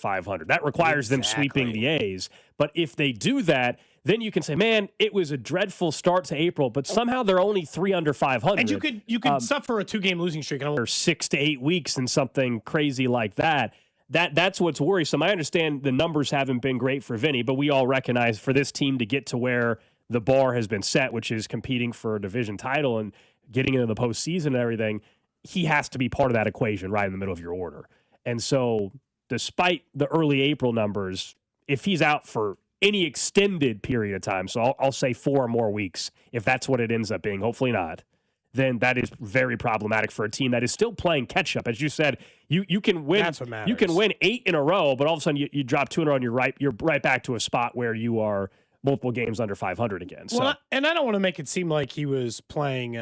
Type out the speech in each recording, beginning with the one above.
500. That requires them sweeping the A's. But if they do that, then you can say, man, it was a dreadful start to April, but somehow they're only 3 under 500. And you could suffer a 2-game losing streak or 6 to 8 weeks and something crazy like that. That's what's worrisome. I understand the numbers haven't been great for Vinnie, but we all recognize for this team to get to where the bar has been set, which is competing for a division title and getting into the postseason and everything, he has to be part of that equation right in the middle of your order. And so despite the early April numbers, if he's out for any extended period of time, so I'll say 4 more weeks, if that's what it ends up being, hopefully not, then that is very problematic for a team that is still playing catch-up. As you said, you can win. That's what matters. You can win 8 in a row, but all of a sudden you drop 2 in a row and you're right back to a spot where you are multiple games under 500 again. So. Well, and I don't want to make it seem like he was playing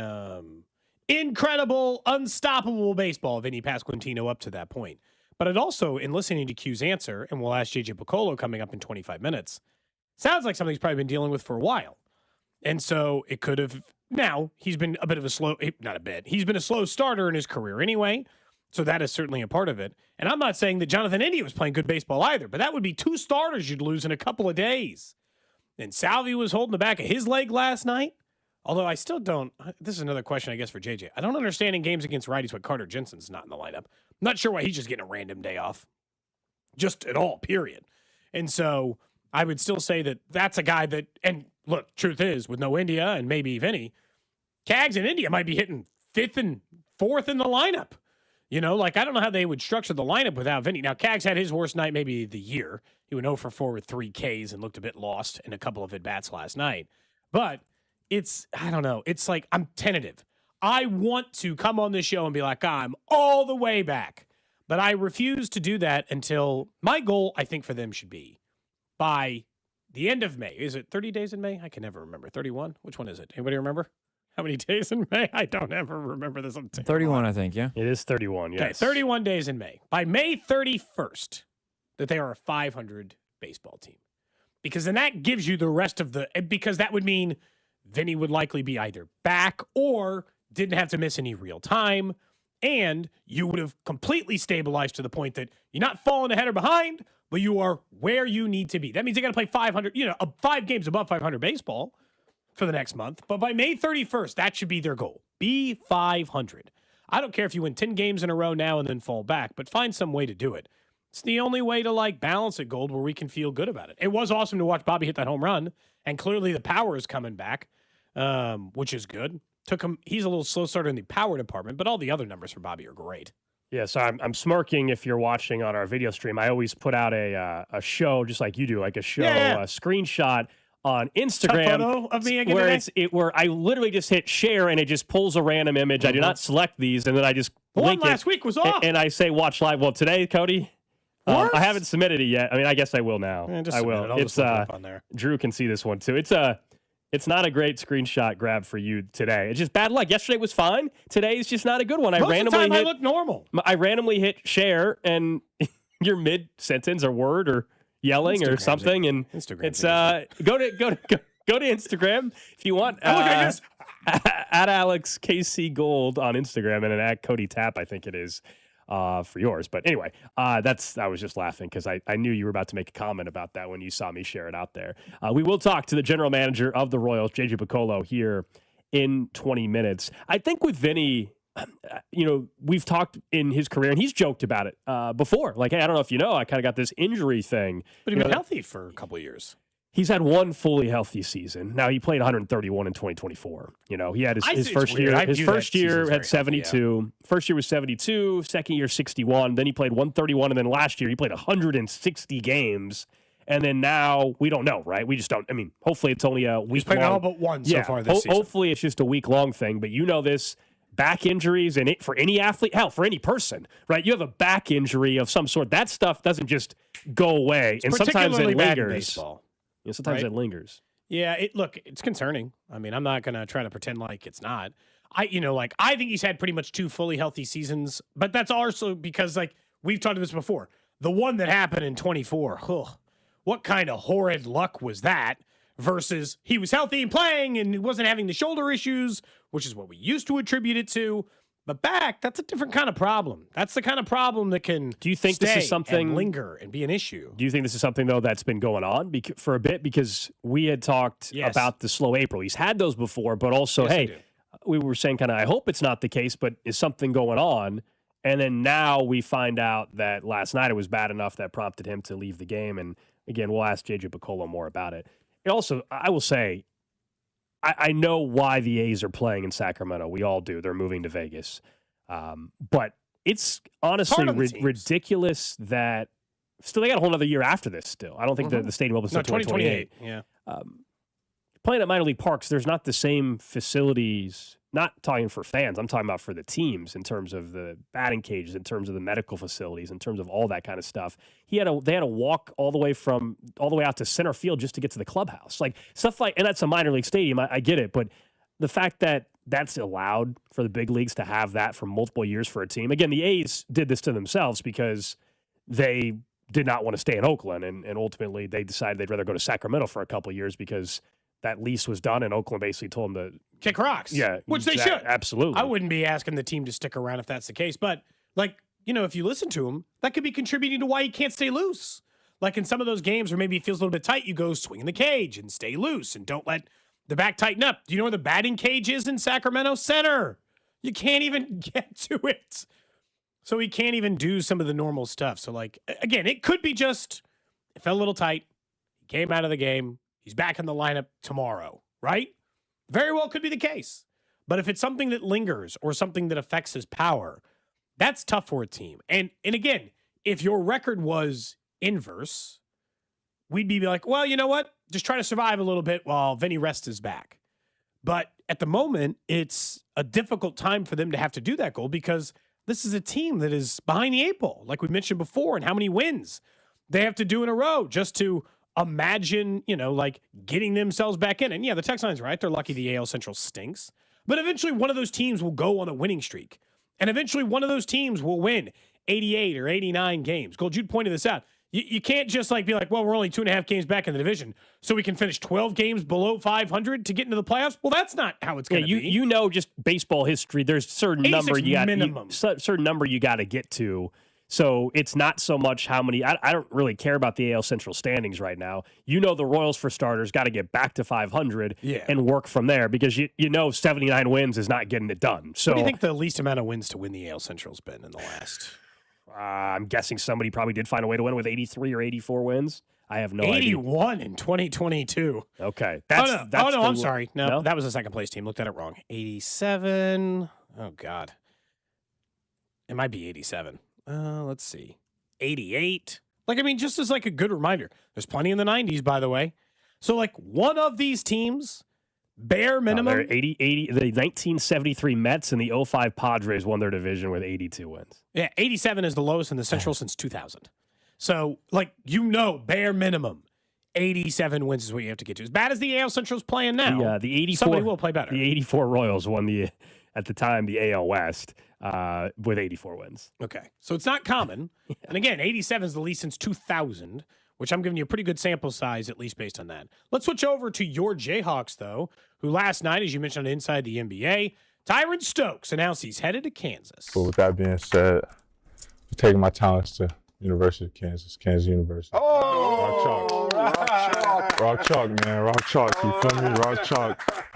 incredible, unstoppable baseball, Vinnie Pasquantino, up to that point. But it also, in listening to Q's answer, and we'll ask JJ Picollo coming up in 25 minutes, sounds like something he's probably been dealing with for a while. And so it could have, now he's been a bit of a slow, not a bit, he's been a slow starter in his career anyway. So that is certainly a part of it. And I'm not saying that Jonathan India was playing good baseball either, but that would be 2 starters you'd lose in a couple of days. And Salvi was holding the back of his leg last night. Although I still don't, this is another question, I guess, for JJ. I don't understand in games against righties why Carter Jensen's not in the lineup. I'm not sure why he's just getting a random day off. Just at all, period. And so I would still say that that's a guy that, and look, truth is, with no India and maybe Vinnie, Cags and India might be hitting 5th and 4th in the lineup. You know, like, I don't know how they would structure the lineup without Vinnie. Now, Cags had his worst night maybe the year. He went 0 for 4 with 3 Ks and looked a bit lost in a couple of at-bats last night. But it's, I don't know, it's like I'm tentative. I want to come on this show and be like, I'm all the way back. But I refuse to do that until my goal, I think, for them should be by the end of May. Is it 30 days in May? I can never remember. 31? Which one is it? Anybody remember? How many days in May? I don't ever remember this. 31, I think, yeah. It is 31, yes. Okay, 31 days in May. By May 31st, that they are a 500 baseball team. Because then that gives you the rest of the, because that would mean Vinnie would likely be either back or didn't have to miss any real time. And you would have completely stabilized to the point that you're not falling ahead or behind, but you are where you need to be. That means they got to play 500, 5 games above 500 baseball for the next month. But by May 31st, that should be their goal. Be 500. I don't care if you win 10 games in a row now and then fall back, but find some way to do it. It's the only way to balance it, Gold, where we can feel good about it. It was awesome to watch Bobby hit that home run, and clearly the power is coming back, which is good. He's a little slow starter in the power department, but all the other numbers for Bobby are great. Yeah, so I'm smirking if you're watching on our video stream. I always put out a show just like you do, like a show, a screenshot on Instagram, photo of me again where where I literally just hit share and it just pulls a random image. Mm-hmm. I do not select these, and then I just link one last week was off, and I say watch live. Well, today, Cody. I haven't submitted it yet. I mean, I guess I will now. I will. It's on there. Drew can see this one too. It's not a great screenshot grab for you today. It's just bad luck. Yesterday was fine. Today is just not a good one. Most of the time I look normal. I randomly hit share and you're mid sentence or word or yelling Instagram's or something, and it's go to Instagram if you want. At Alex KC Gold on Instagram and at Cody Tap, I think it is. For yours. But anyway, I was just laughing because I knew you were about to make a comment about that when you saw me share it out there. We will talk to the general manager of the Royals, JJ Picollo, here in 20 minutes. I think with Vinnie, we've talked in his career, and he's joked about it before. Like, hey, I don't know if you know, I kind of got this injury thing. But he's been healthy for a couple of years. He's had one fully healthy season. Now, he played 131 in 2024. He had his first year. His first year had 72. Healthy, yeah. First year was 72. Second year, 61. Then he played 131. And then last year, he played 160 games. And then now, we don't know, right? We just don't. I mean, hopefully it's only a week long. He's played all but one so far this season. Hopefully it's just a week-long thing. But this, back injuries, and for any athlete, hell, for any person, right? You have a back injury of some sort. That stuff doesn't just go away. It's and sometimes it bad in lingers. Baseball. Sometimes it lingers. Yeah, it's concerning. I mean, I'm not going to try to pretend like it's not. I think he's had pretty much 2 fully healthy seasons, but that's also because, we've talked about this before. The one that happened in 24, what kind of horrid luck was that? Versus he was healthy and playing and he wasn't having the shoulder issues, which is what we used to attribute it to. But back, that's a different kind of problem. That's the kind of problem that can Do you think this is something and linger and be an issue? Do you think this is something, though, that's been going on for a bit? Because we had talked about the slow April. He's had those before, but also, we were saying kind of, I hope it's not the case, but is something going on? And then now we find out that last night it was bad enough that prompted him to leave the game. And again, we'll ask JJ Picollo more about it. And also, I will say, I know why the A's are playing in Sacramento. We all do. They're moving to Vegas. But it's honestly ridiculous that still they got a whole other year after this still. I don't think the stadium opens until 2028. Yeah. Playing at minor league parks, there's not the same facilities. Not talking for fans. I'm talking about for the teams in terms of the batting cages, in terms of the medical facilities, in terms of all that kind of stuff. They had to walk all the way out to center field just to get to the clubhouse. Like stuff like, and that's a minor league stadium. I get it, but the fact that that's allowed for the big leagues to have that for multiple years for a team. Again, the A's did this to themselves because they did not want to stay in Oakland, and ultimately they decided they'd rather go to Sacramento for a couple of years because that lease was done, and Oakland basically told them to kick rocks. Yeah, which they should. Absolutely. I wouldn't be asking the team to stick around if that's the case, but if you listen to him, that could be contributing to why he can't stay loose. Like in some of those games where maybe it feels a little bit tight, you go swing in the cage and stay loose and don't let the back tighten up. Do you know where the batting cage is in Sacramento? Center. You can't even get to it. So he can't even do some of the normal stuff. So again, it could be just it felt a little tight. He came out of the game. He's back in the lineup tomorrow, right? Very well could be the case. But if it's something that lingers or something that affects his power, that's tough for a team. And again, if your record was inverse, we'd be like, well, you know what? Just try to survive a little bit while Vinnie rests his back. But at the moment, it's a difficult time for them to have to do that goal because this is a team that is behind the eight ball, like we mentioned before, and how many wins they have to do in a row just to imagine, getting themselves back in. And yeah, the text line's right. They're lucky the AL Central stinks. But eventually one of those teams will go on a winning streak. And eventually one of those teams will win 88 or 89 games. Gold, Jude pointed this out. You can't just be like, well, we're only 2.5 games back in the division, so we can finish 12 games below 500 to get into the playoffs. Well, that's not how it's going to be. Just baseball history. There's certain number certain number you got to get to. So it's not so much how many. I don't really care about the AL Central standings right now. The Royals, for starters, got to get back to 500 and work from there because 79 wins is not getting it done. So what do you think the least amount of wins to win the AL Central's been in the last? I'm guessing somebody probably did find a way to win with 83 or 84 wins. I have no 81 idea. 81 in 2022. Okay. I'm sorry. No, that was the second place team. Looked at it wrong. 87. Oh, God. It might be 87. Let's see. 88. Just as a good reminder. There's plenty in the 90s, by the way. So, one of these teams, bare minimum. 80, the 1973 Mets and the 05 Padres won their division with 82 wins. Yeah, 87 is the lowest in the Central since 2000. So, bare minimum, 87 wins is what you have to get to. As bad as the AL Central's playing now, the 84, somebody will play better. The 84 Royals won at the time, the AL West with 84 wins. Okay, so it's not common. Yeah. And again, 87 is the least since 2000, which I'm giving you a pretty good sample size, at least based on that. Let's switch over to your Jayhawks, though, who last night, as you mentioned on Inside the NBA, Tyron Stokes announced he's headed to Kansas. But with that being said, I'm taking my talents to University of Kansas University. Oh! Rock chalk, man. Rock chalk. You feel me? Rock chalk.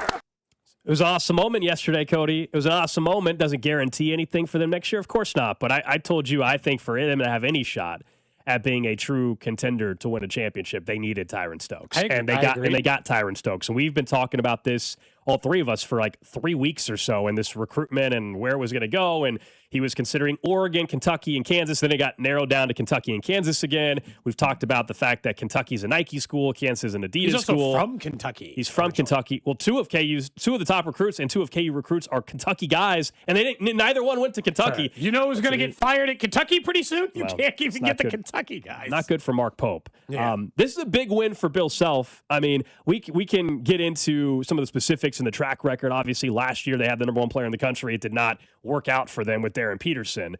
It was an awesome moment yesterday, Cody. It was an awesome moment. Doesn't guarantee anything for them next year. Of course not. But I told you, I think for them to have any shot at being a true contender to win a championship, they needed Tyron Stokes. And they got Tyron Stokes. And we've been talking about this, all three of us, for 3 weeks or so, and this recruitment and where it was going to go. And he was considering Oregon, Kentucky, and Kansas. Then it got narrowed down to Kentucky and Kansas again. We've talked about the fact that Kentucky's a Nike school, Kansas is an Adidas school. He's also from Kentucky. He's from Kentucky. Well, two of the top recruits and two of KU recruits are Kentucky guys, and neither one went to Kentucky. Sure. You know who's going to get fired at Kentucky pretty soon? You can't even get the Kentucky guys. Not good for Mark Pope. Yeah. This is a big win for Bill Self. I mean, we can get into some of the specifics in the track record. Obviously, last year they had the number one player in the country. It did not work out for them with Darren Peterson.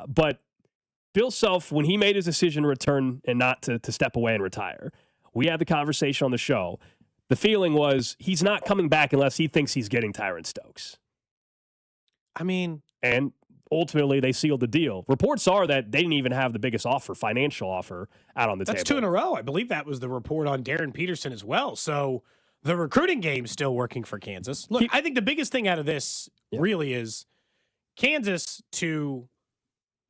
But Bill Self, when he made his decision to return and not to step away and retire, we had the conversation on the show. The feeling was he's not coming back unless he thinks he's getting Tyron Stokes. I mean, and ultimately they sealed the deal. Reports are that they didn't even have the biggest financial offer out on the table. That's 2 in a row. I believe that was the report on Darren Peterson as well. So the recruiting game's still working for Kansas. Look, I think the biggest thing out of this really is Kansas to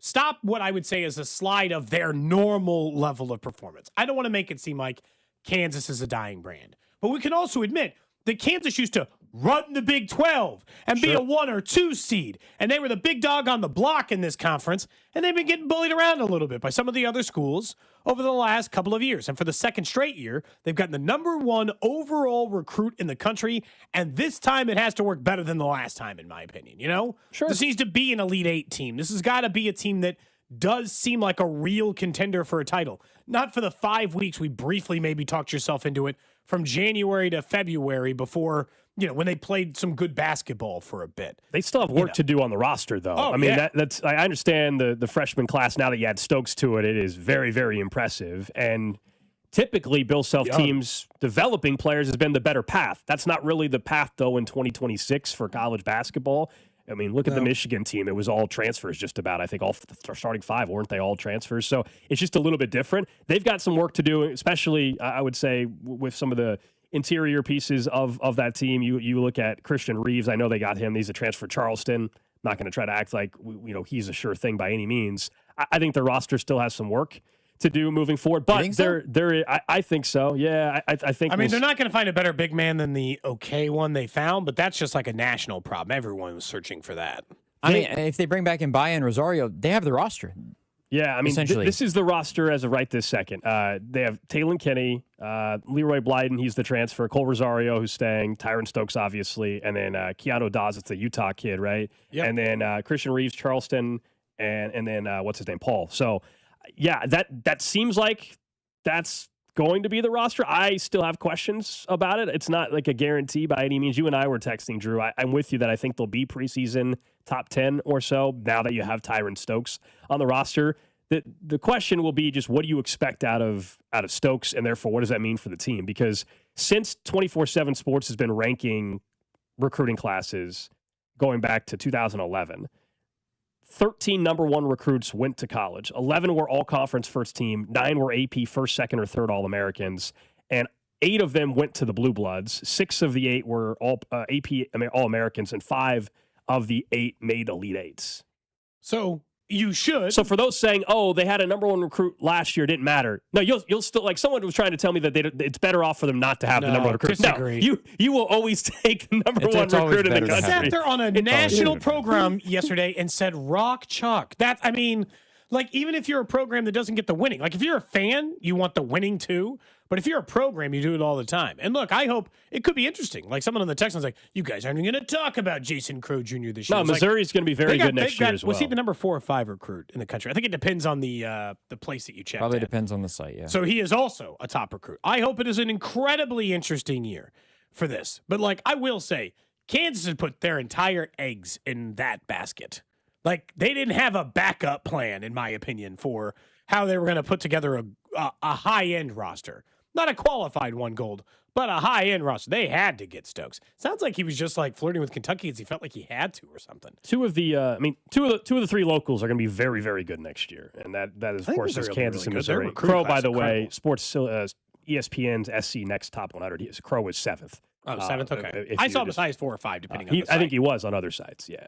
stop what I would say is a slide of their normal level of performance. I don't want to make it seem like Kansas is a dying brand, but we can also admit that Kansas used to run the Big 12 and be a 1 or 2 seed, and they were the big dog on the block in this conference, and they've been getting bullied around a little bit by some of the other schools over the last couple of years. And for the second straight year, they've gotten the number 1 overall recruit in the country, and this time it has to work better than the last time, in my opinion. You know? Sure. This needs to be an Elite 8 team. This has got to be a team that does seem like a real contender for a title. Not for the 5 weeks we briefly maybe talked yourself into it from January to February before, when they played some good basketball for a bit. They still have work to do on the roster, though. Oh, I mean, that's I understand the freshman class. Now that you add Stokes to it, it is very, very impressive. And typically, Bill Self teams developing players has been the better path. That's not really the path, though, in 2026 for college basketball. I mean, look at the Michigan team. It was all transfers just about. I think all the starting 5, weren't they all transfers? So it's just a little bit different. They've got some work to do, especially, I would say, with some of the interior pieces of that team. You look at Christian Reeves. I know they got him. He's a transfer Charleston. Not going to try to act like he's a sure thing by any means. I think the roster still has some work to do moving forward, but I think so. Yeah, I think. I mean, they're not going to find a better big man than the one they found, but that's just like a national problem. Everyone was searching for that. I mean, if they bring back Mbaya and Rosario, they have the roster. Yeah, I mean, this is the roster as of right this second. They have Taylon Kinney, Leroy Blyden, he's the transfer, Cole Rosario, who's staying, Tyron Stokes, obviously, and then Keanu Dawes, it's the Utah kid, right? Yep. And then Christian Reeves, Charleston, and then what's his name, Paul. So, yeah, that seems like that's going to be the roster. I still have questions about it. It's not like a guarantee by any means. You and I were texting, Drew. I'm with you that I think they'll be preseason top 10 or so now that you have Tyron Stokes on the roster. The question will be just what do you expect out of Stokes, and therefore what does that mean for the team? Because since 24/7 Sports has been ranking recruiting classes going back to 2011, 13 number 1 recruits went to college. 11 were all-conference first team. 9 were AP first, second, or third All-Americans. And 8 of them went to the Blue Bloods. 6 of the 8 were all AP All-Americans, and 5 of the 8 made Elite Eights. So you should. So for those saying, "Oh, they had a number 1 recruit last year, it didn't matter." No, you'll still, like, someone was trying to tell me that it's better off for them not to have the number 1 recruit. Disagree. No, you will always take the number 1 recruit in the country. Sat there on a national program yesterday and said rock chalk. Even if you're a program that doesn't get the winning, like if you're a fan, you want the winning too. But if you're a program, you do it all the time. And look, I hope it could be interesting. Like someone on the text was like, "You guys aren't even going to talk about Jason Crow Jr. this year." No, Missouri's going to be very good next year as well. Was he the number 4 or 5 recruit in the country? I think it depends on the place that you check. Probably depends on the site. Yeah. So he is also a top recruit. I hope it is an incredibly interesting year for this. But I will say, Kansas has put their entire eggs in that basket. Like, they didn't have a backup plan, in my opinion, for how they were going to put together a high-end roster. Not a qualified one, Gold, but a high-end roster. They had to get Stokes. Sounds like he was just flirting with Kentucky because he felt like he had to or something. Two of the 3 locals are going to be very, very good next year, and that is, of course, is Kansas and Missouri. Crow, by the way, Sports ESPN's SC Next Top 100. Crow is 7th. Oh, 7th. Okay, I saw him as high as 4 or 5, depending on the site. I think he was on other sites. Yeah,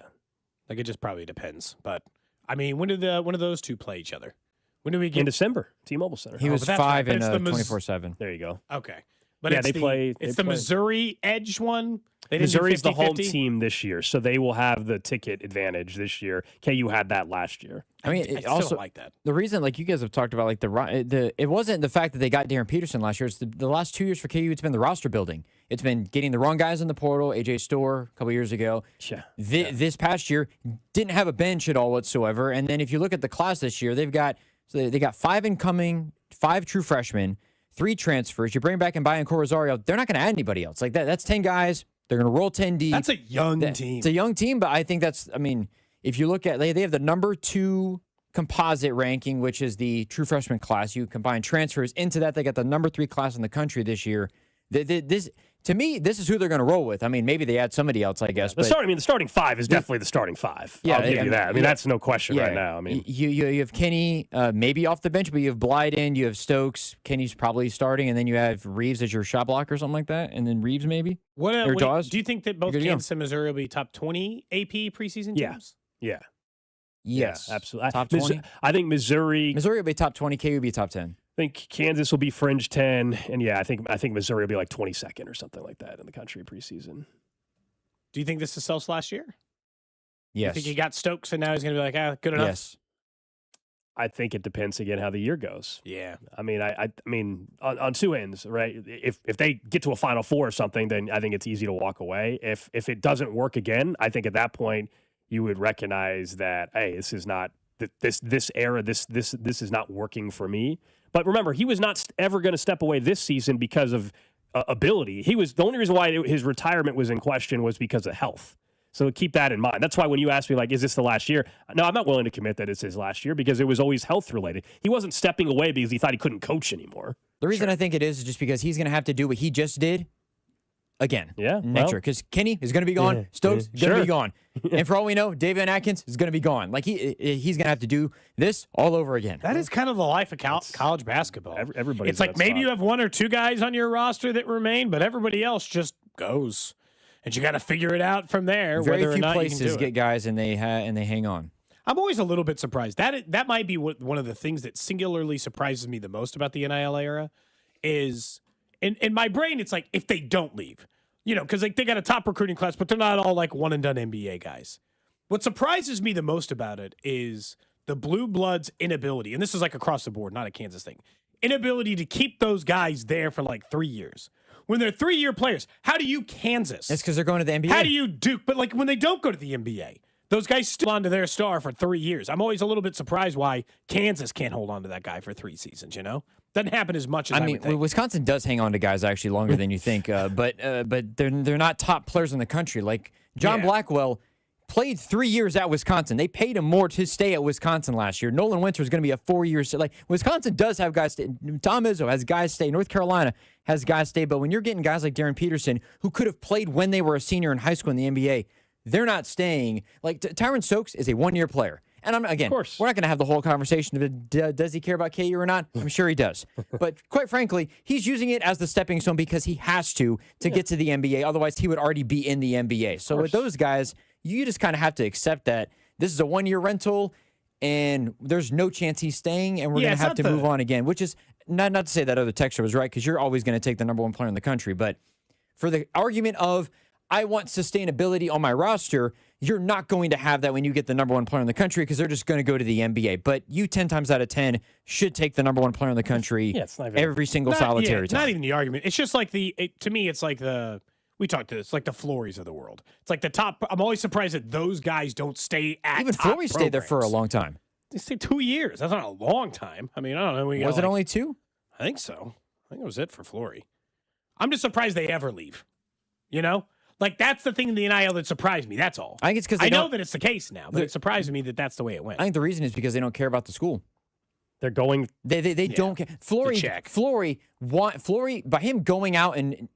it just probably depends. But I mean, when do those two play each other? When do we get in December? T-Mobile Center. He was 5 in 24/7. There you go. Okay, but yeah, it's the Missouri Edge one. Missouri's the home team this year, so they will have the ticket advantage this year. KU had that last year. I mean, I also like that. The reason, like you guys have talked about, it wasn't the fact that they got Darren Peterson last year. It's the last 2 years for KU. It's been the roster building. It's been getting the wrong guys in the portal. AJ Storr a couple years ago. Yeah. This past year didn't have a bench at all whatsoever. And then if you look at the class this year, they got 5 incoming, 5 true freshmen, 3 transfers. You bring back Mbaya and Cole Rosario, they're not going to add anybody else. Like that's 10 guys. They're going to roll 10 deep. That's a young team. It's a young team, but I think if you look at, they have the number 2 composite ranking, which is the true freshman class. You combine transfers into that, they got the number 3 class in the country this year. To me, this is who they're going to roll with. I mean, maybe they add somebody else, I guess. The starting five is definitely the starting five. Yeah, I'll give you that. I mean, that's no question right now. I mean, you have Kenny maybe off the bench, but you have Blyden, you have Stokes. Kenny's probably starting, and then you have Reeves as your shot blocker or something like that, and then Reeves maybe. Do you think that both Kansas and Missouri will be top 20 AP preseason teams? Yeah. Yes, absolutely. Top 20. I think Missouri will be top 20. KU will be top 10. I think Kansas will be fringe 10, and I think Missouri will be like 22nd or something like that in the country preseason. Do you think this is Self's last year? Yes. You think he got Stokes and now he's going to be like, good enough? Yes. I think it depends again how the year goes. Yeah. I mean, on two ends, right? If they get to a Final Four or something, then I think it's easy to walk away. If it doesn't work again, I think at that point you would recognize that, hey, this is not this era. This is not working for me. But remember, he was not ever going to step away this season because of ability. The only reason why his retirement was in question was because of health. So keep that in mind. That's why when you ask me, like, is this the last year? No, I'm not willing to commit that it's his last year because it was always health related. He wasn't stepping away because he thought he couldn't coach anymore. The reason I think it is just because he's going to have to do what he just did again. Yeah. Next year. Because Kenny is going to be gone. Stokes is going to be gone. And for all we know, David Atkins is going to be gone. Like he's going to have to do this all over again. That is kind of the life of college basketball. Everybody. It's like maybe you have one or two guys on your roster that remain, but everybody else just goes. And you got to figure it out from there. Very whether few or not places you can do get guys and they hang on. I'm always a little bit surprised. That might be one of the things that singularly surprises me the most about the NIL era is in my brain, it's like if they don't leave, because like they got a top recruiting class, but they're not all like one and done NBA guys. What surprises me the most about it is the blue bloods' inability, and this is like across the board, not a Kansas thing, inability to keep those guys there for like 3 years. When they're 3-year players, how do you Kansas? It's because they're going to the NBA. How do you Duke? But like when they don't go to the NBA, those guys still on to their star for 3 years. I'm always a little bit surprised why Kansas can't hold on to that guy for 3 seasons, Doesn't happen as much as I would think. Wisconsin does hang on to guys actually longer than you think, but they're not top players in the country. Like John Blackwell played 3 years at Wisconsin. They paid him more to stay at Wisconsin last year. Nolan Winter is going to be a 4-year. Like Wisconsin does have guys stay. Tom Izzo has guys stay. North Carolina has guys stay. But when you're getting guys like Darren Peterson, who could have played when they were a senior in high school in the NBA, they're not staying. Like Tyron Stokes is a 1-year player. And we're not going to have the whole conversation of does he care about KU or not? I'm sure he does. But quite frankly, he's using it as the stepping stone because he has to get to the NBA. Otherwise, he would already be in the NBA. So with those guys, you just kind of have to accept that this is a 1-year rental and there's no chance he's staying and we're going to have to move on again, which is not to say that other texter was right because you're always going to take the number 1 player in the country. But for the argument of I want sustainability on my roster, you're not going to have that when you get the number 1 player in the country because they're just going to go to the NBA. But you 10 times out of 10 should take the number 1 player in the country every single solitary time. Not even the argument. It's just like to me, it's like we talked to this, like the Flories of the world. It's like the top. I'm always surprised that those guys don't stay at even top Flory stayed there for a long time. They stayed 2 years. That's not a long time. I mean, I don't know. Was it only 2? I think so. I think it was it for Flory. I'm just surprised they ever leave. Like that's the thing in the NIL that surprised me. That's all. I think it's because I know that it's the case now, but it surprised me that that's the way it went. I think the reason is because they don't care about the school. They're going. They don't care. Flory by him going out and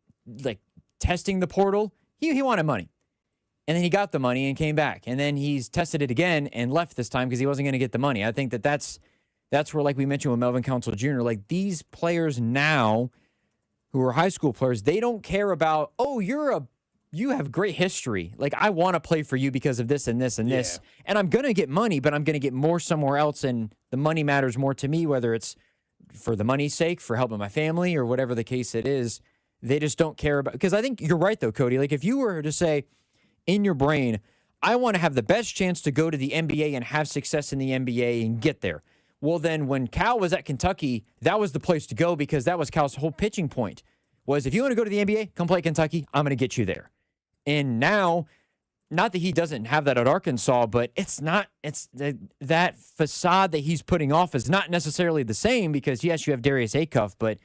like testing the portal, he wanted money. And then he got the money and came back. And then he's tested it again and left this time because he wasn't going to get the money. I think that's where, like we mentioned with Melvin Council Jr., like these players now who are high school players, they don't care about, you have great history. Like, I want to play for you because of this and this and this. And I'm going to get money, but I'm going to get more somewhere else. And the money matters more to me, whether it's for the money's sake, for helping my family, or whatever the case it is. They just don't care about. Because I think you're right, though, Cody. Like, if you were to say in your brain, I want to have the best chance to go to the NBA and have success in the NBA and get there. Well, then when Cal was at Kentucky, that was the place to go because that was Cal's whole pitching point. Was if you want to go to the NBA, come play Kentucky, I'm going to get you there. And now, not that he doesn't have that at Arkansas, but that facade that he's putting off is not necessarily the same because, yes, you have Darius Acuff, but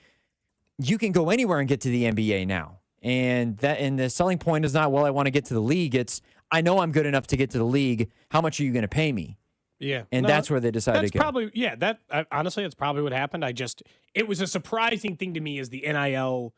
you can go anywhere and get to the NBA now. And the selling point is not, well, I want to get to the league. It's, I know I'm good enough to get to the league. How much are you going to pay me? Yeah. And that's where they decided to go. Honestly, that's probably what happened. It was a surprising thing to me as the NIL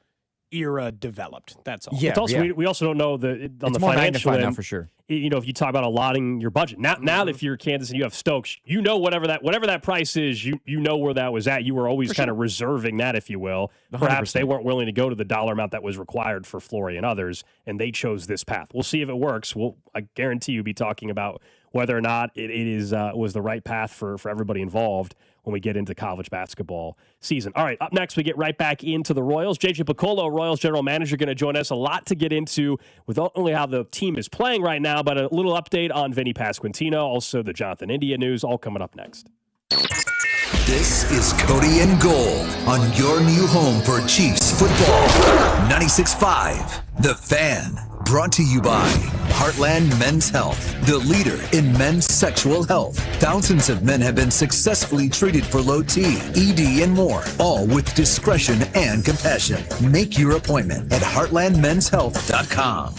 era developed. That's all. Yeah, It's also, we also don't know on the more financial magnified now end for sure. You know, if you talk about allotting your budget now that if you're Kansas and you have Stokes, you know whatever that price is, you know where that was at. You were always kind of reserving that, if you will. 100%. Perhaps they weren't willing to go to the dollar amount that was required for Flory and others, and they chose this path. We'll see if it works. I guarantee you'll be talking about whether or not it was the right path for everybody involved when we get into college basketball season. All right, up next, we get right back into the Royals. JJ Picollo, Royals general manager, going to join us. A lot to get into with not only how the team is playing right now, but a little update on Vinnie Pasquantino, also the Jonathan India news, all coming up next. This is Cody and Gold on your new home for Chiefs football. 96.5, The Fan. Brought to you by Heartland Men's Health, the leader in men's sexual health. Thousands of men have been successfully treated for low T, ED, and more, all with discretion and compassion. Make your appointment at heartlandmenshealth.com.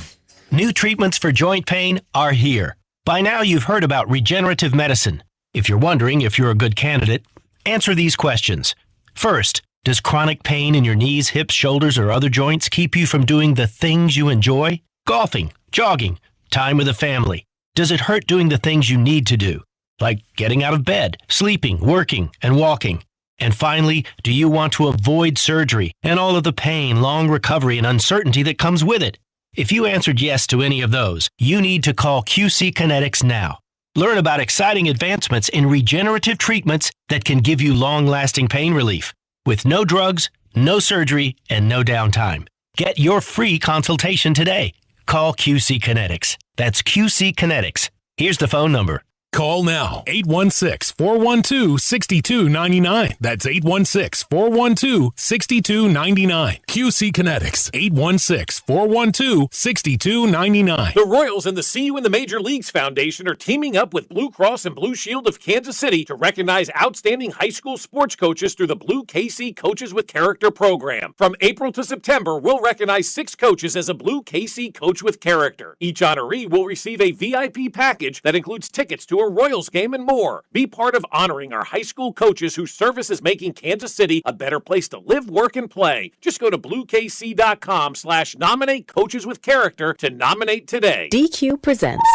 New treatments for joint pain are here. By now, you've heard about regenerative medicine. If you're wondering if you're a good candidate, answer these questions. First, does chronic pain in your knees, hips, shoulders, or other joints keep you from doing the things you enjoy? Golfing, jogging, time with the family. Does it hurt doing the things you need to do, like getting out of bed, sleeping, working, and walking? And finally, do you want to avoid surgery and all of the pain, long recovery, and uncertainty that comes with it? If you answered yes to any of those, you need to call QC Kinetics now. Learn about exciting advancements in regenerative treatments that can give you long-lasting pain relief with no drugs, no surgery, and no downtime. Get your free consultation today. Call QC Kinetics. That's QC Kinetics. Here's the phone number. Call now, 816-412-6299. That's 816-412-6299. QC Kinetics, 816-412-6299. The Royals and the See You in the Major Leagues Foundation are teaming up with Blue Cross and Blue Shield of Kansas City to recognize outstanding high school sports coaches through the Blue KC Coaches with Character program. From April to September, we'll recognize 6 coaches as a Blue KC Coach with Character. Each honoree will receive a VIP package that includes tickets to a Royals game and more. Be part of honoring our high school coaches whose service is making Kansas City a better place to live, work, and play. Just go to bluekc.com/nominate coaches with character to nominate today. DQ presents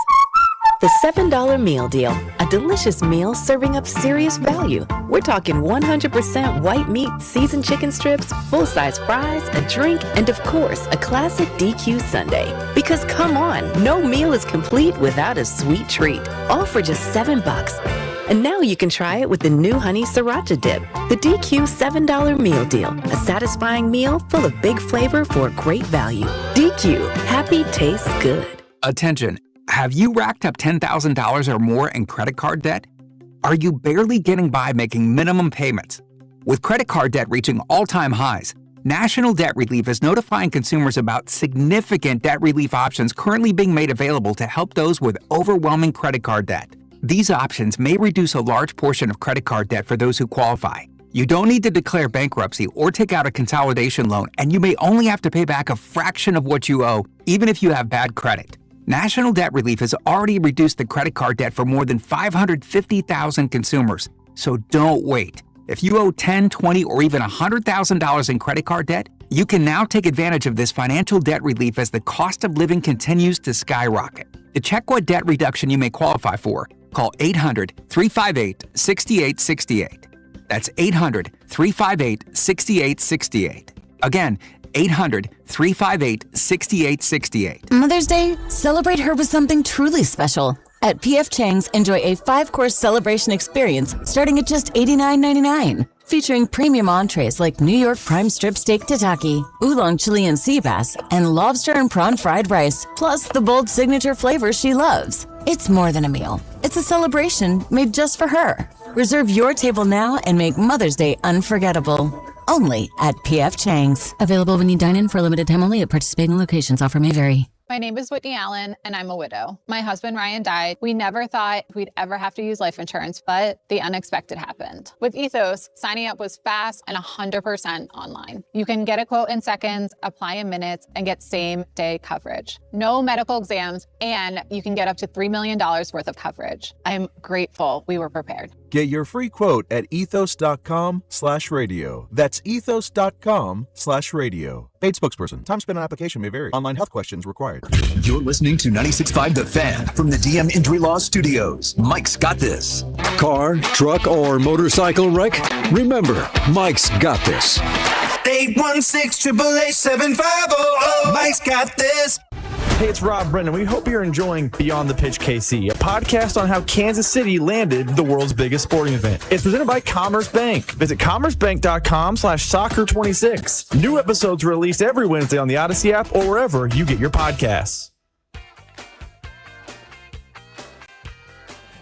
the $7 meal deal, a delicious meal serving up serious value. We're talking 100% white meat, seasoned chicken strips, full-size fries, a drink, and of course, a classic DQ sundae. Because come on, no meal is complete without a sweet treat. All for just $7. And now you can try it with the new honey sriracha dip. The DQ $7 meal deal, a satisfying meal full of big flavor for a great value. DQ, happy tastes good. Attention. Have you racked up $10,000 or more in credit card debt? Are you barely getting by making minimum payments? With credit card debt reaching all-time highs, National Debt Relief is notifying consumers about significant debt relief options currently being made available to help those with overwhelming credit card debt. These options may reduce a large portion of credit card debt for those who qualify. You don't need to declare bankruptcy or take out a consolidation loan, and you may only have to pay back a fraction of what you owe, even if you have bad credit. National Debt Relief has already reduced the credit card debt for more than 550,000 consumers. So don't wait. If you owe $10,000, $20,000, or even $100,000 in credit card debt, you can now take advantage of this financial debt relief as the cost of living continues to skyrocket. To check what debt reduction you may qualify for, call 800-358-6868. That's 800-358-6868. Again, 800-358-6868. Mother's Day, celebrate her with something truly special. At P.F. Chang's, enjoy a 5-course celebration experience starting at just $89.99. Featuring premium entrees like New York prime strip steak tataki, oolong Chilean sea bass, and lobster and prawn fried rice, plus the bold signature flavors she loves. It's more than a meal. It's a celebration made just for her. Reserve your table now and make Mother's Day unforgettable. Only at P.F. Chang's. Available when you dine in for a limited time only at participating locations. Offer may vary. My name is Whitney Allen, and I'm a widow. My husband, Ryan, died. We never thought we'd ever have to use life insurance, but the unexpected happened. With Ethos, signing up was fast and 100% online. You can get a quote in seconds, apply in minutes, and get same-day coverage. No medical exams, and you can get up to $3 million worth of coverage. I'm grateful we were prepared. Get your free quote at ethos.com/radio. That's ethos.com/radio. Paid spokesperson. Time spent on application may vary. Online health questions required. You're listening to 96.5 The Fan from the DM Injury Law Studios. Mike's got this. Car, truck, or motorcycle wreck? Remember, Mike's got this. 816-888-7500. Mike's got this. Hey, it's Rob Brennan. We hope you're enjoying Beyond the Pitch KC, a podcast on how Kansas City landed the world's biggest sporting event. It's presented by Commerce Bank. Visit commercebank.com/soccer26. New episodes released every Wednesday on the Odyssey app or wherever you get your podcasts.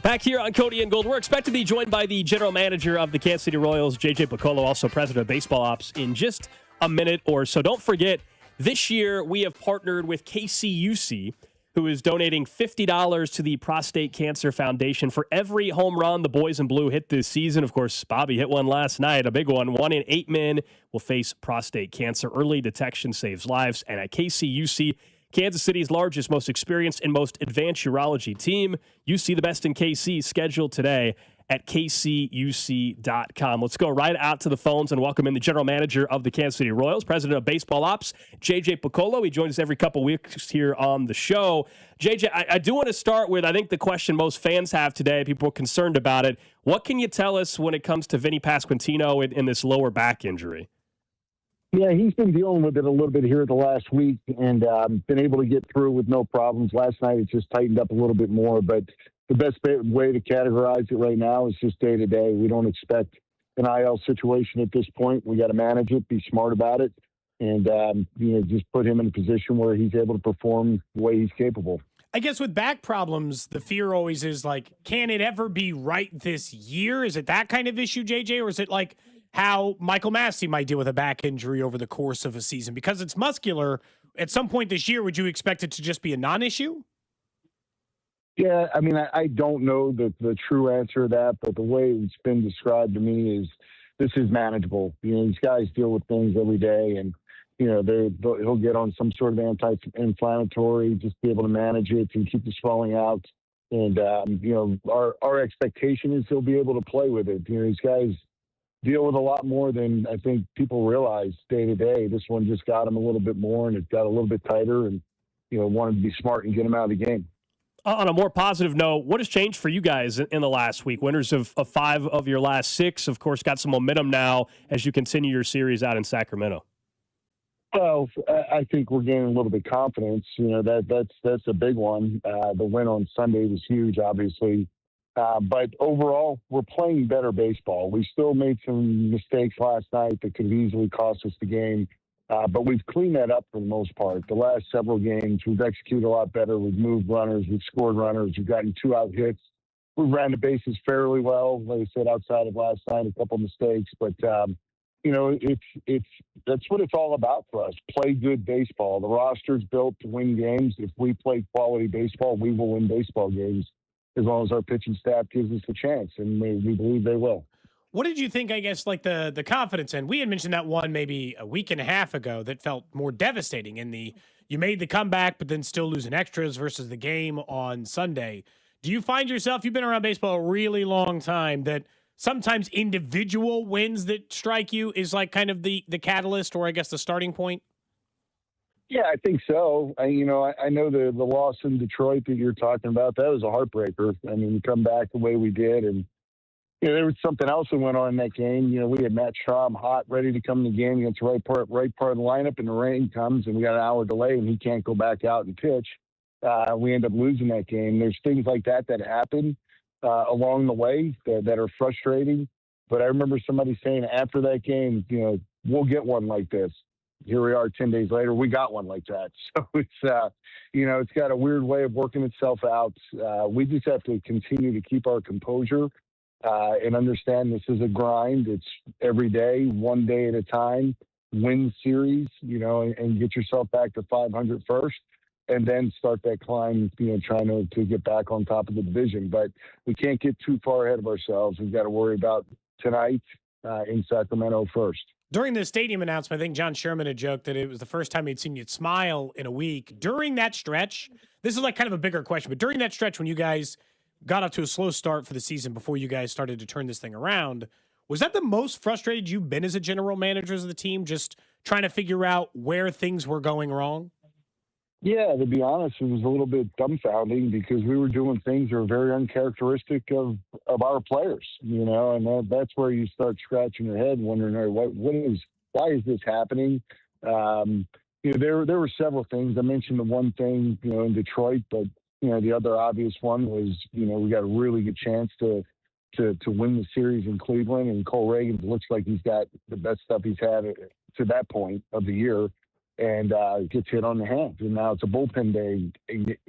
Back here on Cody and Gold, we're expected to be joined by the general manager of the Kansas City Royals, JJ Picollo, also president of baseball ops, in just a minute or so. Don't forget, this year, we have partnered with KCUC, who is donating $50 to the Prostate Cancer Foundation for every home run the boys in blue hit this season. Of course, Bobby hit one last night, a big one. 1 in 8 men will face prostate cancer. Early detection saves lives. And at KCUC, Kansas City's largest, most experienced, and most advanced urology team, you see the best in KC, scheduled today at kcuc.com. Let's go right out to the phones and welcome in the general manager of the Kansas City Royals, president of baseball ops, JJ Picollo. He joins us every couple weeks here on the show. JJ, I do want to start with, I think, the question most fans have today. People are concerned about it. What can you tell us when it comes to Vinnie Pasquantino in this lower back injury? Yeah, he's been dealing with it a little bit here the last week and been able to get through with no problems. Last night it just tightened up a little bit more, but the best way to categorize it right now is just day to day. We don't expect an IL situation at this point. We got to manage it, be smart about it, and just put him in a position where he's able to perform the way he's capable. I guess with back problems, the fear always is like, can it ever be right this year? Is it that kind of issue, JJ, or is it like how Michael Massey might deal with a back injury over the course of a season? Because it's muscular, at some point this year, would you expect it to just be a non-issue? Yeah, I mean, I don't know the true answer to that, but the way it's been described to me is this is manageable. These guys deal with things every day, and he'll get on some sort of anti-inflammatory, just be able to manage it and keep the swelling out. And our expectation is he'll be able to play with it. These guys deal with a lot more than I think people realize day to day. This one just got him a little bit more, and it got a little bit tighter, and wanted to be smart and get him out of the game. On a more positive note, what has changed for you guys in the last week? Winners of 5 of your last 6, of course, got some momentum now as you continue your series out in Sacramento. Well, I think we're gaining a little bit of confidence. That's a big one. The win on Sunday was huge, obviously. But overall, we're playing better baseball. We still made some mistakes last night that could have easily cost us the game. But we've cleaned that up for the most part. The last several games, we've executed a lot better. We've moved runners. We've scored runners. We've gotten 2 out hits. We ran the bases fairly well. Like I said, outside of last night, a couple mistakes. But, that's what it's all about for us. Play good baseball. The roster's built to win games. If we play quality baseball, we will win baseball games as long as our pitching staff gives us a chance. And we believe they will. What did you think, I guess, like the confidence in? We had mentioned that one maybe a week and a half ago that felt more devastating in you made the comeback, but then still losing extras versus the game on Sunday. Do you find yourself, you've been around baseball a really long time, that sometimes individual wins that strike you is like kind of the catalyst or I guess the starting point? Yeah, I think so. I know the loss in Detroit that you're talking about, that was a heartbreaker. I mean, we come back the way we did, and there was something else that went on in that game. We had Matt Strahm hot, ready to come in the game against the right part of the lineup, and the rain comes, and we got an hour delay, and he can't go back out and pitch. We end up losing that game. There's things like that happen along the way that are frustrating. But I remember somebody saying after that game, we'll get one like this. Here we are 10 days later, we got one like that. So it's got a weird way of working itself out. We just have to continue to keep our composure and understand this is a grind. It's every day, one day at a time, win series, and get yourself back to 500 first, and then start that climb, trying to get back on top of the division. But we can't get too far ahead of ourselves. We've got to worry about tonight in Sacramento first. During the stadium announcement, I think John Sherman had joked that it was the first time he'd seen you smile in a week. During that stretch, this is like kind of a bigger question, but during that stretch when you guys got off to a slow start for the season before you guys started to turn this thing around. Was that the most frustrated you've been as a general manager of the team, just trying to figure out where things were going wrong? Yeah, to be honest, it was a little bit dumbfounding because we were doing things that are very uncharacteristic of our players, and that's where you start scratching your head, wondering, all right, why is this happening? There were several things. I mentioned the one thing, in Detroit, but the other obvious one was, we got a really good chance to win the series in Cleveland, and Cole Reagan looks like he's got the best stuff he's had to that point of the year. And gets hit on the hands. And now it's a bullpen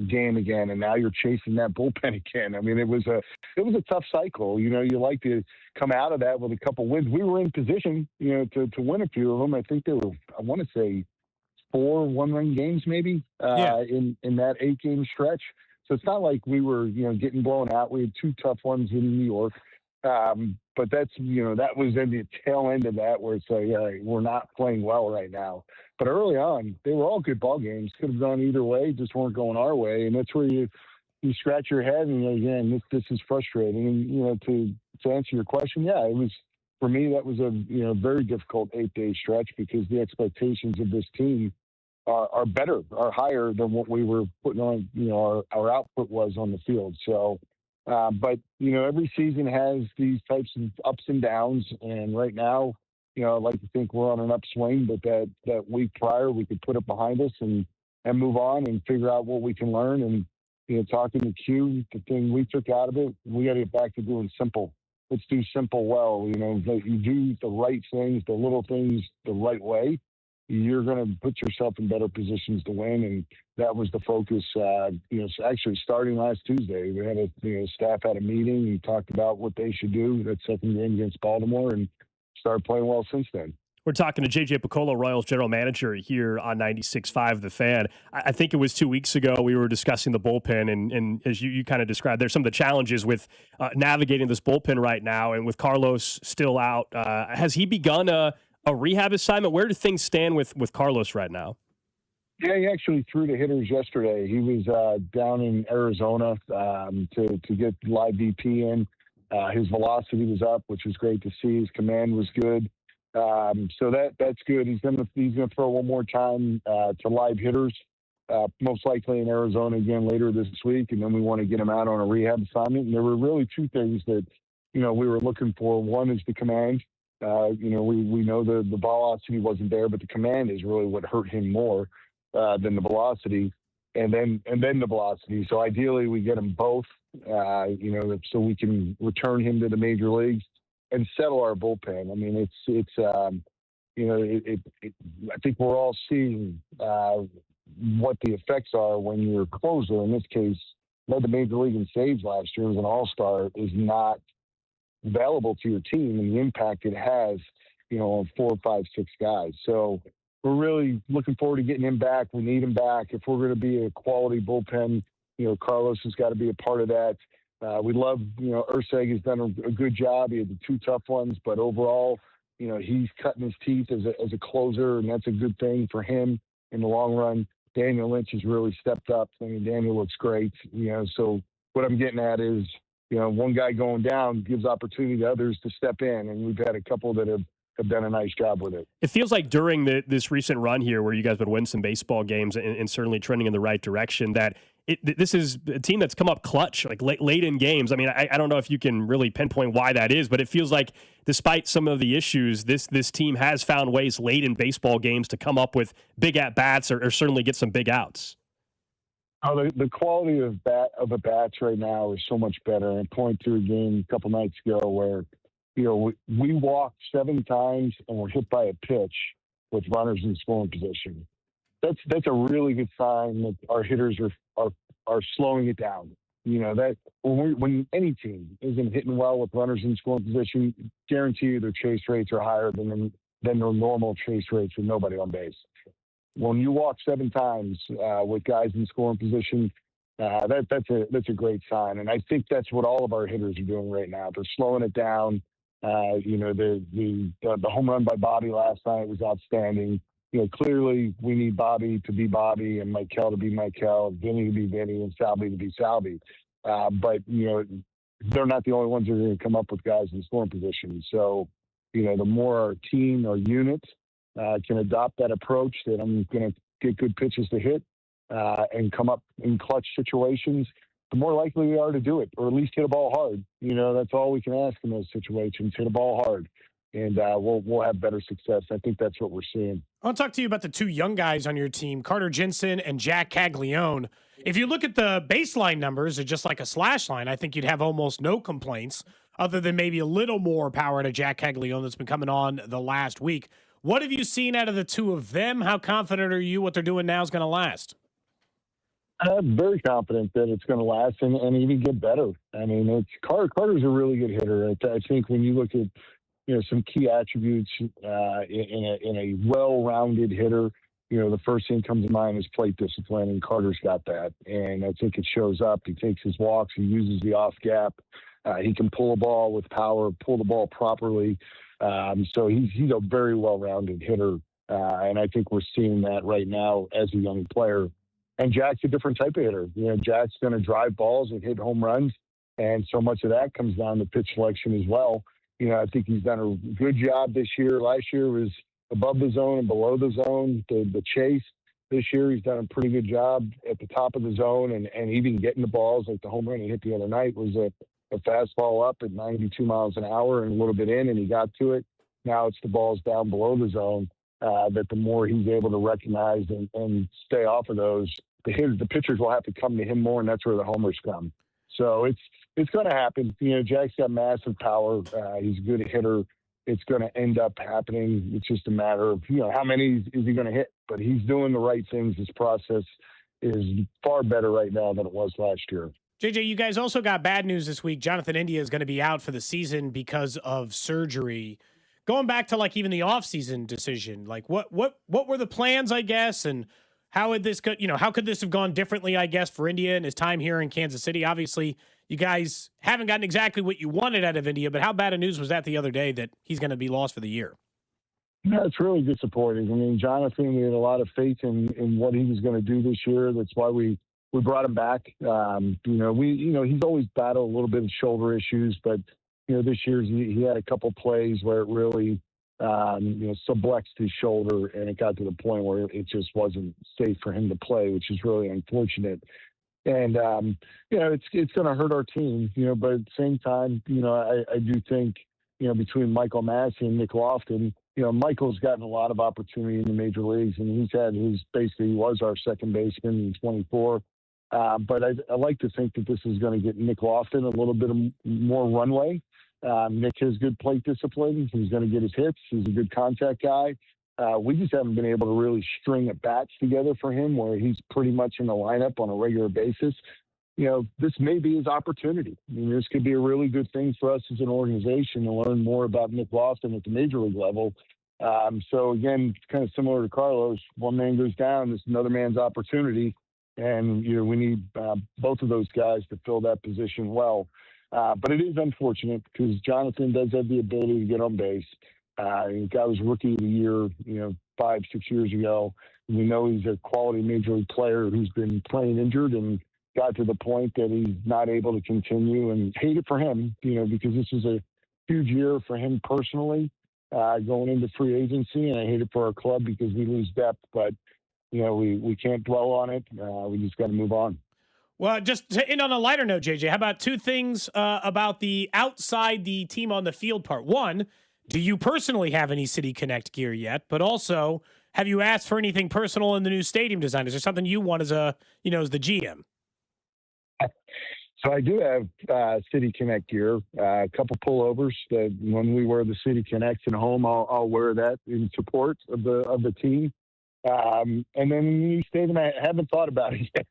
game again, and now you're chasing that bullpen again. I mean, it was a tough cycle. You like to come out of that with a couple wins. We were in position, to win a few of them. I think there were, I want to say, 4 one-run games maybe in that 8-game stretch. So it's not like we were, getting blown out. We had 2 tough ones in New York. But that's, that was in the tail end of that where it's like, all right, we're not playing well right now. But early on, they were all good ball games. Could have gone either way, just weren't going our way. And that's where you scratch your head and again, this is frustrating. And, to answer your question, it was, for me, that was a, very difficult 8-day stretch because the expectations of this team are better, are higher than what we were putting on, our output was on the field. So, but, every season has these types of ups and downs. And right now, I'd like to think we're on an upswing, but that week prior, we could put it behind us and move on and figure out what we can learn. And, talking to Q, the thing we took out of it, we got to get back to doing simple. Let's do simple well. That you do the right things, the little things the right way, you're going to put yourself in better positions to win. And that was the focus, actually starting last Tuesday. We had staff had a meeting and talked about what they should do that second game against Baltimore and started playing well since then. We're talking to JJ Picollo, Royals general manager here on 96.5 The Fan. I think it was 2 weeks ago we were discussing the bullpen, and as you kind of described, there's some of the challenges with navigating this bullpen right now, and with Carlos still out. Has he begun a rehab assignment? Where do things stand with Carlos right now? Yeah, he actually threw the hitters yesterday. He was down in Arizona to get live VP in. His velocity was up, which was great to see. His command was good. So that's good. He's gonna throw one more time to live hitters, most likely in Arizona again later this week, and then we want to get him out on a rehab assignment. And there were really 2 things that we were looking for. One is the command. We know the velocity wasn't there, but the command is really what hurt him more than the velocity, and then the velocity. So ideally, we get them both, so we can return him to the major leagues and settle our bullpen. I mean, I think we're all seeing what the effects are when your closer, in this case, led the major league in saves last year as an all-star, is not available to your team and the impact it has, on 4, 5, 6 guys. So we're really looking forward to getting him back. We need him back. If we're going to be a quality bullpen, Carlos has got to be a part of that. We love, Urseg has done a good job. He had the 2 tough ones, but overall, he's cutting his teeth as a closer, and that's a good thing for him in the long run. Daniel Lynch has really stepped up. I mean, Daniel looks great. So what I'm getting at is, one guy going down gives opportunity to others to step in, and we've had a couple that have done a nice job with it. It feels like during this recent run here where you guys would win some baseball games and certainly trending in the right direction, that this is a team that's come up clutch, like late in games. I mean, I don't know if you can really pinpoint why that is, but it feels like despite some of the issues, this team has found ways late in baseball games to come up with big at-bats or certainly get some big outs. Oh, the quality of the bats right now is so much better. And point to a game a couple nights ago where, we walked 7 times and were hit by a pitch with runners in scoring position. That's a really good sign that our hitters are slowing it down. That when any team isn't hitting well with runners in scoring position, guarantee you their chase rates are higher than their normal chase rates with nobody on base. When you walk 7 times with guys in scoring position, that's a great sign. And I think that's what all of our hitters are doing right now. They're slowing it down. The home run by Bobby last night was outstanding. Clearly we need Bobby to be Bobby and Michael to be Michael, Vinnie to be Vinnie, and Salvi to be Salvi. But, they're not the only ones that are going to come up with guys in scoring position. So, the more our team or unit can adopt that approach that I'm going to get good pitches to hit and come up in clutch situations, the more likely we are to do it, or at least hit a ball hard. That's all we can ask in those situations, hit a ball hard. And we'll have better success. I think that's what we're seeing. I want to talk to you about the two young guys on your team, Carter Jensen and Jack Caglione. If you look at the baseline numbers, or just like a slash line, I think you'd have almost no complaints other than maybe a little more power to Jack Caglione that's been coming on the last week. What have you seen out of the two of them? How confident are you what they're doing now is going to last? I'm very confident that it's going to last and even get better. I mean, Carter's a really good hitter. I think when you look at some key attributes in a well-rounded hitter, the first thing that comes to mind is plate discipline, and Carter's got that. And I think it shows up. He takes his walks. He uses the off gap. He can pull a ball with power, pull the ball properly. So he's a very well-rounded hitter. And I think we're seeing that right now as a young player. And Jack's a different type of hitter. Jack's going to drive balls and hit home runs. And so much of that comes down to pitch selection as well. I think he's done a good job this year. Last year was above the zone and below the zone, the chase. This year he's done a pretty good job at the top of the zone and even getting the balls. Like the home run he hit the other night was a fastball up at 92 miles an hour and a little bit in, and he got to it. Now it's the balls down below the zone that the more he's able to recognize and stay off of those, the pitchers will have to come to him more, and that's where the homers come. So it's going to happen. Jack's got massive power. He's a good hitter. It's going to end up happening. It's just a matter of, how many is he going to hit? But he's doing the right things. His process is far better right now than it was last year. JJ, you guys also got bad news this week. Jonathan India is going to be out for the season because of surgery. Going back to even the offseason decision, what were the plans, I guess, and how would this go? How could this have gone differently, I guess, for India and his time here in Kansas City? Obviously, you guys haven't gotten exactly what you wanted out of India, but how bad a news was that the other day that he's going to be lost for the year? Yeah, it's really disappointing. I mean, Jonathan, we had a lot of faith in what he was going to do this year. That's why we brought him back. He's always battled a little bit of shoulder issues, but this year he had a couple plays where it really sublexed his shoulder, and it got to the point where it just wasn't safe for him to play, which is really unfortunate. And it's going to hurt our team, but at the same time, I do think between Michael Massey and Nick Lofton, Michael's gotten a lot of opportunity in the major leagues, and he was our second baseman in 24. But I like to think that this is going to get Nick Lofton a little bit of more runway. Nick has good plate discipline. He's going to get his hits. He's a good contact guy. We just haven't been able to really string at bats together for him where he's pretty much in the lineup on a regular basis. This may be his opportunity. This could be a really good thing for us as an organization to learn more about Nick Lofton at the major league level. So again, kind of similar to Carlos, one man goes down, this is another man's opportunity. And, we need both of those guys to fill that position well. But it is unfortunate because Jonathan does have the ability to get on base. The guy was rookie of the year, 5-6 years ago. We know he's a quality major league player who's been playing injured and got to the point that he's not able to continue, and hate it for him, because this is a huge year for him personally going into free agency. And I hate it for our club because we lose depth, but we can't dwell on it. We just got to move on. Well, just to end on a lighter note, JJ, how about two things about the outside the team on the field part? One, do you personally have any City Connect gear yet? But also, have you asked for anything personal in the new stadium design? Is there something you want as as the GM? So I do have City Connect gear, a couple pullovers that when we wear the City Connect at home, I'll wear that in support of the team. And then you stayed, I haven't thought about it yet.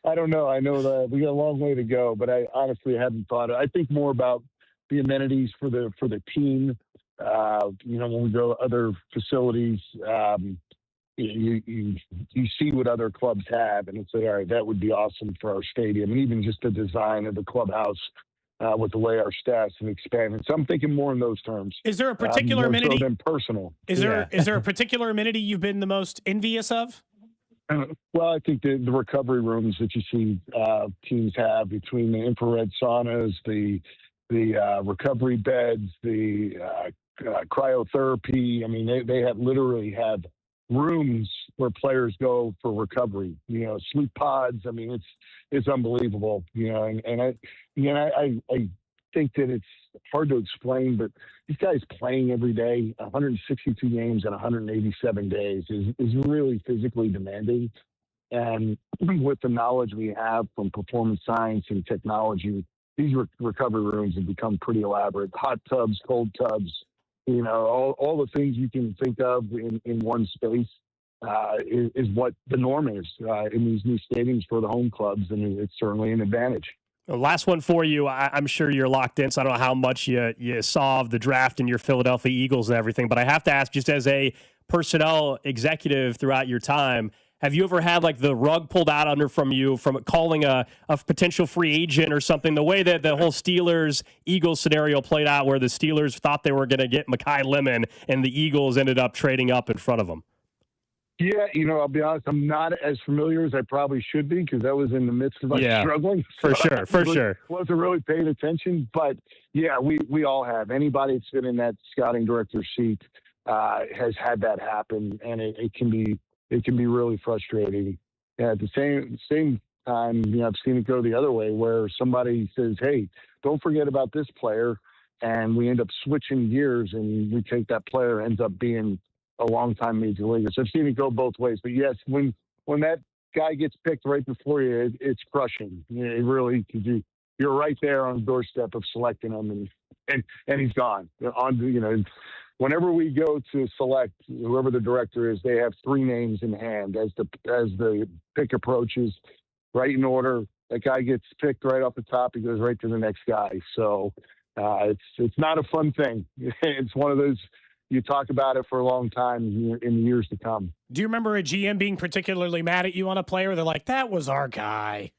I don't know. I know that we got a long way to go, but I honestly haven't thought it. I think more about the amenities for the team. When we go to other facilities, you see what other clubs have, and it's like, all right, that would be awesome for our stadium, and even just the design of the clubhouse with the way our stats have expanded. So I'm thinking more in those terms. Is there a particular amenity? So than personal. Is there a particular amenity you've been the most envious of? Well, I think the recovery rooms that you see teams have between the infrared saunas, the recovery beds, the cryotherapy. I mean, they literally have rooms where players go for recovery. Sleep pods. I mean, it's unbelievable. And I think that it's hard to explain, but these guys playing every day, 162 games in 187 days is really physically demanding. And with the knowledge we have from performance science and technology, these recovery rooms have become pretty elaborate. Hot tubs, cold tubs, all the things you can think of in one space is what the norm is in these new stadiums for the home clubs, and it's certainly an advantage. Last one for you. I'm sure you're locked in, so I don't know how much you saw of the draft and your Philadelphia Eagles and everything, but I have to ask, just as a personnel executive throughout your time, have you ever had like the rug pulled out under from you from calling a potential free agent or something? The way that the whole Steelers-Eagles scenario played out, where the Steelers thought they were going to get Mekhi Lemon and the Eagles ended up trading up in front of them. Yeah, I'll be honest, I'm not as familiar as I probably should be because that was in the midst of us struggling. For sure. Wasn't really paying attention, but yeah, we all have. Anybody that's been in that scouting director seat has had that happen, and it can be really frustrating. Yeah, at the same time, I've seen it go the other way where somebody says, "Hey, don't forget about this player," and we end up switching gears, and we take that player, ends up being a long-time major leaguer. So I've seen it go both ways. But yes, when that guy gets picked right before you, it's crushing. It really, you're right there on the doorstep of selecting him, and he's gone. Whenever we go to select whoever the director is, they have three names in hand as the pick approaches, right in order. That guy gets picked right off the top. He goes right to the next guy. So it's not a fun thing. It's one of those. You talk about it for a long time in years to come. Do you remember a GM being particularly mad at you on a player? They're like, that was our guy.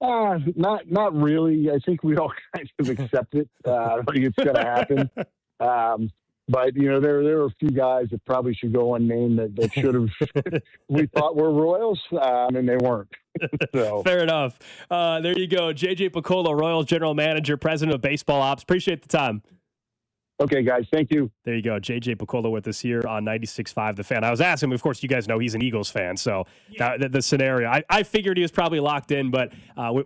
Not really. I think we all kind of accept it. I don't think it's going to happen. But, there are a few guys that probably should go unnamed that should have, we thought were Royals, and they weren't. So. Fair enough. There you go. JJ Picollo, Royals General Manager, President of Baseball Ops. Appreciate the time. Okay, guys. Thank you. There you go. JJ Picollo with us here on 96.5 The Fan. I was asking him, of course, you guys know he's an Eagles fan. So the scenario, I figured he was probably locked in, but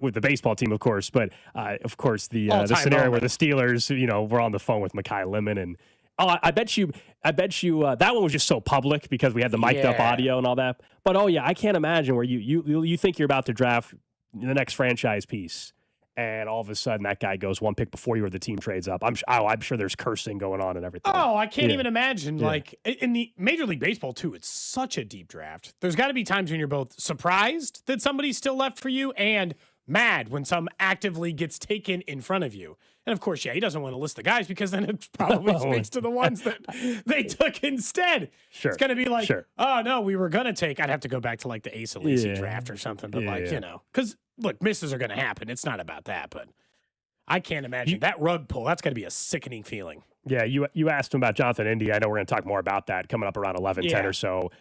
with the baseball team, of course. But, of course, the scenario where the Steelers, were on the phone with Mekhi Lemon. And I bet you that one was just so public because we had the mic'd up audio and all that. But, I can't imagine where you think you're about to draft the next franchise piece. And all of a sudden, that guy goes one pick before you or the team trades up. I'm sure there's cursing going on and everything. Oh, I can't even imagine. Like, in the Major League Baseball, too, it's such a deep draft. There's got to be times when you're both surprised that somebody's still left for you and mad when some actively gets taken in front of you. And, of course, he doesn't want to list the guys because then it probably speaks to the ones that they took instead. Sure. It's going to be like, oh, no, we were going to take – I'd have to go back to, like, the Asa Lacy draft or something. But, because – look, misses are going to happen. It's not about that, but I can't imagine that rug pull. That's got to be a sickening feeling. Yeah, you asked him about Jonathan Indy. I know we're going to talk more about that coming up around 11:10 or so.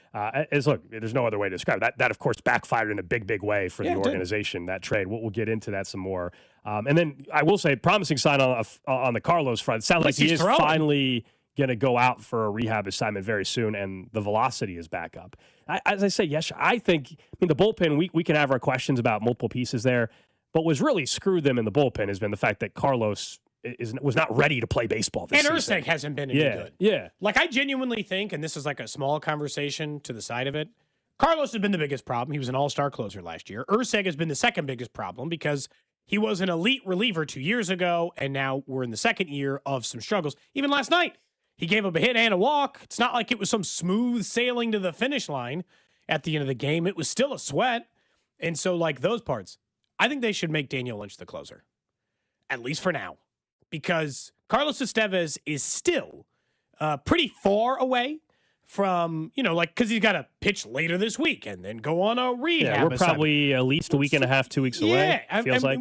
Look, there's no other way to describe it. That, of course, backfired in a big way for the organization, that trade. We'll get into that some more. And then I will say, promising sign on the Carlos front. It sounds like he is finally going to go out for a rehab assignment very soon, and the velocity is back up. As I say, yes, I think the bullpen, we can have our questions about multiple pieces there, but what's really screwed them in the bullpen has been the fact that Carlos was not ready to play baseball this season. And Ursek hasn't been any good. Yeah. Like, I genuinely think, and this is like a small conversation to the side of it, Carlos has been the biggest problem. He was an all-star closer last year. Ursek has been the second biggest problem because he was an elite reliever 2 years ago, and now we're in the second year of some struggles. Even last night, he gave up a hit and a walk. It's not like it was some smooth sailing to the finish line at the end of the game. It was still a sweat. And so, like, those parts, I think they should make Daniel Lynch the closer, at least for now, because Carlos Estevez is still pretty far away from, because he's got to pitch later this week and then go on a rehab. Yeah, we're probably at least a week and a half, 2 weeks away. Feels like.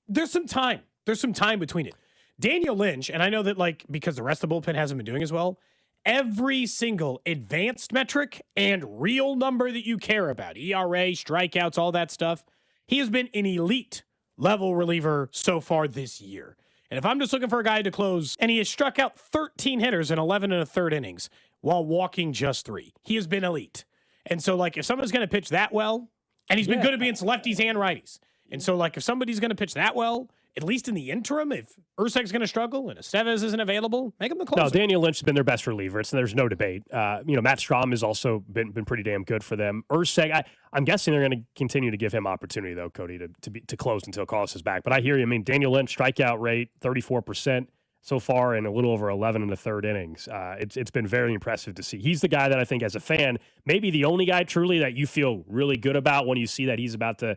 There's some time. There's some time between it. Daniel Lynch, and I know that, because the rest of the bullpen hasn't been doing as well, every single advanced metric and real number that you care about, ERA, strikeouts, all that stuff, he has been an elite level reliever so far this year. And if I'm just looking for a guy to close, and he has struck out 13 hitters in 11 1/3 innings while walking just 3, he has been elite. And so, like, if someone's going to pitch that well, and he's been good at being lefties and righties. And so, like, if somebody's going to pitch that well, at least in the interim, if Urseg's going to struggle and Estevez isn't available, make him the closer. No, Daniel Lynch has been their best reliever. There's no debate. Matt Strahm has also been pretty damn good for them. Urseg, I'm guessing they're going to continue to give him opportunity, though, Cody, to close until Carlos is back. But I hear you. I mean, Daniel Lynch, strikeout rate, 34% so far in a little over 11 1/3 innings. It's been very impressive to see. He's the guy that I think, as a fan, maybe the only guy truly that you feel really good about when you see that he's about to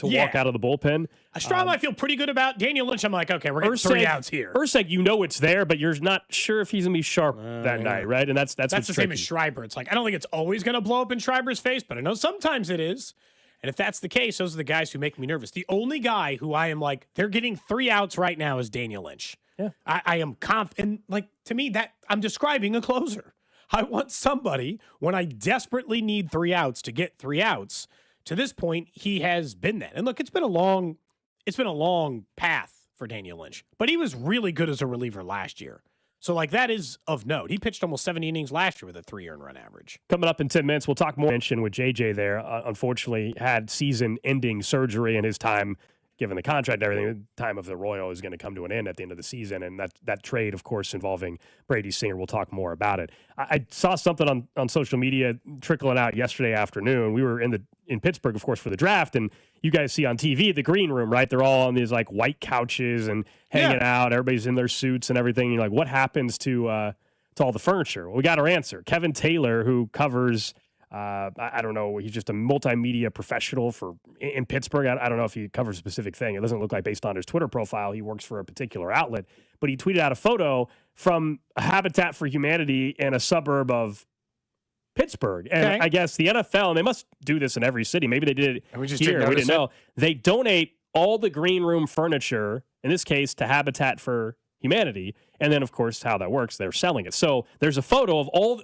walk out of the bullpen. Strahm, I feel pretty good about. Daniel Lynch, I'm like, okay, we're getting 3 outs here. Urseg, it's there, but you're not sure if he's going to be sharp that night, right? And that's the same as Schreiber. It's like, I don't think it's always going to blow up in Schreiber's face, but I know sometimes it is. And if that's the case, those are the guys who make me nervous. The only guy who I am like, they're getting 3 outs right now is Daniel Lynch. Yeah. I am confident. Like, to me, that I'm describing a closer. I want somebody, when I desperately need 3 outs, to get 3 outs. To this point, he has been that. And look, it's been a long path for Daniel Lynch, but he was really good as a reliever last year. So, like, that is of note. He pitched almost 70 innings last year with a 3 earned run average. Coming up in 10 minutes, we'll talk more. Mention with JJ there. Unfortunately, had season-ending surgery in his time, given the contract and everything. The time of the Royal is going to come to an end at the end of the season, and that trade, of course, involving Brady Singer. We'll talk more about it. I saw something on social media trickling out yesterday afternoon. We were in Pittsburgh, of course, for the draft, and you guys see on TV the green room, right? They're all on these like white couches and hanging out. Everybody's in their suits and everything. And you're like, what happens to all the furniture? Well, we got our answer. Kevin Taylor, who covers. I don't know. He's just a multimedia professional in Pittsburgh. I don't know if he covers a specific thing. It doesn't look like, based on his Twitter profile, he works for a particular outlet. But he tweeted out a photo from a Habitat for Humanity in a suburb of Pittsburgh. And I guess the NFL, and they must do this in every city. Maybe they did it here. We didn't know. They donate all the green room furniture, in this case, to Habitat for Humanity. And then, of course, how that works, they're selling it. So there's a photo of all,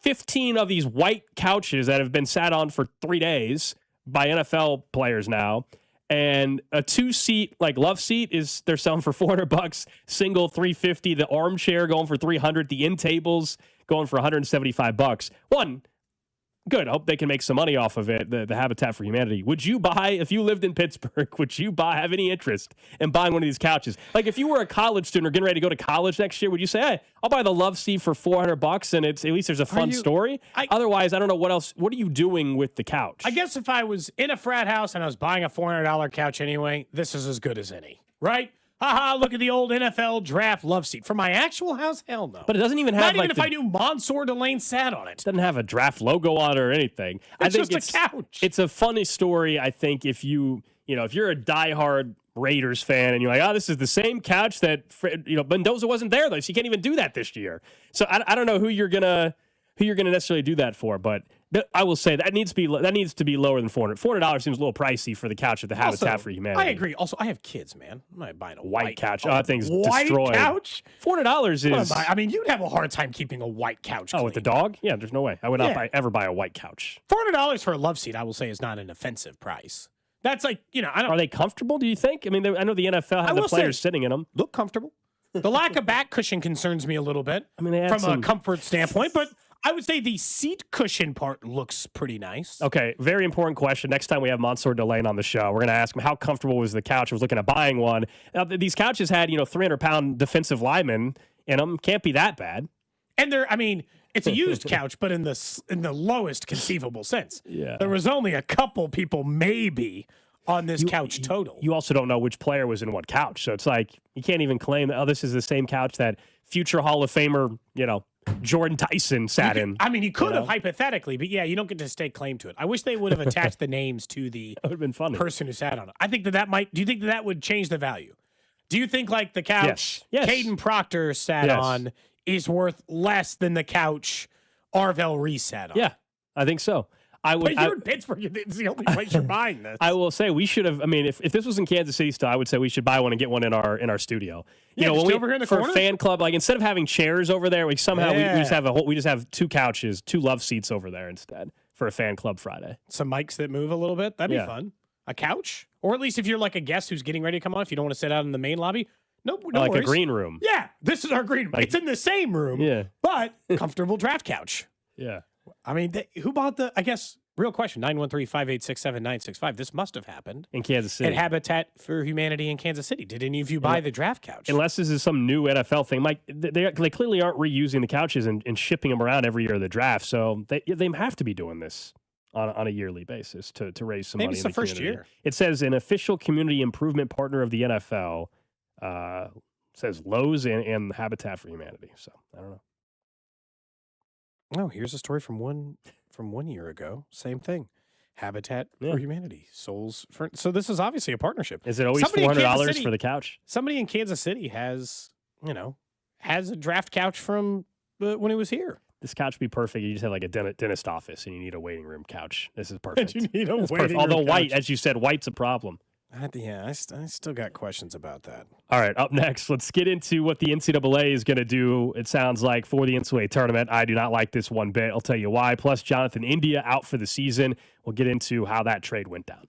15 of these white couches that have been sat on for 3 days by NFL players now. And a 2-seat, love seat they're selling for $400, single $350, the armchair going for $300, the end tables going for $175. One, good. I hope they can make some money off of it, the Habitat for Humanity. Would you buy, if you lived in Pittsburgh, have any interest in buying one of these couches? Like, if you were a college student or getting ready to go to college next year, would you say, hey, I'll buy the love seat for $400 and at least there's a fun story? Otherwise, I don't know what else. What are you doing with the couch? I guess if I was in a frat house and I was buying a $400 couch anyway, this is as good as any, right? Haha, look at the old NFL draft love seat. For my actual house, hell no. But it doesn't even have, Not even if I knew Mansour Delane sat on it. It doesn't have a draft logo on it or anything. It's just a couch. It's a funny story, I think, if you're a diehard Raiders fan and you're like, oh, this is the same couch that, Mendoza wasn't there, though, so you can't even do that this year. So I don't know who you're gonna necessarily do that for, but I will say that needs to be lower than $400. $400 seems a little pricey for the couch at the Habitat for Humanity. I agree. Also, I have kids, man. I'm not buying a white couch. Oh, that thing's white destroyed. Couch? $400 is. I mean, you'd have a hard time keeping a white couch. Oh, with the dog? Yeah, there's no way. I would not ever buy a white couch. $400 for a love seat, I will say, is not an offensive price. That's like, I don't. Are they comfortable? Do you think? I mean, I know the NFL have the players sitting in them. Look comfortable. The lack of back cushion concerns me a little bit. I mean, from a comfort standpoint, but I would say the seat cushion part looks pretty nice. Okay, very important question. Next time we have Mansour Delane on the show, we're going to ask him how comfortable was the couch. I was looking at buying one. Now, these couches had, 300-pound defensive linemen in them. Can't be that bad. And it's a used couch, but in the lowest conceivable sense. Yeah. There was only a couple people maybe on this couch total. You also don't know which player was in what couch. So it's like, you can't even claim that, this is the same couch that future Hall of Famer, Jordan Tyson sat in. I mean, he could have hypothetically, but you don't get to stake claim to it. I wish they would have attached the names to the that would have been funny. Person who sat on it. I think that might. Do you think that would change the value? Do you think the couch Caden Proctor sat on is worth less than the couch Arvell Reese sat on? Yeah, I think so. would. But you're in Pittsburgh. It's the only place you're buying this. I will say we should have. I mean, if this was in Kansas City still, I would say we should buy one and get one in our studio. Yeah, when over here in the for corner? a fan club, like instead of having chairs over there, we somehow we just have 2 couches, 2 love seats over there instead for a fan club Friday. Some mics that move a little bit. That'd be fun. A couch, or at least if you're like a guest who's getting ready to come on, if you don't want to sit out in the main lobby. No like worries. a green room. Yeah, this is our green room. It's in the same room. Yeah, but comfortable draft couch. Yeah. I mean, who bought the? I guess real question: 913-586-7965. This must have happened in Kansas City. At Habitat for Humanity in Kansas City. Did any of you buy the draft couch? Unless this is some new NFL thing, Mike. They clearly aren't reusing the couches and shipping them around every year of the draft. So they have to be doing this on a yearly basis to raise some money. Maybe it's the first year. It says an official community improvement partner of the NFL. Says Lowe's and Habitat for Humanity. So I don't know. Oh, here's a story from 1 year ago. Same thing. Habitat for Humanity. Souls for. So this is obviously a partnership. Is it always $400 for the couch? Somebody in Kansas City has a draft couch from when it was here. This couch would be perfect. You just have like a dentist office and you need a waiting room couch. This is perfect. You need a waiting room Although couch. white, as you said, white's a problem. I still got questions about that. All right, up next, let's get into what the NCAA is going to do, it sounds like, for the NCAA tournament. I do not like this one bit. I'll tell you why. Plus, Jonathan India out for the season. We'll get into how that trade went down.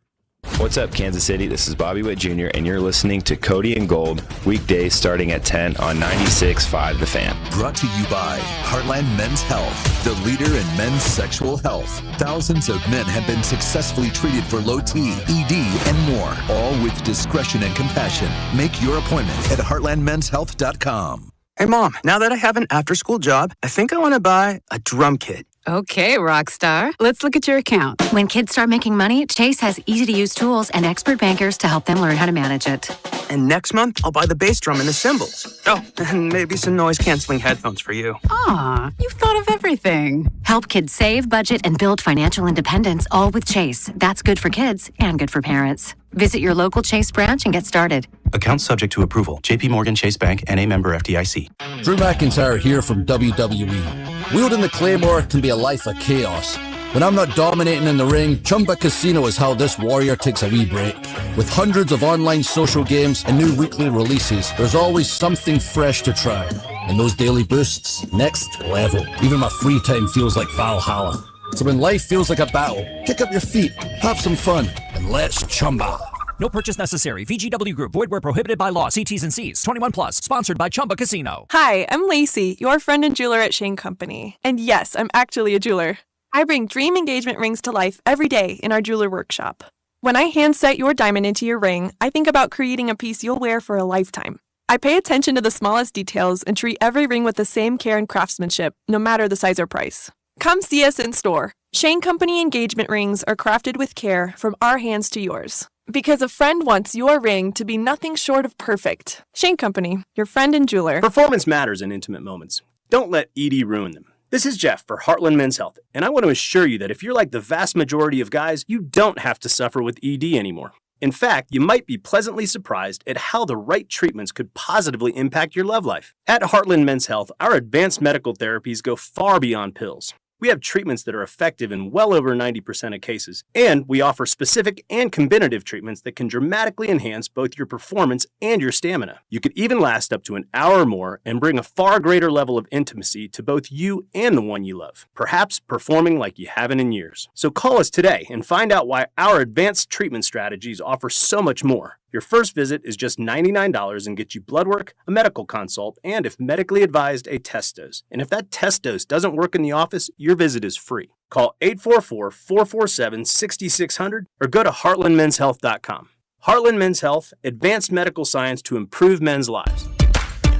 What's up, Kansas City? This is Bobby Witt Jr., and you're listening to Cody and Gold, weekdays starting at 10 on 96.5 The Fan. Brought to you by Heartland Men's Health, the leader in men's sexual health. Thousands of men have been successfully treated for low T, ED, and more, all with discretion and compassion. Make your appointment at heartlandmenshealth.com. Hey, Mom, now that I have an after-school job, I think I want to buy a drum kit. Okay, Rockstar. Let's look at your account. When kids start making money, Chase has easy-to-use tools and expert bankers to help them learn how to manage it. And next month, I'll buy the bass drum and the cymbals. Oh, and maybe some noise-canceling headphones for you. Aw, you've thought of everything. Help kids save, budget, and build financial independence, all with Chase. That's good for kids and good for parents. Visit your local Chase branch and get started. Account subject to approval. J.P. Morgan Chase Bank, N.A. member FDIC. Drew McIntyre here from WWE. Wielding the Claymore can be a life of chaos. When I'm not dominating in the ring, Chumba Casino is how this warrior takes a wee break. With hundreds of online social games and new weekly releases, there's always something fresh to try. And those daily boosts, next level. Even my free time feels like Valhalla. So when life feels like a battle, kick up your feet, have some fun, and let's Chumba. No purchase necessary. VGW Group. Void where prohibited by law. See T's and C's. 21 plus. Sponsored by Chumba Casino. Hi, I'm Lacey, your friend and jeweler at Shane Company. And yes, I'm actually a jeweler. I bring dream engagement rings to life every day in our jeweler workshop. When I hand set your diamond into your ring, I think about creating a piece you'll wear for a lifetime. I pay attention to the smallest details and treat every ring with the same care and craftsmanship, no matter the size or price. Come see us in store. Shane Company engagement rings are crafted with care from our hands to yours. Because a friend wants your ring to be nothing short of perfect. Shane Company, your friend and jeweler. Performance matters in intimate moments. Don't let ED ruin them. This is Jeff for Heartland Men's Health, and I want to assure you that if you're like the vast majority of guys, you don't have to suffer with ED anymore. In fact, you might be pleasantly surprised at how the right treatments could positively impact your love life. At Heartland Men's Health, our advanced medical therapies go far beyond pills. We have treatments that are effective in well over 90% of cases, and we offer specific and combinative treatments that can dramatically enhance both your performance and your stamina. You could even last up to an hour or more and bring a far greater level of intimacy to both you and the one you love, perhaps performing like you haven't in years. So call us today and find out why our advanced treatment strategies offer so much more. Your first visit is just $99 and gets you blood work, a medical consult, and if medically advised, a test dose. And if that test dose doesn't work in the office, your visit is free. Call 844-447-6600 or go to heartlandmenshealth.com. Heartland Men's Health, advanced medical science to improve men's lives.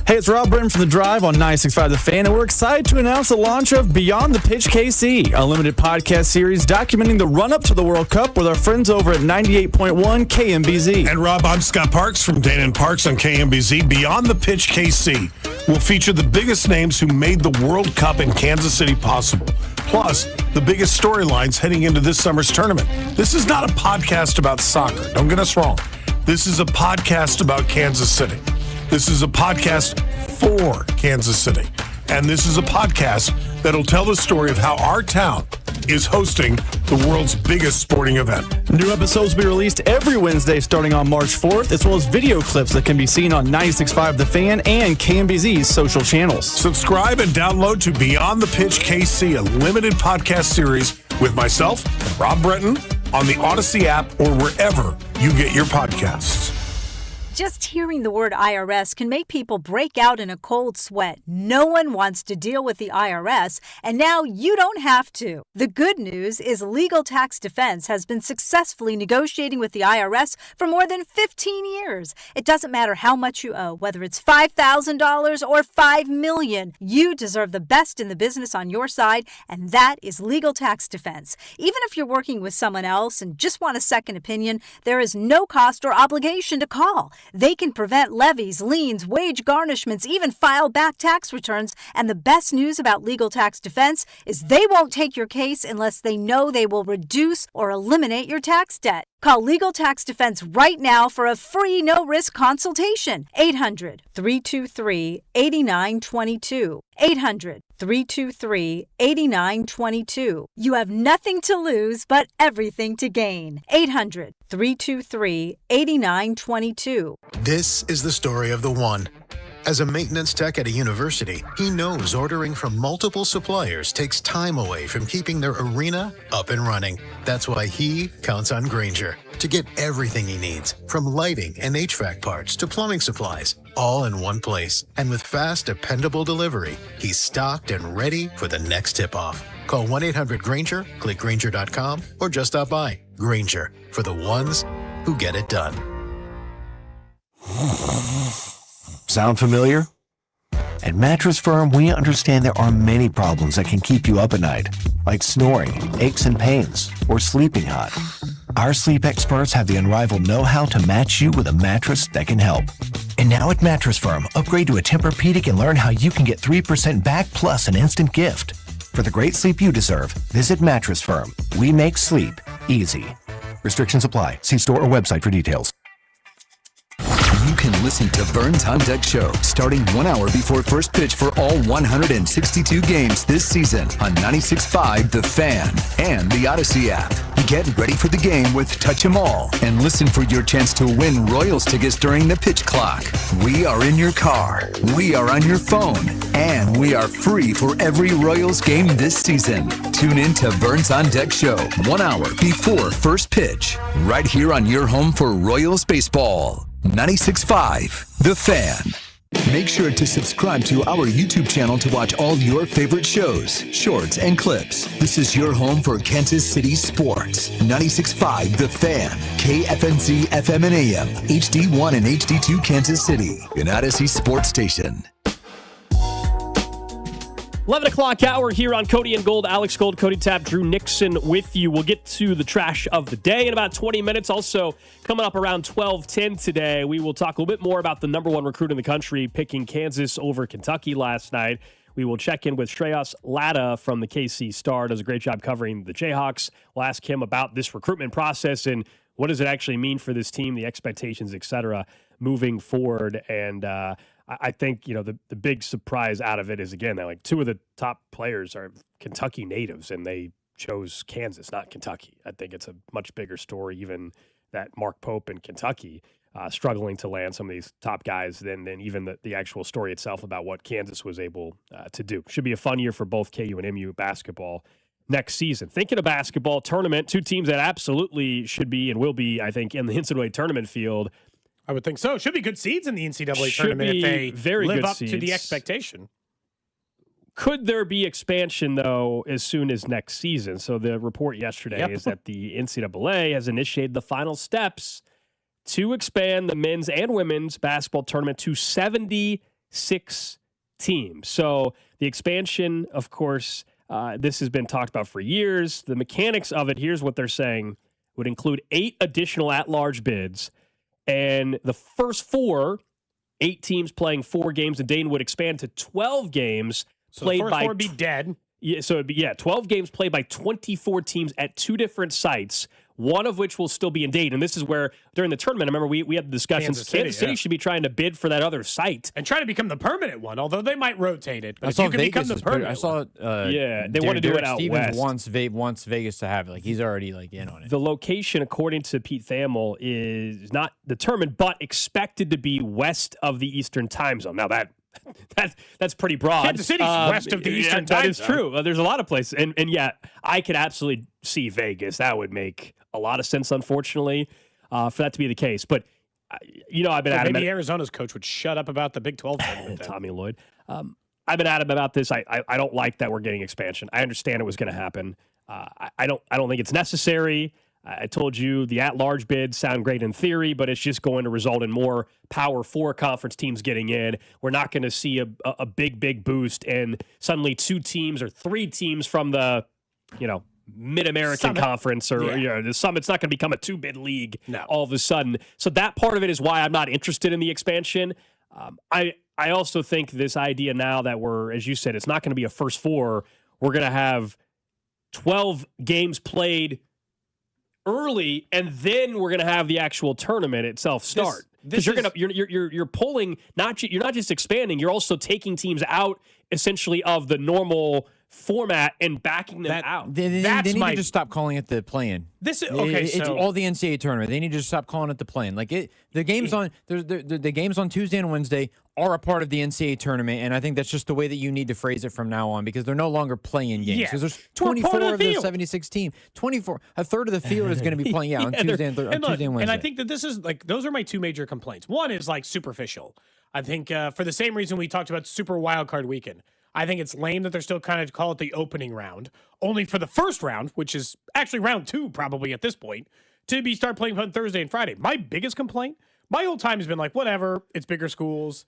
Hey, it's Rob Britton from The Drive on 96.5 The Fan, and we're excited to announce the launch of Beyond the Pitch KC, a limited podcast series documenting the run-up to the World Cup with our friends over at 98.1 KMBZ. And Rob, I'm Scott Parks from Dana and Parks on KMBZ. Beyond the Pitch KC will feature the biggest names who made the World Cup in Kansas City possible, plus the biggest storylines heading into this summer's tournament. This is not a podcast about soccer. Don't get us wrong. This is a podcast about Kansas City. This is a podcast for Kansas City. And this is a podcast that'll tell the story of how our town is hosting the world's biggest sporting event. New episodes will be released every Wednesday starting on March 4th, as well as video clips that can be seen on 96.5 The Fan and KMBZ's social channels. Subscribe and download to Beyond the Pitch KC, a limited podcast series with myself and Rob Brenton on the Odyssey app or wherever you get your podcasts. Just hearing the word IRS can make people break out in a cold sweat. No one wants to deal with the IRS, and now you don't have to. The good news is Legal Tax Defense has been successfully negotiating with the IRS for more than 15 years. It doesn't matter how much you owe, whether it's $5,000 or $5 million. You deserve the best in the business on your side, and that is Legal Tax Defense. Even if you're working with someone else and just want a second opinion, there is no cost or obligation to call. They can prevent levies, liens, wage garnishments, even file back tax returns. And the best news about Legal Tax Defense is they won't take your case unless they know they will reduce or eliminate your tax debt. Call Legal Tax Defense right now for a free no-risk consultation. 800-323-8922. 800-323-8922. You have nothing to lose but everything to gain. 800-323-8922. This is the story of the one. As a maintenance tech at a university, he knows ordering from multiple suppliers takes time away from keeping their arena up and running. That's why he counts on Grainger to get everything he needs, from lighting and HVAC parts to plumbing supplies, all in one place. And with fast, dependable delivery, he's stocked and ready for the next tip-off. Call 1-800-GRAINGER, click Grainger.com, or just stop by. Grainger, for the ones who get it done. Sound familiar? At Mattress Firm, we understand there are many problems that can keep you up at night, like snoring, aches and pains, or sleeping hot. Our sleep experts have the unrivaled know-how to match you with a mattress that can help. And now at Mattress Firm, upgrade to a Tempur-Pedic and learn how you can get 3% back plus an instant gift. For the great sleep you deserve, visit Mattress Firm. We make sleep easy. Restrictions apply. See store or website for details. You can listen to Vern's On Deck Show starting 1 hour before first pitch for all 162 games this season on 96.5 The Fan and the Odyssey app. Get ready for the game with Touch 'Em All and listen for your chance to win Royals tickets during the pitch clock. We are in your car, we are on your phone, and we are free for every Royals game this season. Tune in to Vern's On Deck Show 1 hour before first pitch, right here on your home for Royals baseball. 96.5 The Fan. Make sure to subscribe to our YouTube channel to watch all your favorite shows, shorts, and clips. This is your home for Kansas City sports. 96.5 The Fan, KFNC FM and AM, HD1 and HD2 Kansas City, an Odyssey sports station. 11 o'clock hour here on Cody and Gold. Alex Gold, Cody Tapp, Drew Nixon with you. We'll get to the trash of the day in about 20 minutes. Also, coming up around 12:10 today, we will talk a little bit more about the number one recruit in the country picking Kansas over Kentucky last night. We will check in with Shreyas Laddha from the KC Star. Does a great job covering the Jayhawks. We'll ask him about this recruitment process and what does it actually mean for this team, the expectations, et cetera, moving forward. And I think, the big surprise out of it is, again, that like two of the top players are Kentucky natives, and they chose Kansas, not Kentucky. I think it's a much bigger story, even that Mark Pope in Kentucky struggling to land some of these top guys than even the actual story itself about what Kansas was able to do. Should be a fun year for both KU and MU basketball next season. Thinking of basketball tournament, two teams that absolutely should be and will be, I think, in the NCAA tournament field. I would think so. Should be good seeds in the NCAA tournament if they live up to the expectation. Could there be expansion, though, as soon as next season? So the report yesterday is that the NCAA has initiated the final steps to expand the men's and women's basketball tournament to 76 teams. So the expansion, of course, this has been talked about for years. The mechanics of it, here's what they're saying, would include 8 additional at-large bids. And the first 8 teams playing 4 games a day would expand to 12 games so played the first by 4 would be dead. Yeah, so it'd be 12 games played by 24 teams at 2 different sites, one of which will still be in Dayton. And this is where, during the tournament, I remember we had the discussions. Kansas City should be trying to bid for that other site. And try to become the permanent one, although they might rotate it. But if you can become the permanent I saw they want to do it out Stevens west. wants Vegas to have it. Like, he's already in on it. The location, according to Pete Thamel, is not determined, but expected to be west of the Eastern time zone. Now, that's pretty broad. Kansas City's west of the Eastern time zone. That is true. There's a lot of places. And yet, I could absolutely see Vegas. That would make a lot of sense, unfortunately, for that to be the case. But, I've been adamant. Maybe Arizona's coach would shut up about the Big 12 tournament. Tommy Lloyd. I've been adamant about this. I don't like that we're getting expansion. I understand it was going to happen. I don't think it's necessary. I told you the at-large bids sound great in theory, but it's just going to result in more Power 4 conference teams getting in. We're not going to see a big boost, and suddenly 2 teams or 3 teams from the, Mid-American Conference or the Summit's not going to become a 2-bid league all of a sudden. So that part of it is why I'm not interested in the expansion. I also think this idea now that we're, as you said, it's not going to be a first 4. We're going to have 12 games played early, and then we're going to have the actual tournament itself start. Because you're pulling, you're not just expanding, you're also taking teams out essentially of the normal format and backing them out. They need to just stop calling it the play-in. It's all the NCAA tournament. They need to just stop calling it the play-in. Like the games on the games on Tuesday and Wednesday are a part of the NCAA tournament, and I think that's just the way that you need to phrase it from now on, because they're no longer playing games. Because there's 24 of the 76 teams. 24, a third of the field is going to be playing on Tuesday and Wednesday. And I think that this is those are my 2 major complaints. One is superficial. I think for the same reason we talked about Super Wildcard Weekend. I think it's lame that they're still kind of call it the opening round, only for the first round, which is actually round 2 probably at this point, to start playing on Thursday and Friday. My biggest complaint, my whole time has been whatever, it's bigger schools.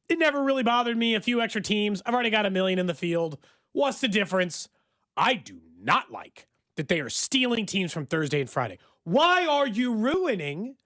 It never really bothered me. A few extra teams. I've already got 1 million in the field. What's the difference? I do not like that they are stealing teams from Thursday and Friday. Why are you ruining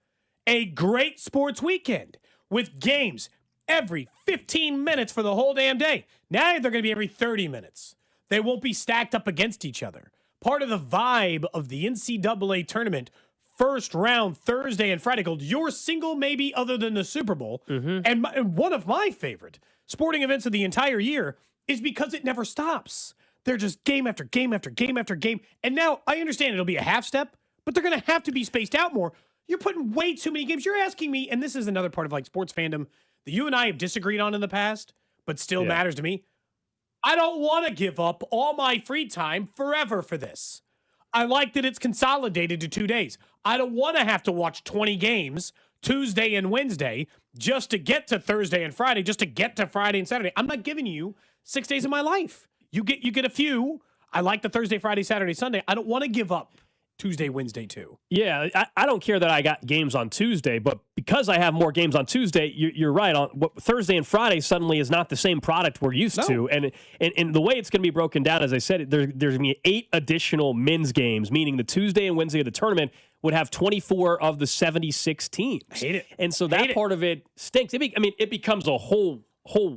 a great sports weekend with games every 15 minutes for the whole damn day? Now they're going to be every 30 minutes. They won't be stacked up against each other. Part of the vibe of the NCAA tournament, first round Thursday and Friday Gold, your single maybe other than the Super Bowl, and one of my favorite sporting events of the entire year is because it never stops. They're just game after game after game after game. And now I understand it'll be a half step, but they're going to have to be spaced out more. You're putting way too many games. You're asking me, and this is another part of sports fandom that you and I have disagreed on in the past, but still matters to me. I don't want to give up all my free time forever for this. I like that it's consolidated to 2 days. I don't want to have to watch 20 games Tuesday and Wednesday just to get to Thursday and Friday, just to get to Friday and Saturday. I'm not giving you 6 days of my life. You get a few. I like the Thursday, Friday, Saturday, Sunday. I don't want to give up Tuesday, Wednesday too. Yeah, I don't care that I got games on Tuesday, but because I have more games on Tuesday, you're right. On Thursday and Friday suddenly is not the same product we're used to, and the way it's going to be broken down, as I said, there's going to be 8 additional men's games, meaning the Tuesday and Wednesday of the tournament would have 24 of the 76 teams. I hate it. And so that part of it stinks. It becomes a whole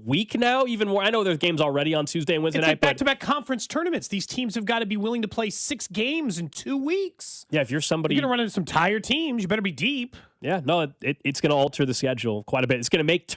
week now, even more. I know there's games already on Tuesday and Wednesday night. It's back-to-back conference tournaments. These teams have got to be willing to play 6 games in 2 weeks. Yeah, if you're somebody... You're going to run into some tired teams. You better be deep. Yeah, no, it's going to alter the schedule quite a bit. It's going to make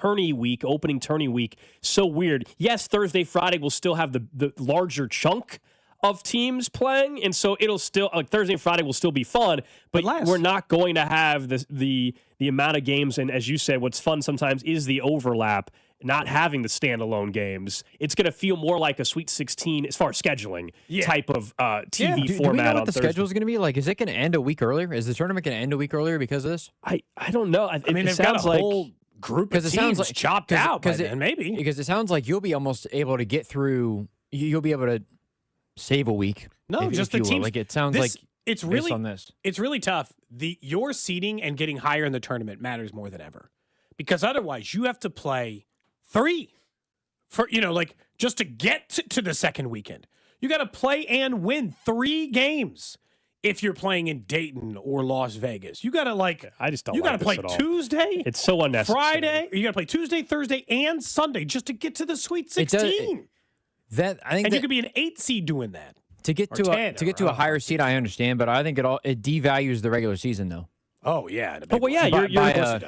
opening tourney week, so weird. Yes, Thursday, Friday will still have the larger chunk of teams playing, and so it'll still, Thursday and Friday will still be fun, but we're not going to have the amount of games, and as you said, what's fun sometimes is the overlap. Not having the standalone games, it's going to feel more like a Sweet 16 as far as scheduling type of TV format. Do we know what the Thursday. schedule is going to be like? Is it going to end a week earlier? Is the tournament going to end a week earlier because of this? I don't know. They've got a whole group of teams chopped out by then, maybe. Because it sounds like you'll be almost able to get through. You'll be able to save a week. No, just the teams. Like it sounds like it's really on this. It's really tough. Your seeding and getting higher in the tournament matters more than ever, because otherwise you have to play 3 for just to get to the second weekend. You got to play and win 3 games if you're playing in Dayton or Las Vegas. You got to I just don't. You got to play at all. Tuesday. It's so unnecessary. Friday. You got to play Tuesday, Thursday, and Sunday just to get to the Sweet 16. I think you could be an 8 seed doing that. To get to a higher seed, I understand, but I think it devalues the regular season, though. Oh yeah.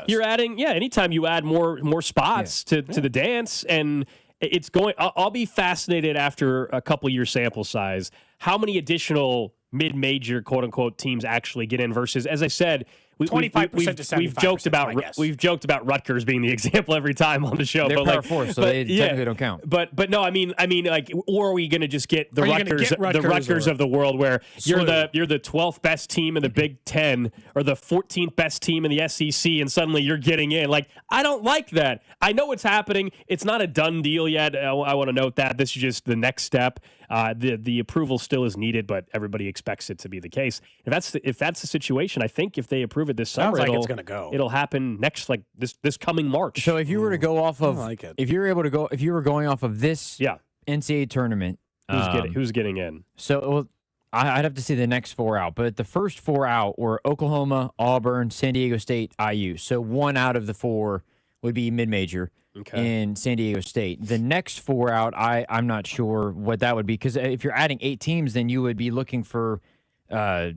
You're adding anytime you add more spots to the dance, and it's going. I'll be fascinated after a couple year sample size how many additional mid-major quote unquote teams actually get in versus, as I said, 25% to 75%. We've joked about Rutgers being the example every time on the show. They're Power 4, so they technically don't count. But no, I mean, like, or are we going to just get the Rutgers of the world, where you're the 12th best team in the Big Ten or the 14th best team in the SEC, and suddenly you're getting in? Like, I don't like that. I know it's happening. It's not a done deal yet. I want to note that this is just the next step. The approval still is needed, but everybody expects it to be the case. If that's the situation, I think if they approve it this summer, it's going to go. It'll happen next, like this coming March. So if you were to go off of, if you were going off of this NCAA tournament, who's getting in? So I'd have to see the next 4 out, but the first 4 out were Oklahoma, Auburn, San Diego State, IU. So 1 out of the 4 would be mid-major. In San Diego State. The next 4 out, I'm not sure what that would be, because if you're adding 8 teams, then you would be looking for the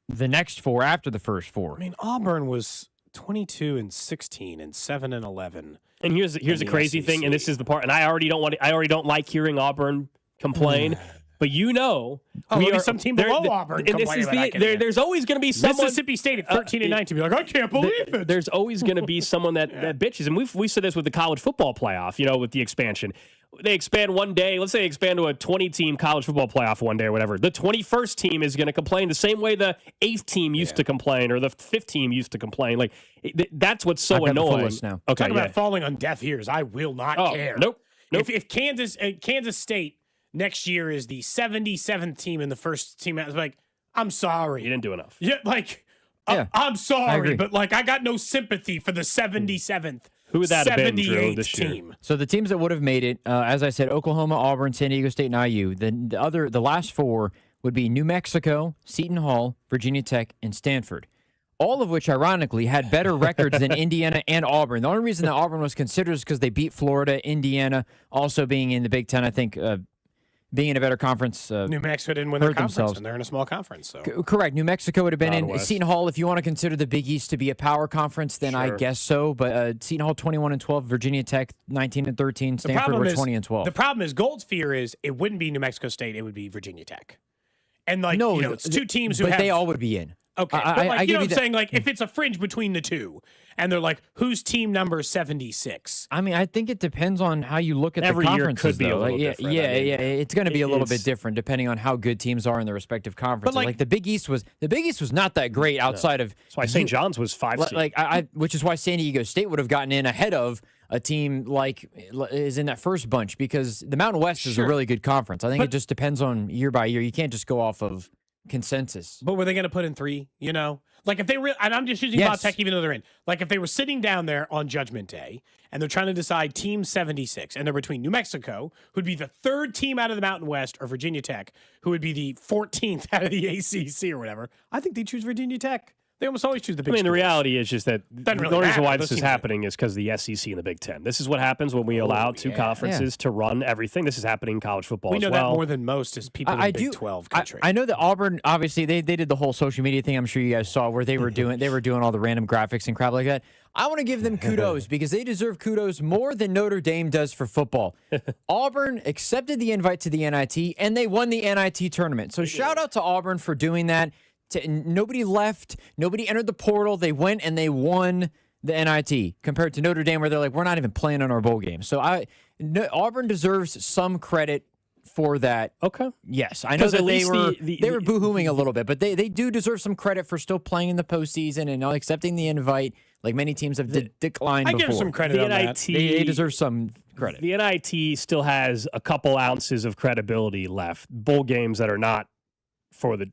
next 4 after the first 4. I mean, Auburn was 22-16 and 7-11. And here's the crazy thing, and this is the part, and I already don't like hearing Auburn complain. But some team below Auburn. There's always going to be someone. Mississippi State at 13-19 be like, I can't believe it. There's always going to be someone that bitches, and we said this with the college football playoff. With the expansion, they expand one day. Let's say they expand to a 20-team college football playoff one day or whatever. The 21st team is going to complain the same way the 8th team used to complain, or the 5th team used to complain. Like that's what's so annoying. Now. Okay, talking about falling on deaf ears. I will not care. Nope. If Kansas State next year is the 77th team in the first team, I was like, I'm sorry. You didn't do enough. Yeah, I'm sorry, but I got no sympathy for the 77th. Who would that have been, Drew, this year? Team. So the teams that would have made it, as I said, Oklahoma, Auburn, San Diego State, and IU. The last 4 would be New Mexico, Seton Hall, Virginia Tech, and Stanford. All of which, ironically, had better records than Indiana and Auburn. The only reason that Auburn was considered is because they beat Florida, Indiana, also being in the Big Ten, I think, being in a better conference. New Mexico didn't win their conference, and they're in a small confer 'So correct. New Mexico would have been in Seton Hall. If you want to consider the Big East to be a power conference, then I guess so. But Seton Hall 21-12, Virginia Tech 19-13, Stanford were 20-12. The problem is Gold's fear is it wouldn't be New Mexico State, it would be Virginia Tech, and it's 2 teams but they all would be in. Okay, but I you know what I'm saying? Like, if it's a fringe between the 2, and they're like, who's team number 76? I mean, I think it depends on how you look at Every the conferences. Year could be a little different. Yeah, it's going to be a little bit different depending on how good teams are in their respective conferences. Like the Big East was not that great outside of. That's why St. John's was 5 seed. Which is why San Diego State would have gotten in ahead of a team like is in that first bunch, because the Mountain West is a really good conference. I think it just depends on year by year. You can't just go off of consensus. But were they going to put in 3? Like if they were, and I'm just using Bob Tech even though they're in. Like if they were sitting down there on Judgment Day and they're trying to decide Team 76, and they're between New Mexico, who'd be the 3rd team out of the Mountain West, or Virginia Tech, who would be the 14th out of the ACC or whatever, I think they choose Virginia Tech. They almost always choose the big schools. The reality is just that the only reason why this is happening is because the SEC and the Big Ten. This is what happens when we allow 2 conferences to run everything. This is happening in college football as well. We know that more than most is people in the Big 12 country. I know that Auburn, obviously, they did the whole social media thing. I'm sure you guys saw where they were doing all the random graphics and crap like that. I want to give them kudos because they deserve kudos more than Notre Dame does for football. Auburn accepted the invite to the NIT, and they won the NIT tournament. So shout out to Auburn for doing that. Nobody left. Nobody entered the portal. They went and they won the NIT compared to Notre Dame, where they're like, we're not even playing on our bowl game. So Auburn deserves some credit for that. Okay. Yes, I know that they were boo-hooing a little bit, but they do deserve some credit for still playing in the postseason and accepting the invite. Like many teams have declined before. I give some credit on that. They deserve some credit. The NIT still has a couple ounces of credibility left. Bowl games that are not for the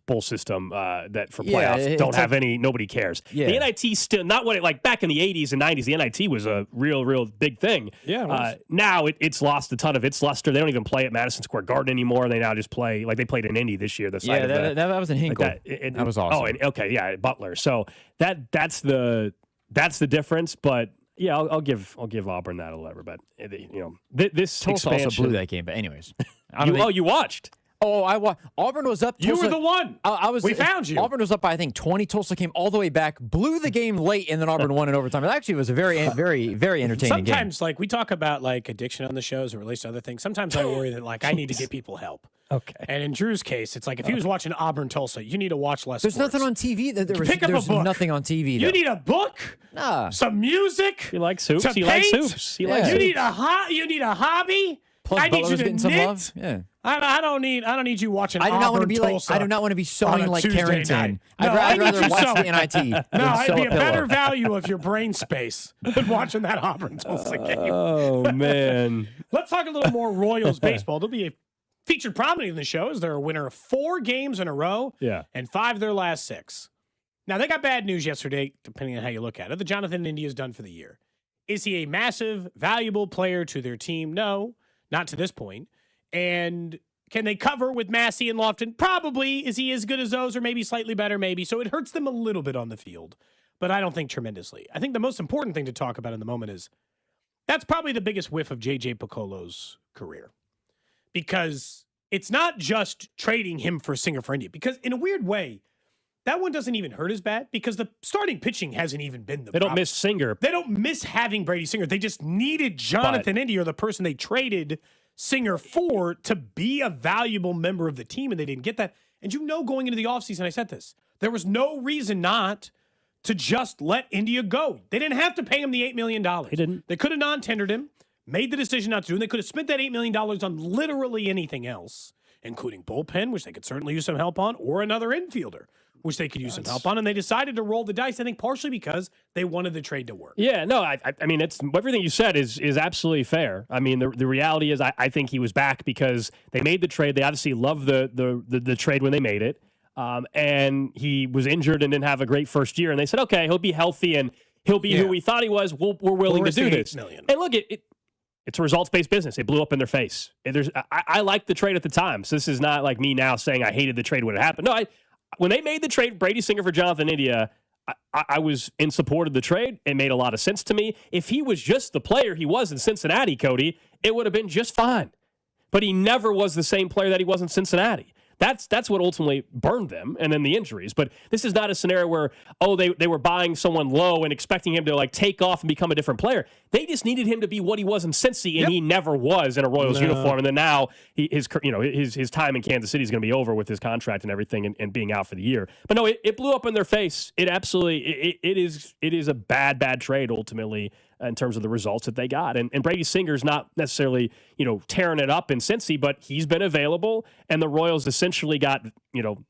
bowl system that for playoffs don't have any. Nobody cares. Yeah. The NIT still not what it like back in the 80s and 90s. The NIT was a real big thing. Yeah. Now it's lost a ton of its luster. They don't even play at Madison Square Garden anymore. They now just play like they played in Indy this year. That was in Hinkle. That was awesome. Oh, okay, yeah, Butler. So that's the difference. But Yeah, I'll give Auburn that or whatever. But this Tulsa expansion also blew that game. But anyways, you watched. Oh, Auburn was up. You were the one. We found you. Auburn was up by, I think, 20. Tulsa came all the way back, blew the game late, and then Auburn won in overtime. It actually was a very, very, very entertaining game. Sometimes, like, we talk about, like, addiction on the shows or relates to other things. Sometimes I worry that, like, I need to get people help. Okay. And in Drew's case, it's like if he was watching Auburn-Tulsa, you need to watch less There's sports. nothing on TV. Pick up a book. Nothing on TV. You need a book, some music. You like soups? You like soups? You need a hobby. Plus, I need Butler you was to getting some knit. love. Yeah. I don't need you watching. I do not want to be like. Tulsa I do not want to be sewing like Tuesday Carrington. night. I'd rather you watch sew. the NIT. No, it'd be a pillow. better value of your brain space than watching that Auburn Tulsa game. Oh man. Let's talk a little more Royals baseball. There'll be a featured prominently in the show as they're a winner of 4 games in a row. Yeah. And 5 of their last 6. Now they got bad news yesterday, depending on how you look at it. The Jonathan India is done for the year. Is he a massive, valuable player to their team? No, not to this point. And can they cover with Massey and Lofton? Probably. Is he as good as those or maybe slightly better? Maybe. So it hurts them a little bit on the field, but I don't think tremendously. I think the most important thing to talk about in the moment is that's probably the biggest whiff of JJ Picollo's career because it's not just trading him for Singer for India because in a weird way, that one doesn't even hurt as bad because the starting pitching hasn't even been the They problem. don't miss Singer. They don't miss having Brady Singer. They just needed Jonathan India, or the person they traded Singer for, to be a valuable member of the team, and they didn't get that. And going into the offseason, I said this, there was no reason not to just let India go. They didn't have to pay him the $8 million. They didn't. They could have non-tendered him, made the decision not to do it, and they could have spent that $8 million on literally anything else, including bullpen, which they could certainly use some help on, or another infielder, which they could use some help on. And they decided to roll the dice, I think, partially because they wanted the trade to work. Yeah, no, I mean, it's everything you said is absolutely fair. I mean, the reality is I think he was back because they made the trade. They obviously loved the trade when they made it. And he was injured and didn't have a great first year. And they said, okay, he'll be healthy and he'll be who we thought he was. We're willing to do this. And look, it's a results-based business. It blew up in their face. I liked the trade at the time. So this is not like me now saying I hated the trade when it happened. No, when they made the trade, Brady Singer for Jonathan India, I was in support of the trade. It made a lot of sense to me. If he was just the player he was in Cincinnati, Cody, it would have been just fine. But he never was the same player that he was in Cincinnati. That's what ultimately burned them, and then the injuries. But this is not a scenario where, they were buying someone low and expecting him to like take off and become a different player. They just needed him to be what he was in Cincy, and he never was in a Royals uniform. And then now his time in Kansas City is going to be over with his contract and everything and being out for the year. But no, it blew up in their face. It absolutely it is a bad trade ultimately in terms of the results that they got. And Brady Singer's not necessarily, tearing it up in Cincy, but he's been available, and the Royals essentially got,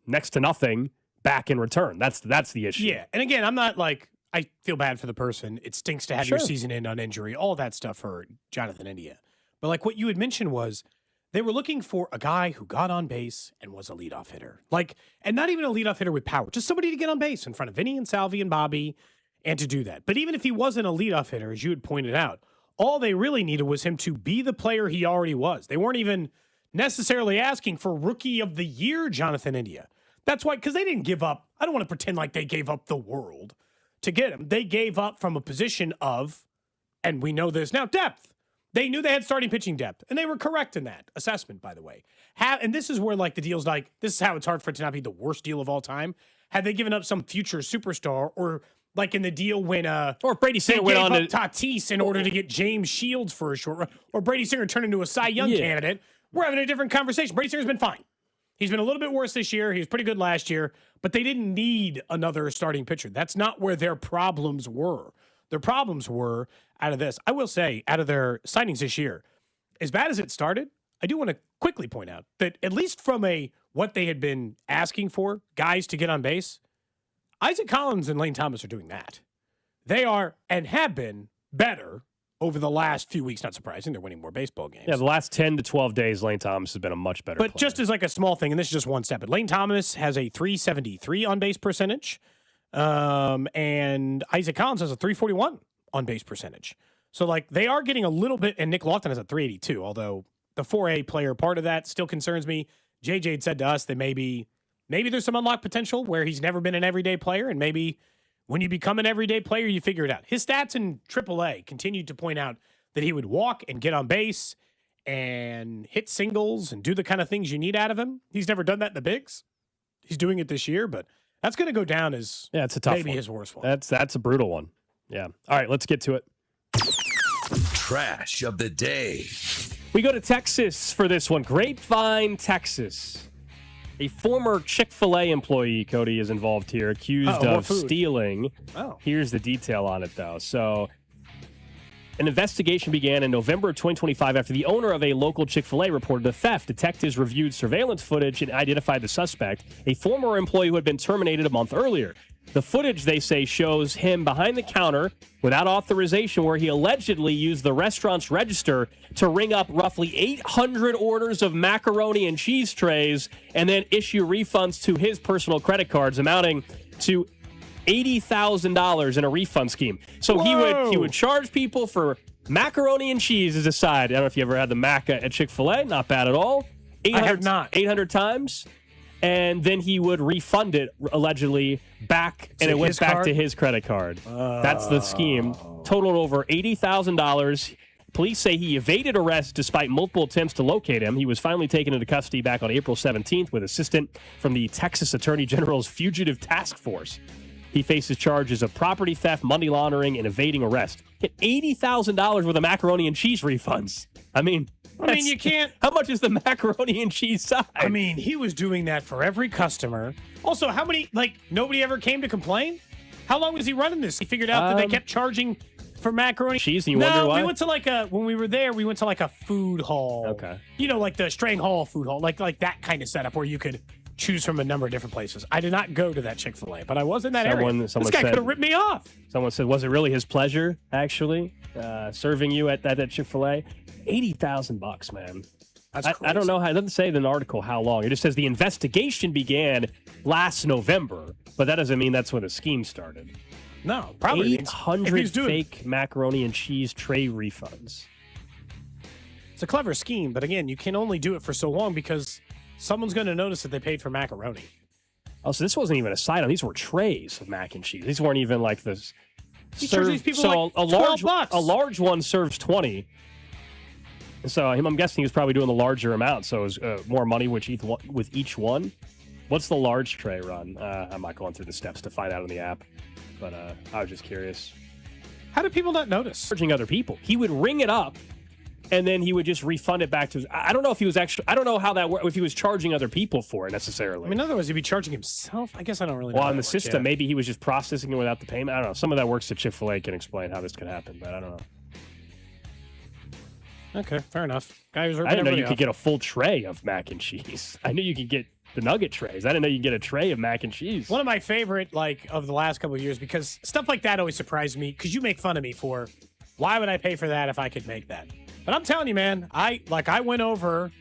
next to nothing back in return. That's the issue. Yeah. And again, I'm not like, I feel bad for the person. It stinks to have your season end on injury, all that stuff for Jonathan India. But like what you had mentioned was they were looking for a guy who got on base and was a leadoff hitter. And not even a leadoff hitter with power, just somebody to get on base in front of Vinnie and Salvi and Bobby and to do that. But even if he wasn't a leadoff hitter, as you had pointed out, all they really needed was him to be the player he already was. They weren't even necessarily asking for Rookie of the Year Jonathan India. That's why, because they didn't give up. I don't want to pretend like they gave up the world to get him. They gave up from a position of, and we know this now, depth. They knew they had starting pitching depth, and they were correct in that assessment, by the way. And this is where the deal's this is how it's hard for it to not be the worst deal of all time. Had they given up some future superstar, or like in the deal when or Brady Singer went on to Tatis in order to get James Shields for a short run, or Brady Singer turned into a Cy Young candidate, we're having a different conversation. Brady Singer's been fine. He's been a little bit worse this year. He was pretty good last year, but they didn't need another starting pitcher. That's not where their problems were. Their problems were out of this. I will say, out of their signings this year, as bad as it started, I do want to quickly point out that at least from what they had been asking for, guys to get on base, Isaac Collins and Lane Thomas are doing that. They are and have been better over the last few weeks. Not surprising. They're winning more baseball games. Yeah, the last 10 to 12 days, Lane Thomas has been a much better player. Just as a small thing, and this is just one step, but Lane Thomas has a 373 on-base percentage, and Isaac Collins has a 341 on-base percentage. So, they are getting a little bit, and Nick Lofton has a 382, although the 4A player part of that still concerns me. JJ had said to us that maybe there's some unlocked potential where he's never been an everyday player, and maybe When you become an everyday player, you figure it out. His stats in AAA continued to point out that he would walk and get on base and hit singles and do the kind of things you need out of him. He's never done that in the bigs. He's doing it this year, but that's going to go down as it's a tough maybe one. his worst one. That's a brutal one. Yeah. All right, let's get to it. Trash of the day. We go to Texas for this one. Grapevine, Texas. A former Chick-fil-A employee, Cody, is involved here, accused of stealing. Oh. Here's the detail on it, though. So, an investigation began in November of 2025 after the owner of a local Chick-fil-A reported a theft. Detectives reviewed surveillance footage and identified the suspect, a former employee who had been terminated a month earlier. The footage, they say, shows him behind the counter without authorization where he allegedly used the restaurant's register to ring up roughly 800 orders of macaroni and cheese trays and then issue refunds to his personal credit cards amounting to $80,000 in a refund scheme. So he would charge people for macaroni and cheese as a side. I don't know if you ever had the maca at Chick-fil-A. Not bad at all. I have not. 800 times. And then he would refund it allegedly back, and it went back to his credit card. That's the scheme. Totaled over $80,000. Police say he evaded arrest despite multiple attempts to locate him. He was finally taken into custody back on April 17th with assistance from the Texas Attorney General's Fugitive Task Force. He faces charges of property theft, money laundering, and evading arrest. Get $80,000 worth of macaroni and cheese refunds. I mean, you can't. How much is the macaroni and cheese side? I mean, he was doing that for every customer. Also, how many, nobody ever came to complain? How long was he running this? He figured out that they kept charging for macaroni cheese, and you wonder why? We went to when we were there, we went to a food hall. Okay. You know, like the Strang Hall food hall, like that kind of setup where you could choose from a number of different places. I did not go to that Chick-fil-A, but I was in that area. This guy could have ripped me off. Someone said, was it really his pleasure, actually, serving you at that Chick-fil-A? $80,000, man. That's crazy. I don't know how. It doesn't say in the article how long. It just says the investigation began last November, but that doesn't mean that's when the scheme started. No, probably 800 fake macaroni and cheese tray refunds. It's a clever scheme, but again, you can only do it for so long because someone's going to notice that they paid for macaroni. Oh, so this wasn't even a side on. These were trays of mac and cheese. These weren't even like this. He charged these people $12. A large one serves 20. So I'm guessing he was probably doing the larger amount, so it was more money with each one. What's the large tray run? I'm not going through the steps to find out on the app, but I was just curious. How did people not notice? Charging other people. He would ring it up, and then he would just refund it back to. I don't know if he was actually. I don't know how that worked. If he was charging other people for it necessarily. I mean, otherwise he'd be charging himself. I guess I don't really know. Well, on the system, maybe he was just processing it without the payment. I don't know. Some of that works at Chick-fil-A can explain how this could happen, but I don't know. Okay, fair enough. Guy was I didn't know you could get a full tray of mac and cheese. I knew you could get the nugget trays. I didn't know you could get a tray of mac and cheese. One of my favorite, of the last couple of years, because stuff like that always surprised me, because you make fun of me for, why would I pay for that if I could make that? But I'm telling you, man, I went over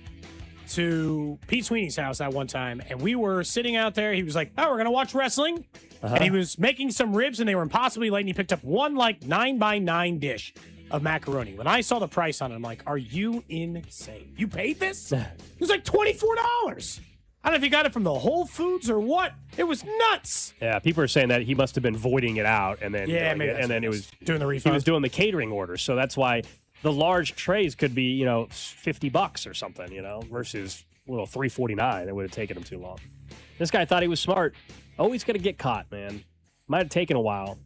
to Pete Sweeney's house that one time, and we were sitting out there. He was like, oh, we're going to watch wrestling. And he was making some ribs, and they were impossibly late, and he picked up one, 9x9 dish of macaroni. When I saw the price on it, I'm like, are you insane? You paid this? It was like $24. I don't know if you got it from the Whole Foods or what. It was nuts. Yeah, people are saying that he must have been voiding it out and then it was doing the refund. He was doing the catering order, so that's why the large trays could be, $50 or something, versus little $3.49. It would have taken him too long. This guy thought he was smart. Always going to get caught, man. Might have taken a while.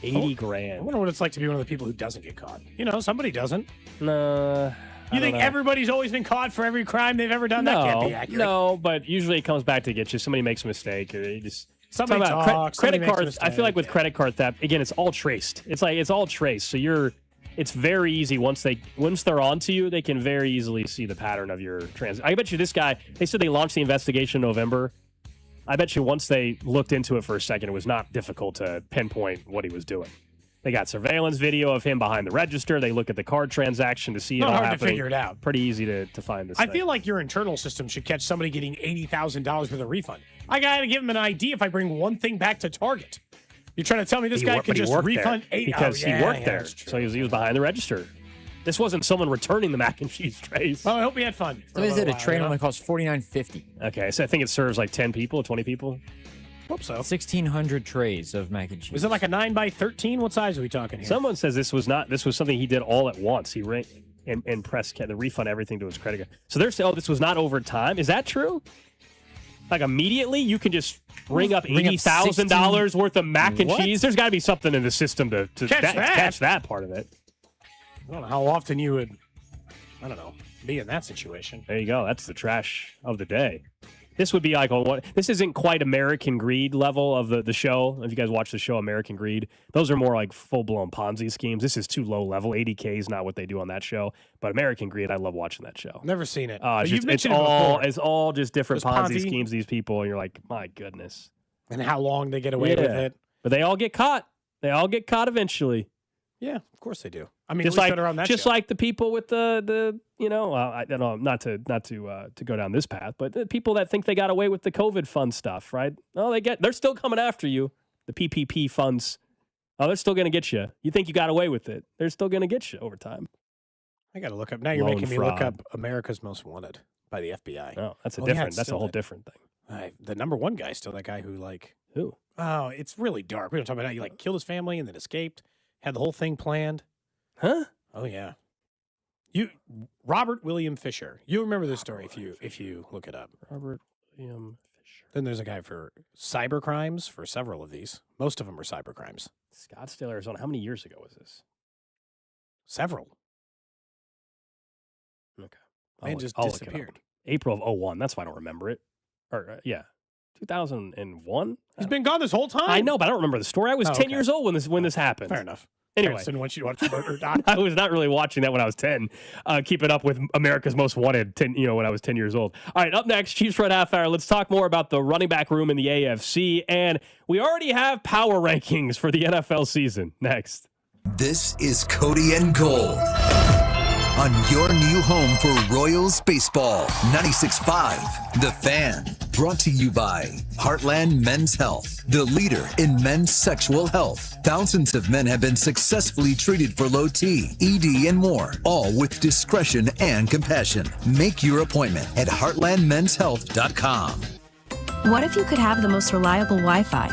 $80,000. I wonder what it's like to be one of the people who doesn't get caught. Somebody doesn't. No. You think everybody's always been caught for every crime they've ever done? That can't be accurate. No, but usually it comes back to get you. Somebody makes a mistake. Or somebody talks. Credit cards. I feel like with credit card theft, again, it's all traced. It's all traced. So it's very easy once they're onto you, they can very easily see the pattern of your transaction. I bet you this guy. They said they launched the investigation in November. I bet you once they looked into it for a second, it was not difficult to pinpoint what he was doing. They got surveillance video of him behind the register. They look at the card transaction to see it all happening. To figure it out. Pretty easy to find this. I feel like your internal system should catch somebody getting $80,000 worth of refund. I got to give him an ID if I bring one thing back to Target. You're trying to tell me this guy could just refund $8,000? Because he worked there. So he was behind the register. This wasn't someone returning the mac and cheese trays. Well, I hope he had fun. Somebody said a tray only costs $49.50. Okay, so I think it serves like 10 people, 20 people. Hope so. 1,600 trays of mac and cheese. Was it like a 9x13? What size are we talking here? Someone says this was something he did all at once. He and pressed the refund everything to his credit card. So they're saying, this was not over time. Is that true? Like immediately you can just ring up $80,000 worth of mac and cheese? There's got to be something in the system to catch that part of it. I don't know how often you would, be in that situation. There you go. That's the trash of the day. This would be like this isn't quite American Greed level of the show. If you guys watch the show American Greed, those are more like full-blown Ponzi schemes. This is too low level. 80K is not what they do on that show. But American Greed, I love watching that show. Never seen it. It's all just different Ponzi schemes, these people, and you're like, my goodness. And how long they get away with it. But they all get caught. They all get caught eventually. Yeah, of course they do. I mean, just at least on that show. like the people with I don't know, not to go down this path, but the people that think they got away with the COVID fund stuff, right? Oh, they're still coming after you. The PPP funds, they're still going to get you. You think you got away with it? They're still going to get you over time. I got to look up now. You're making me look up America's Most Wanted by the FBI. Oh, that's that's a whole different thing. The number one guy is still that guy who who? Oh, it's really dark. We don't talk about how he killed his family and then escaped. Had the whole thing planned. Huh? Oh yeah. Robert William Fisher. You remember this story if you look it up. Robert William Fisher. Then there's a guy for cyber crimes for several of these. Most of them are cyber crimes. Scottsdale, Arizona. How many years ago was this? Several. Okay. Man just disappeared. April of 2001. That's why I don't remember it. Or 2001. He's been gone this whole time. I know, but I don't remember the story. I was 10 years old when this happened. Fair enough. Anyway, I didn't want you to watch Murder Doc. I was not really watching that when I was 10. Keeping up with America's Most Wanted, when I was 10 years old. All right, up next, Chiefs Red Half Hour. Let's talk more about the running back room in the AFC, and we already have power rankings for the NFL season. Next. This is Cody and Gold on your new home for Royals baseball. 96.5, The Fan. Brought to you by Heartland Men's Health, the leader in men's sexual health. Thousands of men have been successfully treated for low T, ED, and more, all with discretion and compassion. Make your appointment at heartlandmenshealth.com. What if you could have the most reliable Wi-Fi?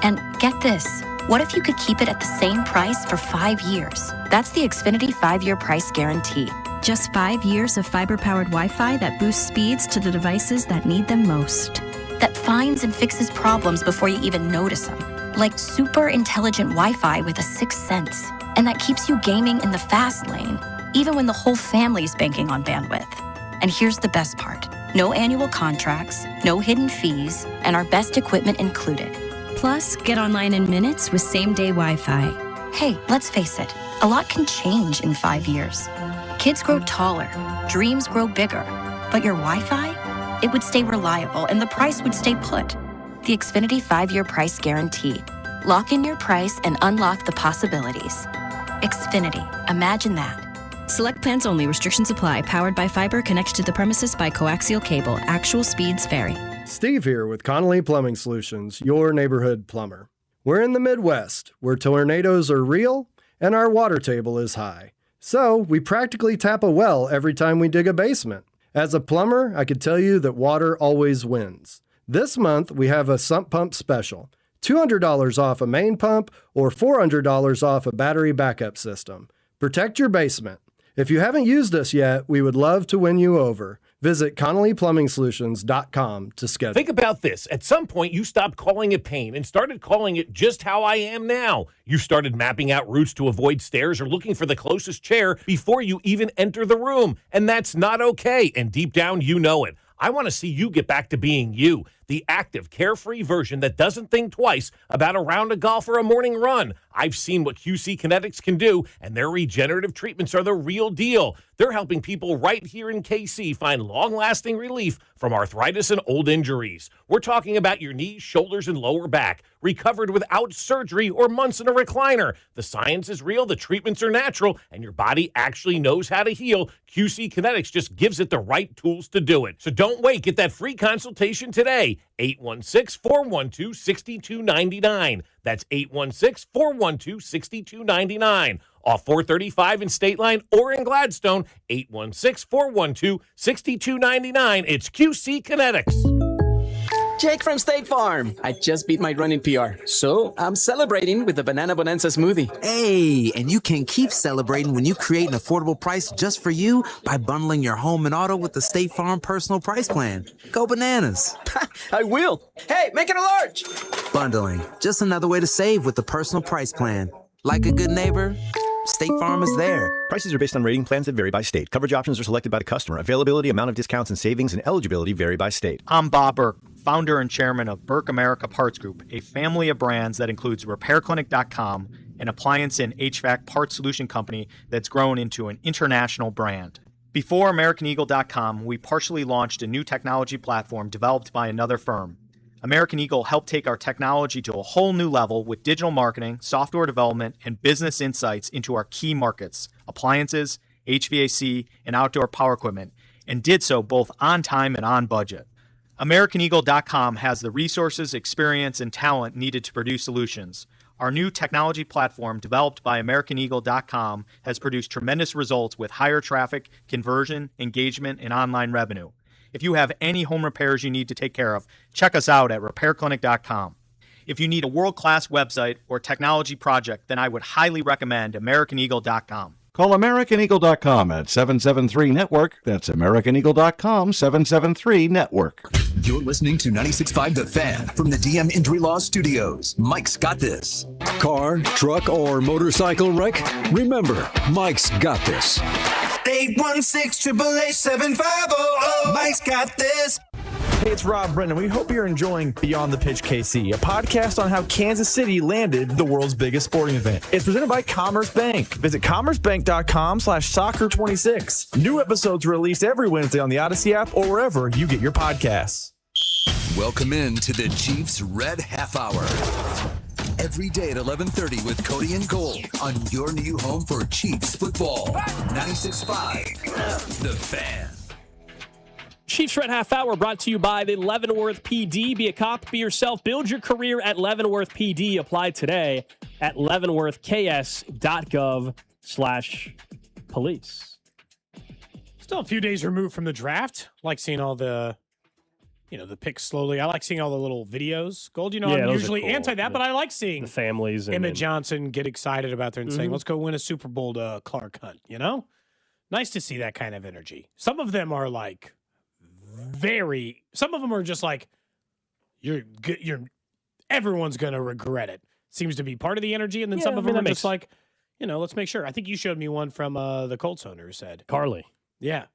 And get this, what if you could keep it at the same price for 5 years? That's the Xfinity 5-year price guarantee. Just 5 years of fiber-powered Wi-Fi that boosts speeds to the devices that need them most. That finds and fixes problems before you even notice them. Like super intelligent Wi-Fi with a sixth sense. And that keeps you gaming in the fast lane, even when the whole family's banking on bandwidth. And here's the best part. No annual contracts, no hidden fees, and our best equipment included. Plus, get online in minutes with same-day Wi-Fi. Hey, let's face it, a lot can change in 5 years. Kids grow taller, dreams grow bigger, but your Wi-Fi? It would stay reliable and the price would stay put. The Xfinity 5-year price guarantee. Lock in your price and unlock the possibilities. Xfinity, imagine that. Select plans only. Restrictions apply. Powered by fiber, connected to the premises by coaxial cable. Actual speeds vary. Steve here with Connolly Plumbing Solutions, your neighborhood plumber. We're in the Midwest, where tornadoes are real and our water table is high. So we practically tap a well every time we dig a basement. As a plumber, I could tell you that water always wins. This month, we have a sump pump special. $200 off a main pump or $400 off a battery backup system. Protect your basement. If you haven't used us yet, we would love to win you over. Visit ConnollyPlumbingSolutions.com to schedule. Think about this. At some point, you stopped calling it pain and started calling it just how I am now. You started mapping out routes to avoid stairs or looking for the closest chair before you even enter the room. And that's not okay. And deep down, you know it. I want to see you get back to being you, the active, carefree version that doesn't think twice about a round of golf or a morning run. I've seen what QC Kinetics can do, and their regenerative treatments are the real deal. They're helping people right here in KC find long-lasting relief from arthritis and old injuries. We're talking about your knees, shoulders, and lower back, recovered without surgery or months in a recliner. The science is real, the treatments are natural, and your body actually knows how to heal. QC Kinetics just gives it the right tools to do it. So don't wait. Get that free consultation today. 816-412-6299. That's 816-412-6299. Off 435 in State Line or in Gladstone. 816-412-6299. It's QC Kinetics. Jake from State Farm. I just beat my running PR, so I'm celebrating with the Banana Bonanza smoothie. Hey, and you can keep celebrating when you create an affordable price just for you by bundling your home and auto with the State Farm Personal Price Plan. Go bananas. I will. Hey, make it a large. Bundling, just another way to save with the Personal Price Plan. Like a good neighbor, State Farm is there. Prices are based on rating plans that vary by state. Coverage options are selected by the customer. Availability, amount of discounts and savings, and eligibility vary by state. I'm Bob Burke, founder and chairman of Burke America Parts Group, a family of brands that includes RepairClinic.com, an appliance and HVAC parts solution company that's grown into an international brand. Before AmericanEagle.com, we partially launched a new technology platform developed by another firm. American Eagle helped take our technology to a whole new level with digital marketing, software development, and business insights into our key markets, appliances, HVAC, and outdoor power equipment, and did so both on time and on budget. AmericanEagle.com has the resources, experience, and talent needed to produce solutions. Our new technology platform, developed by AmericanEagle.com, has produced tremendous results with higher traffic, conversion, engagement, and online revenue. If you have any home repairs you need to take care of, check us out at RepairClinic.com. If you need a world-class website or technology project, then I would highly recommend AmericanEagle.com. Call AmericanEagle.com at 773-NETWORK. That's AmericanEagle.com, 773-NETWORK. You're listening to 96.5 The Fan from the DM Injury Law Studios. Mike's got this. Car, truck, or motorcycle wreck? Remember, Mike's got this. 816-888-7500. Mike's got this. Hey, it's Rob Brennan. We hope you're enjoying Beyond the Pitch KC, a podcast on how Kansas City landed the world's biggest sporting event. It's presented by Commerce Bank. Visit commercebank.com/soccer26. New episodes released every Wednesday on the Odyssey app or wherever you get your podcasts. Welcome in to the Chiefs Red Half Hour. Every day at 11:30 with Cody and Gold on your new home for Chiefs football. 96.5 The Fan. Chiefs Red Half Hour brought to you by the Leavenworth PD. Be a cop, be yourself. Build your career at Leavenworth PD. Apply today at leavenworthks.gov/police. Still a few days removed from the draft. Like seeing all the picks slowly. I like seeing all the little videos. Gold, I'm usually cool. Anti that, but I like seeing the families. Emmett Johnson get excited about that and saying, let's go win a Super Bowl to Clark Hunt, Nice to see that kind of energy. Some of them are like some of them are just like, everyone's going to regret it. Seems to be part of the energy. And then some of them are just like, let's make sure. I think you showed me one from the Colts owner who said. Carly. Yeah.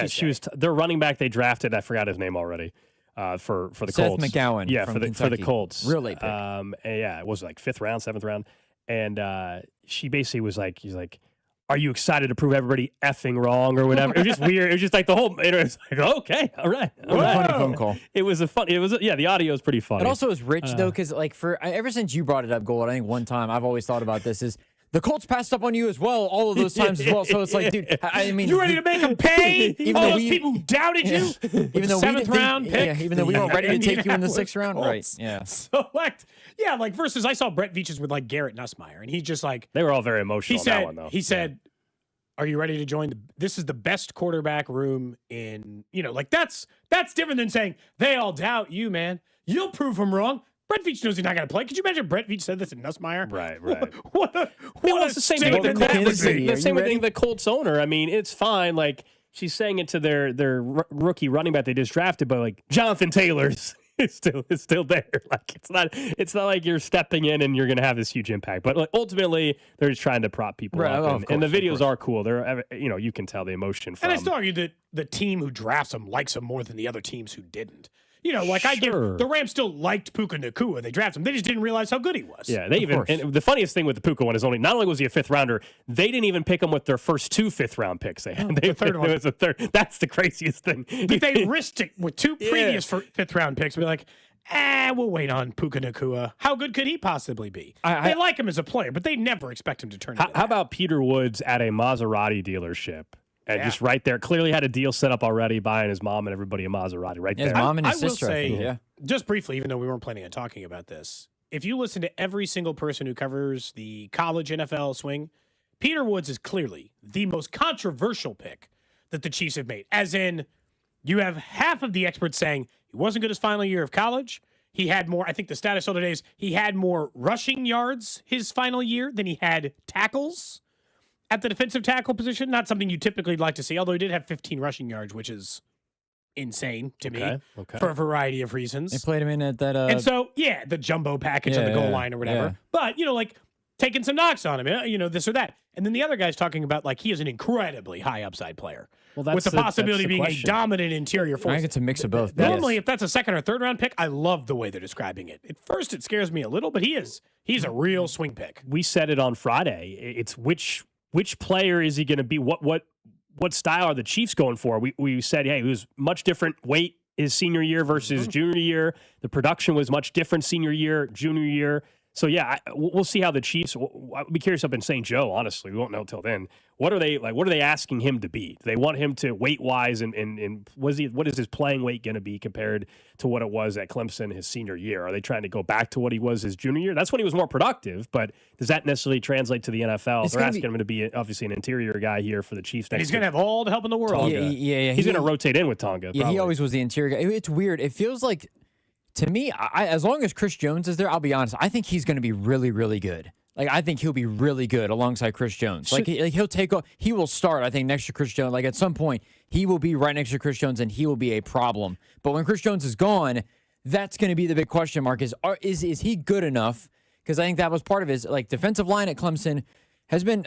She was their running back they drafted. I forgot his name already. For the Seth Colts. McGowan. Yeah, for the Colts. Real late pick. It was like 5th round, 7th round. And she basically was like, he's like, are you excited to prove everybody effing wrong or whatever? It was just weird. It was just like the whole, it was like, okay, all right. What a funny phone call. The audio was pretty funny. It also is rich though, because ever since you brought it up, Gold, I think one time I've always thought about this is, the Colts passed up on you as well, all of those times as well. So it's like, dude, I mean, you ready to make them pay? All those people who doubted you, even though 7th round pick, even though we weren't ready to take you in the 6th round, right? Yeah. So versus I saw Brett Veach's with like Garrett Nussmeier, and he's just like they were all very emotional. He on that one, though. He said, "Are you ready to join this is the best quarterback room in that's different than saying they all doubt you, man. You'll prove them wrong." Brett Veach knows he's not going to play. Could you imagine if Brett Veach said this to Nussmeier? Right. What a the same thing with the Colts owner. I mean, it's fine. Like, she's saying it to their rookie running back they just drafted, but like Jonathan Taylor's is still there. Like, it's not like you're stepping in and you're going to have this huge impact. But like, ultimately, they're just trying to prop people up, and the videos are cool. They're you can tell the emotion from. And I still argue that the team who drafts them likes them more than the other teams who didn't. The Rams still liked Puka Nacua. They drafted him. They just didn't realize how good he was. Yeah, and the funniest thing with the Puka one is not only was he a 5th rounder, they didn't even pick him with their first 2 5th-round picks they had. The third one. It was a third. That's the craziest thing. But they risked it with 2 previous 5th-round picks. Be like, we'll wait on Puka Nacua. How good could he possibly be? They like him as a player, but they never expect him to turn into that. How about Peter Woods at a Maserati dealership? And just right there, clearly had a deal set up already, buying his mom and everybody a Maserati right there. His mom and his sister. I will say, just briefly, even though we weren't planning on talking about this, if you listen to every single person who covers the college NFL swing, Peter Woods is clearly the most controversial pick that the Chiefs have made. As in, You have half of the experts saying he wasn't good his final year of college. He had more, I think the status the other day is he had more rushing yards his final year than he had tackles at the defensive tackle position. Not something you typically like to see, although he did have 15 rushing yards, which is insane to me for a variety of reasons. They played him in at that. And so, the jumbo package on the goal line or whatever. Yeah. But, like taking some knocks on him, this or that. And then the other guy's talking about like he is an incredibly high upside player. Well, with the possibility of being a dominant interior force. I think it's a mix of both. Normally, if that's a second or third round pick, I love the way they're describing it. At first, it scares me a little, but he's a real swing pick. We said it on Friday. It's which player is he going to be? What style are the Chiefs going for? We said, hey, he was much different weight his senior year versus junior year. The production was much different senior year, junior year. So, we'll see how the Chiefs. I'll be curious up in St. Joe, honestly. We won't know till then. What are they asking him to be? Do they want him to weight-wise and what is his playing weight going to be compared to what it was at Clemson his senior year? Are they trying to go back to what he was his junior year? That's when he was more productive, but does that necessarily translate to the NFL? They're asking him to be obviously an interior guy here for the Chiefs. And he's going to have all the help in the world. Yeah. He's going to rotate in with Tonga. Yeah, probably. he always was the interior guy. It's weird. It feels like, to me, as long as Chris Jones is there, I'll be honest, I think he's going to be really, really good. I think he'll be really good alongside Chris Jones. He will start, I think, next to Chris Jones. At some point, he will be right next to Chris Jones, and he will be a problem. But when Chris Jones is gone, that's going to be the big question mark, is he good enough? Because I think that was part of his, defensive line at Clemson has been,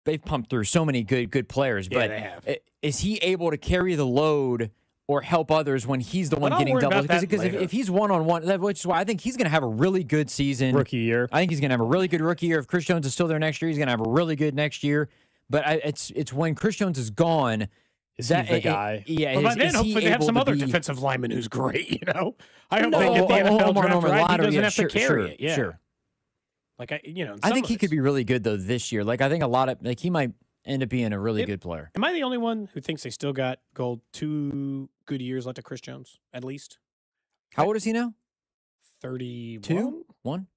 they've pumped through so many good players. Yeah, but they have. Is he able to carry the load or help others when he's the one getting doubled? Because if he's one-on-one, which is why I think he's going to have a really good season. Rookie year. I think he's going to have a really good rookie year. If Chris Jones is still there next year, he's going to have a really good next year. But it's when Chris Jones is gone. Is he the guy? Well, by then, hopefully they have some other defensive lineman who's great, I hope they get the NFL draft right. He doesn't have to carry it. Yeah. Sure. I think he could be really good, though, this year. I think a lot of, he might end up being a really good player. Am I the only one who thinks they still got Gold 2 good years left of Chris Jones, at least? How old is he now? 31?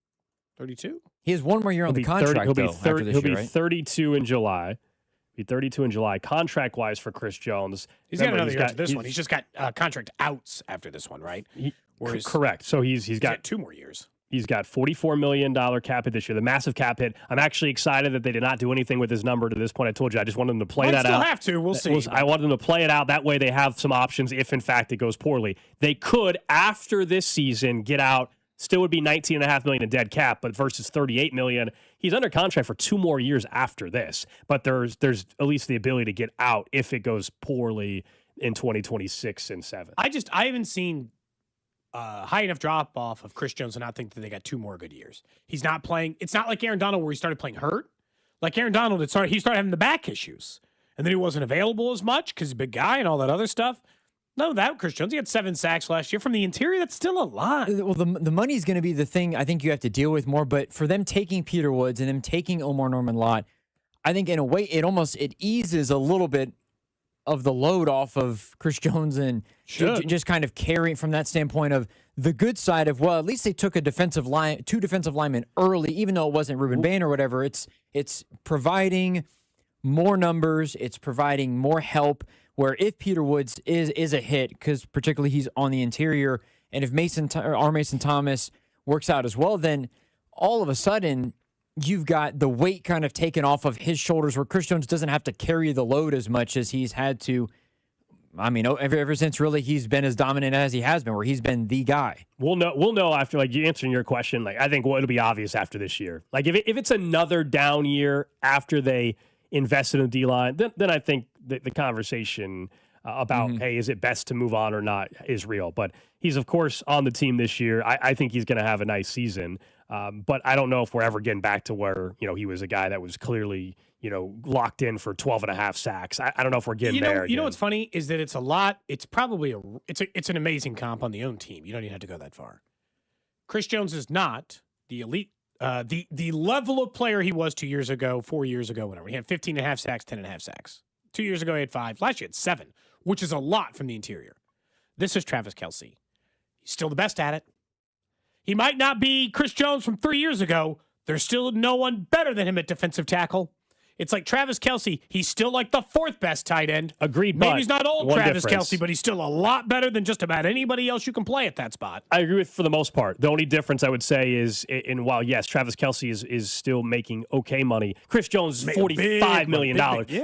32? He has one more year on the contract, He'll be 32 in July. Be 32 in July. Contract-wise for Chris Jones. He's got another year after this one. He's just got contract outs after this one, right? Correct. So he's got 2 more years. He's got $44 million cap hit this year, the massive cap hit. I'm actually excited that they did not do anything with his number to this point. I told you, I just wanted them to play that out. Still have to. We'll see. I wanted them to play it out. That way they have some options if, in fact, it goes poorly. They could, after this season, get out. Still would be $19.5 million in dead cap, but versus $38 million. He's under contract for 2 more years after this. But there's at least the ability to get out if it goes poorly in 2026 and 7. I haven't seen high enough drop off of Chris Jones to not think that they got 2 more good years. He's not playing. It's not like Aaron Donald where he started playing hurt. Like Aaron Donald, he started having the back issues, and then he wasn't available as much because he's a big guy and all that other stuff. No, that Chris Jones, he had 7 sacks last year from the interior. That's still a lot. Well, the money's going to be the thing I think you have to deal with more. But for them taking Peter Woods and them taking Omar Norman Lott, I think in a way it eases a little bit of the load off of Chris Jones and just kind of carrying from that standpoint of the good side of, well, at least they took 2 defensive linemen early, even though it wasn't Ruben Bain or whatever. It's providing more numbers. It's providing more help. Where if Peter Woods is a hit, because particularly he's on the interior, and if Mason Thomas works out as well, then all of a sudden you've got the weight kind of taken off of his shoulders, where Chris Jones doesn't have to carry the load as much as he's had to. I mean, ever since really he's been as dominant as he has been, where he's been the guy. We'll know after you answering your question. I think it'll be obvious after this year. If it's another down year after they invested in D-line, then I think the conversation about, hey, is it best to move on or not is real. But he's, of course, on the team this year. I think he's going to have a nice season. But I don't know if we're ever getting back to where, he was a guy that was clearly, locked in for 12.5 sacks. I don't know if we're getting there. You know what's funny is that it's a lot. It's probably it's an amazing comp on the own team. You don't even have to go that far. Chris Jones is not the elite. The level of player he was 2 years ago, 4 years ago, whatever. He had 15.5 sacks, 10.5 sacks. 2 years ago, he had 5. Last year, he had 7, which is a lot from the interior. This is Travis Kelce. He's still the best at it. He might not be Chris Jones from 3 years ago. There's still no one better than him at defensive tackle. It's like Travis Kelce. He's still like the 4th best tight end. Agreed. Maybe but he's not old one Travis difference. Kelce, but he's still a lot better than just about anybody else you can play at that spot. I agree with for the most part. The only difference I would say is, while yes, Travis Kelce is still making okay money, Chris Jones is $45 million.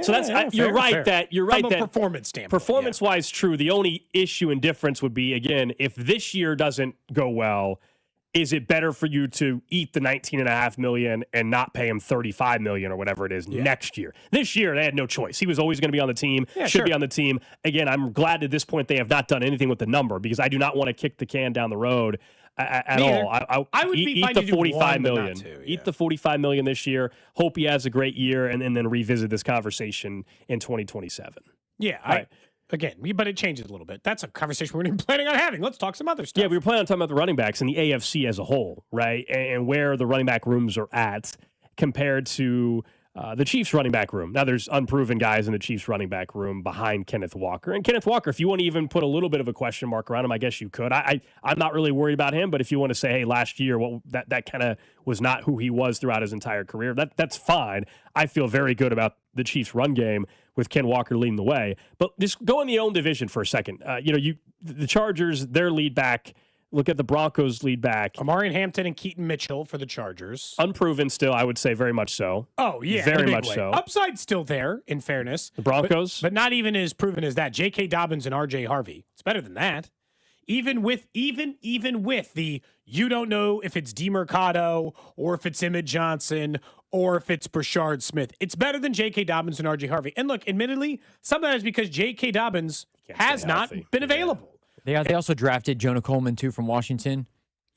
So that's you're right that From a performance standpoint. Performance-wise, true. The only issue and difference would be, again, if this year doesn't go well, is it better for you to eat the $19.5 million and not pay him $35 million or whatever it is next year? This year, they had no choice. He was always going to be on the team, should be on the team. Again, I'm glad at this point they have not done anything with the number because I do not want to kick the can down the road at all. I would be eat fine the to do $45 one, but million. not two, Eat the $45 million this year. Hope he has a great year, and then revisit this conversation in 2027. Yeah, Again, but it changes a little bit. That's a conversation we're planning on having. Let's talk some other stuff. Yeah, we were planning on talking about the running backs and the AFC as a whole, right? And where the running back rooms are at compared to the Chiefs running back room. Now, there's unproven guys in the Chiefs running back room behind Kenneth Walker. And Kenneth Walker, if you want to even put a little bit of a question mark around him, I guess you could. I'm not really worried about him, but if you want to say, hey, last year, that kind of was not who he was throughout his entire career, that's fine. I feel very good about the Chiefs run game with Ken Walker leading the way. But just go in the own division for a second. The Chargers, their lead back. Look at the Broncos lead back. Amari Hampton and Keaton Mitchell for the Chargers. Unproven still, I would say very much so. Oh, yeah. Very much so. Upside still there, in fairness. The Broncos? But not even as proven as that. J.K. Dobbins and R.J. Harvey. It's better than that. Even with the you don't know if it's DeMercado or if it's Emmett Johnson or if it's Brashard Smith. It's better than J.K. Dobbins and R.J. Harvey. And look, admittedly, some of that is because J.K. Dobbins has not been available. They also drafted Jonah Coleman, too, from Washington.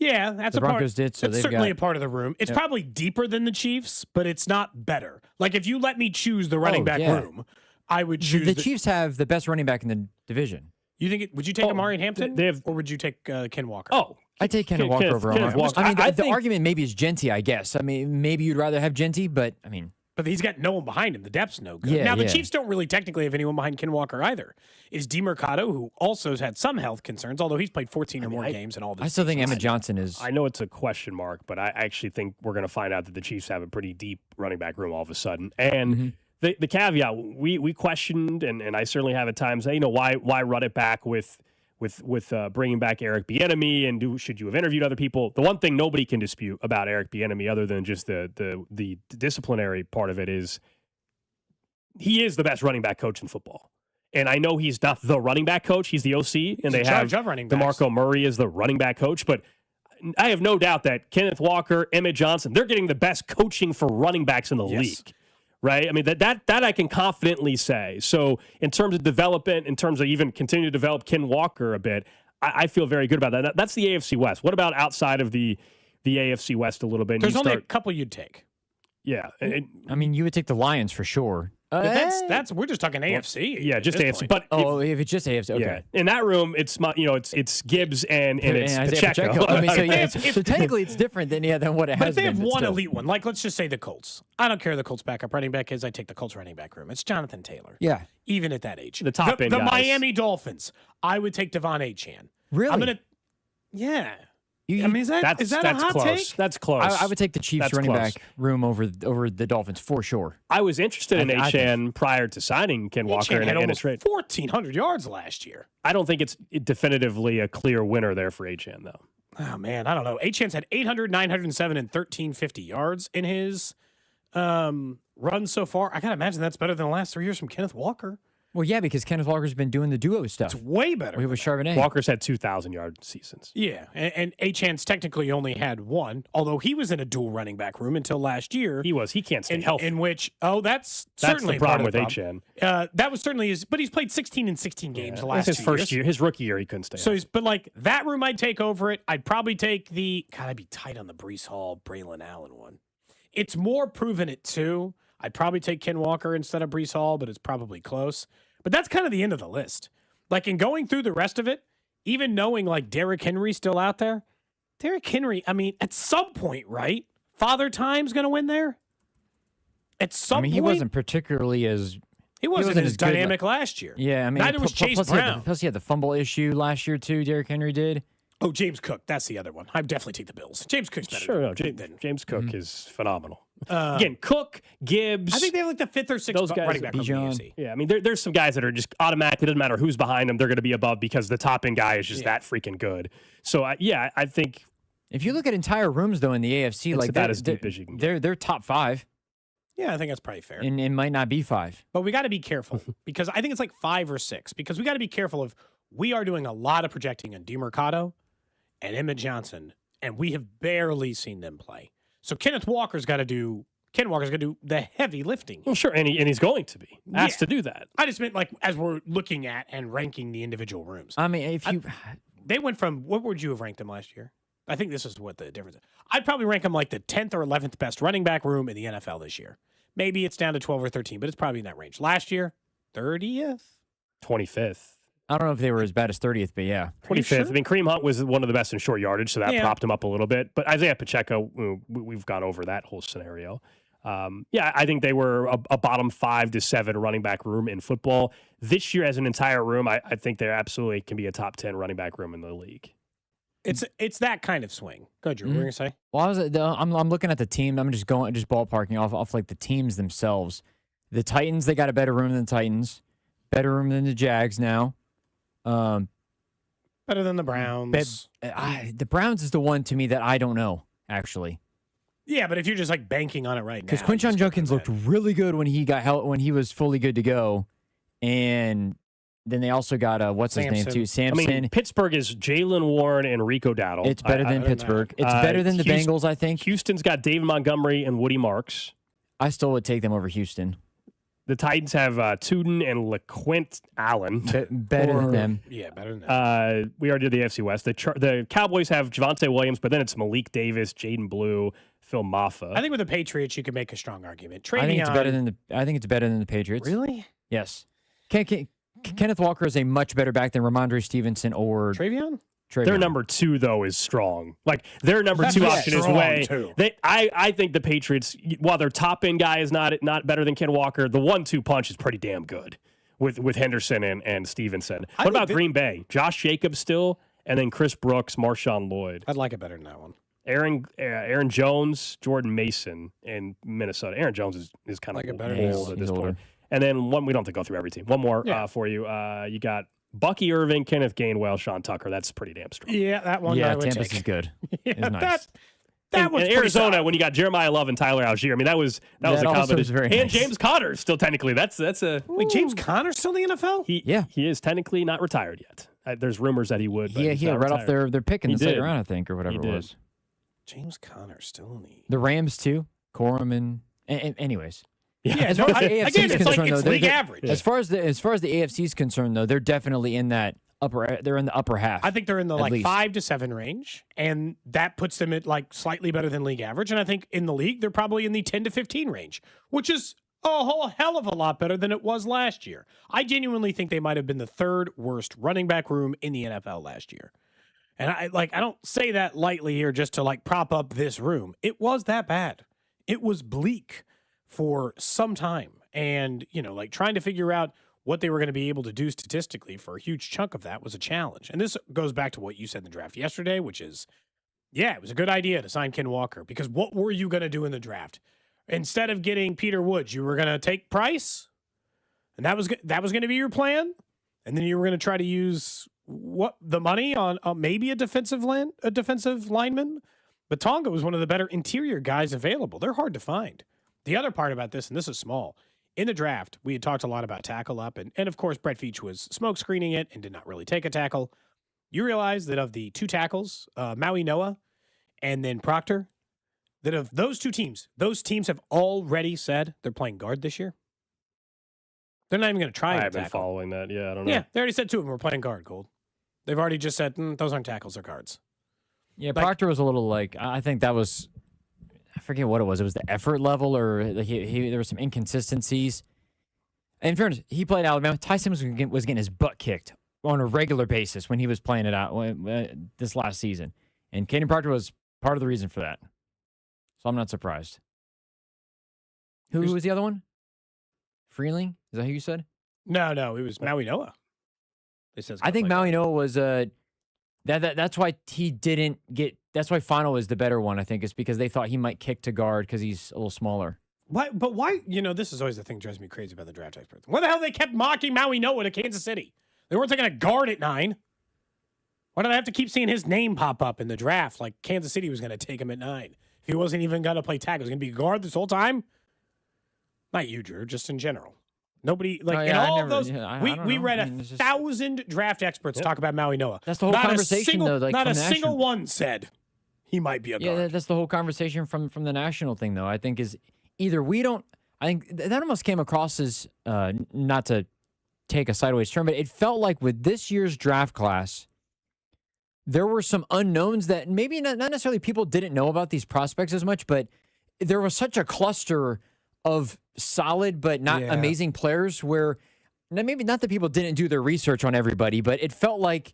Yeah, that's the Broncos did. So that's certainly a part of the room. It's probably deeper than the Chiefs, but it's not better. Like, if you let me choose the running back room, I would choose the Chiefs have the best running back in the division. You think? Would you take Amari Hampton, or would you take Ken Walker? Oh, I take Ken Walker over Amari. Walker. I mean, the argument maybe is Genty, I guess. I mean, maybe you'd rather have Genty, but I mean. But he's got no one behind him. The depth's no good. Yeah, now, the Chiefs don't really technically have anyone behind Ken Walker either. Is DeMercado, who also has had some health concerns, although he's played 14 or more games in all this. I still think Emmett Johnson is. I know it's a question mark, but I actually think we're going to find out that the Chiefs have a pretty deep running back room all of a sudden. And the caveat, we questioned, and I certainly have at times, why run it back with bringing back Eric Bieniemy, and should you have interviewed other people? The one thing nobody can dispute about Eric Bieniemy, other than just the disciplinary part of it, is he is the best running back coach in football. And I know he's not the running back coach; he's the OC, and they have DeMarco Murray as the running back coach. But I have no doubt that Kenneth Walker, Emmett Johnson, they're getting the best coaching for running backs in the league. Right? I mean, that I can confidently say. So in terms of development, in terms of even continue to develop Ken Walker a bit, I feel very good about that. That's the AFC West. What about outside of the AFC West a little bit? There's only a couple you'd take. Yeah. I mean, you would take the Lions for sure. But that's we're just talking AFC. Yeah, just AFC. But if it's just AFC, okay. Yeah. In that room, it's Gibbs and it's Pacheco. I mean, so technically, it's different than what it has been. But if they have one elite one, like let's just say the Colts. I don't care who the Colts backup running back is. I take the Colts running back room. It's Jonathan Taylor. Yeah, even at that age, the top end. The guys. Miami Dolphins. I would take Devon Achane. Really? Yeah. I mean, is that a hot close. take? That's close. I would take the Chiefs running back room over the Dolphins for sure. I was interested in Achane prior to signing Ken Walker in a trade. 1,400 yards last year. I don't think it's definitively a clear winner there for Achane, though. Oh, man, I don't know. Achane's had 800, 907, and 1,350 yards in his run so far. I got to imagine that's better than the last 3 years from Kenneth Walker. Well, yeah, because Kenneth Walker's been doing the duo stuff. It's way better. With Charbonnet. Walker's had 2,000-yard seasons. Yeah, and Achane's technically only had one, although he was in a dual running back room until last year. He was. He can't stay healthy. In which, that's certainly the problem with Achane. That was certainly his, but he's played 16 and 16 games the last 2 years. His first year, his rookie year, he couldn't stay healthy. But like that room, I'd take over it. I'd probably take I'd be tight on the Breece Hall, Braylon Allen one. It's more proven at 2. I'd probably take Ken Walker instead of Breece Hall, but it's probably close. But that's kind of the end of the list. Like, in going through the rest of it, even knowing, like, Derrick Henry's still out there, Derrick Henry, I mean, at some point, right? Father Time's going to win there? At some point? He wasn't particularly as... He wasn't as dynamic last year. Yeah, I mean... Neither was Chase Brown. Plus, he had the fumble issue last year, too, Derrick Henry did. Oh, James Cook. That's the other one. I'd definitely take the Bills. James Cook's better. Sure, James Cook is phenomenal. Again, Cook, Gibbs. I think they have like the 5th or 6th running back from the AFC. Yeah, I mean, there's some guys that are just automatic. It doesn't matter who's behind them; they're going to be above because the top end guy is just that freaking good. So I think if you look at entire rooms though in the AFC, it's like about as deep as you can get. They're top 5. Yeah, I think that's probably fair. And it might not be 5. But we got to be careful because I think it's like 5 or 6 because we got to be careful of we are doing a lot of projecting on DeMercado and Emmett Johnson, and we have barely seen them play. So Ken Walker's got to do the heavy lifting. Well, sure, and he's going to be asked to do that. I just meant like as we're looking at and ranking the individual rooms. I mean, they went from what would you have ranked them last year? I think this is what the difference is. I'd probably rank them like the 10th or 11th best running back room in the NFL this year. Maybe it's down to 12 or 13, but it's probably in that range. Last year, 30th, 25th. I don't know if they were as bad as 30th, but yeah. 25th. Sure? I mean, Kareem Hunt was one of the best in short yardage, so that propped him up a little bit. But Isaiah Pacheco, we've gone over that whole scenario. I think they were a bottom 5 to 7 running back room in football. This year, as an entire room, I think they absolutely can be a top 10 running back room in the league. It's that kind of swing. Go, Drew. What were you gonna say? Well, I'm looking at the team. I'm just ballparking off like the teams themselves. The Titans, they got a better room than the Titans, better room than the Jags now. Better than the Browns. The Browns is the one to me that I don't know actually. Yeah, but if you're just like banking on it right now, because Quinshon Judkins looked really good when he got when he was fully good to go, and then they also got what's his name too, Samson. I mean, Pittsburgh is Jalen Warren and Rico Dowdle. It's better than Pittsburgh. It's better than the Bengals, I think. Houston's got David Montgomery and Woody Marks. I still would take them over Houston. The Titans have Tuden and LeQuint Allen. Better than them. Yeah, better than them. We already did the AFC West. The Cowboys have Javonte Williams, but then it's Malik Davis, Jaden Blue, Phil Maffa. I think with the Patriots, you can make a strong argument. I think it's better than the Patriots. Really? Yes. Kenneth Walker is a much better back than Ramondre Stevenson or Travion. Their number 2 though is strong. Like their number 2 option is way. I think the Patriots, while their top end guy is not better than Ken Walker, the 1-2 punch is pretty damn good with Henderson and Stevenson. What about Green Bay? Josh Jacobs still, and then Chris Brooks, Marshawn Lloyd. I'd like it better than that one. Aaron Jones, Jordan Mason in Minnesota. Aaron Jones is kind of old at this point. And then we don't have to go through every team. One more for you. You got Bucky Irving, Kenneth Gainwell, Sean Tucker. That's pretty damn strong. Yeah, that one. Yeah, Tampa's is good. Yeah, nice. That was Arizona when you got Jeremiah Love and Tyler Algier. I mean, that was a combination. Very and nice. James Conner still technically. That's a wait. James Conner still in the NFL? He is technically not retired yet. There's rumors that he would. But he had right off their pick in the second round, I think, or whatever it was. James Conner still in the Rams too. Corum and anyways. Yeah, as far as the AFC is concerned, it's league average. As far as the AFC is concerned, though, they're definitely in that upper. They're in the upper half. I think they're in the 5 to 7 range, and that puts them at like slightly better than league average. And I think in the league, they're probably in the 10 to 15 range, which is a whole hell of a lot better than it was last year. I genuinely think they might have been the 3rd worst running back room in the NFL last year. And I don't say that lightly here just to prop up this room. It was that bad. It was bleak for some time. And, trying to figure out what they were going to be able to do statistically for a huge chunk of that was a challenge. And this goes back to what you said in the draft yesterday, which is, it was a good idea to sign Ken Walker because what were you going to do in the draft? Instead of getting Peter Woods, you were going to take Price, and that was going to be your plan. And then you were going to try to use the money on maybe a defensive lineman. But Tonga was one of the better interior guys available. They're hard to find. The other part about this, and this is small, in the draft, we had talked a lot about tackle up, and of course, Brett Veach was smoke screening it and did not really take a tackle. You realize that of the 2 tackles, Maui Noah and then Proctor, that of those 2 teams, those teams have already said they're playing guard this year. They're not even going to try. I've been following that. Yeah, I don't know. Yeah, they already said 2 of them were playing guard, Gold. They've already just said those aren't tackles, they're guards. Yeah, Proctor was a little I think that was. I forget what it was. It was the effort level, or there were some inconsistencies. And in fairness, he played Alabama. Ty Simmons was getting his butt kicked on a regular basis when he was playing it out this last season. And Caden Proctor was part of the reason for that. So I'm not surprised. Who was the other one? Freeling? Is that who you said? No, it was Maui Noah. I think Maui Noah was That's why he didn't get. That's why Final was the better one. I think is because they thought he might kick to guard because he's a little smaller. Why? But why? This is always the thing that drives me crazy about the draft experts. Why the hell they kept mocking Maui Noah to Kansas City? They weren't taking a guard at 9. Why did I have to keep seeing his name pop up in the draft? Like Kansas City was going to take him at 9. If he wasn't even going to play tackle, he was going to be a guard this whole time. Not you, Drew, just in general. Nobody, like, in all of those, we read 1,000 draft experts talk about Maui Noah. That's the whole conversation, though. Like, not a single one said he might be a guard. Yeah, that's the whole conversation from the national thing, though, I think, is either we don't, I think that almost came across as, not to take a sideways turn, but it felt like with this year's draft class, there were some unknowns that maybe not necessarily people didn't know about these prospects as much, but there was such a cluster of solid but not amazing players where maybe not that people didn't do their research on everybody, but it felt like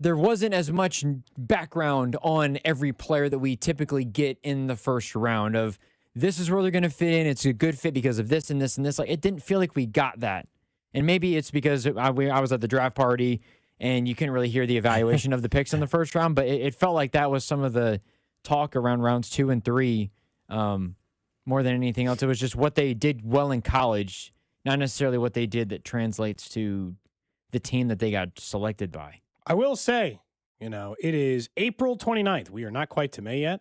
there wasn't as much background on every player that we typically get in the first round of this is where they're going to fit in. It's a good fit because of this and this and this. Like, it didn't feel like we got that. And maybe it's because I was at the draft party and you couldn't really hear the evaluation of the picks in the first round, but it felt like that was some of the talk around rounds 2 and 3. More than anything else, it was just what they did well in college, not necessarily what they did that translates to the team that they got selected by. I will say, it is April 29th. We are not quite to May yet.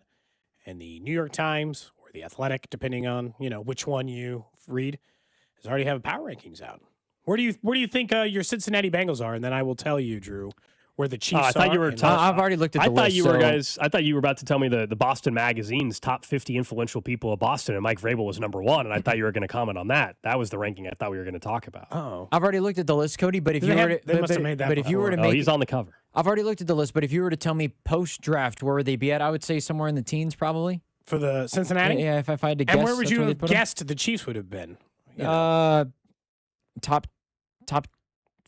And the New York Times or the Athletic, depending on, which one you read, has already have power rankings out. Where do you think your Cincinnati Bengals are? And then I will tell you, Drew, where the Chiefs are. I thought you were. I've already looked at the list. I thought you were about to tell me the Boston Magazine's top 50 influential people of Boston, and Mike Vrabel was number 1, and I thought you were going to comment on that. That was the ranking I thought we were going to talk about. Oh, I've already looked at the list, Cody. But if you were to, they must have made that. But if you were to make, he's on the cover. I've already looked at the list. But if you were to tell me post draft, where would they be at? I would say somewhere in the teens, probably. For the Cincinnati? Yeah, if I had to guess. And where would you have guessed the Chiefs would have been? Top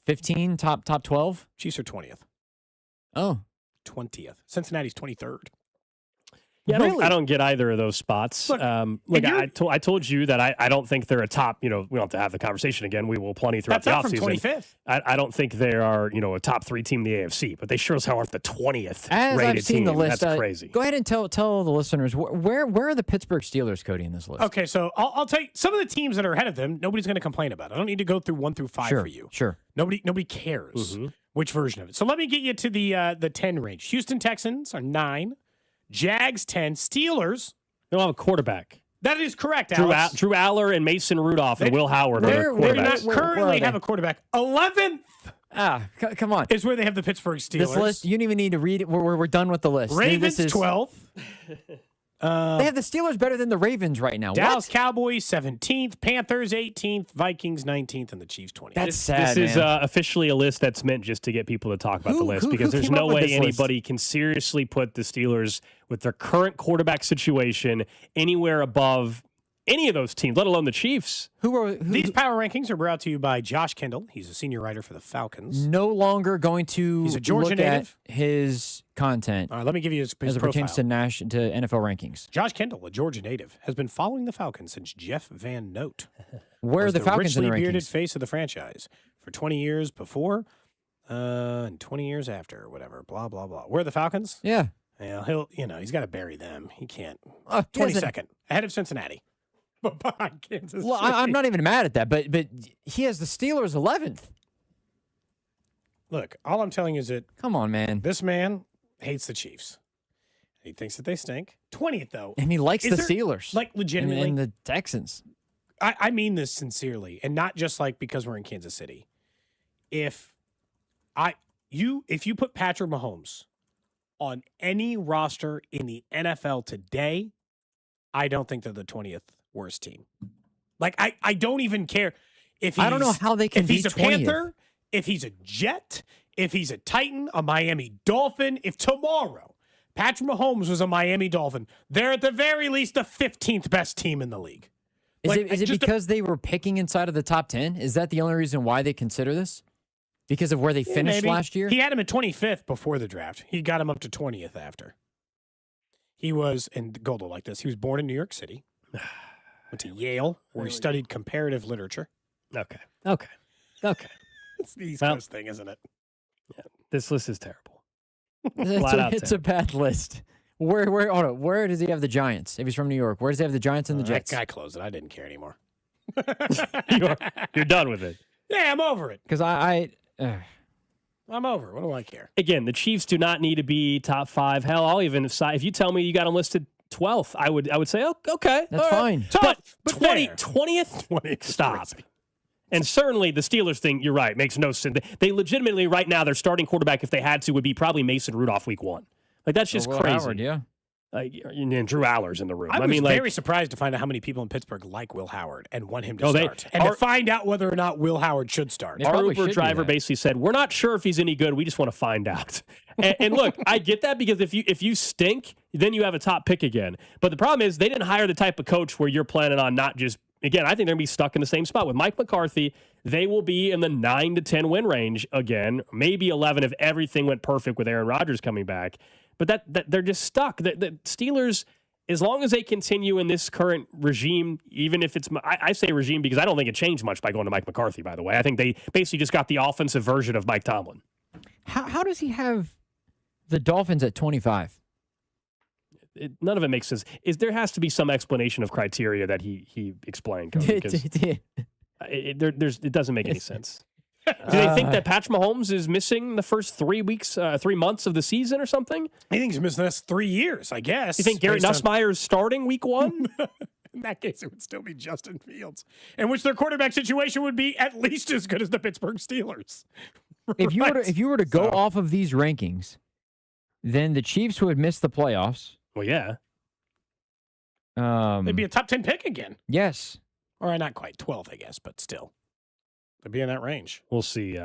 15, top 12. Chiefs are 20th. Oh. 20th. Cincinnati's 23rd. Yeah, I don't get either of those spots. Look, I told you that I don't think they're a top, we don't have to have the conversation again. We will plenty throughout the offseason. That's up from 25th. I don't think they are, a top 3 team in the AFC, but they sure as hell aren't the 20th As rated I've seen team. the list, That's crazy. Go ahead and tell the listeners, where are the Pittsburgh Steelers, Cody, in this list? Okay, so I'll tell you, some of the teams that are ahead of them, nobody's going to complain about. I don't need to go through 1 through 5 for you. Sure. Nobody cares which version of it. So let me get you to the 10 range. Houston Texans are 9. Jags 10. Steelers. They don't have a quarterback. That is correct, Alex. Drew Aller and Mason Rudolph and Will Howard are their quarterbacks. They not currently have a quarterback. 11th. Come on. Is where they have the Pittsburgh Steelers. This list, you don't even need to read it. We're done with the list. Ravens 12th. They have the Steelers better than the Ravens right now. Dallas Cowboys 17th, Panthers 18th, Vikings 19th, and the Chiefs 20th. That's sad, This is officially a list that's meant just to get people to talk about the list because there's no way anybody can seriously put the Steelers with their current quarterback situation anywhere above any of those teams, let alone the Chiefs. These power rankings are brought to you by Josh Kendall. He's a senior writer for the Falcons. No longer going to He's a Georgia look native. at his content. All right, let me give you his as it profile. pertains to NFL rankings. Josh Kendall, a Georgia native, has been following the Falcons since Jeff Van Note. Where are the Falcons in the richly bearded rankings? face of the franchise for 20 years before and 20 years after, whatever, blah, blah, blah. Where are the Falcons? Yeah. He's got to bury them. He can't. He 22nd, ahead of Cincinnati. Behind Kansas Well, City. I'm not even mad at that, but he has the Steelers 11th. Look, all I'm telling you is that come on, man. This man hates the Chiefs. He thinks that they stink. 20th though, And he likes the Steelers. Like legitimately, and the Texans. I mean this sincerely, and not just like because we're in Kansas City. If you put Patrick Mahomes on any roster in the NFL today, I don't think they're the 20th worst team. Like I don't even care if I don't know how they can if be he's a 20th. Panther, if he's a Jet, if he's a Titan, a Miami Dolphin, if tomorrow Patrick Mahomes was a Miami Dolphin, they're at the very least the 15th best team in the league. Is it because they were picking inside of the top 10? Is that the only reason why they consider this? Because of where they finished maybe. last year? He had him at 25th before the draft. He got him up to 20th after. He was, and Gold will like this, he was born in New York City. Went to Yale, where he studied comparative literature. Okay. It's the East Coast thing, isn't it? Yeah, this list is terrible. It's a bad list. Where does he have the Giants? If he's from New York, where does he have the Giants and the Jets? That guy closed it. I didn't care anymore. You're done with it. Yeah, I'm over it. Because I'm over it. What do I care? Again, the Chiefs do not need to be top 5. Hell, I'll even if you tell me you got them listed 12th, I would say, oh, okay. That's fine. But 20th? Stop. Crazy. And certainly the Steelers thing, you're right, makes no sense. They legitimately, right now, their starting quarterback, if they had to, would be probably Mason Rudolph week 1. Like, that's just Will crazy. Howard, yeah. And Drew Aller's in the room. I was very surprised to find out how many people in Pittsburgh like Will Howard and want him to start. And to find out whether or not Will Howard should start. Our Uber driver basically said, we're not sure if he's any good. We just want to find out. and look, I get that because if you stink, then you have a top pick again. But the problem is they didn't hire the type of coach where you're planning on not just, again, I think they're going to be stuck in the same spot. With Mike McCarthy, they will be in the 9 to 10 win range again, maybe 11 if everything went perfect with Aaron Rodgers coming back. But that they're just stuck. The Steelers, as long as they continue in this current regime, even if it's, I say regime because I don't think it changed much by going to Mike McCarthy, by the way. I think they basically just got the offensive version of Mike Tomlin. How does he have the Dolphins at 25? None of it makes sense. There has to be some explanation of criteria that he explained, Cody, because it doesn't make any sense. Do they think that Patrick Mahomes is missing the first 3 months of the season or something? I think he's missing the next 3 years, I guess. You think Garrett Nussmeier is starting week 1? In that case, it would still be Justin Fields, in which their quarterback situation would be at least as good as the Pittsburgh Steelers. If you were to go off of these rankings, then the Chiefs would miss the playoffs. Well, yeah. They'd be a top 10 pick again. Yes. Or not quite 12, I guess, but still. They'd be in that range. We'll see.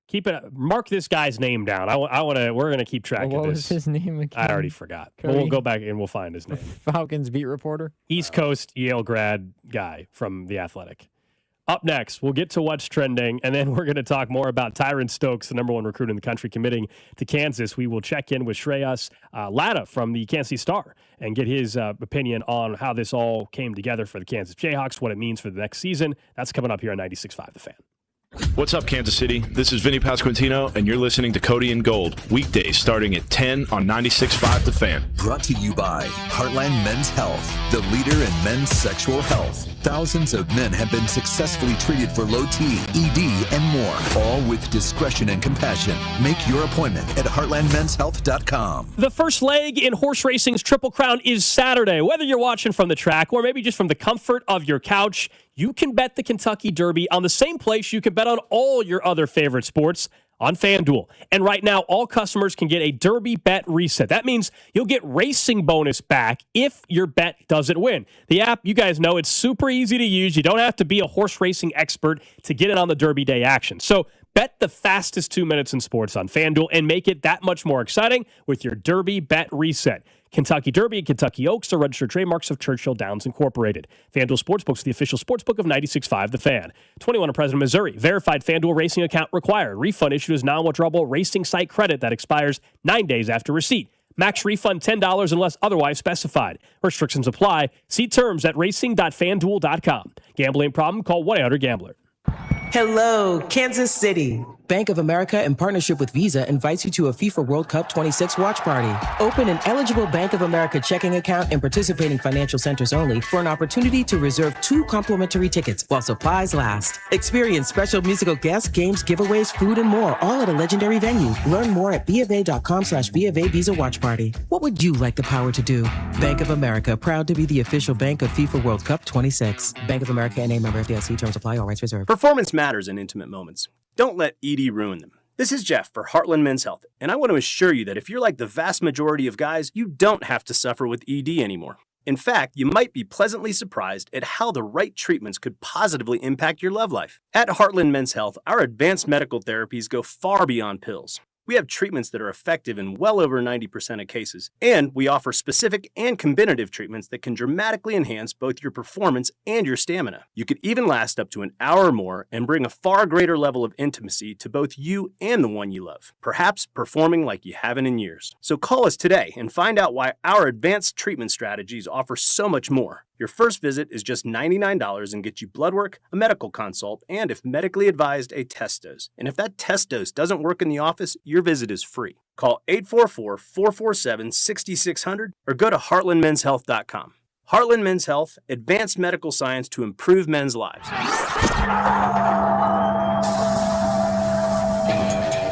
Keep it. Mark this guy's name down. We're gonna keep track of this. What was his name again? I already forgot. But we'll go back and we'll find his name. Falcons beat reporter. East Coast Yale grad guy from The Athletic. Up next, we'll get to what's trending, and then we're going to talk more about Tyron Stokes, the number 1 recruit in the country, committing to Kansas. We will check in with Shreyas Laddha from the Kansas City Star and get his opinion on how this all came together for the Kansas Jayhawks, what it means for the next season. That's coming up here on 96.5 The Fan. What's up, Kansas City? This is Vinnie Pasquantino, and you're listening to Cody and Gold, weekdays starting at 10 on 96.5 The Fan. Brought to you by Heartland Men's Health, the leader in men's sexual health. Thousands of men have been successfully treated for low T, ED, and more, all with discretion and compassion. Make your appointment at heartlandmenshealth.com. The first leg in horse racing's Triple Crown is Saturday. Whether you're watching from the track or maybe just from the comfort of your couch, you can bet the Kentucky Derby on the same place you can bet on all your other favorite sports, on FanDuel. And right now, all customers can get a Derby bet reset. That means you'll get racing bonus back if your bet doesn't win. The app, you guys know, it's super easy to use. You don't have to be a horse racing expert to get in on the Derby Day action. So bet the fastest 2 minutes in sports on FanDuel and make it that much more exciting with your Derby bet reset. Kentucky Derby and Kentucky Oaks are registered trademarks of Churchill Downs Incorporated. FanDuel Sportsbook is the official sportsbook of 96.5 The Fan. 21 in President, Missouri. Verified FanDuel racing account required. Refund issued as non-withdrawable racing site credit that expires 9 days after receipt. Max refund $10 unless otherwise specified. Restrictions apply. See terms at racing.fanduel.com. Gambling problem? Call 1-800-GAMBLER. Hello, Kansas City. Bank of America, in partnership with Visa, invites you to a FIFA World Cup 26 watch party. Open an eligible Bank of America checking account in participating financial centers only for an opportunity to reserve 2 complimentary tickets while supplies last. Experience special musical guests, games, giveaways, food, and more, all at a legendary venue. Learn more at BofA.com/BofA Visa Watch Party. What would you like the power to do? Bank of America, proud to be the official bank of FIFA World Cup 26. Bank of America NA, member FDIC. Terms apply. All rights reserved. Performance matters in intimate moments. Don't let ED ruin them. This is Jeff for Heartland Men's Health, and I want to assure you that if you're like the vast majority of guys, you don't have to suffer with ED anymore. In fact, you might be pleasantly surprised at how the right treatments could positively impact your love life. At Heartland Men's Health, our advanced medical therapies go far beyond pills. We have treatments that are effective in well over 90% of cases, and we offer specific and combinative treatments that can dramatically enhance both your performance and your stamina. You could even last up to an hour or more and bring a far greater level of intimacy to both you and the one you love, perhaps performing like you haven't in years. So call us today and find out why our advanced treatment strategies offer so much more. Your first visit is just $99 and gets you blood work, a medical consult, and if medically advised, a test dose. And if that test dose doesn't work in the office, your visit is free. Call 844-447-6600 or go to heartlandmenshealth.com. Heartland Men's Health, advanced medical science to improve men's lives.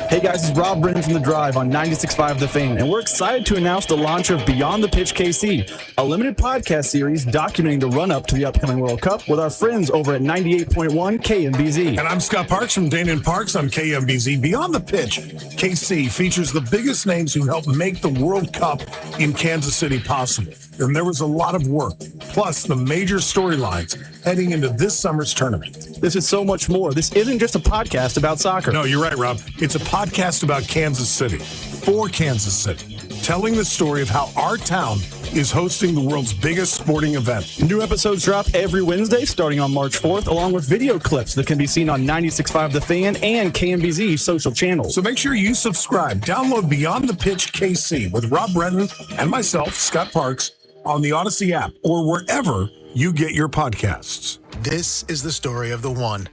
Hey guys, it's Rob Brennan from The Drive on 96.5 The Fan, and we're excited to announce the launch of Beyond the Pitch KC, a limited podcast series documenting the run-up to the upcoming World Cup with our friends over at 98.1 KMBZ. And I'm Scott Parks from Dane and Parks on KMBZ. Beyond the Pitch KC features the biggest names who helped make the World Cup in Kansas City possible. And there was a lot of work, plus the major storylines heading into this summer's tournament. This is so much more. This isn't just a podcast about soccer. No, you're right, Rob. It's a podcast about Kansas City, for Kansas City, telling the story of how our town is hosting the world's biggest sporting event. New episodes drop every Wednesday starting on March 4th, along with video clips that can be seen on 96.5 The Fan and KMBZ social channels. So make sure you subscribe. Download Beyond the Pitch KC with Rob Brennan and myself, Scott Parks, on the Odyssey app or wherever you get your podcasts. This is the story of the one.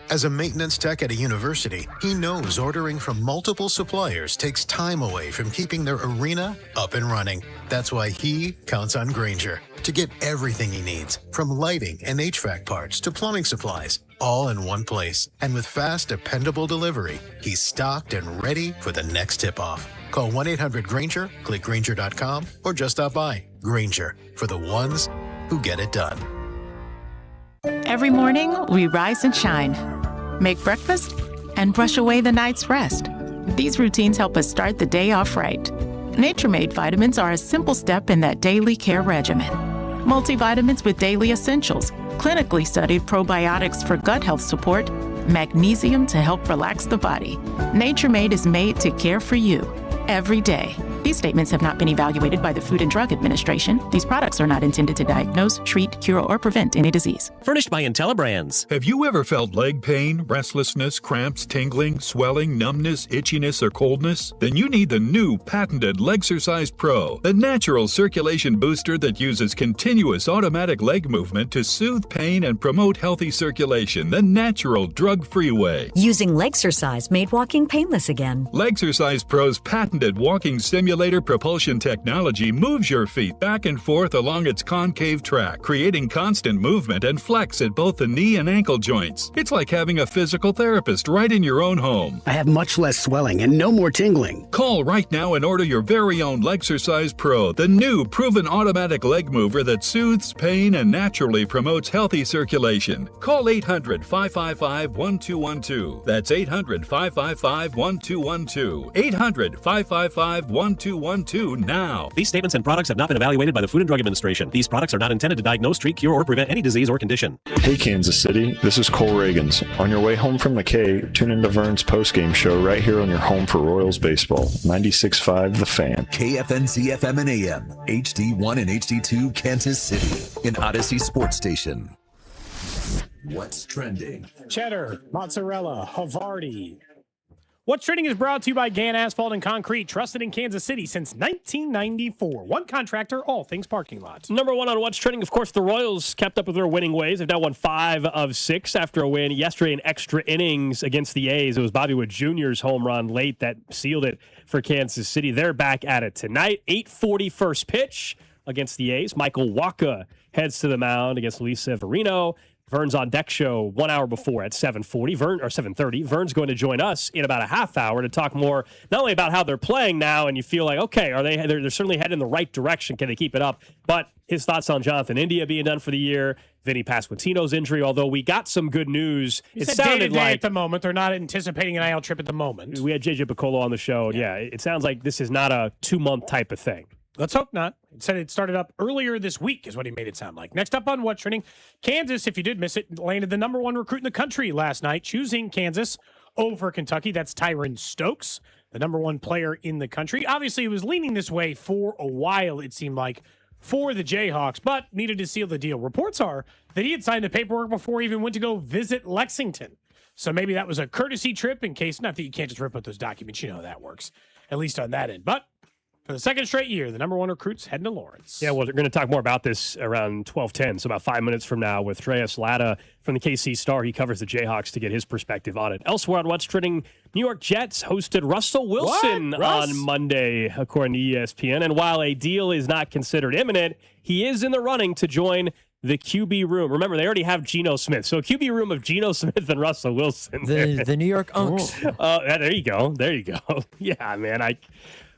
As a maintenance tech at a university, he knows ordering from multiple suppliers takes time away from keeping their arena up and running. That's why he counts on Grainger to get everything he needs, from lighting and HVAC parts to plumbing supplies, all in one place. And with fast, dependable delivery, he's stocked and ready for the next tip-off. Call 1-800-GRAINGER, click Grainger.com, or just stop by. Grainger, for the ones who get it done. Every morning, we rise and shine, make breakfast, and brush away the night's rest. These routines help us start the day off right. Nature-Made vitamins are a simple step in that daily care regimen. Multivitamins with daily essentials, clinically studied probiotics for gut health support, magnesium to help relax the body. Nature-Made is made to care for you every day. These statements have not been evaluated by the Food and Drug Administration. These products are not intended to diagnose, treat, cure, or prevent any disease. Furnished by IntelliBrands. Have you ever felt leg pain, restlessness, cramps, tingling, swelling, numbness, itchiness, or coldness? Then you need the new patented Legsercise Pro, the natural circulation booster that uses continuous automatic leg movement to soothe pain and promote healthy circulation the natural, drug-free way. Using Legsercise made walking painless again. Legsercise Pro's patented walking simulator propulsion technology moves your feet back and forth along its concave track, creating constant movement and flex at both the knee and ankle joints. It's like having a physical therapist right in your own home. I have much less swelling and no more tingling. Call right now and order your very own Legsercise Pro, the new proven automatic leg mover that soothes pain and naturally promotes healthy circulation. Call 800-555-1212. That's 800-555-1212. 800-555-1212 now. These statements and products have not been evaluated by the Food and Drug Administration. These products are not intended to diagnose, treat, cure, or prevent any disease or condition. Hey Kansas City, this is Cole Reagans. On your way home from McKay, tune into Vern's postgame show right here on your home for Royals baseball. 96.5 The Fan. KFNC FM and AM, HD1 and HD2 Kansas City, an Odyssey sports station. What's trending? Cheddar, mozzarella, Havarti. What's Trending is brought to you by Gann Asphalt and Concrete, trusted in Kansas City since 1994. One contractor, all things parking lots. Number one on What's Trending, of course, the Royals kept up with their winning ways. They've now won 5 of 6 after a win yesterday in extra innings against the A's. It was Bobby Wood Jr.'s home run late that sealed it for Kansas City. They're back at it tonight. 8:40 first pitch against the A's. Michael Wacha heads to the mound against Luis Severino. Vern's on deck show 1 hour before at 7:30. Vern's going to join us in about a half hour to talk more, not only about how they're playing now, and you feel like, okay, they're certainly heading in the right direction. Can they keep it up? But his thoughts on Jonathan India being done for the year, Vinnie Pasquantino's injury, although we got some good news. It sounded like at the moment, they're not anticipating an IL trip at the moment. We had JJ Picollo on the show. Yeah, it sounds like this is not a 2-month type of thing. Let's hope not. It said it started up earlier this week is what he made it sound like. Next up on What's Trending, Kansas, if you did miss it, landed the number 1 recruit in the country last night, choosing Kansas over Kentucky. That's Tyron Stokes, the number 1 player in the country. Obviously, it was leaning this way for a while, it seemed like, for the Jayhawks, but needed to seal the deal. Reports are that he had signed the paperwork before he even went to go visit Lexington. So maybe that was a courtesy trip in case, not that you can't just rip out those documents, you know how that works, at least on that end. But For the second straight year, the number one recruit's heading to Lawrence. Yeah, well, we're going to talk more about this around 12:10, so about 5 minutes from now with Shreyas Laddha from the KC Star. He covers the Jayhawks to get his perspective on it. Elsewhere on What's Trending, New York Jets hosted Russell Wilson on Monday, according to ESPN. And while a deal is not considered imminent, he is in the running to join the QB room. Remember, they already have Geno Smith. So a QB room of Geno Smith and Russell Wilson. The New York Unks. There you go. There you go. Yeah, man.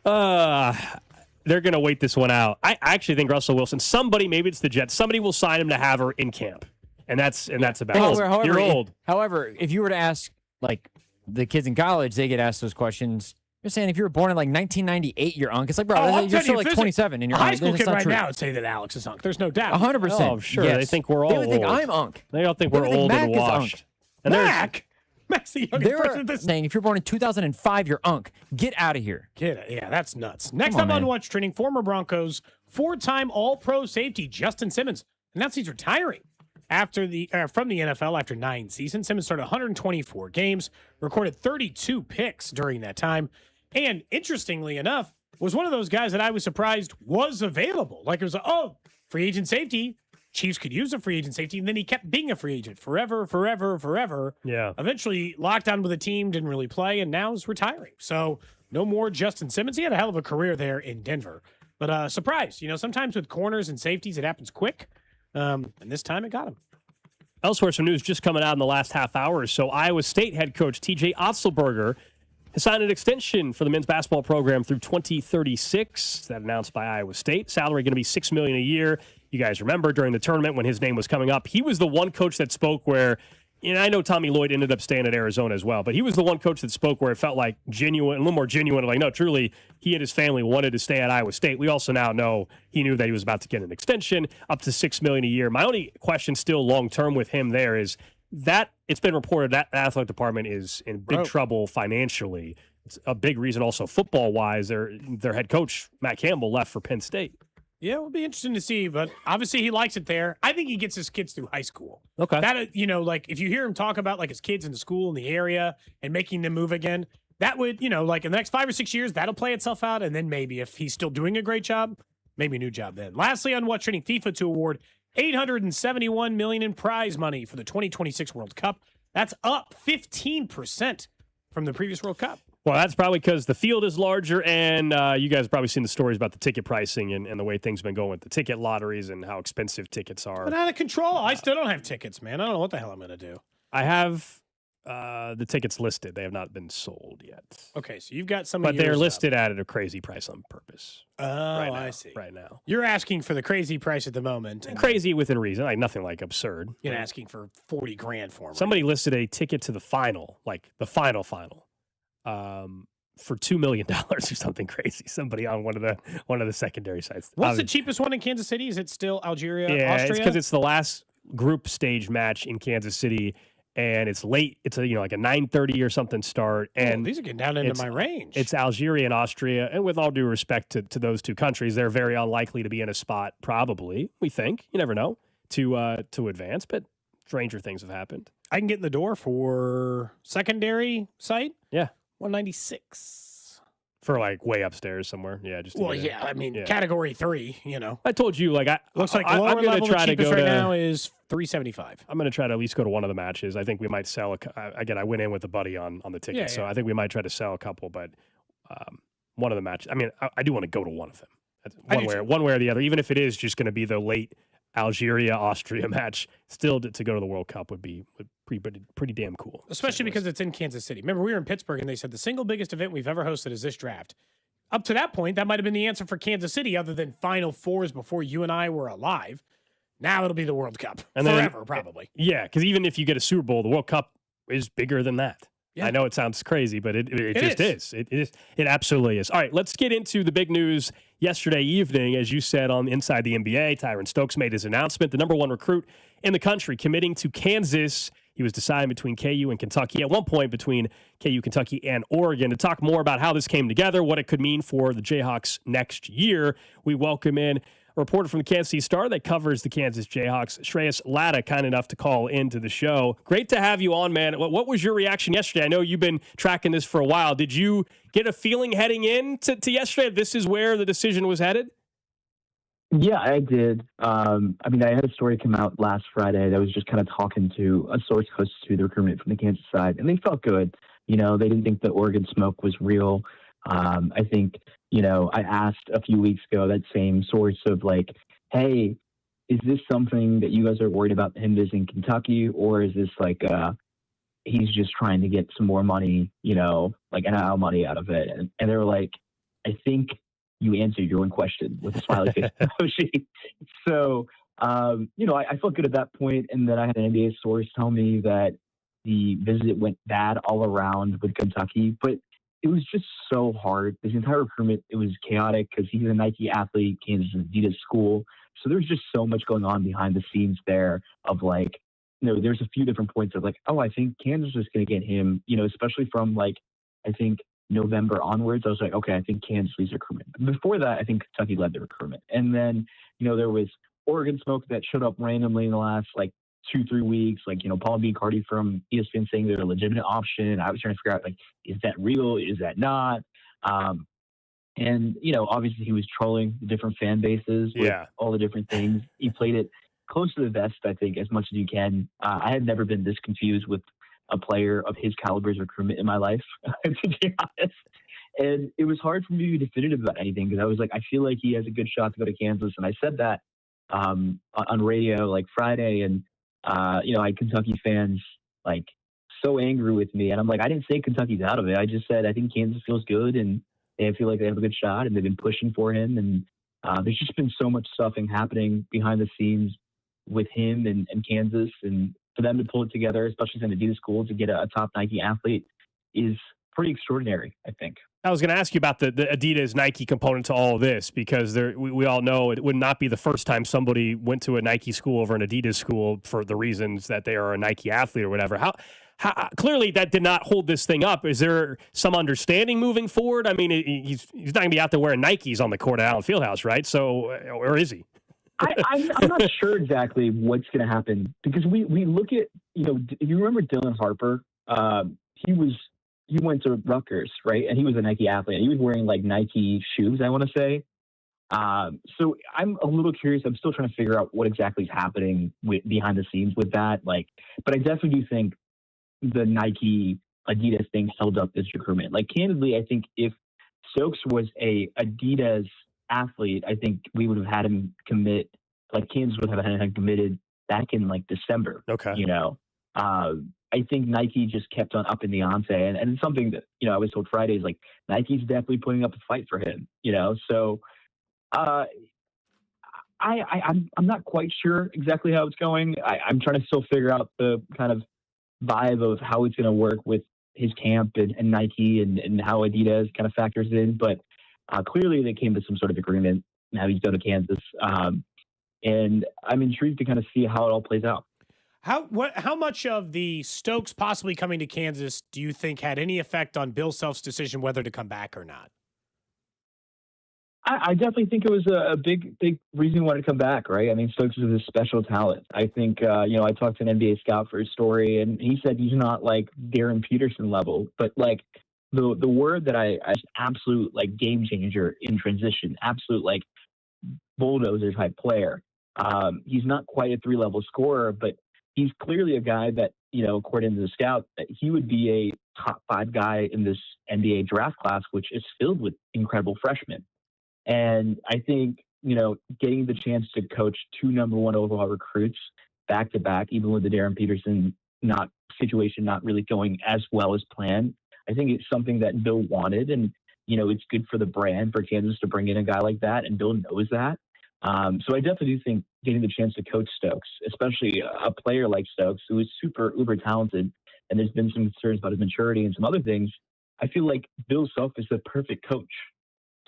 They're going to wait this one out. I actually think Russell Wilson, somebody, maybe it's the Jets, somebody will sign him to have her in camp. And that's about it. However, You're old. However, if you were to ask, like, the kids in college, they get asked those questions. You're saying if you were born in, like, 1998, you're Unk. It's like, bro, you're still, like, 27 and you're High school Unk. kid right now would say that Alex is Unk. There's no doubt. 100%. Oh, sure. Yes. They think we're all They would think old. I'm Unk. They all think we're old Mac and is washed. Unk. And Mac? Mac's the youngest person at this. Saying if you're born in 2005, you're Unk. Get out of here. Yeah, that's nuts. Next up on What's Trending, former Broncos, 4-time All-Pro safety Justin Simmons announced he's retiring from the NFL after 9 seasons. Simmons started 124 games, recorded 32 picks during that time, and interestingly enough, was one of those guys that I was surprised was available. Like it was free agent safety. Chiefs could use a free agent safety, and then he kept being a free agent forever. Yeah. Eventually locked down with the team, didn't really play, and now is retiring. So no more Justin Simmons. He had a hell of a career there in Denver. But surprise, sometimes with corners and safeties, it happens quick. And this time it got him. Elsewhere, some news just coming out in the last half hour or so. Iowa State head coach TJ Otzelberger has signed an extension for the men's basketball program through 2036. That announced by Iowa State. Salary going to be $6 million a year. You guys remember during the tournament when his name was coming up, he was the one coach that spoke where, I know Tommy Lloyd ended up staying at Arizona as well, but he was the one coach that spoke where it felt like genuine, a little more genuine. Like, no, truly, he and his family wanted to stay at Iowa State. We also now know he knew that he was about to get an extension up to $6 million a year. My only question still long-term with him there is that it's been reported that the athletic department is in big trouble financially. It's a big reason also football-wise. Their head coach, Matt Campbell, left for Penn State. Yeah, it will be interesting to see, but obviously he likes it there. I think he gets his kids through high school. Okay. That, like if you hear him talk about like his kids in the school in the area and making them move again, that would, like in the next 5 or 6 years, that'll play itself out. And then maybe if he's still doing a great job, maybe a new job then. Lastly, on What's Trending, FIFA to award $871 million in prize money for the 2026 World Cup. That's up 15% from the previous World Cup. Well, that's probably because the field is larger, and you guys have probably seen the stories about the ticket pricing and the way things have been going with the ticket lotteries and how expensive tickets are. But out of control. I still don't have tickets, man. I don't know what the hell I'm going to do. I have the tickets listed. They have not been sold yet. Okay, so you've got some but of yours they're up. listed at a crazy price on purpose. Oh, I see. Right now. You're asking for the crazy price at the moment. And crazy within reason, like nothing like absurd. You're asking for $40,000 for them. Somebody listed a ticket to the final, like the final. For $2 million or something crazy. Somebody on one of the secondary sites. What's the cheapest one in Kansas City? Is it still Algeria, yeah, Austria? It's because it's the last group stage match in Kansas City, and it's late. It's like a 9:30 or something start. And these are getting down into my range. It's Algeria and Austria, and with all due respect to those two countries, they're very unlikely to be in a spot. Probably, we think. You never know to advance, but stranger things have happened. I can get in the door for secondary site. Yeah. 196 for like way upstairs somewhere. Yeah, just I mean, category 3. I told you looks like lower I'm gonna level try the to go cheapest right to, now is $375. I'm going to try to at least go to one of the matches. I think we might sell again. I went in with a buddy on the ticket, so I think we might try to sell a couple. But one of the matches. I mean, I do want to go to one of them. One way or the other. Even if it is just going to be the late Algeria-Austria match, still to go to the World Cup would be pretty damn cool. Especially because it's in Kansas City. Remember, we were in Pittsburgh, and they said the single biggest event we've ever hosted is this draft. Up to that point, that might have been the answer for Kansas City, other than Final Fours before you and I were alive. Now it'll be the World Cup. And forever, probably. Yeah, because even if you get a Super Bowl, the World Cup is bigger than that. Yeah. I know it sounds crazy, but it just is. It absolutely is. All right, let's get into the big news yesterday evening. As you said on Inside the NBA, Tyron Stokes made his announcement, the number one recruit in the country, committing to Kansas. He was deciding between KU and Kentucky, at one point between KU, Kentucky, and Oregon. To talk more about how this came together, what it could mean for the Jayhawks next year, we welcome in reporter from the Kansas City Star that covers the Kansas Jayhawks. Shreyas Laddha, kind enough to call into the show. Great to have you on, man. What was your reaction yesterday? I know you've been tracking this for a while. Did you get a feeling heading in to yesterday this is where the decision was headed? Yeah, I did. I had a story come out last Friday that was just kind of talking to a source close to the recruitment from the Kansas side, and they felt good. They didn't think the Oregon smoke was real. I think, I asked a few weeks ago that same source of like, hey, is this something that you guys are worried about him visiting Kentucky, or is this like he's just trying to get some more money, like NIL money out of it? And they were like, I think you answered your own question with a smiley face emoji. So, I felt good at that point. And then I had an NBA source tell me that the visit went bad all around with Kentucky, but it was just so hard. This entire recruitment, it was chaotic because he's a Nike athlete, Kansas is Adidas school. So there's just so much going on behind the scenes there of like, there's a few different points of like, oh, I think Kansas is going to get him, especially from like, I think November onwards. I was like, okay, I think Kansas leads recruitment. Before that, I think Kentucky led the recruitment. And then, there was Oregon smoke that showed up randomly in the last like 2-3 weeks, like, Paul B. Cardi from ESPN saying they're a legitimate option. I was trying to figure out, like, is that real? Is that not? And, obviously he was trolling the different fan bases with all the different things. He played it close to the vest, I think, as much as you can. I had never been this confused with a player of his caliber's recruitment in my life, to be honest. And it was hard for me to be definitive about anything because I was like, I feel like he has a good shot to go to Kansas. And I said that on radio like Friday, and I had Kentucky fans like so angry with me, and I'm like, I didn't say Kentucky's out of it. I just said I think Kansas feels good, and they feel like they have a good shot, and they've been pushing for him. And there's just been so much stuffing happening behind the scenes with him and Kansas, and for them to pull it together, especially in Adidas school, to get a top Nike athlete is pretty extraordinary, I think. I was going to ask you about the Adidas Nike component to all of this, because we all know it would not be the first time somebody went to a Nike school over an Adidas school for the reasons that they are a Nike athlete or whatever. How clearly that did not hold this thing up. Is there some understanding moving forward? I mean, he's not going to be out there wearing Nikes on the court at Allen Fieldhouse, right? So, or is he? I'm not sure exactly what's going to happen, because we look at, if you remember Dylan Harper, he went to Rutgers, right? And he was a Nike athlete. He was wearing like Nike shoes, I want to say. So I'm a little curious. I'm still trying to figure out what exactly is happening behind the scenes with that. Like, but I definitely do think the Nike Adidas thing held up this recruitment. Like, candidly, I think if Stokes was a Adidas athlete, I think we would have had him commit, like Kansas would have had him committed back in like December. Okay. I think Nike just kept on upping the ante, and it's something that, I was told Friday is like, Nike's definitely putting up a fight for him, so I'm not quite sure exactly how it's going. I'm trying to still figure out the kind of vibe of how it's going to work with his camp and Nike and how Adidas kind of factors in, but clearly they came to some sort of agreement. Now he's going to Kansas, and I'm intrigued to kind of see how it all plays out. How much of the Stokes possibly coming to Kansas do you think had any effect on Bill Self's decision whether to come back or not? I definitely think it was a big reason he wanted to come back, right? I mean, Stokes is a special talent. I think, I talked to an NBA scout for his story, and he said he's not like Darren Peterson level, but like the word that I absolute like game changer in transition, absolute like bulldozer type player. He's not quite a 3-level scorer, but he's clearly a guy that, according to the scout, that he would be a top 5 guy in this NBA draft class, which is filled with incredible freshmen. And I think, getting the chance to coach 2 number 1 overall recruits back to back, even with the Darren Peterson situation not really going as well as planned, I think it's something that Bill wanted. And, it's good for the brand for Kansas to bring in a guy like that. And Bill knows that. So I definitely do think getting the chance to coach Stokes, especially a player like Stokes, who is super uber talented, and there's been some concerns about his maturity and some other things, I feel like Bill Self is the perfect coach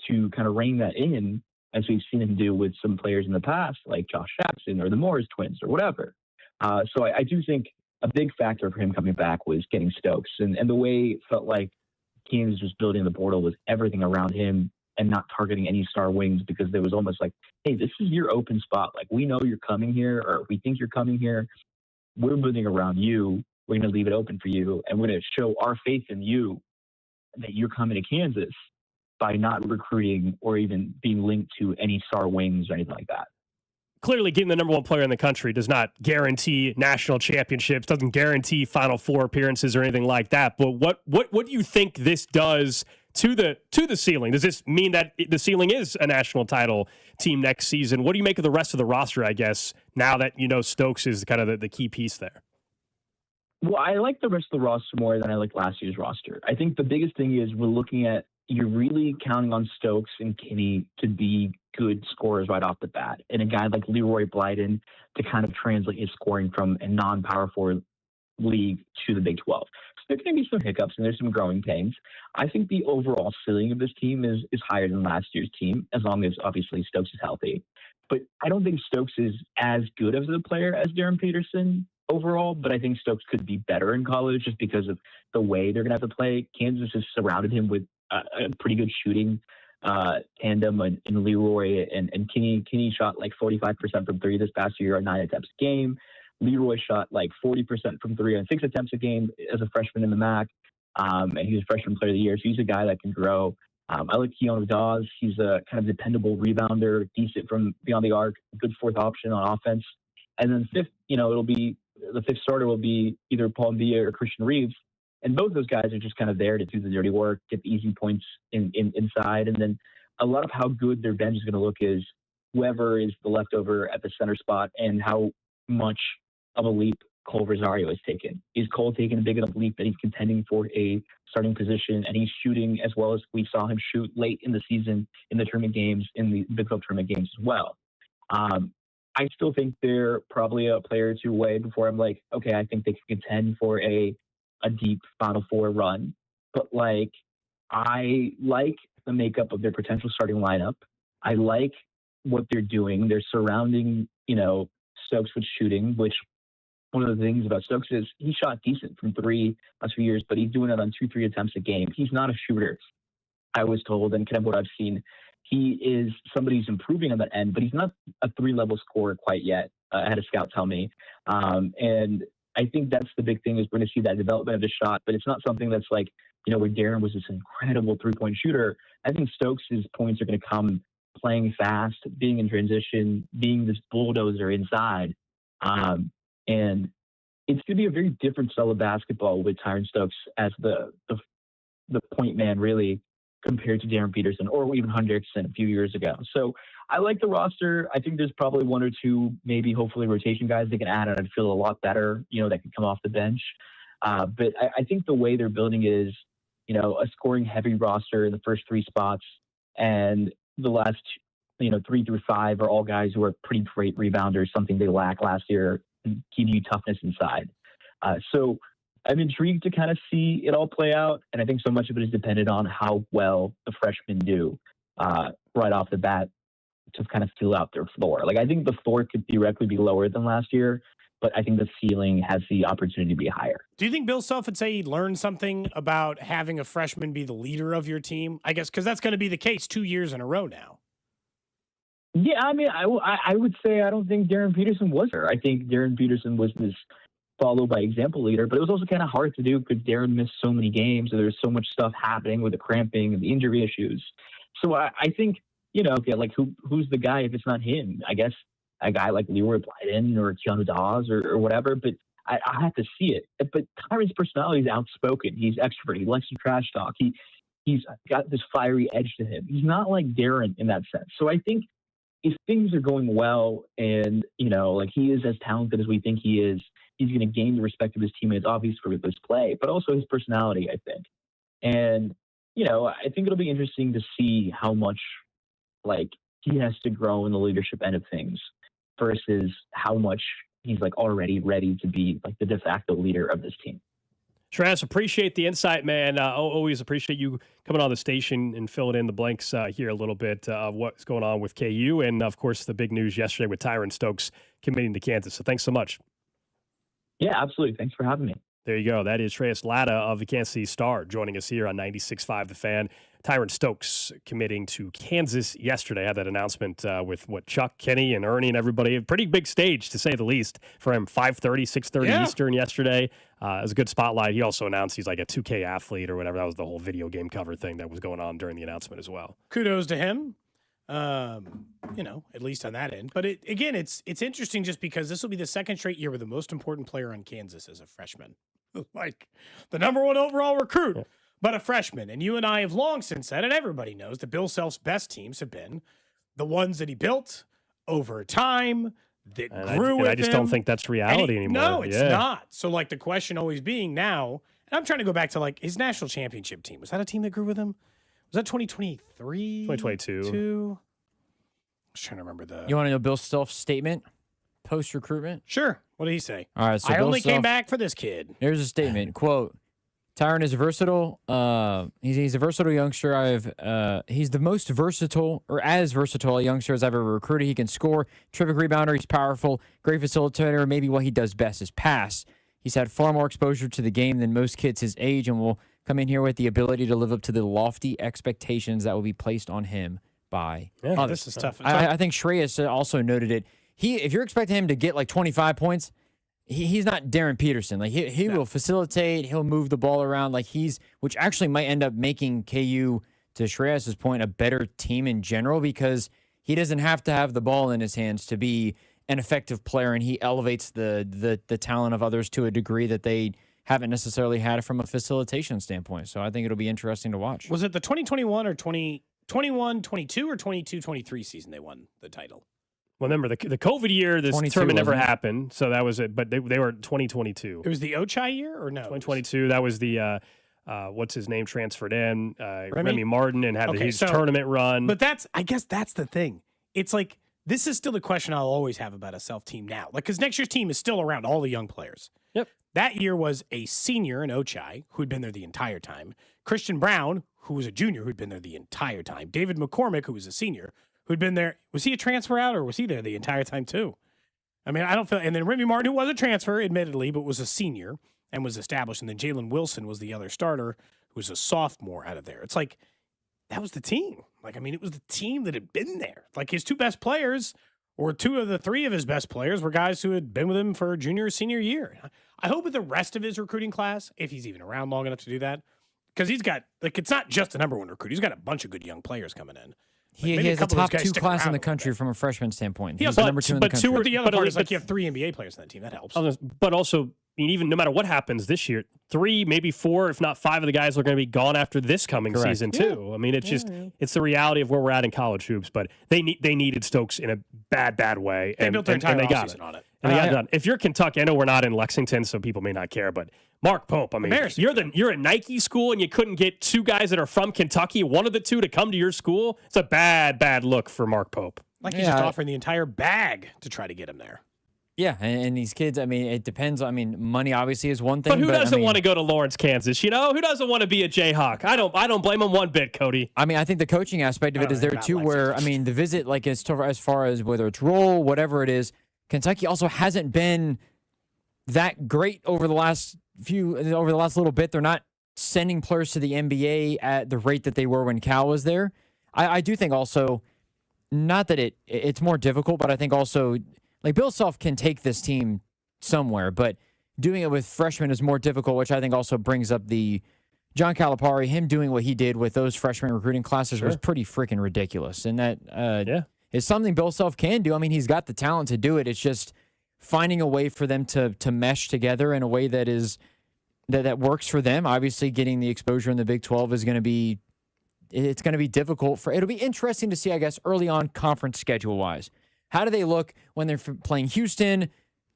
to kind of rein that in, as we've seen him do with some players in the past, like Josh Jackson or the Morris twins or whatever. So I do think a big factor for him coming back was getting Stokes, and the way it felt like Kansas was building the portal was everything around him and not targeting any star wings because there was almost like, hey, this is your open spot. Like, we know you're coming here, or we think you're coming here. We're building around you. We're going to leave it open for you, and we're going to show our faith in you that you're coming to Kansas by not recruiting or even being linked to any star wings or anything like that. Clearly, getting the number one player in the country does not guarantee national championships, doesn't guarantee Final Four appearances or anything like that. But what do you think this does to the ceiling? Does this mean that the ceiling is a national title team next season? What do you make of the rest of the roster, I guess, now that Stokes is kind of the key piece there? Well, I like the rest of the roster more than I like last year's roster. I think the biggest thing is we're looking at, you're really counting on Stokes and Kinney to be good scorers right off the bat, and a guy like Leroy Blyden to kind of translate his scoring from a non-Power 4 league to the Big 12. So there can be some hiccups and there's some growing pains. I think the overall ceiling of this team is higher than last year's team, as long as obviously Stokes is healthy. But I don't think Stokes is as good of a player as Darren Peterson overall, but I think Stokes could be better in college just because of the way they're going to have to play. Kansas has surrounded him with a pretty good shooting tandem in Leroy and Kinney. Kinney shot like 45% from three this past year on 9 attempts a game. Leroy shot like 40% from three on 6 attempts a game as a freshman in the MAC. And he was freshman player of the year. So he's a guy that can grow. I like Keanu Dawes. He's a kind of dependable rebounder, decent from beyond the arc, good fourth option on offense. And then fifth, the fifth starter will be either Paul Villa or Christian Reeves. And both those guys are just kind of there to do the dirty work, get the easy points inside. And then a lot of how good their bench is going to look is whoever is the leftover at the center spot and how much of a leap Cole Rosario has taken. Is Cole taking a big enough leap that he's contending for a starting position, and he's shooting as well as we saw him shoot late in the season in the tournament games, in the Big 12 tournament games as well. I still think they're probably a player or two away before I'm like, okay, I think they can contend for a deep Final Four run. But I like the makeup of their potential starting lineup. I like what they're doing. They're surrounding, Stokes with shooting, which one of the things about Stokes is he shot decent from three last few years, but he's doing it on 2-3 attempts a game. He's not a shooter, I was told, and kind of what I've seen. He is somebody who's improving on that end, but he's not a 3-level scorer quite yet. I had a scout tell me. And I think that's the big thing is we're going to see that development of the shot, but it's not something that's like, where Darren was this incredible 3-point shooter. I think Stokes' points are going to come playing fast, being in transition, being this bulldozer inside. And it's going to be a very different style of basketball with Tyron Stokes as the point man, really, compared to Darren Peterson or even Hendrickson a few years ago. So I like the roster. I think there's probably one or two, maybe hopefully rotation guys they can add, and I'd feel a lot better, that can come off the bench. But I think the way they're building it is, a scoring heavy roster in the first 3 spots, and the last, 3 through 5 are all guys who are pretty great rebounders, something they lacked last year, and give you toughness inside. So I'm intrigued to kind of see it all play out, and I think so much of it is dependent on how well the freshmen do right off the bat to kind of fill out their floor. I think the floor could theoretically be lower than last year, but I think the ceiling has the opportunity to be higher. Do you think Bill Self would say he learned something about having a freshman be the leader of your team? I guess because that's going to be the case 2 years in a row now. Yeah, I mean, I would say I don't think Darren Peterson was there. I think Darren Peterson was this follow by example leader, but it was also kind of hard to do because Darren missed so many games and there's so much stuff happening with the cramping and the injury issues. So I think, who's the guy if it's not him? I guess a guy like Leroy Blyden or Keanu Dawes or whatever, but I have to see it. But Tyron's personality is outspoken. He's extrovert. He likes to trash talk. He's got this fiery edge to him. He's not like Darren in that sense. So I think if things are going well and, he is as talented as we think he is, he's going to gain the respect of his teammates, obviously for his play, but also his personality, I think. And, I think it'll be interesting to see how much, he has to grow in the leadership end of things versus how much he's, already ready to be, the de facto leader of this team. Shreyas, appreciate the insight, man. Always appreciate you coming on the station and filling in the blanks here a little bit of what's going on with KU. And, of course, the big news yesterday with Tyron Stokes committing to Kansas. So thanks so much. Yeah, absolutely. Thanks for having me. There you go. That is Shreyas Laddha of the Kansas City Star joining us here on 96.5 The Fan. Tyron Stokes committing to Kansas yesterday. I had that announcement with Chuck, Kenny, and Ernie and everybody. A pretty big stage, to say the least, for him. 5:30, 6:30 Eastern yesterday. It was a good spotlight. He also announced he's like a 2K athlete or whatever. That was the whole video game cover thing that was going on during the announcement as well. Kudos to him. At least on that end. But it's interesting just because this will be the second straight year where the most important player on Kansas is a freshman. Like the number one overall recruit, but a freshman. And you and I have long since said, and everybody knows, that Bill Self's best teams have been the ones that he built over time, that grew with him. I just don't think that's reality anymore. No, it's not. So, like, the question always being now, and I'm trying to go back to, like, his national championship team. Was that a team that grew with him? Was that 2023? 2022. I was trying to remember the... You want to know Bill Self's statement post-recruitment? Sure. What did he say? All right, so I Bill only Self, came back for this kid. Here's a statement. Quote, Tyron is versatile. He's a versatile youngster. He's the most versatile, or as versatile a youngster as I've ever recruited. He can score, terrific rebounder. He's powerful, great facilitator. Maybe what he does best is pass. He's had far more exposure to the game than most kids his age, and will come in here with the ability to live up to the lofty expectations that will be placed on him by others. This is tough. I think Shreyas also noted it. If you're expecting him to get like 25 points, he's not Darren Peterson. Like he will facilitate, he'll move the ball around. Like which actually might end up making KU, to Shreyas' point, a better team in general, because he doesn't have to have the ball in his hands to be an effective player, and he elevates the talent of others to a degree that they haven't necessarily had from a facilitation standpoint. So I think it'll be interesting to watch. Was it the 2021 or 2021-22 or 22-23 season they won the title? Well, remember, the COVID year, this tournament never happened, so that was it. But they were 2022. It was the Ochai year, or no? 2022. That was the, what's his name, transferred in, Remy Martin, and had his tournament run. But I guess that's the thing. It's like, this is still the question I'll always have about a Self team now. Like, because next year's team is still around all the young players. Yep. That year was a senior in Ochai, who'd been there the entire time. Christian Brown, who was a junior, who'd been there the entire time. David McCormick, who was a senior, who'd been there. Was he a transfer out, or was he there the entire time too? I mean, I don't feel. And then Remy Martin, who was a transfer, admittedly, but was a senior and was established. And then Jalen Wilson was the other starter, who was a sophomore out of there. It's like, that was the team. Like, I mean, it was the team that had been there. Like, his two best players, or two of the three of his best players, were guys who had been with him for junior or senior year. I hope with the rest of his recruiting class, if he's even around long enough to do that, because he's got, like, it's not just the number one recruit. He's got a bunch of good young players coming in. He has a top two class in the country from a freshman standpoint. He's number two in the country. But the other part is, like, you have three NBA players on that team. That helps. But also, I mean, even no matter what happens this year, 3, maybe 4, if not 5 of the guys are going to be gone after this coming season too. I mean, it's just it's the reality of where we're at in college hoops. But they needed Stokes in a bad way, and built their entire they got it on it. And they got it done. If you're Kentucky, I know we're not in Lexington, so people may not care, but Mark Pope, I mean, you're a Nike school, and you couldn't get 2 guys that are from Kentucky, one of the 2 to come to your school. It's a bad look for Mark Pope. Like, he's just offering the entire bag to try to get him there. Yeah, and these kids, I mean, it depends. I mean, money obviously is one thing. But who doesn't want to go to Lawrence, Kansas? You know, who doesn't want to be a Jayhawk? I don't blame him one bit, Cody. I mean, I think the coaching aspect of it is there too, where, I mean, the visit, like, as far as whether it's role, whatever it is, Kentucky also hasn't been that great over the last little bit. They're not sending players to the NBA at the rate that they were when Cal was there. I do think also, not that it's more difficult, but I think also, like, Bill Self can take this team somewhere, but doing it with freshmen is more difficult, which I think also brings up the John Calipari, him doing what he did with those freshman recruiting classes was pretty freaking ridiculous. And that is something Bill Self can do. I mean, he's got the talent to do it. It's just finding a way for them to mesh together in a way that is that works for them. Obviously, getting the exposure in the Big 12 is going to be difficult. It'll be interesting to see, I guess, early on conference schedule-wise. How do they look when they're playing Houston,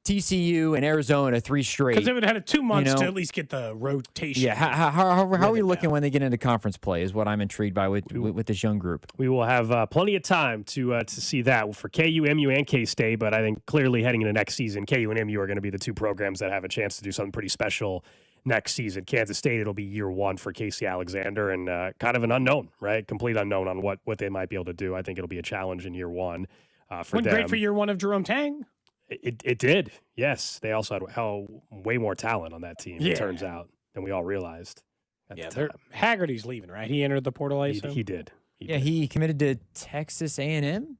TCU, and Arizona 3 straight? Because they would have had 2 months to at least get the rotation. Yeah, how are we looking when they get into conference play is what I'm intrigued by with this young group. We will have plenty of time to see that for KU, MU, and K-State, but I think clearly heading into next season, KU and MU are going to be the 2 programs that have a chance to do something pretty special next season. Kansas State, it'll be year 1 for Casey Alexander, and kind of an unknown, right? Complete unknown on what they might be able to do. I think it'll be a challenge in year 1 for them. Great for year 1 of Jerome Tang. It did, yes. They also had way more talent on that team, it turns out, than we all realized. Haggerty's leaving, right? He entered the portal. He did. He committed to Texas A&M.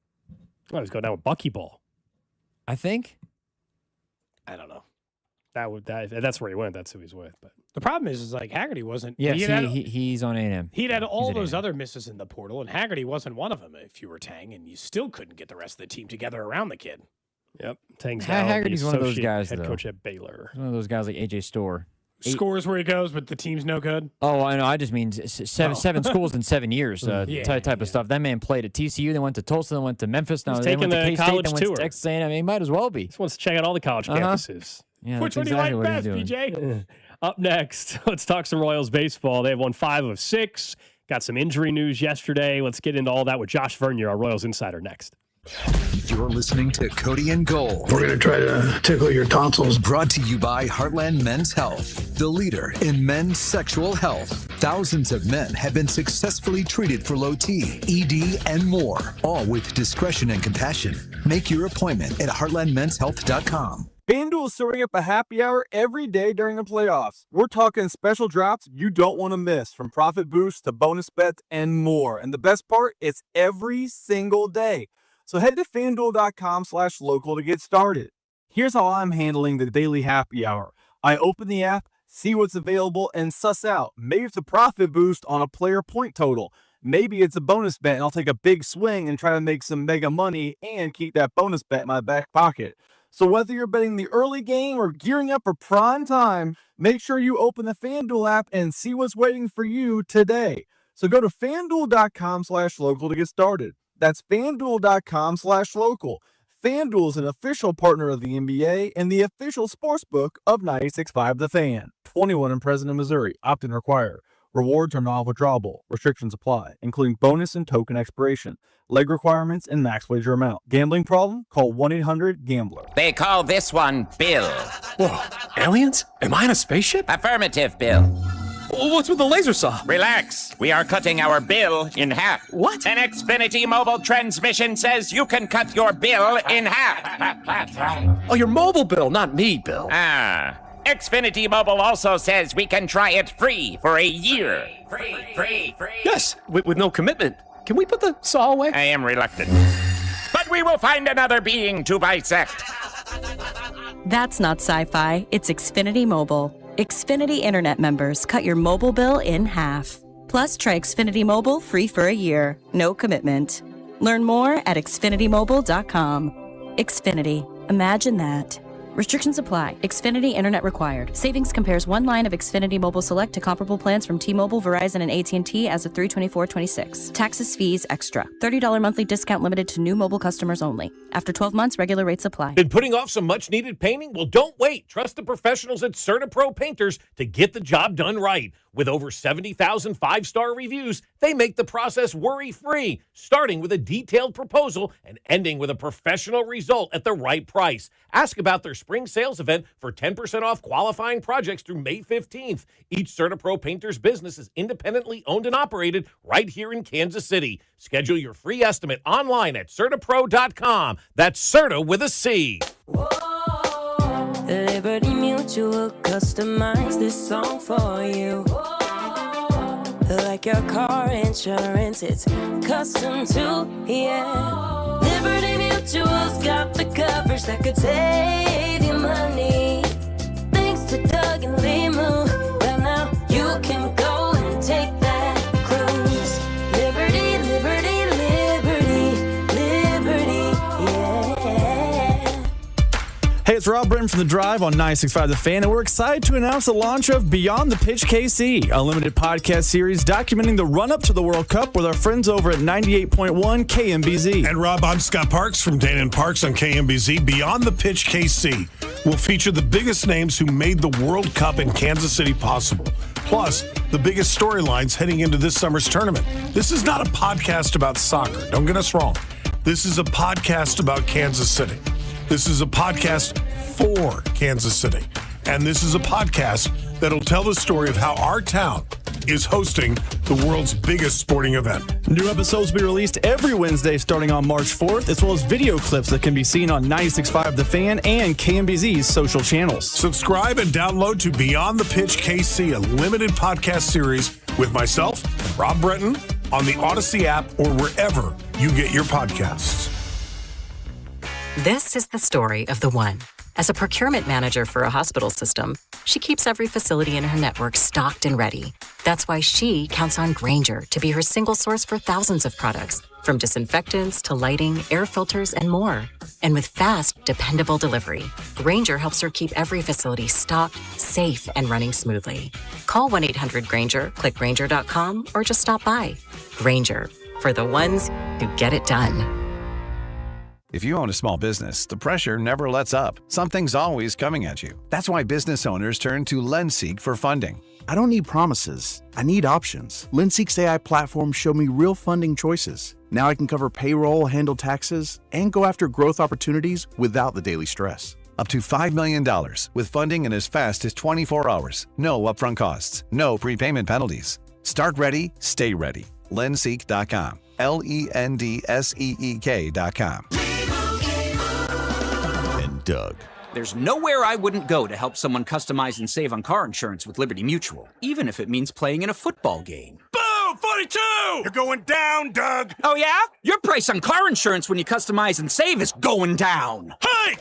Well, he's going down with Buckyball. I think. I don't know. That's where he went. That's who he's with. But the problem is like Haggerty wasn't. Yes, he's on A&M. He'd had all those other misses in the portal, and Haggerty wasn't one of them. If you were Tang, and you still couldn't get the rest of the team together around the kid. Yep, Tang's Haggerty's one of those guys. Head coach at Baylor. One of those guys like AJ Storr. Scores where he goes, but the team's no good. Oh, I know. I just mean seven schools in 7 years. Type of stuff. That man played at TCU. Then went to Tulsa. Then went to Memphis. Now he's they went taking to the K-State, college then went tour. to Texas A&M. He might as well be. Just wants to check out all the college campuses. Yeah, which one exactly do you like best, doing. BJ? Up next, let's talk some Royals baseball. They've won 5 of 6. Got some injury news yesterday. Let's get into all that with Josh Vern, our Royals insider, next. You're listening to Cody and Gold. We're going to try to tickle your tonsils. Brought to you by Heartland Men's Health, the leader in men's sexual health. Thousands of men have been successfully treated for low T, ED, and more, all with discretion and compassion. Make your appointment at heartlandmenshealth.com. FanDuel is serving up a happy hour every day during the playoffs. We're talking special drops you don't want to miss, from profit boosts to bonus bets and more. And the best part, it's every single day. So head to FanDuel.com/local to get started. Here's how I'm handling the daily happy hour. I open the app, see what's available, and suss out. Maybe it's a profit boost on a player point total. Maybe it's a bonus bet, and I'll take a big swing and try to make some mega money and keep that bonus bet in my back pocket. So whether you're betting the early game or gearing up for prime time, make sure you open the FanDuel app and see what's waiting for you today. So go to FanDuel.com/local to get started. That's FanDuel.com/local. FanDuel is an official partner of the NBA and the official sportsbook of 96.5 The Fan. 21 and present in Missouri. Opt-in required. Rewards are non-withdrawable. Restrictions apply, including bonus and token expiration, leg requirements, and max wager amount. Gambling problem? Call 1-800-GAMBLER. They call this one Bill. Whoa, aliens? Am I in a spaceship? Affirmative, Bill. What's with the laser saw? Relax. We are cutting our bill in half. What? An Xfinity mobile transmission says you can cut your bill in half. Oh, your mobile bill, not me, Bill. Xfinity Mobile also says we can try it free for a year. Free. Yes, with no commitment. Can we put the saw away? I am reluctant. But we will find another being to bisect. That's not sci-fi, it's Xfinity Mobile. Xfinity Internet members cut your mobile bill in half. Plus, try Xfinity Mobile free for a year. No commitment. Learn more at xfinitymobile.com. Xfinity. Imagine that. Restrictions apply. Xfinity Internet required. Savings compares one line of Xfinity Mobile Select to comparable plans from T-Mobile, Verizon, and AT&T as of 3/24/26. Taxes, fees, extra. $30 monthly discount limited to new mobile customers only. After 12 months, regular rates apply. Been putting off some much-needed painting? Well, don't wait. Trust the professionals at CertaPro Painters to get the job done right. With over 70,000 five-star reviews, they make the process worry-free, starting with a detailed proposal and ending with a professional result at the right price. Ask about their spring sales event for 10% off qualifying projects through May 15th. Each CertaPro Painters business is independently owned and operated right here in Kansas City. Schedule your free estimate online at CertaPro.com. That's Certa with a C. Liberty Mutual customize this song for you. Like your car insurance, it's custom too, yeah. Liberty Mutual's got the coverage that could save you money. Thanks to Doug and Limu, well now you can go and take that cruise. Liberty, liberty, liberty, liberty, yeah. Hey, it's Rob Britton from The Drive on 96.5 The Fan, and we're excited to announce the launch of Beyond the Pitch KC, a limited podcast series documenting the run-up to the World Cup with our friends over at 98.1 KMBZ. And Rob, I'm Scott Parks from Dana and Parks on KMBZ. Beyond the Pitch KC will feature the biggest names who made the World Cup in Kansas City possible, plus the biggest storylines heading into this summer's tournament. This is not a podcast about soccer. Don't get us wrong. This is a podcast about Kansas City. This is a podcast for Kansas City. And this is a podcast that'll tell the story of how our town is hosting the world's biggest sporting event. New episodes will be released every Wednesday starting on March 4th, as well as video clips that can be seen on 96.5 The Fan and KMBZ's social channels. Subscribe and download to Beyond the Pitch KC, a limited podcast series with myself, Rob Bretton, on the Odyssey app or wherever you get your podcasts. This is the story of the one. As a procurement manager for a hospital system, she keeps every facility in her network stocked and ready. That's why she counts on Grainger to be her single source for thousands of products, from disinfectants to lighting, air filters, and more. And with fast, dependable delivery, Grainger helps her keep every facility stocked, safe, and running smoothly. Call 1-800-GRAINGER, click Grainger.com, or just stop by. Grainger, for the ones who get it done. If you own a small business, the pressure never lets up. Something's always coming at you. That's why business owners turn to LendSeek for funding. I don't need promises. I need options. LendSeek's AI platform showed me real funding choices. Now I can cover payroll, handle taxes, and go after growth opportunities without the daily stress. Up to $5 million with funding in as fast as 24 hours. No upfront costs. No prepayment penalties. Start ready, stay ready. LendSeek.com. LendSeek.com. Doug. There's nowhere I wouldn't go to help someone customize and save on car insurance with Liberty Mutual, even if it means playing in a football game. Boo! 42! You're going down, Doug! Oh, yeah? Your price on car insurance when you customize and save is going down. Hey!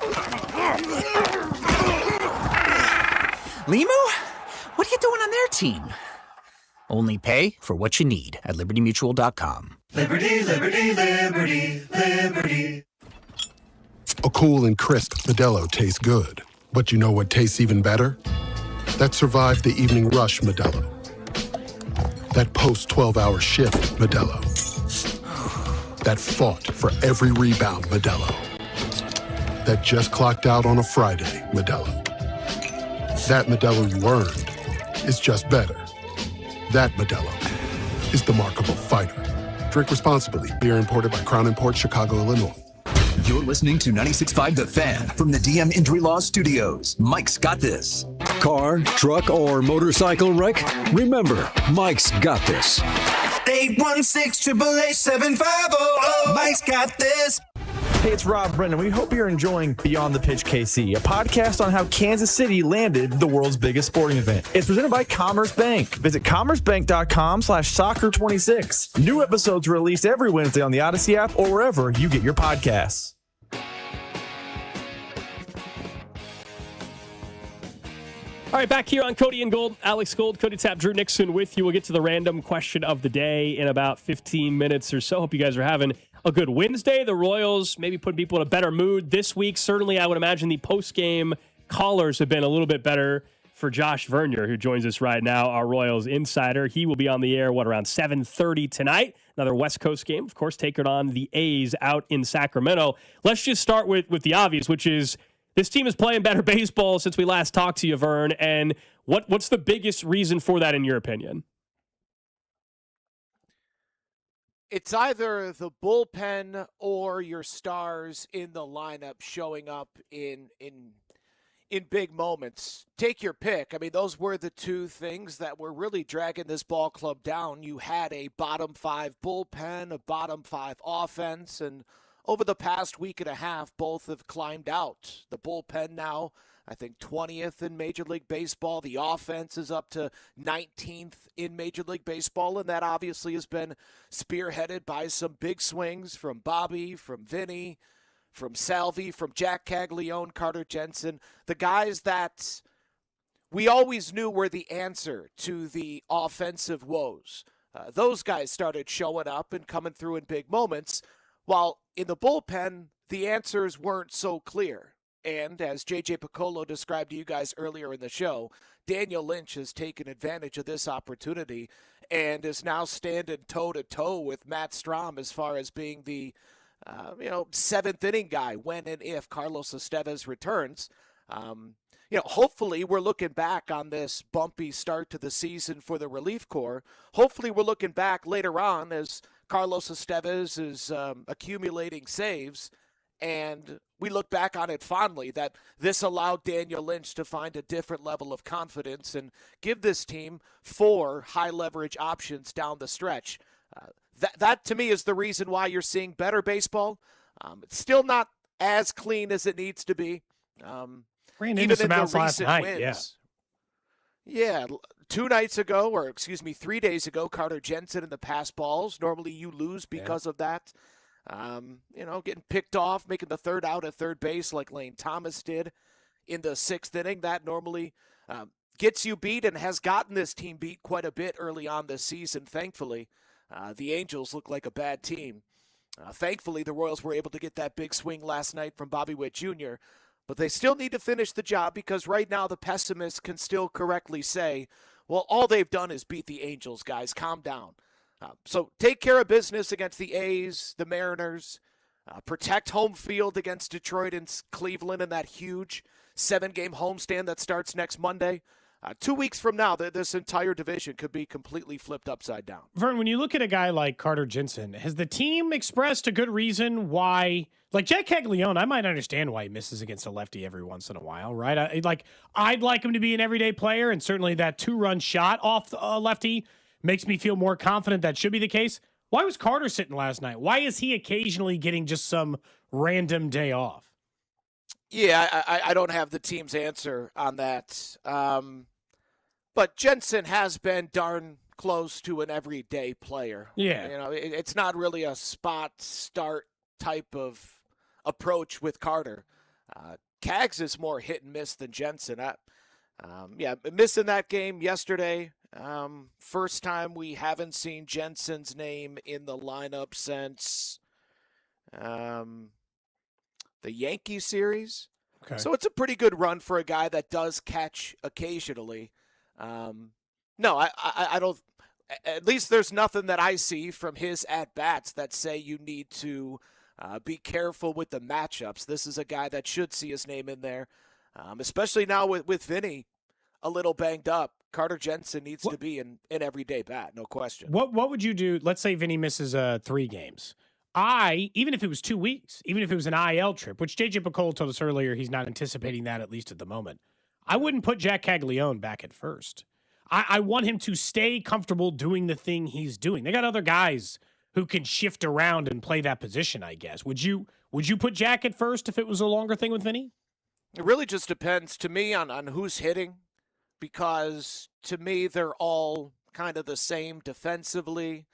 Limu? What are you doing on their team? Only pay for what you need at LibertyMutual.com. Liberty, liberty, liberty, liberty. A cool and crisp Modelo tastes good. But you know what tastes even better? That survived the evening rush Modelo. That post-12-hour shift Modelo. That fought for every rebound Modelo. That just clocked out on a Friday Modelo. That Modelo you earned is just better. That Modelo is the markable fighter. Drink responsibly. Beer imported by Crown Imports, Chicago, Illinois. You're listening to 96.5 The Fan from the DM Injury Law Studios. Mike's got this. Car, truck, or motorcycle wreck? Remember, Mike's got this. 816-888-7500. Mike's got this. Hey, it's Rob Brennan. We hope you're enjoying Beyond the Pitch KC, a podcast on how Kansas City landed the world's biggest sporting event. It's presented by Commerce Bank. Visit commercebank.com/soccer26. New episodes are released every Wednesday on the Odyssey app or wherever you get your podcasts. All right, back here on Cody and Gold. Alex Gold, Cody Tapp, Drew Nixon with you. We'll get to the random question of the day in about 15 minutes or so. Hope you guys are having a good Wednesday. The Royals maybe put people in a better mood this week. Certainly, I would imagine the post-game callers have been a little bit better for Josh Vern, who joins us right now, our Royals insider. He will be on the air, around 7:30 tonight. Another West Coast game, of course, taking on the A's out in Sacramento. Let's just start with the obvious, which is this team is playing better baseball since we last talked to you, Vern. And what's the biggest reason for that, in your opinion? It's either the bullpen or your stars in the lineup showing up in big moments. Take your pick. I mean, those were the two things that were really dragging this ball club down. You had a bottom five bullpen, a bottom five offense, and over the past week and a half, both have climbed out. The bullpen now, I think, 20th in Major League Baseball. The offense is up to 19th in Major League Baseball, and that obviously has been spearheaded by some big swings from Bobby, from Vinnie, from Salvi, from Jack Caglione, Carter Jensen, the guys that we always knew were the answer to the offensive woes. Those guys started showing up and coming through in big moments, while in the bullpen, the answers weren't so clear. And as JJ Picollo described to you guys earlier in the show, Daniel Lynch has taken advantage of this opportunity and is now standing toe-to-toe with Matt Strahm as far as being the seventh inning guy when and if Carlos Estevez returns. Hopefully we're looking back on this bumpy start to the season for the relief corps. Hopefully we're looking back later on as Carlos Estevez is accumulating saves And we look back on it fondly that this allowed Daniel Lynch to find a different level of confidence and give this team 4 high-leverage options down the stretch. That to me, is the reason why you're seeing better baseball. It's still not as clean as it needs to be. Ran into some outs last night, wins. Yeah, 3 days ago, Carter Jensen in the pass balls. Normally you lose because of that. Getting picked off, making the third out at third base like Lane Thomas did in the 6th inning. That normally gets you beat and has gotten this team beat quite a bit early on this season, thankfully. The Angels look like a bad team. Thankfully, the Royals were able to get that big swing last night from Bobby Witt Jr., but they still need to finish the job because right now the pessimists can still correctly say, well, all they've done is beat the Angels, guys. Calm down. So take care of business against the A's, the Mariners. Protect home field against Detroit and Cleveland in that huge 7-game homestand that starts next Monday. 2 weeks from now, this entire division could be completely flipped upside down. Vern, when you look at a guy like Carter Jensen, has the team expressed a good reason why? Like Jack Caglione, I might understand why he misses against a lefty every once in a while, right? I'd like him to be an everyday player, and certainly that 2-run shot off a lefty makes me feel more confident that should be the case. Why was Carter sitting last night? Why is he occasionally getting just some random day off? Yeah, I don't have the team's answer on that. But Jensen has been darn close to an everyday player. Yeah. It's not really a spot start type of approach with Carter. Cags is more hit and miss than Jensen. Missing that game yesterday. First time we haven't seen Jensen's name in the lineup since the Yankee series. Okay. So it's a pretty good run for a guy that does catch occasionally. No, I don't. At least there's nothing that I see from his at-bats that say you need to be careful with the matchups. This is a guy that should see his name in there, especially now with Vinnie a little banged up. Carter Jensen needs to be an everyday bat, no question. What would you do? Let's say Vinnie misses 3 games. Even if it was 2 weeks, even if it was an IL trip, which JJ Picollo told us earlier, he's not anticipating that, at least at the moment. I wouldn't put Jack Caglione back at first. I want him to stay comfortable doing the thing he's doing. They got other guys who can shift around and play that position, I guess. Would you put Jack at first if it was a longer thing with Vinnie? It really just depends to me on who's hitting, because to me they're all kind of the same defensively.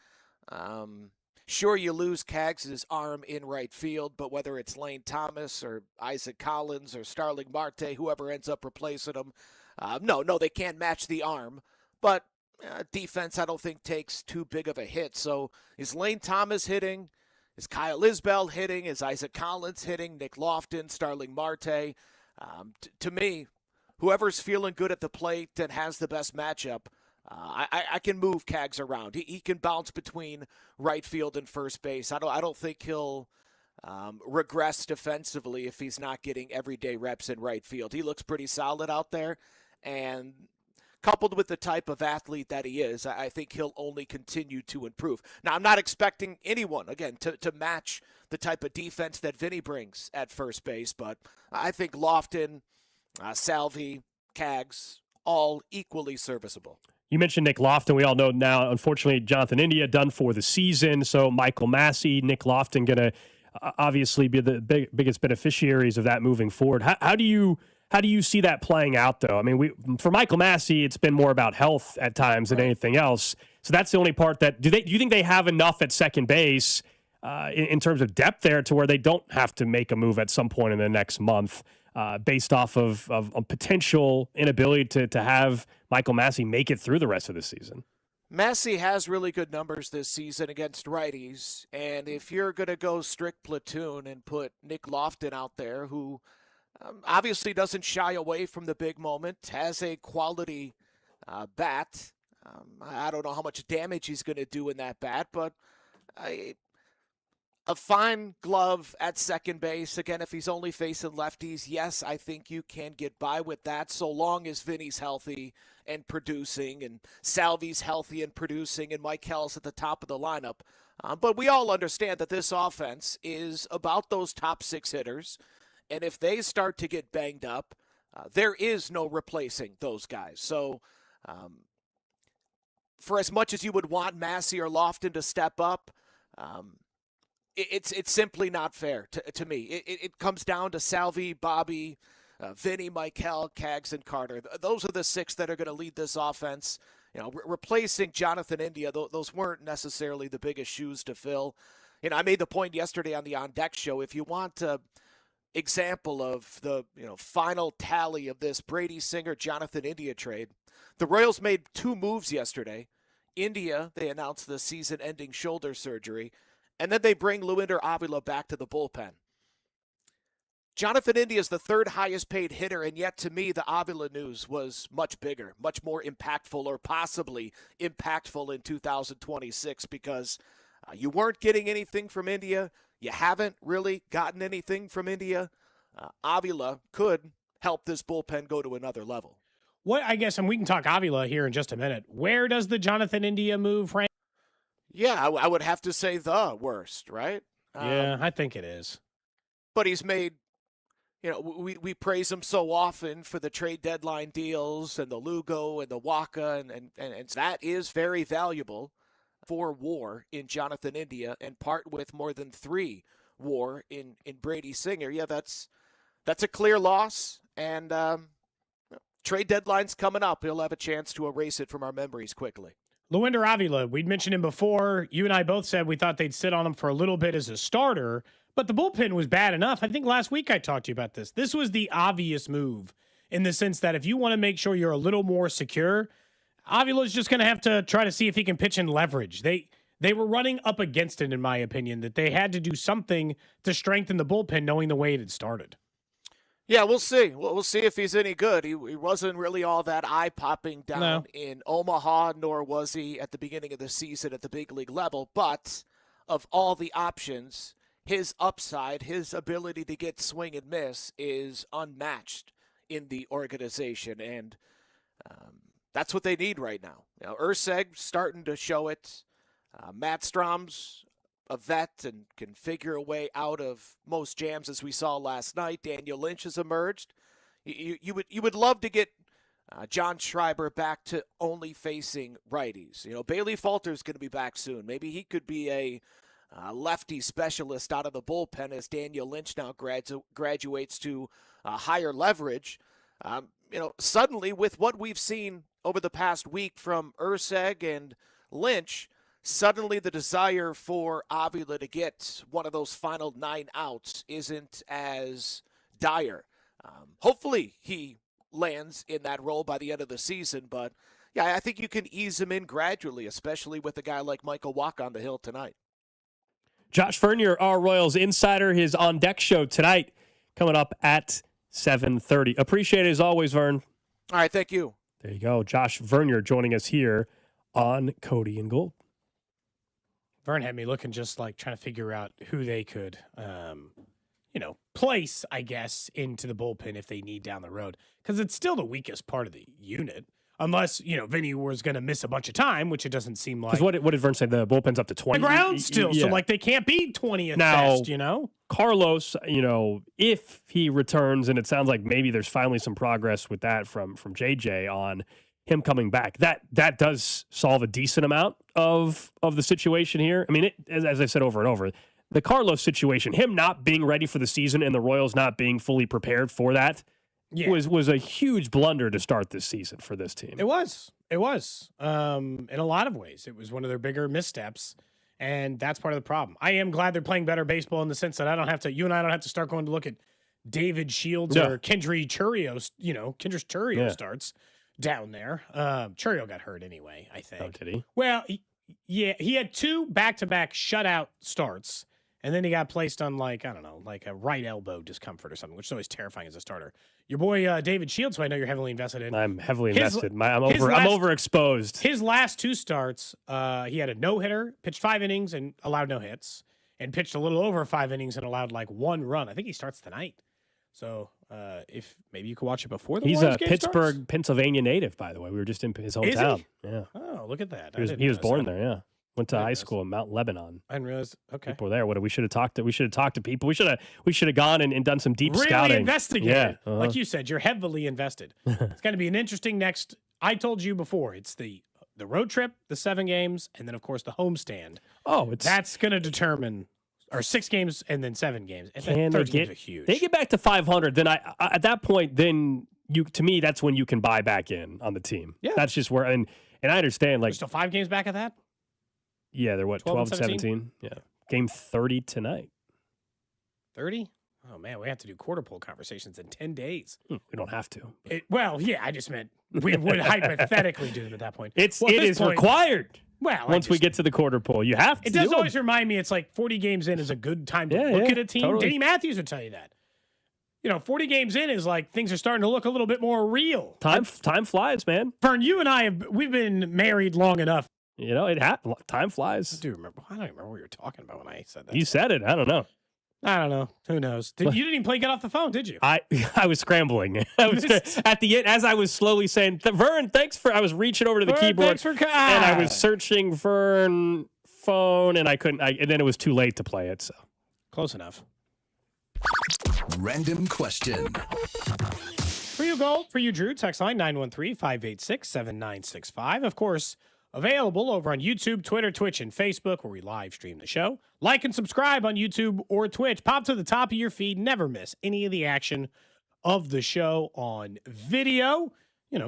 Sure, you lose Cags' arm in right field, but whether it's Lane Thomas or Isaac Collins or Starling Marte, whoever ends up replacing him, no, they can't match the arm. But defense, I don't think, takes too big of a hit. So is Lane Thomas hitting? Is Kyle Isbell hitting? Is Isaac Collins hitting? Nick Lofton, Starling Marte? To me, whoever's feeling good at the plate and has the best matchup, I can move Cags around. He can bounce between right field and first base. I don't think he'll regress defensively if he's not getting everyday reps in right field. He looks pretty solid out there, and coupled with the type of athlete that he is, I think he'll only continue to improve. Now, I'm not expecting anyone, again, to match the type of defense that Vinnie brings at first base, but I think Lofton, Salvi, Cags, all equally serviceable. You mentioned Nick Lofton. We all know now, unfortunately, Jonathan India done for the season. So Michael Massey, Nick Lofton going to obviously be the biggest beneficiaries of that moving forward. How do you see that playing out, though? I mean, for Michael Massey, it's been more about health at times than anything else. So that's the only part that do you think they have enough at second base in terms of depth there to where they don't have to make a move at some point in the next month based off of a potential inability to have Michael Massey make it through the rest of the season? Massey has really good numbers this season against righties, and if you're going to go strict platoon and put Nick Lofton out there, who obviously doesn't shy away from the big moment, has a quality bat. I don't know how much damage he's going to do in that bat, but a fine glove at second base. Again, if he's only facing lefties, yes, I think you can get by with that so long as Vinny's healthy and producing and Salvi's healthy and producing and Mike Hell's at the top of the lineup. But we all understand that this offense is about those top 6 hitters. And if they start to get banged up, there is no replacing those guys. So for as much as you would want Massey or Lofton to step up, it's simply not fair to me. It comes down to Salvi, Bobby, Vinnie, Michael, Kaggs, and Carter. Those are the 6 that are going to lead this offense. Replacing Jonathan India, those weren't necessarily the biggest shoes to fill. I made the point yesterday on the On Deck show, if you want an example of the final tally of this Brady Singer, Jonathan India trade, the Royals made 2 moves yesterday. India, they announced the season-ending shoulder surgery, and then they bring Luinder Avila back to the bullpen. Jonathan India is the 3rd highest paid hitter, and yet to me, the Avila news was much bigger, much more impactful, or possibly impactful in 2026 because you weren't getting anything from India. You haven't really gotten anything from India. Avila could help this bullpen go to another level. What I guess, and we can talk Avila here in just a minute. Where does the Jonathan India move rank? Yeah, I would have to say the worst, right? Yeah, I think it is. But he's made, we praise him so often for the trade deadline deals and the Lugo and the Waka, and that is very valuable for WAR in Jonathan India and part with more than 3 WAR in Brady Singer. Yeah, that's a clear loss, and trade deadline's coming up. He'll have a chance to erase it from our memories quickly. Luinder Avila, we'd mentioned him before. You and I both said we thought they'd sit on him for a little bit as a starter, but the bullpen was bad enough. I think last week I talked to you about this. This was the obvious move in the sense that if you want to make sure you're a little more secure, Avila's just going to have to try to see if he can pitch in leverage. They were running up against it, in my opinion, that they had to do something to strengthen the bullpen knowing the way it had started. Yeah, we'll see. We'll see if he's any good. He wasn't really all that eye-popping down in Omaha, nor was he at the beginning of the season at the big league level. But of all the options, his upside, his ability to get swing and miss is unmatched in the organization. And that's what they need right now. Urseg's starting to show it. Matt Strom's a vet and can figure a way out of most jams, as we saw last night. Daniel Lynch has emerged. You would love to get John Schreiber back to only facing righties. Bailey Falter's going to be back soon. Maybe he could be a lefty specialist out of the bullpen as Daniel Lynch now graduates to higher leverage. Suddenly with what we've seen over the past week from Urseg and Lynch, suddenly the desire for Avila to get one of those final 9 outs isn't as dire. Hopefully he lands in that role by the end of the season, but yeah, I think you can ease him in gradually, especially with a guy like Michael Wacha on the hill tonight. Josh Vern, our Royals insider, his On Deck show tonight coming up at 7:30. Appreciate it as always, Vern. All right, thank you. There you go. Josh Vern joining us here on Cody and Gold. Vern had me looking just like trying to figure out who they could, place, I guess, into the bullpen if they need down the road. Because it's still the weakest part of the unit. Unless, Vinnie was going to miss a bunch of time, which it doesn't seem like. Because what did Vern say? The bullpen's up to 20. The ground still. Yeah. So, they can't be 20th now, best, Carlos, if he returns, and it sounds like maybe there's finally some progress with that from JJ on him coming back, that does solve a decent amount of the situation here. I mean, as I've said over and over, the Carlos situation, him not being ready for the season and the Royals not being fully prepared for that was a huge blunder to start this season for this team. It was. In a lot of ways. It was one of their bigger missteps, and that's part of the problem. I am glad they're playing better baseball in the sense that you and I don't have to start going to look at David Shields or Kendry Churios, Kendrys Churios starts down there. Churio got hurt anyway, I think. Oh, did he? Well, he had 2 back-to-back shutout starts, and then he got placed on a right elbow discomfort or something, which is always terrifying as a starter. Your boy David Shields, who I know you're heavily invested in. I'm heavily invested. I'm overexposed. His last 2 starts, he had a no-hitter, pitched 5 innings and allowed no hits, and pitched a little over 5 innings and allowed 1 run. I think he starts tonight. So if maybe you could watch it before the He's Warriors a game Pittsburgh, starts. Pennsylvania native, by the way. We were just in his hometown. Yeah. Oh, look at that. He was born there, yeah. Went to high school in Mount Lebanon. I didn't realize. Okay. People there. We should have talked to. We should have talked to people. We should have gone and done some deep scouting. Investigated. Yeah. Like you said, you're heavily invested. It's going to be an interesting next. I told you before. It's the road trip, the 7 games, and then of course the homestand. That's going to determine. Or 6 games and then 7 games. And Can they games are huge. They get back to 500, then I at that point, then to me that's when you can buy back in on the team. Yeah, that's just where and I understand like there's still 5 games back at that. Yeah, they're what 12 and 17. Yeah, game 30 tonight. 30. Oh man, we have to do quarter pole conversations in 10 days. We don't have to. Well, yeah, I just meant we would hypothetically do it at that point. It is required. Well, once we get to the quarter pole, you have to. It does always remind me it's like 40 games in is a good time to look at a team. Totally. Danny Matthews would tell you that. 40 games in is like things are starting to look a little bit more real. Time flies, man. Vern, you and I we've been married long enough. Time flies. I don't remember what you were talking about when I said that. You said it. I don't know. Who knows? You didn't even play Get Off the Phone, did you? I was scrambling. At the end, as I was slowly saying, Vern, thanks for. I was reaching over to the keyboard, and I was searching Vern phone, and I couldn't. And then it was too late to play it. So close enough. Random question. For you, Gold. For you, Drew. Text line 913-586-7965. Of course, available over on YouTube, Twitter, Twitch, and Facebook, where we live stream the show. Like and subscribe on YouTube or Twitch. Pop to the top of your feed. Never miss any of the action of the show on video.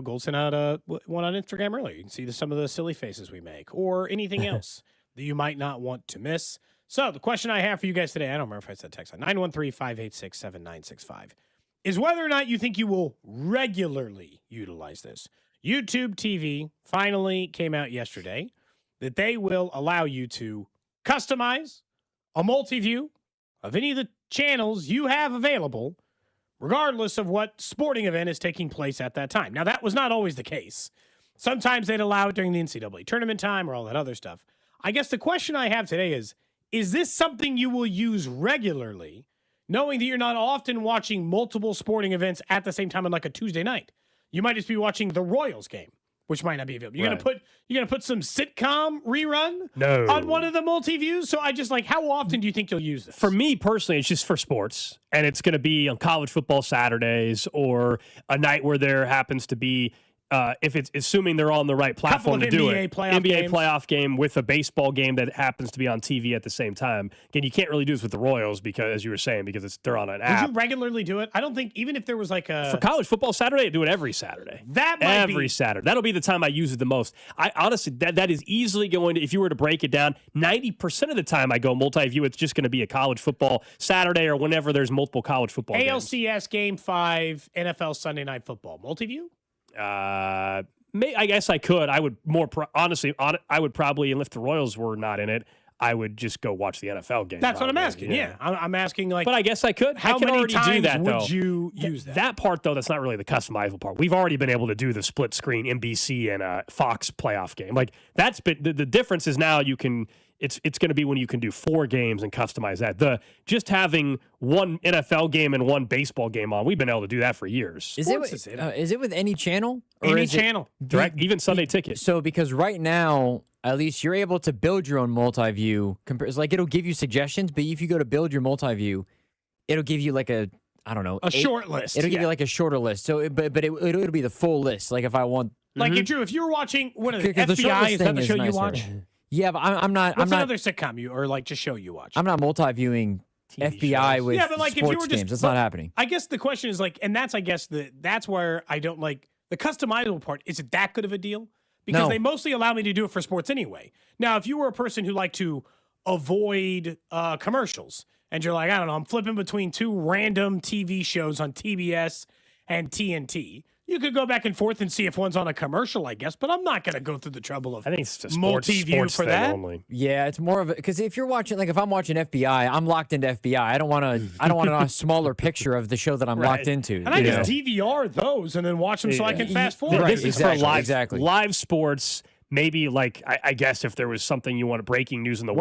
Gold sent out one on Instagram earlier. You can see some of the silly faces we make or anything else that you might not want to miss. So the question I have for you guys today, I don't remember if I said text on 913-586-7965, is whether or not you think you will regularly utilize this. YouTube TV finally came out yesterday that they will allow you to customize a multi-view of any of the channels you have available, regardless of what sporting event is taking place at that time. Now, that was not always the case. Sometimes they'd allow it during the NCAA tournament time or all that other stuff. I guess the question I have today is this something you will use regularly, knowing that you're not often watching multiple sporting events at the same time on like a Tuesday night? You might just be watching the Royals game, which might not be available. You're gonna put some sitcom rerun on one of the multi-views. So I just how often do you think you'll use this? For me personally, it's just for sports, and it's going to be on college football Saturdays or a night where there happens to be. If it's assuming they're on the right platform to do it, NBA playoff game with a baseball game that happens to be on TV at the same time. Again, you can't really do this with the Royals because, as you were saying, because they're on an app. Would you regularly do it? I don't think even if there was for college football Saturday, I do it every Saturday. Saturday. That'll be the time I use it the most. I honestly that is easily going to, if you were to break it down, 90% of the time I go multi-view. It's just going to be a college football Saturday or whenever there's multiple college football ALCS games. Game 5, NFL Sunday Night Football multi-view. I guess I could. I would honestly, I would probably, and if the Royals were not in it, I would just go watch the NFL game. That's what I'm asking. Yeah. I'm asking But I guess I could. How I can many already times do that, would though. you use that? That part, though, that's not really the customizable part. We've already been able to do the split screen NBC and Fox playoff game. Like that's been the difference is now you can. It's going to be when you can do 4 games and customize that. Just having one NFL game and one baseball game on, we've been able to do that for years. Is it with any channel? Or any is channel. Direct, even Sunday Ticket. So because right now, at least you're able to build your own multi-view. It's like it'll give you suggestions, but if you go to build your multi-view, it'll give you like a short list. It'll give you like a shorter list. So, but it'll be the full list. Like if I want, like if you were watching what are the FBI? Is that the show you watch? Yeah, but I'm not. What's another sitcom you or like just show you watch? I'm not multi-viewing FBI with but like sports if you were just, games. That's not happening. I guess the question is and that's that's where I don't like the customizable part. Is it that good of a deal? Because they mostly allow me to do it for sports anyway. Now, if you were a person who liked to avoid commercials and you're like, I don't know, I'm flipping between 2 random TV shows on TBS and TNT. You could go back and forth and see if one's on a commercial, I guess, but I'm not going to go through the trouble of I think it's just multi-view for that. Only. Yeah, it's more of a because if you're watching, like if I'm watching FBI, I'm locked into FBI. I don't want a smaller picture of the show that I'm locked into. And I just DVR those and then watch them so I can fast forward. This is for live sports. Maybe like I guess if there was something you wanted breaking news in the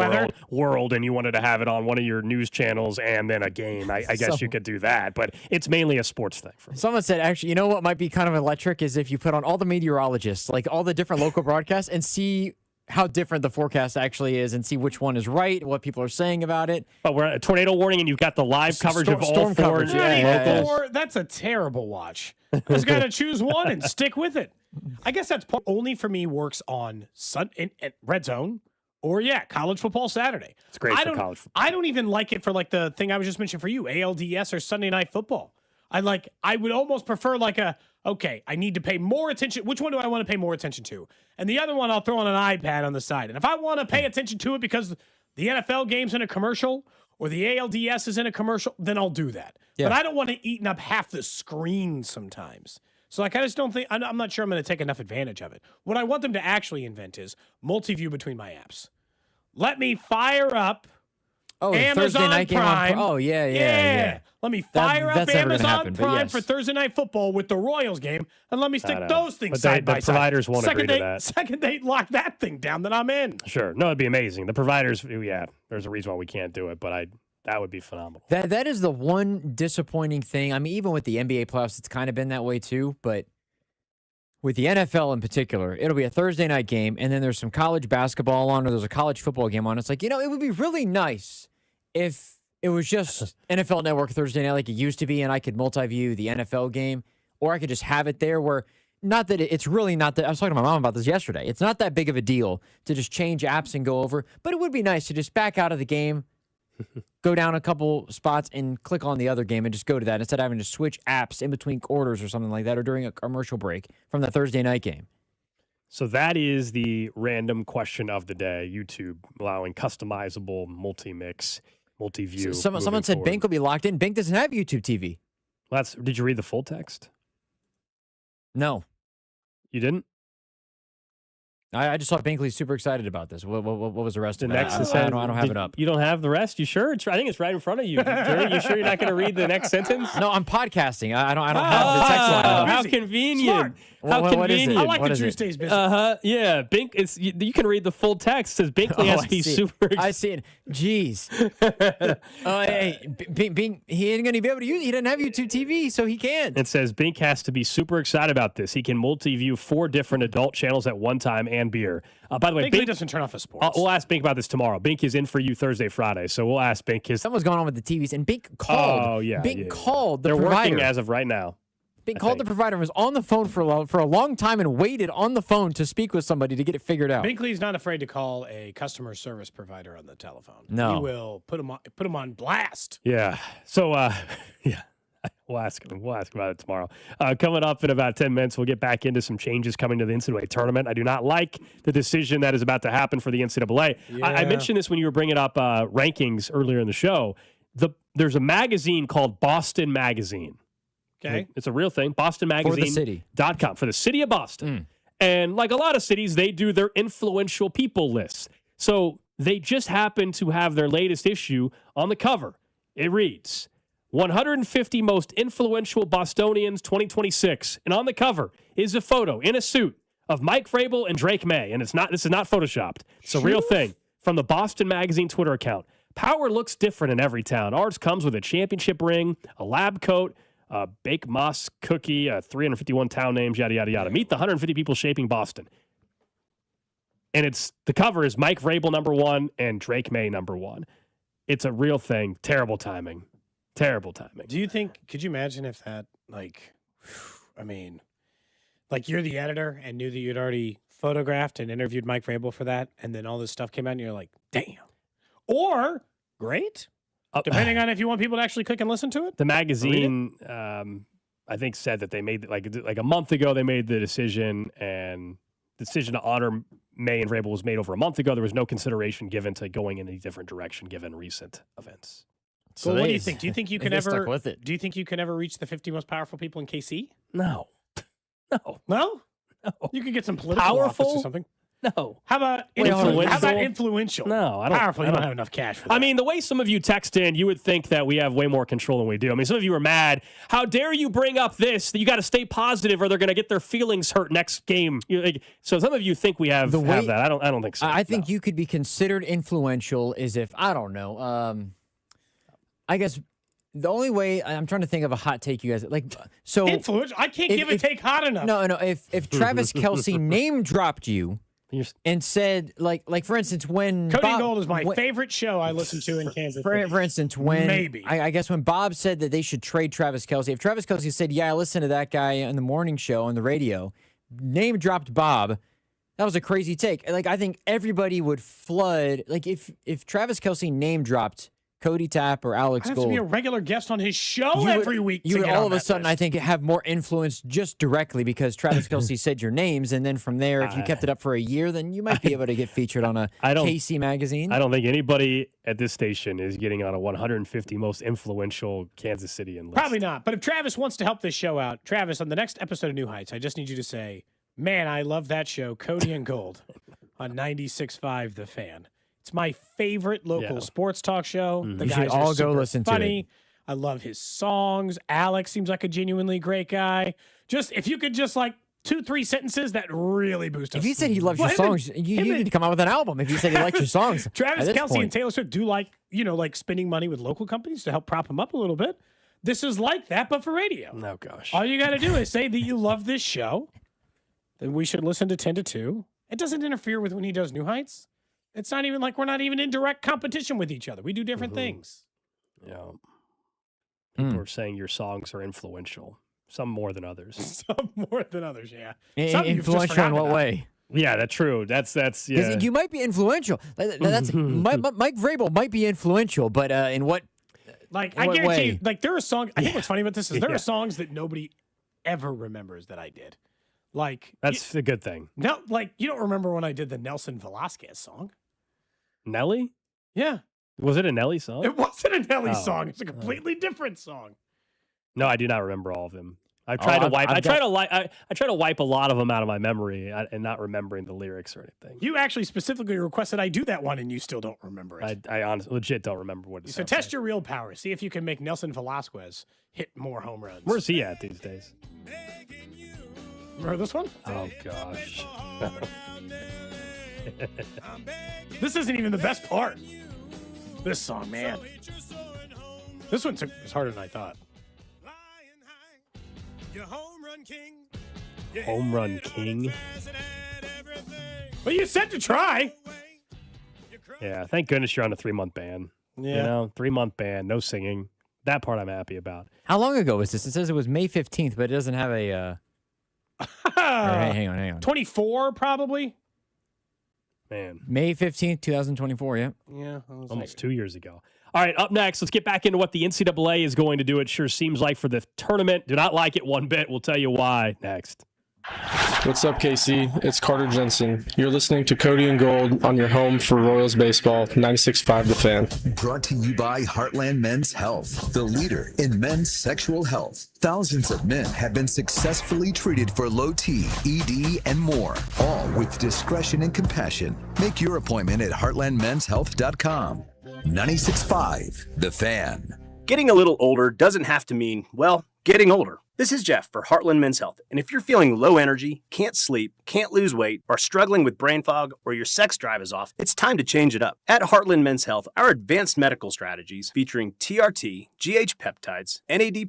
world and you wanted to have it on one of your news channels and then a game, I guess you could do that. But it's mainly a sports thing for me. Someone said actually, you know what might be kind of electric is if you put on all the meteorologists, like all the different local broadcasts, and see how different the forecast actually is and see which one is right, what people are saying about it. But we're at a tornado warning, and you've got the live coverage of all storm four coverage. locals. That's a terrible watch. I just got to choose one and stick with it. I guess that's only for me works on Red Zone or, college football Saturday. It's great for college football. I don't even like it for like the thing I was just mentioning for you, ALDS or Sunday Night Football. I would almost prefer I need to pay more attention. Which one do I want to pay more attention to? And the other one I'll throw on an iPad on the side. And if I want to pay attention to it because the NFL game's in a commercial or the ALDS is in a commercial, then I'll do that. Yeah. But I don't want to eat up half the screen sometimes. So I just don't think, I'm not sure I'm going to take enough advantage of it. What I want them to actually invent is multiview between my apps. Let me fire up Amazon Thursday night Prime. Game on yeah. Let me fire up Amazon Prime for yes. Thursday Night Football with the Royals game, and let me stick those things side by side. The providers won't agree to that. Second they lock that thing down, then I'm in. Sure. No, it'd be amazing. The providers, there's a reason why we can't do it, but that would be phenomenal. That is the one disappointing thing. I mean, even with the NBA playoffs, it's kind of been that way too, but with the NFL in particular, it'll be a Thursday night game, and then there's some college basketball on, or there's a college football game on. It's like, it would be really nice if it was just NFL Network Thursday night like it used to be, and I could multi-view the NFL game, or I could just have it there where, not that it's really not that, I was talking to my mom about this yesterday. It's not that big of a deal to just change apps and go over, but it would be nice to just back out of the game, go down a couple spots and click on the other game and just go to that instead of having to switch apps in between quarters or something like that, or during a commercial break from the Thursday night game. So that is the random question of the day. YouTube allowing customizable multi-mix, multi-view. So someone said Bink will be locked in. Bink doesn't have YouTube TV. Well, did you read the full text? No. You didn't? I just saw Binkley super excited about this. What was the rest of it? Next I don't have it up. You don't have the rest? You sure? I think it's right in front of you. You sure you're not going to read the next sentence? No, I'm podcasting. I don't have the text line up. How convenient. Smart. How convenient. I like that Drew stays busy. Yeah. Bink. You can read the full text. It says Binkley has to be super. I see it. Jeez. Hey, Bink. He ain't gonna be able to use it. He doesn't have YouTube TV, so he can't. It says Bink has to be super excited about this. He can multi-view 4 different adult channels at one time and beer. By the way, Binkley doesn't turn off his sports. We'll ask Bink about this tomorrow. Bink is in for you Thursday, Friday, so we'll ask Bink. Something's going on with the TVs, and Bink called. Oh yeah. Bink called the They're provider. working as of right now. Bink called the provider and was on the phone for a long time and waited on the phone to speak with somebody to get it figured out. Binkley's not afraid to call a customer service provider on the telephone. No. He will put him on blast. Yeah. So, we'll ask him. We'll ask about it tomorrow. Coming up in about 10 minutes, we'll get back into some changes coming to the NCAA tournament. I do not like the decision that is about to happen for the NCAA. Yeah. I mentioned this when you were bringing up rankings earlier in the show. There's a magazine called Boston Magazine. Okay. It's a real thing. BostonMagazine.com for the city of Boston. And like a lot of cities, they do their influential people lists. So they just happen to have their latest issue on the cover. It reads, 150 most influential Bostonians 2026. And on the cover is a photo in a suit of Mike Vrabel and Drake May. And this is not photoshopped. It's a real thing from the Boston Magazine Twitter account. Power looks different in every town. Ours comes with a championship ring, a lab coat, a Bake Moss cookie, 351 town names, yada, yada, yada. Meet the 150 people shaping Boston. And the cover is Mike Vrabel #1 and Drake May #1. It's a real thing. Terrible timing. Terrible timing. Could you imagine if that, you're the editor and knew that you'd already photographed and interviewed Mike Vrabel for that, and then all this stuff came out and you're like, damn. Or, great. Depending on if you want people to actually click and listen to it. The magazine, I think, said that they made, like a month ago, they made the decision, and the decision to honor May and Vrabel was made over a month ago. There was no consideration given to going in a different direction given recent events. So what do you think? Do you think you can ever stuck with it. Do you think you can ever reach the 50 most powerful people in KC? No. No? No. You could get some political Powerful? office or something. No. How about influential? No, I Powerful. You don't have enough cash for that. I mean, the way some of you text in, you would think that we have way more control than we do. I mean, some of you are mad. How dare you bring up this? That you got to stay positive, or they're going to get their feelings hurt next game. So some of you think we have that. I don't think so. I think you could be considered influential is if, I don't know, I guess the only way, I'm trying to think of a hot take you guys influential. I can't give a take hot enough. No. If Travis Kelce name dropped you and said, like for instance, when Cody Gold is my favorite show I listen to in Kansas City. For instance, when maybe I guess when Bob said that they should trade Travis Kelce, if Travis Kelce said, "Yeah, I listened to that guy on the morning show on the radio," name dropped Bob. That was a crazy take. Like I think everybody would flood. Like if Travis Kelce name dropped Cody Tapp or Alex I have Gold, to be a regular guest on his show every week. You would all of a sudden, I think, have more influence just directly because Travis Kelce said your names, and then from there, if you kept it up for a year, then you might be able to get featured on a KC magazine. I don't think anybody at this station is getting on a 150 most influential Kansas City list. Probably not. But if Travis wants to help this show out, Travis, on the next episode of New Heights, I just need you to say, "Man, I love that show, Cody and Gold, on 96.5 The Fan." It's my favorite local sports talk show. The You guys should all are go super listen to funny. it. I love his songs. Alex seems like a genuinely great guy. Just if you could just like 2-3 sentences that really boost us. If he said he loves your songs, you need to come out with an album. If you said he likes your songs, Travis at this Kelce point. and Taylor Swift do like spending money with local companies to help prop them up a little bit. This is like that, but for radio. Oh gosh! All you got to do is say that you love this show. Then we should listen to 10 to 2. It doesn't interfere with when he does New Heights. It's not even like we're not even in direct competition with each other. We do different things. Yeah. People are saying your songs are influential. Some more than others. Some more than others, yeah. Some you've just Influential in forgotten what about. way? Yeah, that's true. That's yeah. You might be influential. That's Mike Vrabel might be influential, but in what? Like I guarantee you, like there are songs. I think what's funny about this is there Yeah. are songs that nobody ever remembers that I did. Like That's a good thing. no, like you don't remember when I did the Nelson Velasquez song. Nelly? Yeah. Was it a Nelly song? It wasn't a Nelly Oh. song. It's a completely different song. No, I do not remember all of them. I try to wipe. I try to wipe a lot of them out of my memory and not remembering the lyrics or anything. You actually specifically requested I do that one, and you still don't remember it. I honestly, legit don't remember what it So sounds test your real power. See if you can make Nelson Velasquez hit more home runs. Where's he at these days? Remember this one? Oh gosh. This isn't even the best part. This song, man. This one was harder than I thought. Home Run King. Well, you said to try. Yeah, thank goodness you're on a 3-month ban. Yeah. You know, 3-month ban, no singing. That part I'm happy about. How long ago was this? It says it was May 15th, but it doesn't have a. Hang on. 24, probably. Man. May 15th, 2024. Yeah. Yeah. Almost 2 years ago. All right, up next, let's get back into what the NCAA is going to do. It sure seems like for the tournament. Do not like it one bit. We'll tell you why next. What's up, KC? It's Carter Jensen. You're listening to Cody and Gold on your home for Royals baseball, 96.5 The Fan. Brought to you by Heartland Men's Health, the leader in men's sexual health. Thousands of men have been successfully treated for low T, ED, and more, all with discretion and compassion. Make your appointment at heartlandmenshealth.com. 96.5 The Fan. Getting a little older doesn't have to mean, well, getting older. This is Jeff for Heartland Men's Health, and if you're feeling low energy, can't sleep, can't lose weight, are struggling with brain fog, or your sex drive is off, it's time to change it up. At Heartland Men's Health, our advanced medical strategies featuring TRT, GH peptides, NAD+,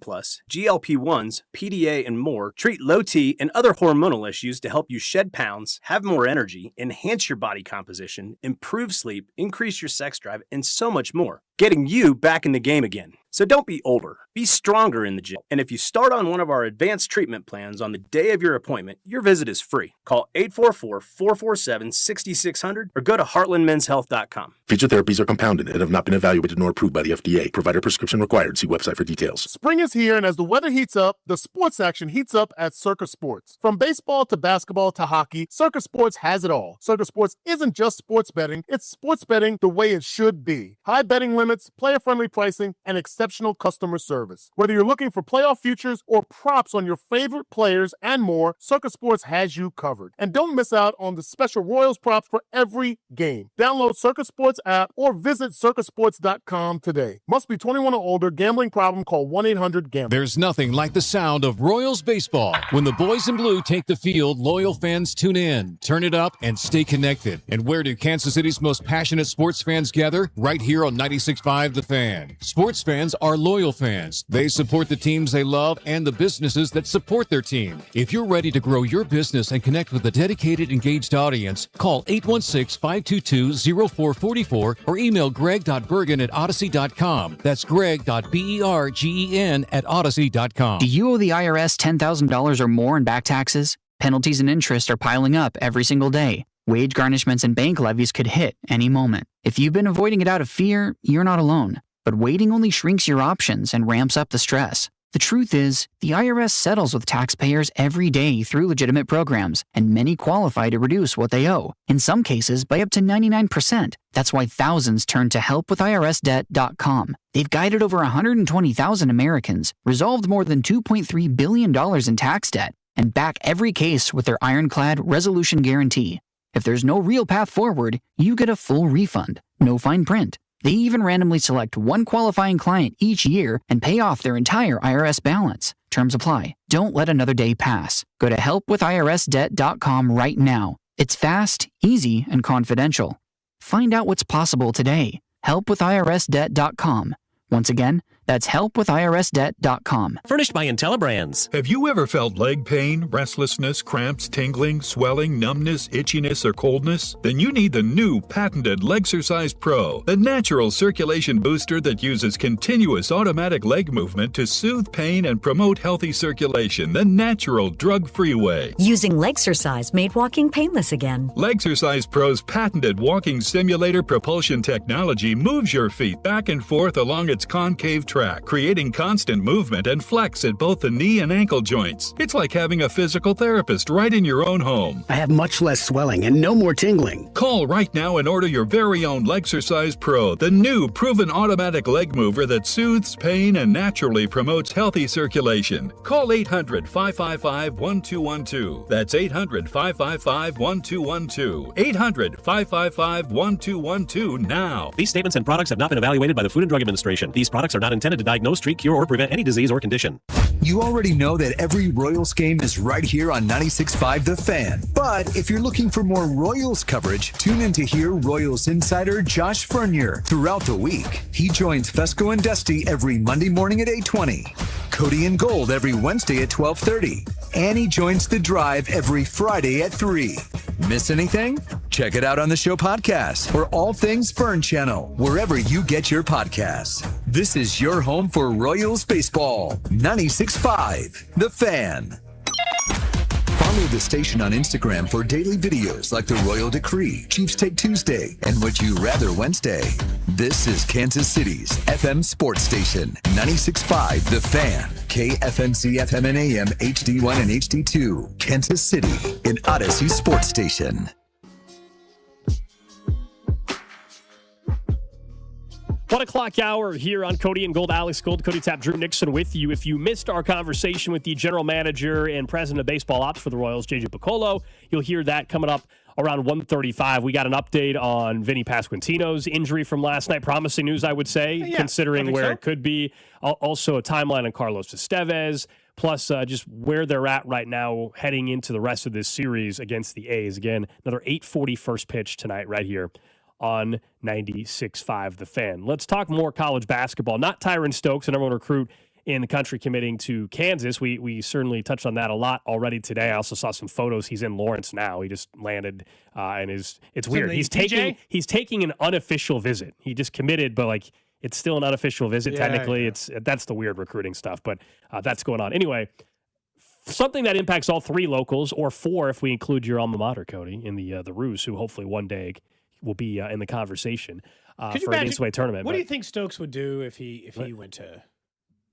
GLP-1s, PDA, and more treat low T and other hormonal issues to help you shed pounds, have more energy, enhance your body composition, improve sleep, increase your sex drive, and so much more. Getting you back in the game again. So don't be older, be stronger in the gym. And if you start on one of our advanced treatment plans on the day of your appointment, your visit is free. Call 844-447-6600 or go to heartlandmenshealth.com. Future therapies are compounded and have not been evaluated nor approved by the FDA. Provider prescription required. See website for details. Spring is here, and as the weather heats up, the sports action heats up at Circus Sports. From baseball to basketball to hockey, Circus Sports has it all. Circus Sports isn't just sports betting, it's sports betting the way it should be. High betting limits, player-friendly pricing, and exceptional customer service. Whether you're looking for playoff futures or props on your favorite players and more, Circus Sports has you covered. And don't miss out on the special Royals props for every game. Download Circus Sports app or visit circusports.com today. Must be 21 or older. Gambling problem? Call 1-800-GAMBLER. There's nothing like the sound of Royals baseball. When the boys in blue take the field, loyal fans tune in, turn it up, and stay connected. And where do Kansas City's most passionate sports fans gather? Right here on 96.5 The Fan. Sports fans fans are loyal fans. They support the teams they love and the businesses that support their team. If you're ready to grow your business and connect with a dedicated, engaged audience, call 816-522-0444 or email greg.bergen@odyssey.com. That's greg.bergen@odyssey.com. Do you owe the IRS $10,000 or more in back taxes? Penalties and interest are piling up every single day. Wage garnishments and bank levies could hit any moment. If you've been avoiding it out of fear, you're not alone. But waiting only shrinks your options and ramps up the stress. The truth is, the IRS settles with taxpayers every day through legitimate programs, and many qualify to reduce what they owe, in some cases by up to 99%. That's why thousands turn to helpwithirsdebt.com. They've guided over 120,000 Americans, resolved more than $2.3 billion in tax debt, and back every case with their ironclad resolution guarantee. If there's no real path forward, you get a full refund, no fine print. They even randomly select one qualifying client each year and pay off their entire IRS balance. Terms apply. Don't let another day pass. Go to helpwithirsdebt.com right now. It's fast, easy, and confidential. Find out what's possible today. Helpwithirsdebt.com. Once again, that's helpwithirsdebt.com. Furnished by IntelliBrands. Have you ever felt leg pain, restlessness, cramps, tingling, swelling, numbness, itchiness, or coldness? Then you need the new patented Legsercise Pro, the natural circulation booster that uses continuous automatic leg movement to soothe pain and promote healthy circulation the natural, drug-free way. Using Legsercise made walking painless again. Legsercise Pro's patented walking simulator propulsion technology moves your feet back and forth along its concave track, creating constant movement and flex at both the knee and ankle joints. It's like having a physical therapist right in your own home. I have much less swelling and no more tingling. Call right now and order your very own Legsercise Pro, the new proven automatic leg mover that soothes pain and naturally promotes healthy circulation. Call 800-555-1212. That's 800-555-1212. 800-555-1212 now. These statements and products have not been evaluated by the Food and Drug Administration. These products are not intended to diagnose, treat, cure, or prevent any disease or condition. You already know that every Royals game is right here on 96.5 The Fan. But if you're looking for more Royals coverage, tune in to hear Royals insider Josh Vern throughout the week. He joins Fesco and Dusty every Monday morning at 8:20. Cody and Gold every Wednesday at 12:30. And he joins The Drive every Friday at 3. Miss anything? Check it out on the show podcast or All Things Vern Channel, wherever you get your podcasts. This is your home for Royals baseball. 96.5 The Fan. Follow the station on Instagram for daily videos like the Royal Decree, Chiefs Take Tuesday, and Would You Rather Wednesday. This is Kansas City's FM sports station, 96.5 The Fan, KFNC FM and AM, HD1 and HD2, Kansas City, an Odyssey sports station. 1 o'clock hour here on Cody and Gold. Alex Gold, Cody Tapp, Drew Nixon with you. If you missed our conversation with the general manager and president of baseball ops for the Royals, JJ Picollo, you'll hear that coming up around 1:35. We got an update on Vinnie Pasquantino's injury from last night. Promising news, I would say, considering where it could be. Also a timeline on Carlos Estevez, plus just where they're at right now heading into the rest of this series against the A's. Again, another 8:40 first pitch tonight right here on 96.5 The Fan. Let's talk more college basketball. Not Tyron Stokes, the number one recruit in the country committing to Kansas. We certainly touched on that a lot already today. I also saw some photos. He's in Lawrence now. He just landed and it's weird. He's taking an unofficial visit. He just committed, but like it's still an unofficial visit. Technically, that's the weird recruiting stuff, but that's going on. Anyway, something that impacts all three locals, or four if we include your alma mater, Cody, in the Roos, who hopefully one day will be in the conversation for the NCAA tournament. What do you think Stokes would do if he went to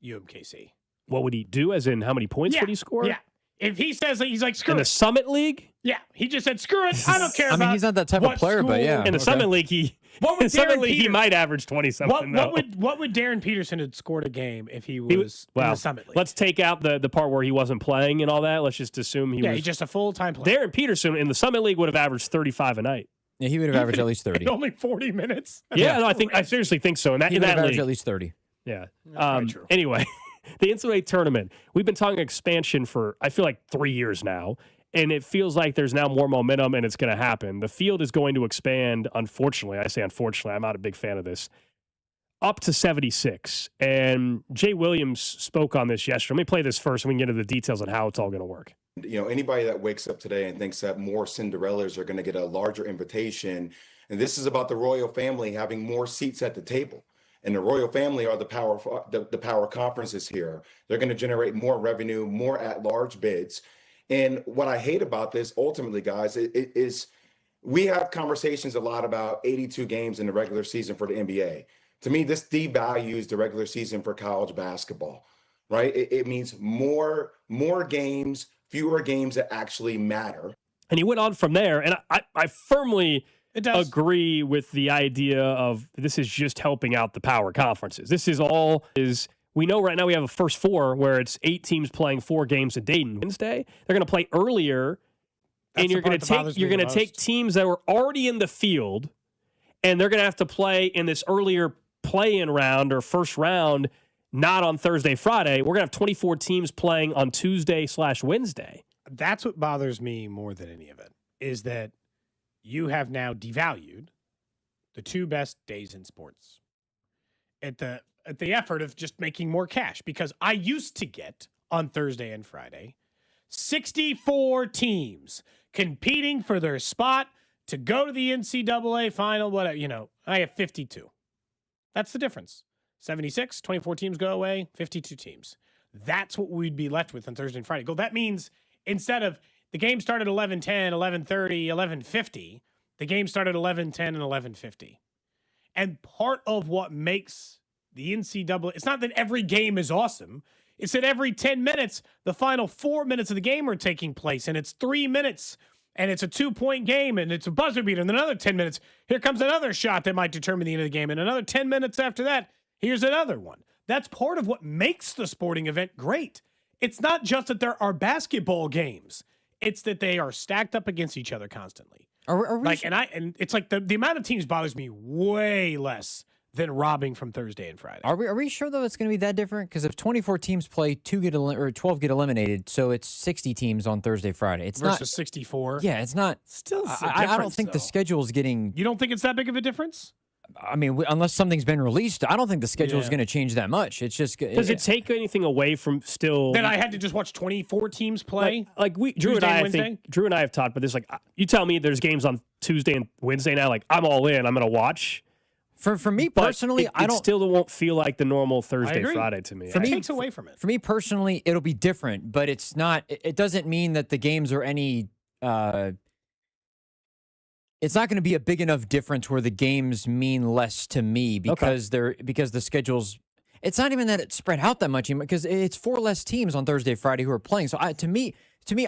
UMKC? What would he do? As in, how many points would he score? Yeah. If he says he's like, screw in it. the Summit League? Yeah. He just said, screw it. I don't care about. I mean, he's not that type of player, but yeah. In the Summit League, he might average 20-something. What would Darren Peterson have scored a game if he was in the Summit League? Let's take out the part where he wasn't playing and all that. Let's just assume he was. He's just a full-time player. Darren Peterson in the Summit League would have averaged 35 a night. Yeah, he would have averaged at least 30. In only 40 minutes. I seriously think so. In that he would have averaged league, at least 30. Yeah. Anyway, the NCAA tournament. We've been talking expansion for I feel like 3 years now, and it feels like there's now more momentum, and it's going to happen. The field is going to expand. Unfortunately, I say unfortunately. I'm not a big fan of this. up to 76. And Jay Williams spoke on this yesterday. Let me play this first and we can get into the details on how it's all going to work. Anybody that wakes up today and thinks that more Cinderellas are going to get a larger invitation, and this is about the royal family having more seats at the table. And the royal family are the power conferences here. They're going to generate more revenue, more at-large bids. And what I hate about this, ultimately, guys, is we have conversations a lot about 82 games in the regular season for the NBA. To me, this devalues the regular season for college basketball, right? It means more games, fewer games that actually matter. And he went on from there, and I firmly agree with the idea of this is just helping out the power conferences. This is we know right now we have a first four where it's 8 teams playing 4 games a Dayton Wednesday. They're going to play earlier, and you're going to take teams that were already in the field, and they're going to have to play in this earlier play-in round or first round, not on Thursday, Friday. We're going to have 24 teams playing on Tuesday/Wednesday. That's what bothers me more than any of it, is that you have now devalued the 2 best days in sports at the effort of just making more cash. Because I used to get on Thursday and Friday 64 teams competing for their spot to go to the NCAA final. Whatever, I have 52. That's the difference. 76, 24 teams go away, 52 teams. That's what we'd be left with on Thursday and Friday. That means instead of the game started 11:10, 11:30, 11:50, the game started 11:10 and 11:50. And part of what makes the NCAA, it's not that every game is awesome. It's that every 10 minutes, the final 4 minutes of the game are taking place, and it's 3 minutes, and it's a 2-point game, and it's a buzzer beater, and then another 10 minutes, here comes another shot that might determine the end of the game, and another 10 minutes after that, here's another one. That's part of what makes the sporting event great. It's not just that there are basketball games. It's that they are stacked up against each other constantly. Are we and it's like the amount of teams bothers me way less than robbing from Thursday and Friday. Are we sure though it's going to be that different? Because if 24 teams play, 12 get eliminated, so it's 60 teams on Thursday, Friday. It's versus not 64. Yeah, it's not. Still, I don't think the schedule is getting. You don't think it's that big of a difference? I mean, unless something's been released, I don't think the schedule is going to change that much. It's just does it take anything away from still that I had to just watch 24 teams play? Like Drew and I have talked about this. Like, you tell me there's games on Tuesday and Wednesday now. Like, I'm all in. I'm going to watch. For me personally, it still won't feel like the normal Thursday, Friday to me. It takes away from it. For me personally, it'll be different, but it's not. It doesn't mean that the games are any. It's not going to be a big enough difference where the games mean less to me because because the schedules. It's not even that it's spread out that much because it's 4 less teams on Thursday, Friday who are playing. So to me,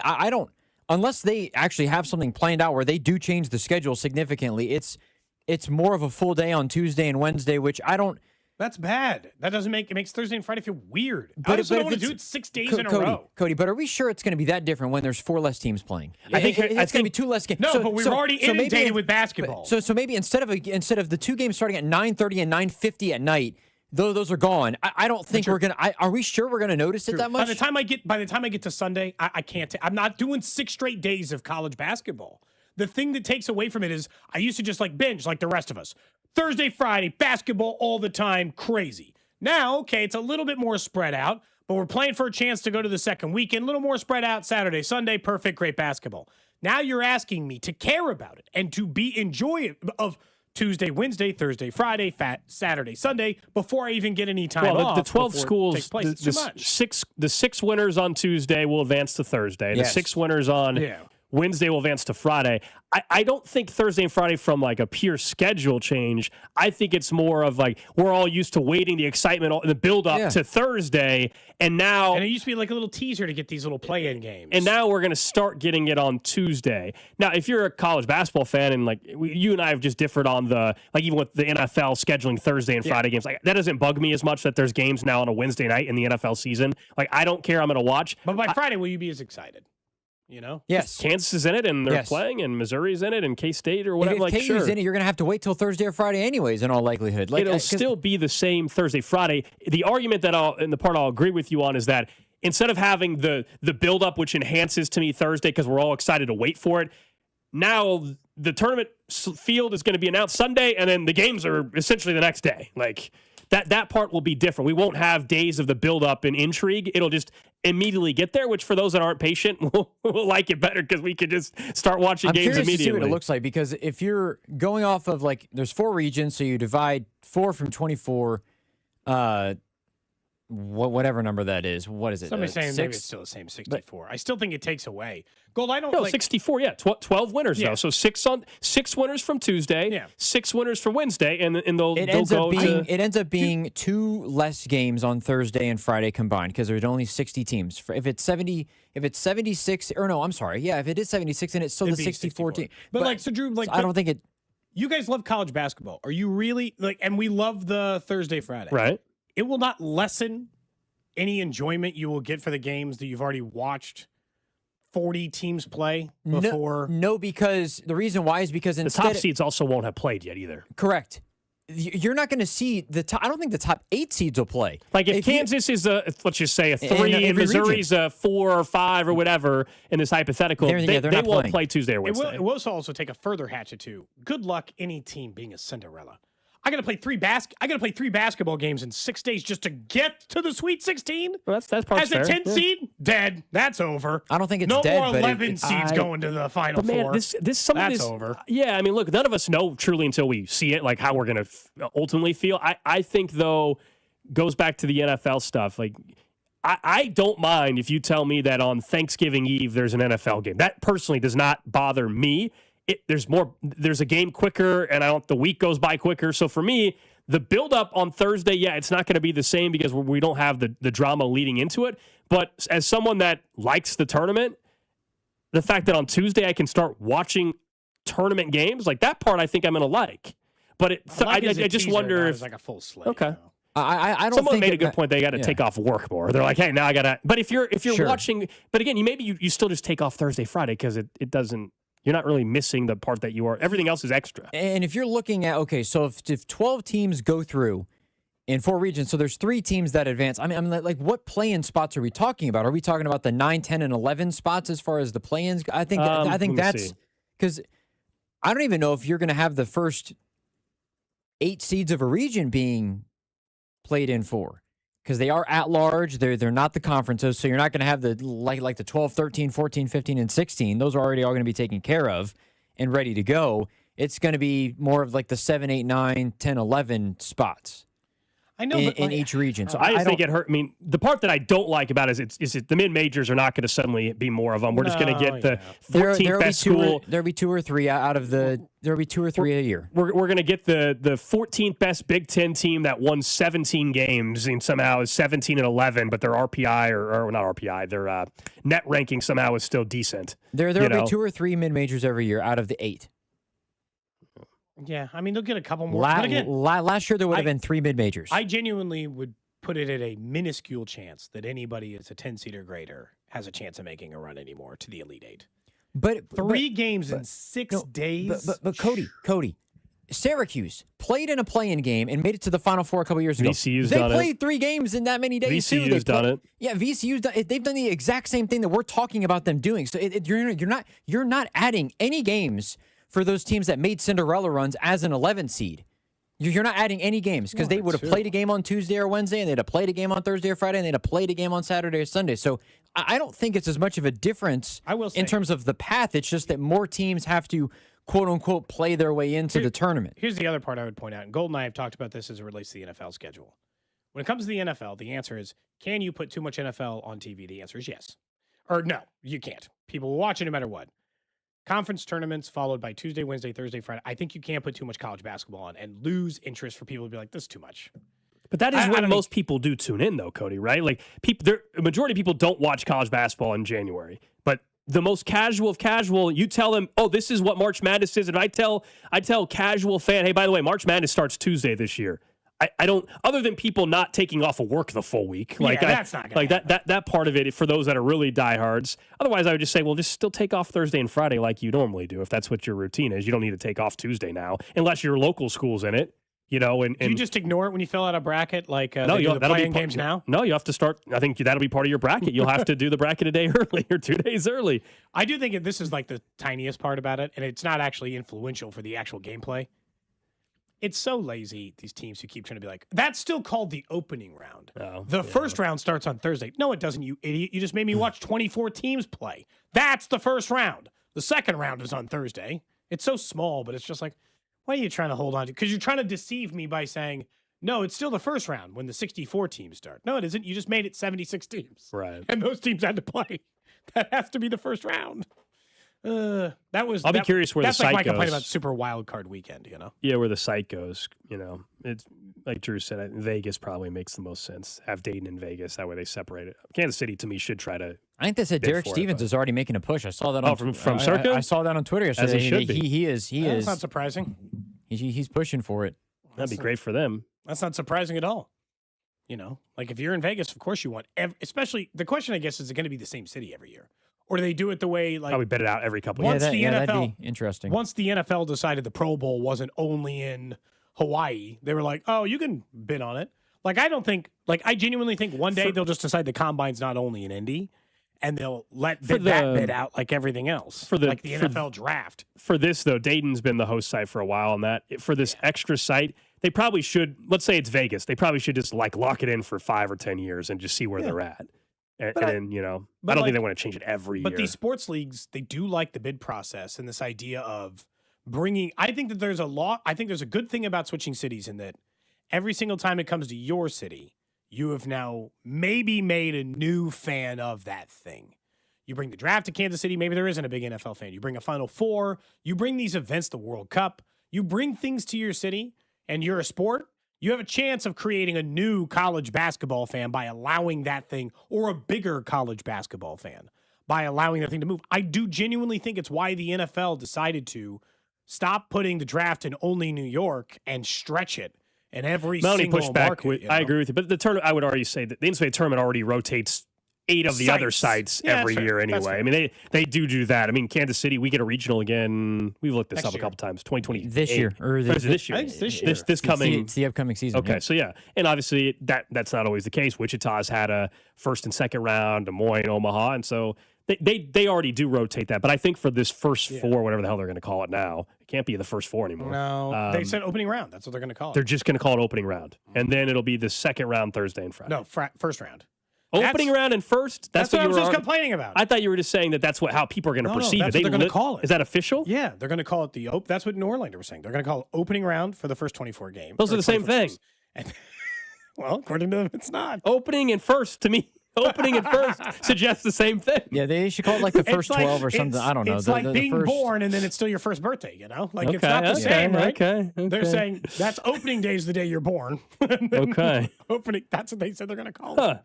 I don't unless they actually have something planned out where they do change the schedule significantly. It's more of a full day on Tuesday and Wednesday, which I don't. That's bad. That doesn't it makes Thursday and Friday feel weird. I just don't want to do it 6 days in a row. Cody, but are we sure it's going to be that different when there's 4 less teams playing? I think it's going to be 2 less games. No, but we're already inundated with basketball. So maybe instead of the 2 games starting at 9:30 and 9:50 at night, those are gone. I don't think we're going to. Are we sure we're going to notice it that much? By the time I get to Sunday, I can't. I'm not doing 6 straight days of college basketball. The thing that takes away from it is I used to just binge like the rest of us. Thursday, Friday, basketball all the time, crazy. Now, okay, it's a little bit more spread out, but we're playing for a chance to go to the second weekend. A little more spread out, Saturday, Sunday, perfect, great basketball. Now you're asking me to care about it and to enjoy it of Tuesday, Wednesday, Thursday, Friday, Saturday, Sunday, before I even get any time off. The 12 schools, the 6 winners on Tuesday will advance to Thursday. Yes. The 6 winners on Wednesday will advance to Friday. I don't think Thursday and Friday from a pure schedule change. I think it's more of we're all used to waiting the excitement, the build up to Thursday, and now it used to be like a little teaser to get these little play-in games. And now we're going to start getting it on Tuesday. Now, if you're a college basketball fan and you and I have just differed on the even with the NFL scheduling Thursday and Friday games, that doesn't bug me as much that there's games now on a Wednesday night in the NFL season. I don't care. I'm going to watch. But by Friday, will you be as excited? Yes. Kansas is in it, and they're playing, and Missouri's in it, and K-State or whatever. If KU's in it, you're going to have to wait till Thursday or Friday anyways, in all likelihood. It'll still be the same Thursday, Friday. The argument and the part I'll agree with you on is that instead of having the build-up, which enhances to me Thursday because we're all excited to wait for it, now the tournament field is going to be announced Sunday, and then the games are essentially the next day. that part will be different. We won't have days of the build-up and intrigue. It'll just immediately get there, which for those that aren't patient, we'll like it better because we could just start watching games immediately. I'm curious to see what it looks like, because if you're going off of, like, there's 4 regions, so you divide 4 from 24, whatever number that is. What is it? Somebody's saying 6? maybe it's still the same 64. I still think it takes away. Gold, I don't No, like 64, yeah. 12 winners, though. So 6 winners from Tuesday, 6 winners from Wednesday, and they'll go to... It ends up being 2 less games on Thursday and Friday combined, because there's only 60 teams. If it's 76, or no, I'm sorry. Yeah, if it is 76, then it's still the 64 team. But like, so Drew, like, I don't think it... You guys love college basketball. Are you really, like, and we love the Thursday, Friday. Right. It will not lessen any enjoyment you will get for the games that you've already watched 40 teams play before. No, because the reason why is because the top seeds also won't have played yet either. Correct. You're not going to see the top. I don't think the top 8 seeds will play. Like if Kansas is let's just say a 3, and Missouri's a 4 or 5 or whatever in this hypothetical, they won't play Tuesday or Wednesday. It will also take a further hatchet too. Good luck any team being a Cinderella. I got to play 3 basketball games in 6 days just to get to the Sweet 16. Well, that's part As a 10 seed, dead. That's over. I don't think it's no dead. No more 11 seeds going to the Final Four. That's over. Yeah, I mean, look, none of us know truly until we see it, like how we're going to ultimately feel. I think though, goes back to the NFL stuff. Like, I don't mind if you tell me that on Thanksgiving Eve there's an NFL game. That personally does not bother me. There's a game quicker, and the week goes by quicker. So for me, the build-up on Thursday, it's not going to be the same because we don't have the drama leading into it. But as someone that likes the tournament, the fact that on Tuesday I can start watching tournament games, like that part I think I'm going to like. But I just wonder if... like a full slate. Okay. I don't Someone think made a good point. They got to take off work more. They're like, hey, now I got to... But if you're watching... But again, you still just take off Thursday, Friday because it doesn't... You're not really missing the part that you are. Everything else is extra. And if you're looking at, okay, so if 12 teams go through in 4 regions, so there's 3 teams that advance. I mean, like what play-in spots are we talking about? Are we talking about the 9, 10, and 11 spots as far as the play-ins? I think that's because I don't even know if you're going to have the first 8 seeds of a region being played in for. Because they are at large, they're not the conferences, so you're not going to have the like the 12, 13, 14, 15, and 16. Those are already all going to be taken care of and ready to go. It's going to be more of like the 7, 8, 9, 10, 11 spots. I know in each region. So I just think it hurt. I mean, the part that I don't like about it is the mid majors are not going to suddenly be more of them. We're just going to get the 14th best school. There'll be 2 or 3 out of the. There'll be 2 or 3 a year. We're going to get the 14th best Big Ten team that won 17 games and somehow is 17 and 11, but their RPI or not RPI, their net ranking somehow is still decent. There'll be 2 or 3 mid majors every year out of the 8. Yeah, I mean, they'll get a couple more. Last year, there would have been 3 mid-majors. I genuinely would put it at a minuscule chance that anybody is a 10-seed or greater has a chance of making a run anymore to the Elite 8. But 3 games in 6 days? But Cody, Syracuse played in a play-in game and made it to the Final Four a couple years ago. VCU's they done played it. 3 games in that many days, too. VCU's done it. Yeah, VCU's done it. They've done the exact same thing that we're talking about them doing. So you're not adding any games for those teams that made Cinderella runs as an 11 seed. You're not adding any games because they would have played a game on Tuesday or Wednesday, and they'd have played a game on Thursday or Friday, and they'd have played a game on Saturday or Sunday. So I don't think it's as much of a difference in terms of the path. It's just that more teams have to, quote-unquote, play their way into the tournament. Here's the other part I would point out, and Gold and I have talked about this as it relates to the NFL schedule. When it comes to the NFL, the answer is, can you put too much NFL on TV? The answer is yes. Or no, you can't. People will watch it no matter what. Conference tournaments followed by Tuesday, Wednesday, Thursday, Friday. I think you can't put too much college basketball on and lose interest for people to be like, this is too much. But that is when most people do tune in, though, Cody, right? Like, a majority of people don't watch college basketball in January. But the most casual of casual, you tell them, oh, this is what March Madness is. And I tell casual fan, hey, by the way, March Madness starts Tuesday this year. I don't, other than people not taking off of work the full week. Like, that's not gonna happen. that part of it, for those that are really diehards. Otherwise, I would just say, well, just still take off Thursday and Friday like you normally do. If that's what your routine is, you don't need to take off Tuesday now, unless your local school's in it. You know, and you just ignore it when you fill out a bracket, like no, you'll playing games now. No, you have to start. I think that'll be part of your bracket. You'll have to do the bracket a day early or 2 days early. I do think this is like the tiniest part about it, and it's not actually influential for the actual gameplay. It's so lazy, these teams who keep trying to be like, that's still called the opening round. Oh, the first round starts on Thursday. No, it doesn't, you idiot. You just made me watch 24 teams play. That's the first round. The second round is on Thursday. It's so small, but it's just like, what are you trying to hold on to? Because you're trying to deceive me by saying, no, it's still the first round when the 64 teams start. No, it isn't. You just made it 76 teams. Right. And those teams had to play. That has to be the first round. I'll be curious where the that's like site my complaint goes. about Super Wild Card Weekend, you know? Yeah, where the site goes. It's like Drew said, Vegas probably makes the most sense. Have Dayton in Vegas. That way they separate it. Kansas City, to me, should try to. I think they said Derek Stevens is already making a push. I saw that on from Circa? I saw that on Twitter yesterday. As he should be. He is. That's not surprising. He's pushing for it. That'd be great for them. That's not surprising at all. Like if you're in Vegas, of course you want, especially the question, I guess, is it going to be the same city every year? Or do they do it the way like probably bet it out every couple of years? That'd be interesting. Once the NFL decided the Pro Bowl wasn't only in Hawaii, they were like, oh, you can bid on it. Like I genuinely think one day they'll just decide the combine's not only in Indy, and they'll let that bid out like everything else, like the NFL draft. For this though, Dayton's been the host site for a while on that. For this extra site, they probably should. Let's say it's Vegas. They probably should just like lock it in for 5 or 10 years and just see where they're at. And then, I don't think they want to change it every year. But these sports leagues, they do like the bid process and this idea of bringing. I think that there's a good thing about switching cities in that every single time it comes to your city, you have now maybe made a new fan of that thing. You bring the draft to Kansas City, maybe there isn't a big NFL fan. You bring a Final Four, you bring these events, the World Cup, you bring things to your city and you're a sport. You have a chance of creating a new college basketball fan by allowing that thing, or a bigger college basketball fan by allowing that thing to move. I do genuinely think it's why the NFL decided to stop putting the draft in only New York and stretch it in every single market. I agree with you. But the tournament, I would already say that the NCAA tournament already rotates 8 of the other sites every year anyway. I mean, they do that. I mean, Kansas City, we get a regional again. We've looked this up a couple times. 2020 this year or this year. I think it's this year. This coming. It's the upcoming season. Okay, so yeah, and obviously that's not always the case. Wichita's had a first and second round, Des Moines, Omaha, and so they already do rotate that. But I think for this first 4, whatever the hell they're going to call it now, it can't be the first 4 anymore. No, they said opening round. That's what they're going to call it. They're just going to call it opening round, and then it'll be the second round Thursday and Friday. No, first round. Opening round and first? That's what I was just complaining about. I thought you were just saying that's how people are going to perceive that's it. What they're going to call it. Is that official? Yeah, they're going to call it that's what New Orleans were saying. They're going to call it opening round for the first 24 games. Those are the same thing. Well, according to them, it's not. Opening and first, to me, opening and first suggests the same thing. Yeah, they should call it like the first 12 or something. I don't know. It's like being born and then it's still your first birthday, Like it's not the same, right? Okay. They're saying that's opening day is the day you're born. Okay. Opening, that's what they said they're going to call it.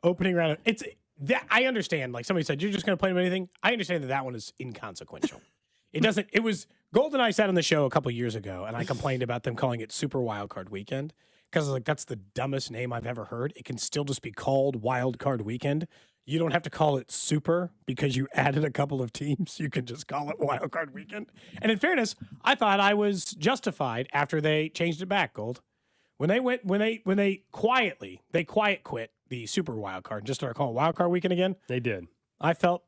Opening round. It's that I understand. Like somebody said, you're just going to play them anything. I understand that one is inconsequential. It doesn't. It was Gold and I sat on the show a couple years ago, and I complained about them calling it Super Wild Card Weekend because like that's the dumbest name I've ever heard. It can still just be called Wild Card Weekend. You don't have to call it Super because you added a couple of teams. You can just call it Wild Card Weekend. And in fairness, I thought I was justified after they changed it back. Gold. When they quiet quit the Super Wild Card and just started calling Wild Card Weekend again. They did. I felt,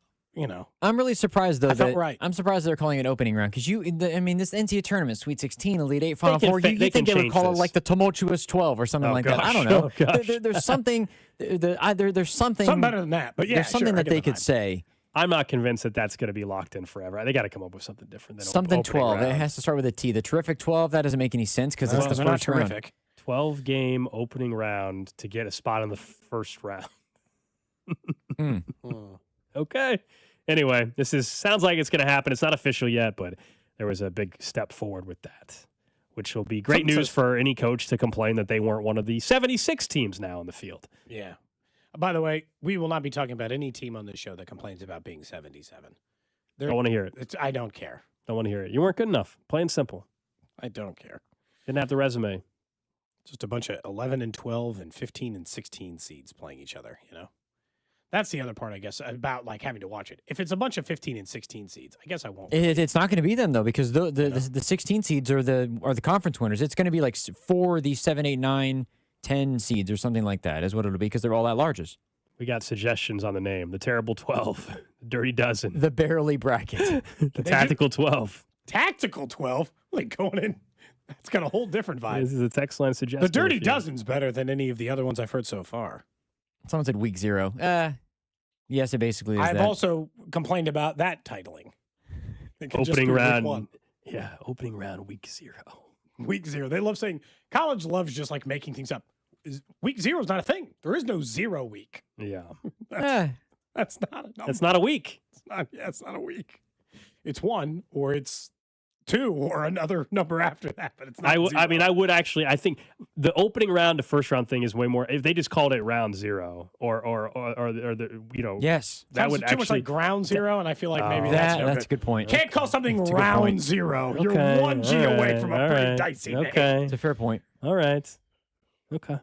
I'm really surprised though. I felt right. I'm surprised they're calling it opening round because this NCAA tournament, Sweet 16, Elite 8, Final 4. You think they would call it like the tumultuous 12 or something like that? I don't know. There's something. There's something better than that. But yeah, there's something that they could say. I'm not convinced that that's going to be locked in forever. They got to come up with something different than something 12. Round. It has to start with a T. The terrific 12. That doesn't make any sense because it's the first round. 12-game opening round to get a spot in the first round. Okay. Anyway, sounds like it's going to happen. It's not official yet, but there was a big step forward with that, which will be great news for any coach to complain that they weren't one of the 76 teams now in the field. Yeah. By the way, we will not be talking about any team on this show that complains about being 77. Don't want to hear it. I don't care. Don't want to hear it. You weren't good enough. Plain simple. I don't care. Didn't have the resume. Just a bunch of 11 and 12 and 15 and 16 seeds playing each other, That's the other part, I guess, about like having to watch it. If it's a bunch of 15 and 16 seeds, I guess I won't. It's not going to be them though, because the 16 seeds are the conference winners. It's going to be like 4 the 7, 8, 9, 10 seeds or something like that is what it'll be because they're all at larges. We got suggestions on the name: the Terrible 12, the Dirty Dozen, the Barely Bracket, the Tactical 12. Tactical 12, like going in It's got a whole different vibe. This is a text line suggestion. The Dirty Dozen's better than any of the other ones I've heard so far. Someone said week 0. Yes, it basically is I've that. also complained about that titling. It can just Opening be week round. 1. Yeah, opening round week 0. Week 0. They love saying college loves just like making things up. Week 0 is not a thing. There is no 0 week. Yeah. That's not a number. That's not a week. It's not a week. It's 1 or it's 2 or another number after that, but it's not I think the opening round to first round thing is way more. If they just called it round 0 or the yes, that would too much like ground 0, and I feel like maybe that's a good point. Can't call something round 0. You're 1 G away from a pretty dicey name. Okay, it's a fair point. All right, okay,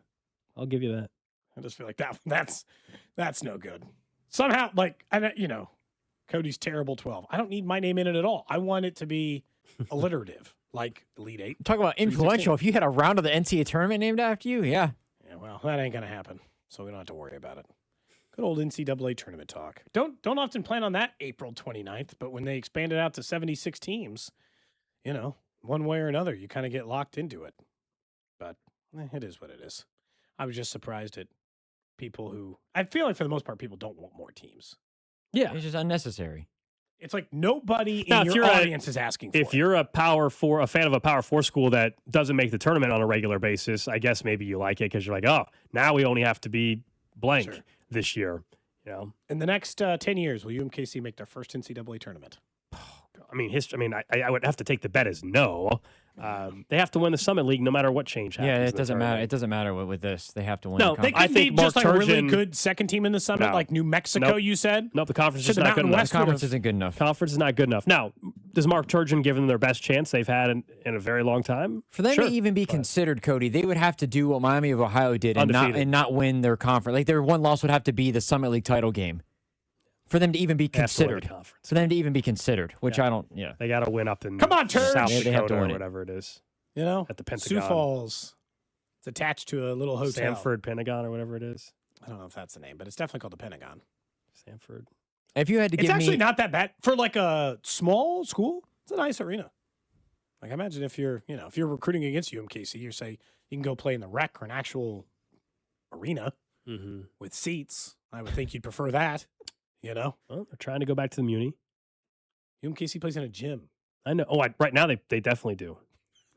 I'll give you that. I just feel like that's no good. Somehow, Cody's terrible 12. I don't need my name in it at all. I want it to be alliterative, like Elite 8. Talk about influential. If you had a round of the NCAA tournament named after you, yeah. Yeah, well, that ain't going to happen, so we don't have to worry about it. Good old NCAA tournament talk. Don't often plan on that April 29th, but when they expand it out to 76 teams, one way or another, you kind of get locked into it. But it is what it is. I was just surprised at people who, I feel like for the most part, people don't want more teams. Yeah. It's just unnecessary. It's like nobody in your audience is asking for it. If you're a fan of a Power 4 school that doesn't make the tournament on a regular basis, I guess maybe you like it because you're like, oh, now we only have to be blank this year. In the next 10 years, will UMKC make their first NCAA tournament? I mean, I would have to take the bet as no. They have to win the Summit League no matter what change happens. Yeah, it doesn't matter. It doesn't matter with this. They have to win. No, they could be just like a really good second team in the Summit, like New Mexico, you said? Nope, the conference is not good enough. The conference isn't good enough. Conference is not good enough. Now, does Mark Turgeon give them their best chance they've had in a very long time? For them to even be considered, Cody, they would have to do what Miami of Ohio did and not win their conference. Like their one loss would have to be the Summit League title game. For them to even be considered. For them to even be considered, which I don't, They got to win up in Come on, Turge. South they have to Dakota win or it. whatever it is. At the Pentagon. Sioux Falls. It's attached to a little hotel. Sanford Pentagon or whatever it is. I don't know if that's the name, but it's definitely called the Pentagon. Sanford. If you had to give It's actually not that bad. For like a small school, it's a nice arena. Like imagine if you're recruiting against UMKC, you say you can go play in the rec or an actual arena with seats. I would think you'd prefer that. Well, they're trying to go back to the Muni. UMKC plays in a gym. I know. Oh, right now they definitely do.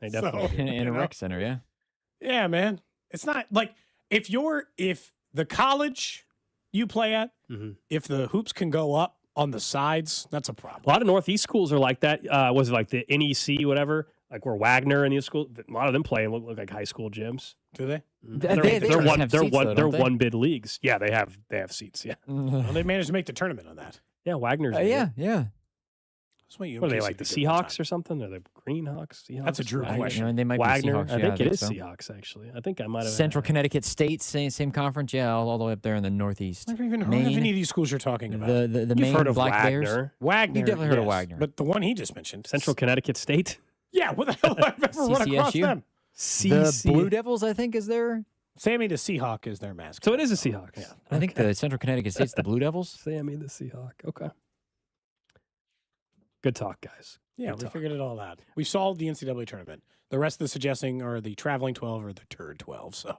They definitely do. in a rec center, yeah. Yeah, man. It's not like if the college you play at, if the hoops can go up on the sides, that's a problem. A lot of Northeast schools are like that. Was it like the NEC, whatever? Like where Wagner and these schools, a lot of them play and look like high school gyms. Do they? They're one bid leagues. Yeah, they have seats. Yeah. Well, they managed to make the tournament on that. Yeah, Wagner's. Yeah. That's what are they like the Seahawks or something? Are they Greenhawks? Seahawks? That's a Drew question. And they might Wagner. be Seahawks. I think it is so. Seahawks actually. I think I might have. Central Connecticut State, same conference. Yeah, all the way up there in the Northeast. I've never even heard of any of these schools you're talking about. The You've Maine heard of Black Wagner. Bears. Wagner. You definitely heard of Wagner. But the one he just mentioned. Central Connecticut State. Yeah, what the hell have I ever run across them? The Blue Devils, I think, is there. Sammy the Seahawk is their mascot. So it is a Seahawks. Yeah. I think the Central Connecticut State's the Blue Devils. Sammy the Seahawk. Okay. Good talk, guys. Yeah, we figured it all out. We solved the NCAA tournament. The rest of the suggesting are the traveling 12 or the turd 12. So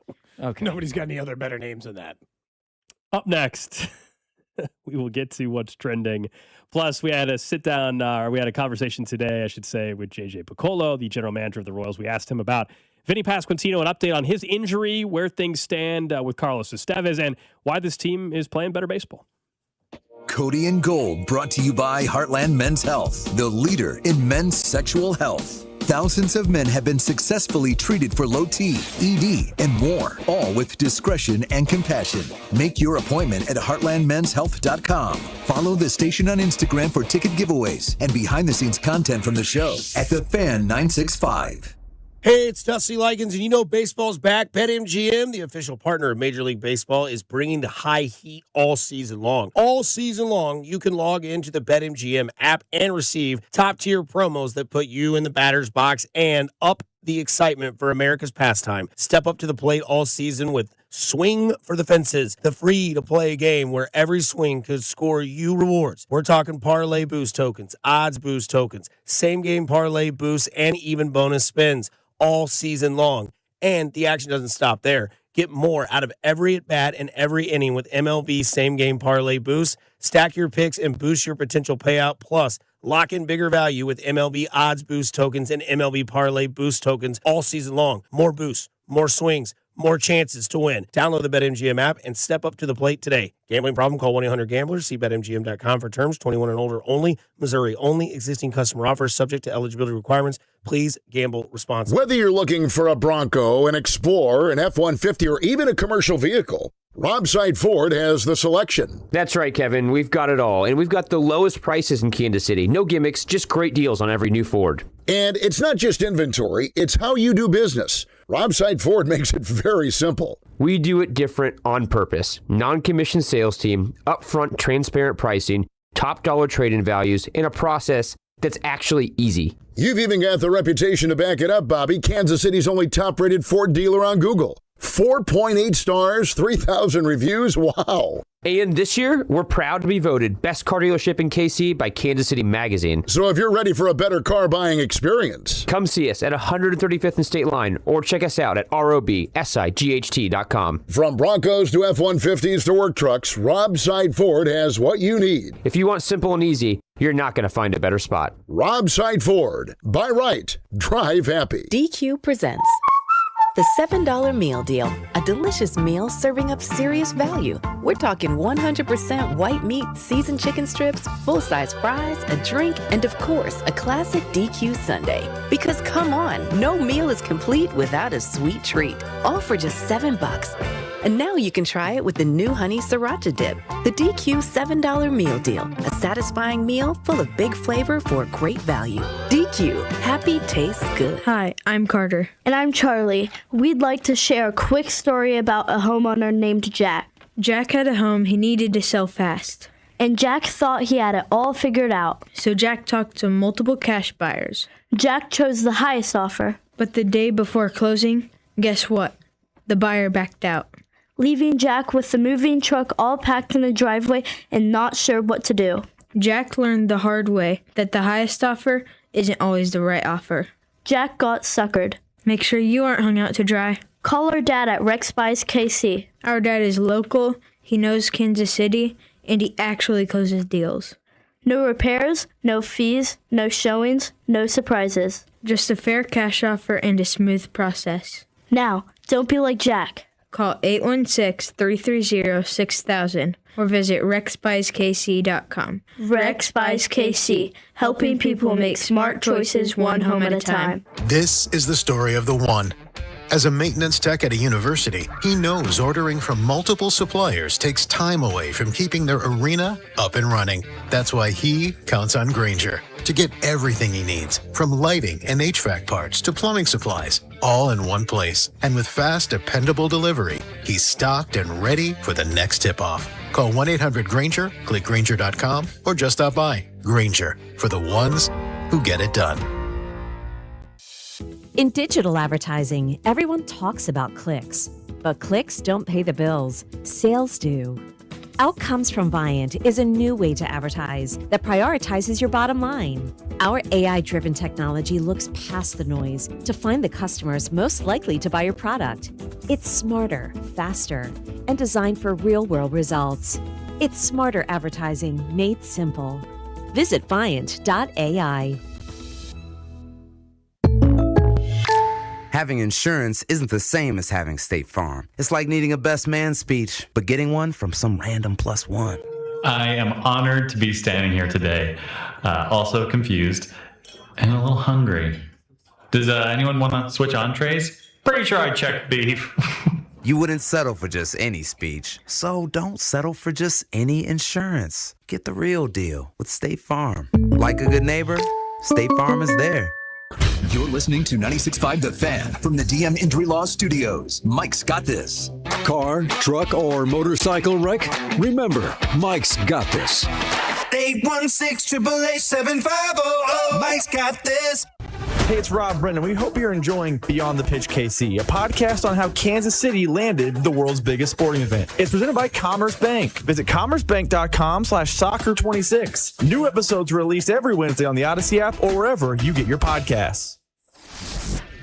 nobody's got any other better names than that. Up next, we will get to what's trending. Plus, we had a we had a conversation today, I should say, with JJ Picollo, the general manager of the Royals. We asked him about Vinnie Pasquantino, an update on his injury, where things stand with Carlos Estevez, and why this team is playing better baseball. Cody and Gold, brought to you by Heartland Men's Health, the leader in men's sexual health. Thousands of men have been successfully treated for low T, ED, and more, all with discretion and compassion. Make your appointment at heartlandmenshealth.com. Follow the station on Instagram for ticket giveaways and behind-the-scenes content from the show at The Fan 965. Hey, it's Dusty Likens, and you know baseball's back. BetMGM, the official partner of Major League Baseball, is bringing the high heat all season long. All season long, you can log into the BetMGM app and receive top-tier promos that put you in the batter's box and up the excitement for America's pastime. Step up to the plate all season with Swing for the Fences, the free-to-play game where every swing could score you rewards. We're talking parlay boost tokens, odds boost tokens, same-game parlay boosts, and even bonus spins. all season long. And the action doesn't stop there. Get more out of every at-bat and every inning with MLB same-game parlay boost. Stack your picks and boost your potential payout. Plus, lock in bigger value with MLB odds boost tokens and MLB parlay boost tokens all season long. More boosts, more swings, more chances to win. Download the BetMGM app and step up to the plate today. Gambling problem? Call 1-800-GAMBLER. See BetMGM.com for terms. 21 and older only. Missouri only. Existing customer offers subject to eligibility requirements. Please gamble responsibly. Whether you're looking for a Bronco, an Explorer, an F-150, or even a commercial vehicle, Robside Ford has the selection. That's right, Kevin. We've got it all. And we've got the lowest prices in Kansas City. No gimmicks, just great deals on every new Ford. And it's not just inventory, it's how you do business. Robside Ford makes it very simple. We do it different on purpose. Non-commissioned sales team, upfront transparent pricing, top dollar trade-in values, and a process that's actually easy. You've even got the reputation to back it up, Bobby. Kansas City's only top-rated Ford dealer on Google. 4.8 stars, 3,000 reviews. Wow. And this year, we're proud to be voted Best Car Dealership in KC by Kansas City Magazine. So if you're ready for a better car buying experience, come see us at 135th and State Line or check us out at robsight.com. From Broncos to F-150s to work trucks, Robside Ford has what you need. If you want simple and easy, you're not going to find a better spot. Robside Ford. Buy right. Drive happy. DQ presents the $7 meal deal, a delicious meal serving up serious value. We're talking 100% white meat, seasoned chicken strips, full-size fries, a drink, and of course, a classic DQ sundae. Because come on, no meal is complete without a sweet treat. All for just $7. And now you can try it with the new honey sriracha dip. The DQ $7 meal deal, a satisfying meal full of big flavor for a great value. DQ, happy tastes good. Hi, I'm Carter. And I'm Charlie. We'd like to share a quick story about a homeowner named Jack. Jack had a home he needed to sell fast. And Jack thought he had it all figured out. So Jack talked to multiple cash buyers. Jack chose the highest offer. But the day before closing, guess what? The buyer backed out, leaving Jack with the moving truck all packed in the driveway and not sure what to do. Jack learned the hard way that the highest offer isn't always the right offer. Jack got suckered. Make sure you aren't hung out to dry. Call our dad at Rex Buys KC. Our dad is local, he knows Kansas City, and he actually closes deals. No repairs, no fees, no showings, no surprises. Just a fair cash offer and a smooth process. Now, don't be like Jack. Call 816-330-6000 or visit rexbuyskc.com. Rex Buys KC, helping people make smart choices one home at a time. This is the story of the one. As a maintenance tech at a university, he knows ordering from multiple suppliers takes time away from keeping their arena up and running. That's why he counts on Grainger to get everything he needs, from lighting and HVAC parts to plumbing supplies, all in one place. And with fast, dependable delivery, he's stocked and ready for the next tip-off. Call 1-800-GRAINGER, click Grainger.com, or just stop by. Grainger, for the ones who get it done. In digital advertising, everyone talks about clicks, but clicks don't pay the bills. Sales do. Outcomes from Viant is a new way to advertise that prioritizes your bottom line. Our AI-driven technology looks past the noise to find the customers most likely to buy your product. It's smarter, faster, and designed for real-world results. It's smarter advertising made simple. Visit Viant.ai. Having insurance isn't the same as having State Farm. It's like needing a best man speech, but getting one from some random +1. I am honored to be standing here today, also confused and a little hungry. Does anyone want to switch entrees? Pretty sure I checked beef. You wouldn't settle for just any speech, so don't settle for just any insurance. Get the real deal with State Farm. Like a good neighbor, State Farm is there. You're listening to 96.5 The Fan from the DM Injury Law Studios. Mike's got this. Car, truck, or motorcycle wreck? Remember, Mike's got this. 816-888-7500. Mike's got this. Hey, it's Rob Brennan. We hope you're enjoying Beyond the Pitch KC, a podcast on how Kansas City landed the world's biggest sporting event. It's presented by Commerce Bank. Visit commercebank.com/soccer26. New episodes released every Wednesday on the Odyssey app or wherever you get your podcasts.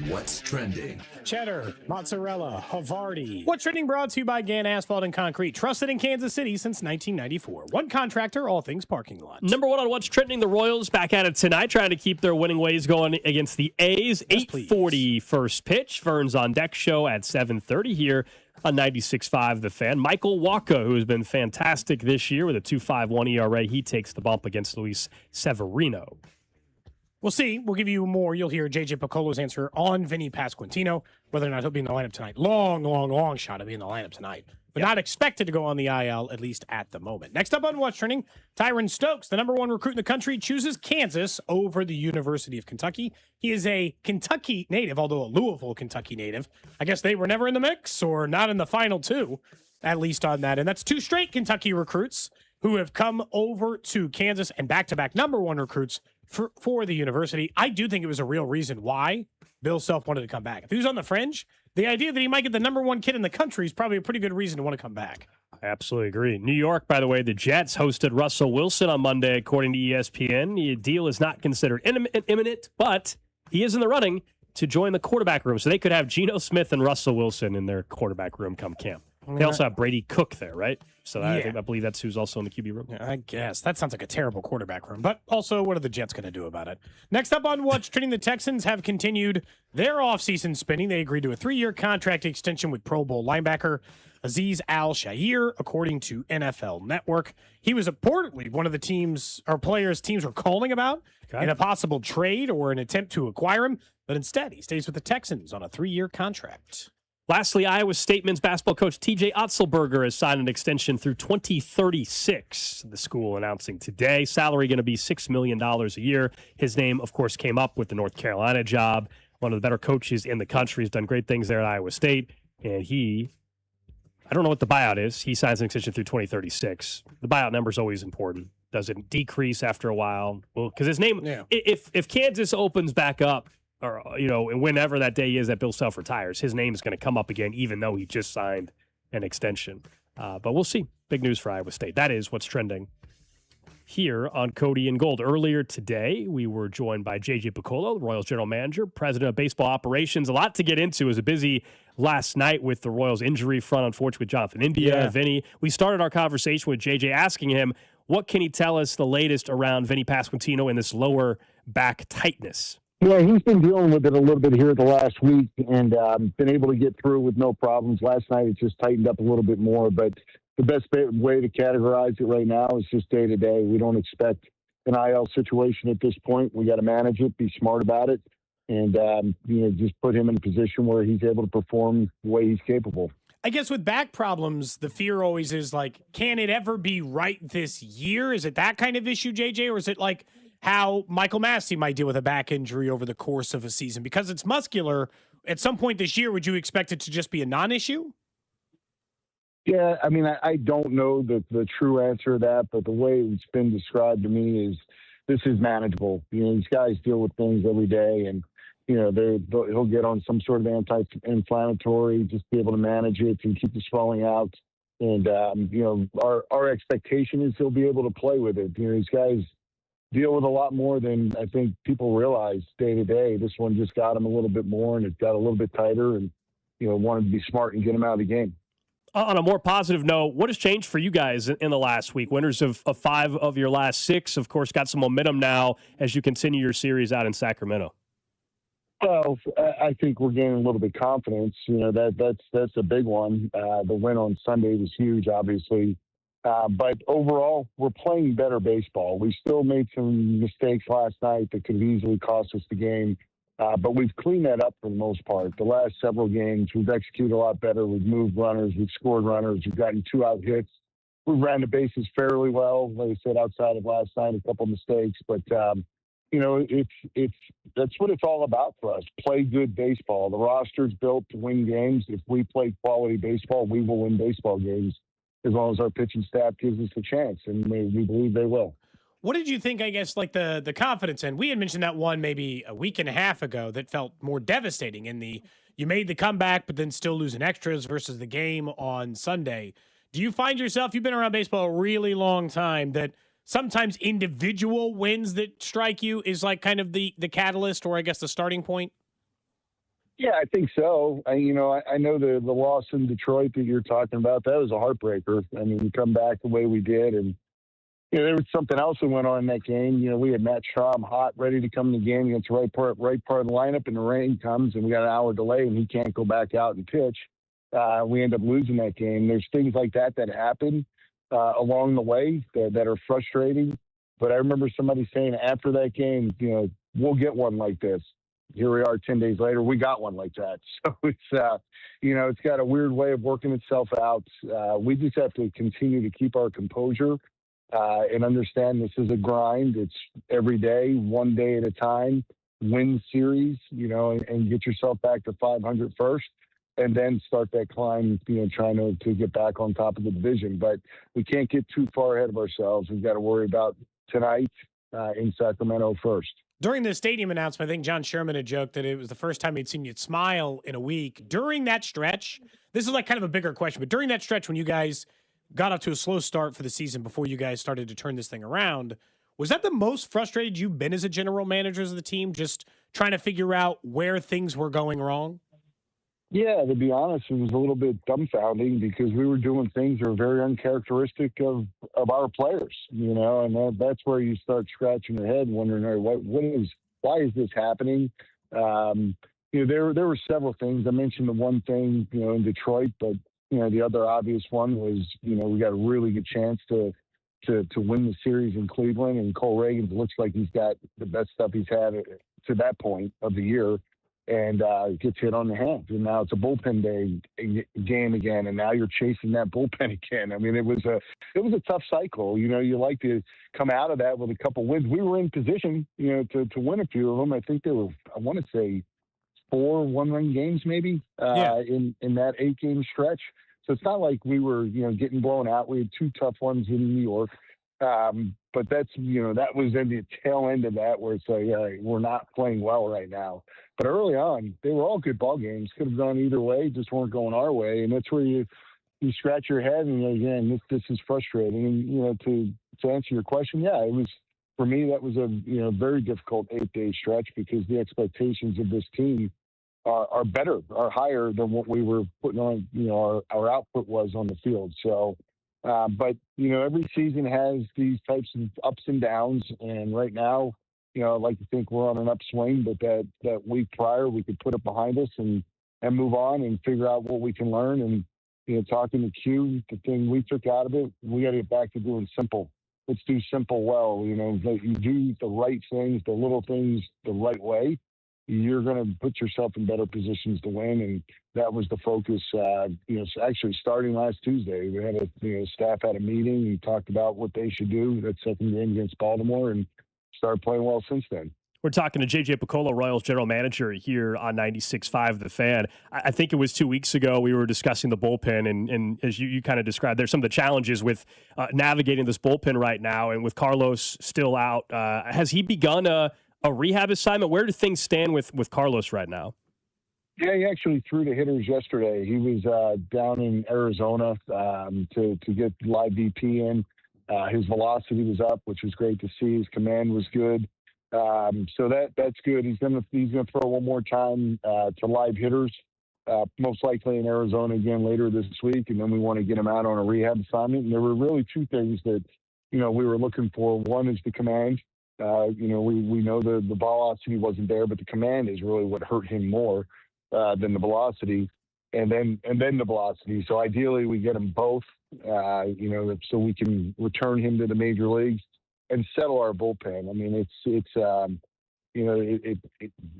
What's Trending. Cheddar, mozzarella, Havarti. What's Trending brought to you by Gann Asphalt and Concrete. Trusted in Kansas City since 1994. One contractor, all things parking lot. Number one on What's Trending, the Royals back at it tonight, trying to keep their winning ways going against the A's. Yes, 8:40 first pitch. Vern's on Deck show at 7:30 here on 96.5 The Fan. Michael Wacha, who has been fantastic this year with a 2.51 ERA, he takes the bump against Luis Severino. We'll see. We'll give you more. You'll hear JJ Picollo's answer on Vinnie Pasquantino, whether or not he'll be in the lineup tonight. Long shot of being in the lineup tonight. But not expected to go on the IL, at least at the moment. Next up on What's Trending, Tyron Stokes, the number one recruit in the country, chooses Kansas over the University of Kentucky. He is a Kentucky native, although a Louisville, Kentucky native. I guess they were never in the mix or not in the final two, at least on that. And that's two straight Kentucky recruits who have come over to Kansas and back-to-back number one recruits for the university. I do think it was a real reason why Bill Self wanted to come back. If he was on the fringe, the idea that he might get the number one kid in the country is probably a pretty good reason to want to come back. I absolutely agree. New York, by the way, the Jets hosted Russell Wilson on Monday, according to ESPN. The deal is not considered imminent, but he is in the running to join the quarterback room. So they could have Geno Smith and Russell Wilson in their quarterback room come camp. They also have Brady Cook there, right? So I believe that's who's also in the QB room. Yeah, I guess. That sounds like a terrible quarterback room. But also, what are the Jets going to do about it? Next up on What's Trending, the Texans have continued their offseason spending. They agreed to a 3-year contract extension with Pro Bowl linebacker Azeez Al-Shaair, according to NFL Network. He was reportedly one of the players teams were calling about in a possible trade or an attempt to acquire him. But instead, he stays with the Texans on a 3-year contract. Lastly, Iowa State men's basketball coach TJ Otzelberger has signed an extension through 2036. The school announcing today. Salary going to be $6 million a year. His name, of course, came up with the North Carolina job. One of the better coaches in the country. Has done great things there at Iowa State. And I don't know what the buyout is. He signs an extension through 2036. The buyout number is always important. Does it decrease after a while? Well, because his name, if Kansas opens back up, or, and whenever that day is that Bill Self retires, his name is going to come up again, even though he just signed an extension. But we'll see. Big news for Iowa State. That is What's Trending here on Cody and Gold. Earlier today, we were joined by JJ Picollo, the Royals general manager, president of baseball operations. A lot to get into. It was a busy last night with the Royals injury front, unfortunately, with Jonathan India, Vinnie. We started our conversation with JJ asking him, what can he tell us the latest around Vinnie Pasquantino and this lower back tightness? Yeah, he's been dealing with it a little bit here the last week and been able to get through with no problems. Last night it just tightened up a little bit more, but the best way to categorize it right now is just day to day. We don't expect an IL situation at this point. We got to manage it, be smart about it, and just put him in a position where he's able to perform the way he's capable. I guess with back problems, the fear always is like, can it ever be right this year? Is it that kind of issue, JJ, or is it like how Michael Massey might deal with a back injury over the course of a season? Because it's muscular, at some point this year, would you expect it to just be a non-issue? Yeah, I mean, I don't know the true answer to that, but the way it's been described to me is this is manageable. These guys deal with things every day, and, he'll get on some sort of anti-inflammatory, just be able to manage it and keep the swelling out. And, our expectation is he'll be able to play with it. These guys deal with a lot more than I think people realize day to day. This one just got him a little bit more, and it got a little bit tighter, and wanted to be smart and get him out of the game. On a more positive note, what has changed for you guys in the last week? Winners of 5 of your last 6, of course, got some momentum now as you continue your series out in Sacramento. Well, I think we're gaining a little bit of confidence. That's a big one. The win on Sunday was huge, obviously. But overall, we're playing better baseball. We still made some mistakes last night that could have easily cost us the game. But we've cleaned that up for the most part. The last several games, we've executed a lot better. We've moved runners. We've scored runners. We've gotten 2-out hits. We ran the bases fairly well. Like I said, outside of last night, a couple mistakes. But, that's what it's all about for us. Play good baseball. The roster's built to win games. If we play quality baseball, we will win baseball games as long as our pitching staff gives us a chance, and we believe they will. What did you think, I guess, like the confidence in? We had mentioned that one maybe a week and a half ago that felt more devastating in you made the comeback, but then still losing extras versus the game on Sunday. Do you find yourself, you've been around baseball a really long time, that sometimes individual wins that strike you is like kind of the catalyst or I guess the starting point? Yeah, I think so. I know the loss in Detroit that you're talking about. That was a heartbreaker. I mean, we come back the way we did, and there was something else that went on in that game. We had Matt Strahm hot, ready to come in the game against the right part of the lineup, and the rain comes, and we got an hour delay, and he can't go back out and pitch. We end up losing that game. There's things like that happen along the way that are frustrating. But I remember somebody saying after that game, we'll get one like this. Here we are 10 days later, we got one like that. So it's got a weird way of working itself out. We just have to continue to keep our composure and understand this is a grind. It's every day, one day at a time, win series, and get yourself back to 500 first, and then start that climb, trying to get back on top of the division. But we can't get too far ahead of ourselves. We've got to worry about tonight in Sacramento first. During the stadium announcement, I think John Sherman had joked that it was the first time he'd seen you smile in a week. During that stretch, this is like kind of a bigger question, but during that stretch when you guys got off to a slow start for the season before you guys started to turn this thing around, was that the most frustrated you've been as a general manager of the team, just trying to figure out where things were going wrong? Yeah, to be honest, it was a little bit dumbfounding because we were doing things that were very uncharacteristic of our players, and that's where you start scratching your head, wondering, why is this happening? There were several things. I mentioned the one thing, in Detroit, but the other obvious one was, we got a really good chance to win the series in Cleveland, and Cole Reagan looks like he's got the best stuff he's had to that point of the year. And gets hit on the hand. And now it's a bullpen day game again, and now you're chasing that bullpen again. I mean, it was a tough cycle. You like to come out of that with a couple wins. We were in position, to win a few of them. I think there were, I want to say, 4 one-run games maybe in that 8-game stretch. So it's not like we were, getting blown out. We had 2 tough ones in New York. But that's, that was in the tail end of that where it's like, we're not playing well right now. But early on, they were all good ball games. Could have gone either way, just weren't going our way. And that's where you scratch your head and again, this is frustrating. And, to answer your question, it was, for me, that was a, very difficult 8-day stretch because the expectations of this team are better, are higher than what we were putting on, our output was on the field. So, but, every season has these types of ups and downs. And right now, I'd like to think we're on an upswing, but that week prior, we could put it behind us and move on and figure out what we can learn. And, talking to Q, the thing we took out of it, we got to get back to doing simple. Let's do simple well. That you do the right things, the little things the right way. You're going to put yourself in better positions to win. And that was the focus, actually starting last Tuesday. We had staff had a meeting and talked about what they should do that second game against Baltimore and started playing well since then. We're talking to JJ Picollo, Royals general manager here on 96.5 The Fan. I think it was 2 weeks ago we were discussing the bullpen, and as you kind of described, there's some of the challenges with navigating this bullpen right now, and with Carlos still out. Has he begun a rehab assignment? Where do things stand with Carlos right now? Yeah, he actually threw the hitters yesterday. He was down in Arizona to get live VP in. His velocity was up, which was great to see. His command was good. So that's good. He's gonna throw one more time to live hitters, most likely in Arizona again later this week, and then we want to get him out on a rehab assignment. And there were really 2 things that we were looking for. One is the command. We know the velocity wasn't there, but the command is really what hurt him more than the velocity, and then the velocity. So ideally, we get him both. So we can return him to the major leagues and settle our bullpen. I mean,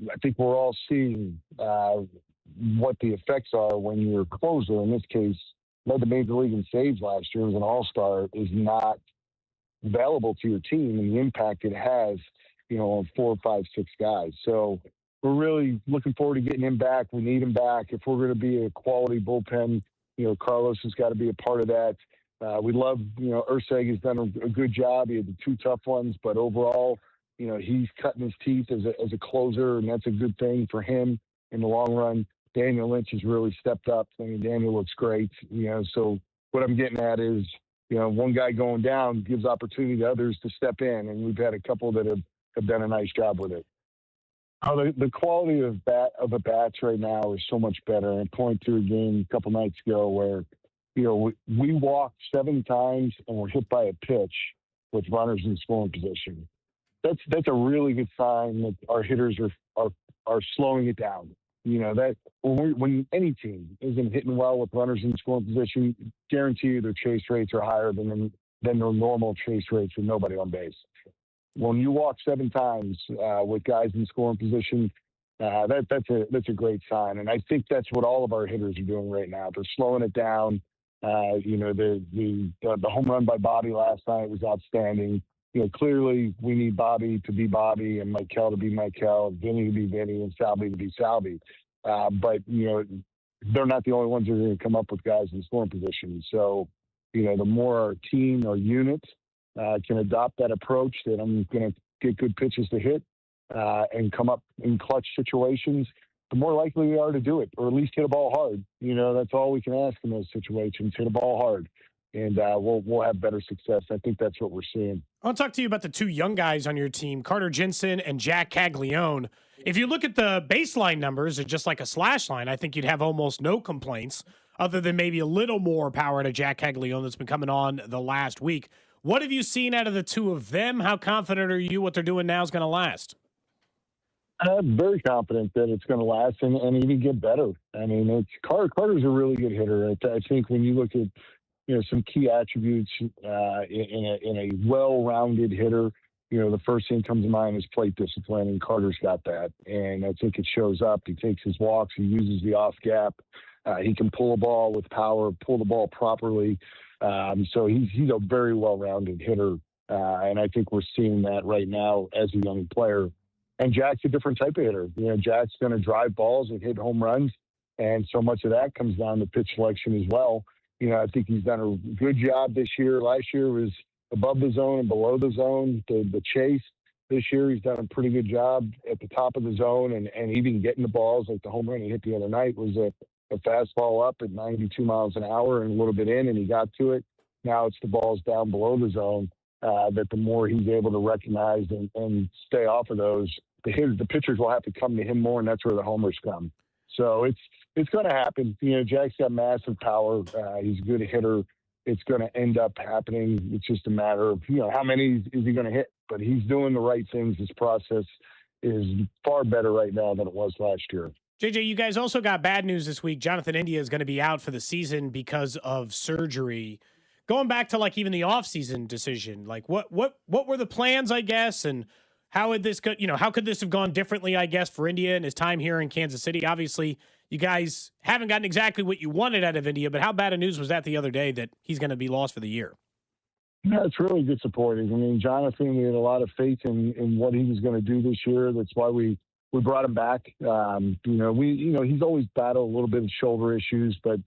I think we're all seeing what the effects are when your closer, in this case, led the major league in saves last year as an all-star, is not available to your team and the impact it has, on 4, 5, 6 guys. So we're really looking forward to getting him back. We need him back. If we're going to be a quality bullpen, Carlos has got to be a part of that. We love, Urseg has done a good job. He had the 2 tough ones, but overall, he's cutting his teeth as a closer, and that's a good thing for him in the long run. Daniel Lynch has really stepped up. I mean, Daniel looks great. So what I'm getting at is, one guy going down gives opportunity to others to step in, and we've had a couple that have done a nice job with it. Oh, the quality of the bats right now is so much better. I point to a game a couple nights ago where, we walked 7 times and were hit by a pitch with runners in scoring position. That's a really good sign that our hitters are slowing it down. That when any team isn't hitting well with runners in scoring position, guarantee you their chase rates are higher than their normal chase rates with nobody on base. When you walk 7 times with guys in scoring position, that's a great sign. And I think that's what all of our hitters are doing right now. They're slowing it down. The home run by Bobby last night was outstanding. Clearly we need Bobby to be Bobby and Michael to be Michael, Vinnie to be Vinnie, and Salvi to be Salvi. But they're not the only ones that are going to come up with guys in scoring position. So, the more our team, our unit, can adopt that approach that I'm going to get good pitches to hit and come up in clutch situations, the more likely we are to do it, or at least hit a ball hard. That's all we can ask in those situations, hit a ball hard. And we'll have better success. I think that's what we're seeing. I want to talk to you about the 2 young guys on your team, Carter Jensen and Jack Caglione. If you look at the baseline numbers, it's just like a slash line. I think you'd have almost no complaints other than maybe a little more power to Jack Caglione that's been coming on the last week. What have you seen out of the 2 of them? How confident are you what they're doing now is going to last? I'm very confident that it's going to last and even get better. I mean, Carter's a really good hitter. I think when you look at some key attributes in a well-rounded hitter, the first thing that comes to mind is plate discipline, and Carter's got that. And I think it shows up. He takes his walks. He uses the off gap. He can pull a ball with power, pull the ball properly. So he's a very well-rounded hitter. And I think we're seeing that right now as a young player. And Jack's a different type of hitter. Jack's going to drive balls and hit home runs. And so much of that comes down to pitch selection as well. I think he's done a good job this year. Last year was above the zone and below the zone, the chase. This year he's done a pretty good job at the top of the zone and even getting the balls. Like the home run he hit the other night was a fastball up at 92 miles an hour and a little bit in, and he got to it. Now it's the balls down below the zone that the more he's able to recognize and stay off of those, the pitchers will have to come to him more, and that's where the homers come. So it's going to happen. Jack's got massive power. He's a good hitter. It's going to end up happening. It's just a matter of, how many is he going to hit? But he's doing the right things. His process is far better right now than it was last year. JJ, you guys also got bad news this week. Jonathan India is going to be out for the season because of surgery. Going back to even the offseason decision, what were the plans, I guess, and how would this go? How could this have gone differently, I guess, for India and his time here in Kansas City? Obviously, you guys haven't gotten exactly what you wanted out of India, but how bad a news was that the other day that he's going to be lost for the year? Yeah, it's really disappointing. I mean, Jonathan, we had a lot of faith in what he was going to do this year. That's why we brought him back. He's always battled a little bit of shoulder issues, but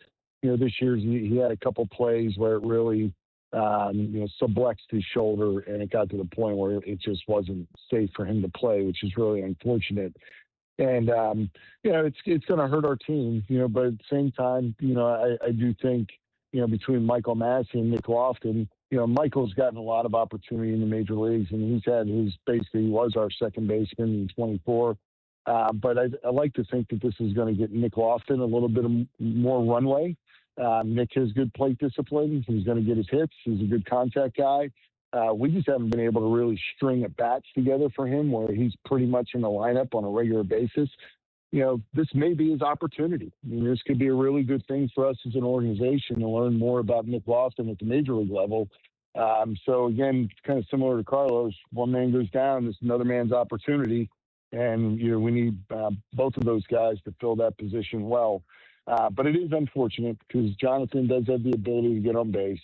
this year he had a couple plays where it really sublexed his shoulder, and it got to the point where it just wasn't safe for him to play, which is really unfortunate. And it's going to hurt our team, but at the same time, I do think between Michael Massey and Nick Lofton, Michael's gotten a lot of opportunity in the major leagues, and he's had he was our second baseman in 24. But I like to think that this is going to get Nick Lofton a little bit of more runway. Nick has good plate discipline. He's going to get his hits. He's a good contact guy. We just haven't been able to really string at bats together for him where he's pretty much in the lineup on a regular basis. This may be his opportunity. This could be a really good thing for us as an organization to learn more about Nick Lofton at the major league level. So again, kind of similar to Carlos, one man goes down, there's another man's opportunity. And, we need both of those guys to fill that position well. But it is unfortunate because Jonathan does have the ability to get on base.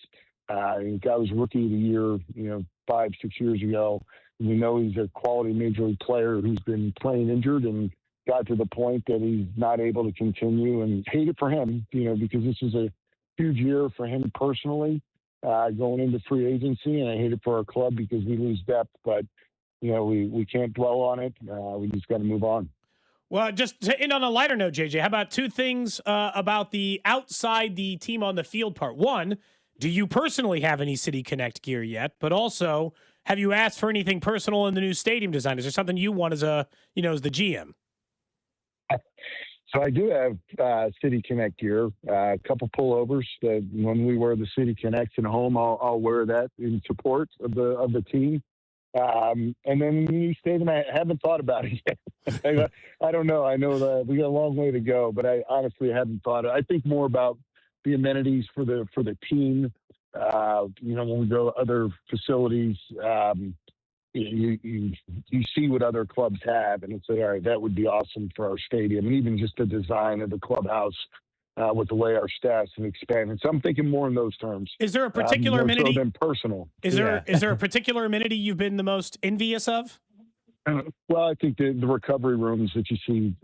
The guy was rookie of the year, 5-6 years ago. We know he's a quality major league player who's been playing injured and got to the point that he's not able to continue, and hate it for him, because this is a huge year for him personally going into free agency. And I hate it for our club because we lose depth, but we can't dwell on it. We just got to move on. Well, just to end on a lighter note, JJ, how about 2 things about the outside the team on the field part? One, do you personally have any City Connect gear yet? But also, Have you asked for anything personal in the new stadium design? Is there something you want as as the GM? So I do have City Connect gear, a couple pullovers that when we wear the City Connect at home, I'll wear that in support of the team. And then in the new stadium, I haven't thought about it yet. I don't know. I know that we got a long way to go, but I honestly haven't thought. I think more about the amenities for the team. When we go to other facilities, you see what other clubs have, and it's like, all right, that would be awesome for our stadium, and even just the design of the clubhouse with the way our staffs have expanded. So I'm thinking more in those terms. Is there a particular amenity? So than personal. Is there a particular amenity you've been the most envious of? Well, I think the recovery rooms that you see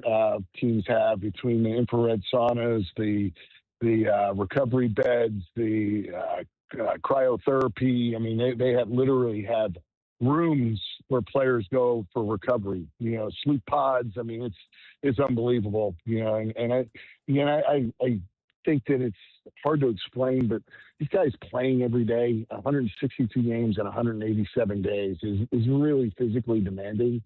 teams have, between the infrared saunas, the recovery beds, the cryotherapy. I mean, they literally have rooms where players go for recovery. Sleep pods. I mean, it's unbelievable. And I think that it's hard to explain, but these guys playing every day, 162 games in 187 days is really physically demanding.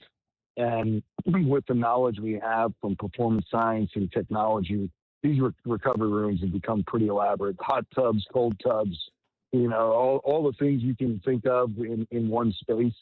And with the knowledge we have from performance science and technology, these recovery rooms have become pretty elaborate. Hot tubs, cold tubs, all the things you can think of in one space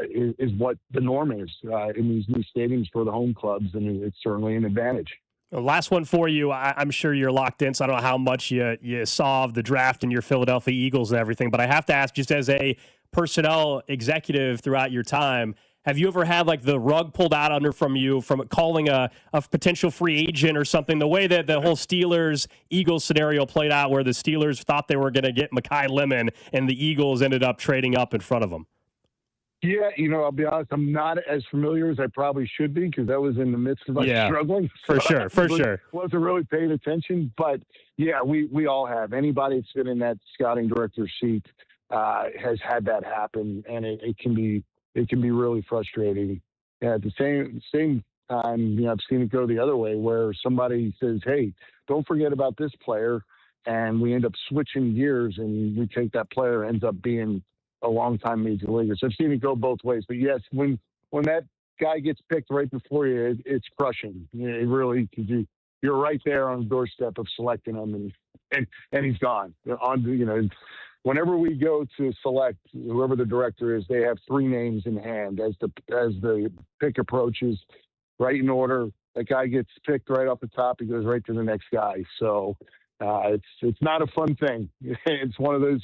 is what the norm is in these new stadiums for the home clubs, and it's certainly an advantage. Last one for you. I'm sure you're locked in, so I don't know how much you saw of the draft and your Philadelphia Eagles and everything, but I have to ask, just as a personnel executive throughout your time, have you ever had the rug pulled out from you from calling a potential free agent or something? The way that the whole Steelers-Eagles scenario played out, where the Steelers thought they were going to get Mekhi Lemon and the Eagles ended up trading up in front of them. Yeah, I'll be honest, I'm not as familiar as I probably should be, because I was in the midst of struggling. For sure. Wasn't really paying attention, but yeah, we all have. Anybody that's been in that scouting director seat has had that happen, and it can be really frustrating. And at the same time, I've seen it go the other way, where somebody says, "Hey, don't forget about this player," and we end up switching gears, and we take that player, ends up being a long-time major leaguer. So I've seen it go both ways. But yes, when that guy gets picked right before you, it's crushing. It really, because you're right there on the doorstep of selecting him, and he's gone. Whenever we go to select whoever the director is, they have three names in hand as the pick approaches, right in order. That guy gets picked right off the top. He goes right to the next guy. So it's not a fun thing. It's one of those,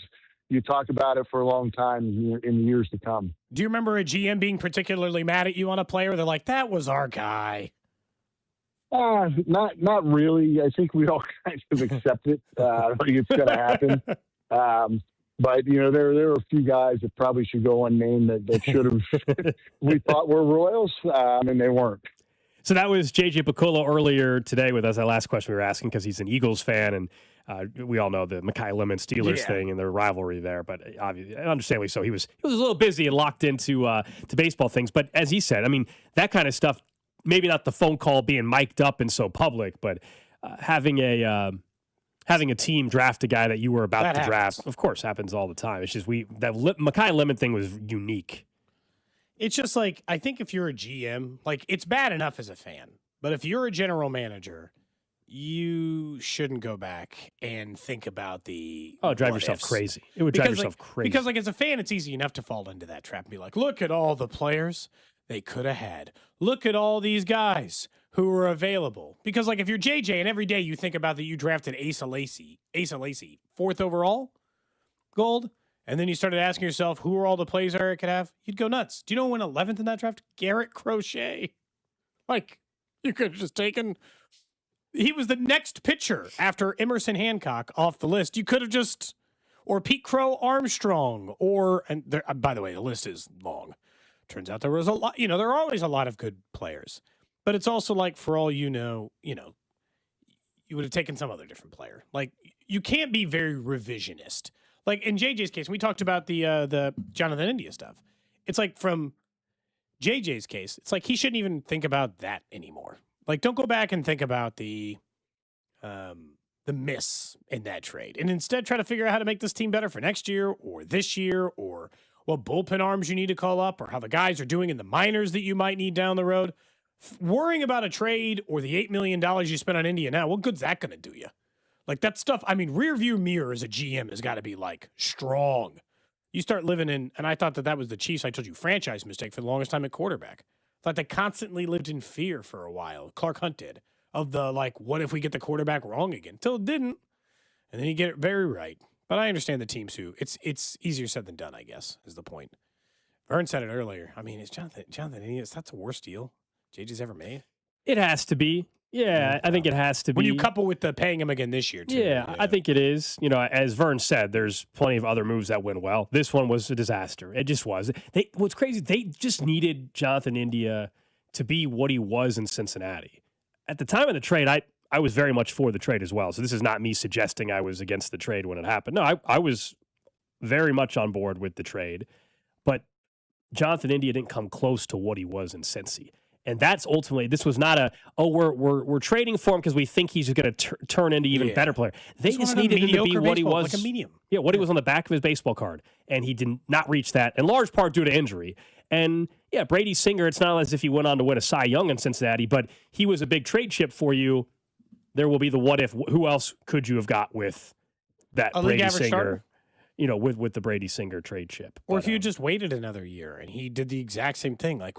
you talk about it for a long time in the years to come. Do you remember a GM being particularly mad at you on a player? They're like, "That was our guy." Not really. I think we all kind of accept it. I think it's going to happen. But there are a few guys that probably should go unnamed that should have we thought were Royals, and they weren't. So that was JJ Picollo earlier today with us. That last question we were asking, because he's an Eagles fan, and we all know the Mekhi Lemon Steelers thing and their rivalry there. But obviously, understandably so, he was a little busy and locked into to baseball things. But as he said, I mean, that kind of stuff, maybe not the phone call being mic'd up and so public, but having a team draft a guy that you were about to draft, of course, happens all the time. It's just Mekhi Lemon thing was unique. It's just I think if you're a GM, it's bad enough as a fan, but if you're a general manager, you shouldn't go back and think about drive yourself crazy. It would drive yourself crazy. Because as a fan, it's easy enough to fall into that trap and be like, look at all the players they could have had. Look at all these guys who were available. Because if you're JJ and every day you think about that you drafted Asa Lacy, 4th overall, Gold, and then you started asking yourself, who are all the plays Eric could have? You'd go nuts. Do you know who went 11th in that draft? Garrett Crochet. You could have just taken... He was the next pitcher after Emerson Hancock off the list. You could have just... Or Pete Crow Armstrong. By the way, the list is long. Turns out there was a lot... there are always a lot of good players. But it's also for all you know, you would have taken some other different player. You can't be very revisionist. In JJ's case, we talked about the Jonathan India stuff. It's from JJ's case, it's he shouldn't even think about that anymore. Don't go back and think about the miss in that trade, and instead try to figure out how to make this team better for next year or this year or what bullpen arms you need to call up or how the guys are doing in the minors that you might need down the road. Worrying about a trade or the $8 million you spent on India now, what good's that going to do you? Like that stuff, I mean, rear view mirror as a GM has got to be like strong. You start living in, and I thought that was the Chiefs, I told you, franchise mistake for the longest time at quarterback. Thought they constantly lived in fear for a while. Clark Hunt did. Of the, like, what if we get the quarterback wrong again? Until it didn't. And then you get it very right. But I understand the teams who, it's easier said than done, I guess, is the point. Vern said it earlier. I mean, it's Jonathan India, that's the worst deal JJ's ever made. It has to be. Yeah, I think it has to be. When you couple with the paying him again this year, too. Yeah, I think it is. You know, as Vern said, there's plenty of other moves that went well. This one was a disaster. It just was. What's crazy, they just needed Jonathan India to be what he was in Cincinnati. At the time of the trade, I was very much for the trade as well. So this is not me suggesting I was against the trade when it happened. No, I was very much on board with the trade. But Jonathan India didn't come close to what he was in Cincy. And that's ultimately, this was not we're trading for him because we think he's going to turn into even better player. They just needed him to be what he was. Like a medium. Yeah, what he was on the back of his baseball card. And he did not reach that, in large part due to injury. And yeah, Brady Singer, it's not as if he went on to win a Cy Young in Cincinnati, but he was a big trade chip for you. There will be the what if. Who else could you have got with that Brady Singer? Starter? You know, with the Brady Singer trade chip. Or if you just waited another year and he did the exact same thing, like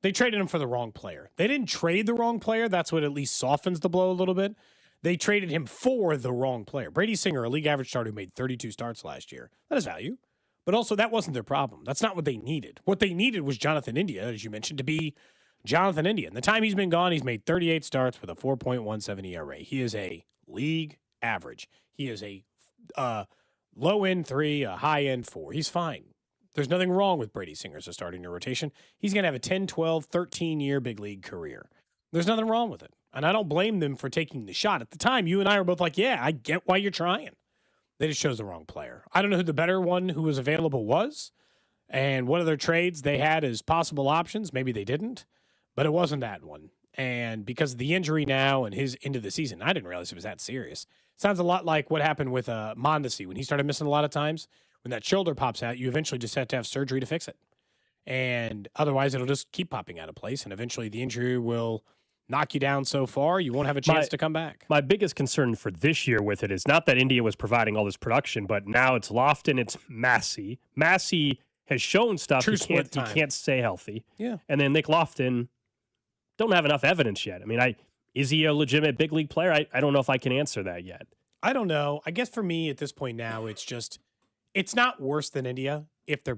they traded him for the wrong player. They didn't trade the wrong player. That's what at least softens the blow a little bit. They traded him for the wrong player. Brady Singer, a league average starter who made 32 starts last year. That is value. But also, that wasn't their problem. That's not what they needed. What they needed was Jonathan India, as you mentioned, to be Jonathan India. And the time he's been gone, he's made 38 starts with a 4.17 ERA. He is a league average. He is a low-end 3, a high-end 4. He's fine. There's nothing wrong with Brady Singer as a starting your rotation. He's going to have a 10, 12, 13-year big league career. There's nothing wrong with it. And I don't blame them for taking the shot. At the time, you and I were both like, yeah, I get why you're trying. They just chose the wrong player. I don't know who the better one who was available was and what other trades they had as possible options. Maybe they didn't, but it wasn't that one. And because of the injury now and his end of the season, I didn't realize it was that serious. Sounds a lot like what happened with Mondesi when he started missing a lot of times. When that shoulder pops out, you eventually just have to have surgery to fix it. And otherwise, it'll just keep popping out of place. And eventually the injury will knock you down so far, you won't have a chance to come back. My biggest concern for this year with it is not that India was providing all this production, but now it's Lofton, it's Massey. Massey has shown stuff he can't stay healthy. Yeah. And then Nick Lofton don't have enough evidence yet. I mean, is he a legitimate big league player? I don't know if I can answer that yet. I don't know. I guess for me at this point now, it's not worse than India if they're both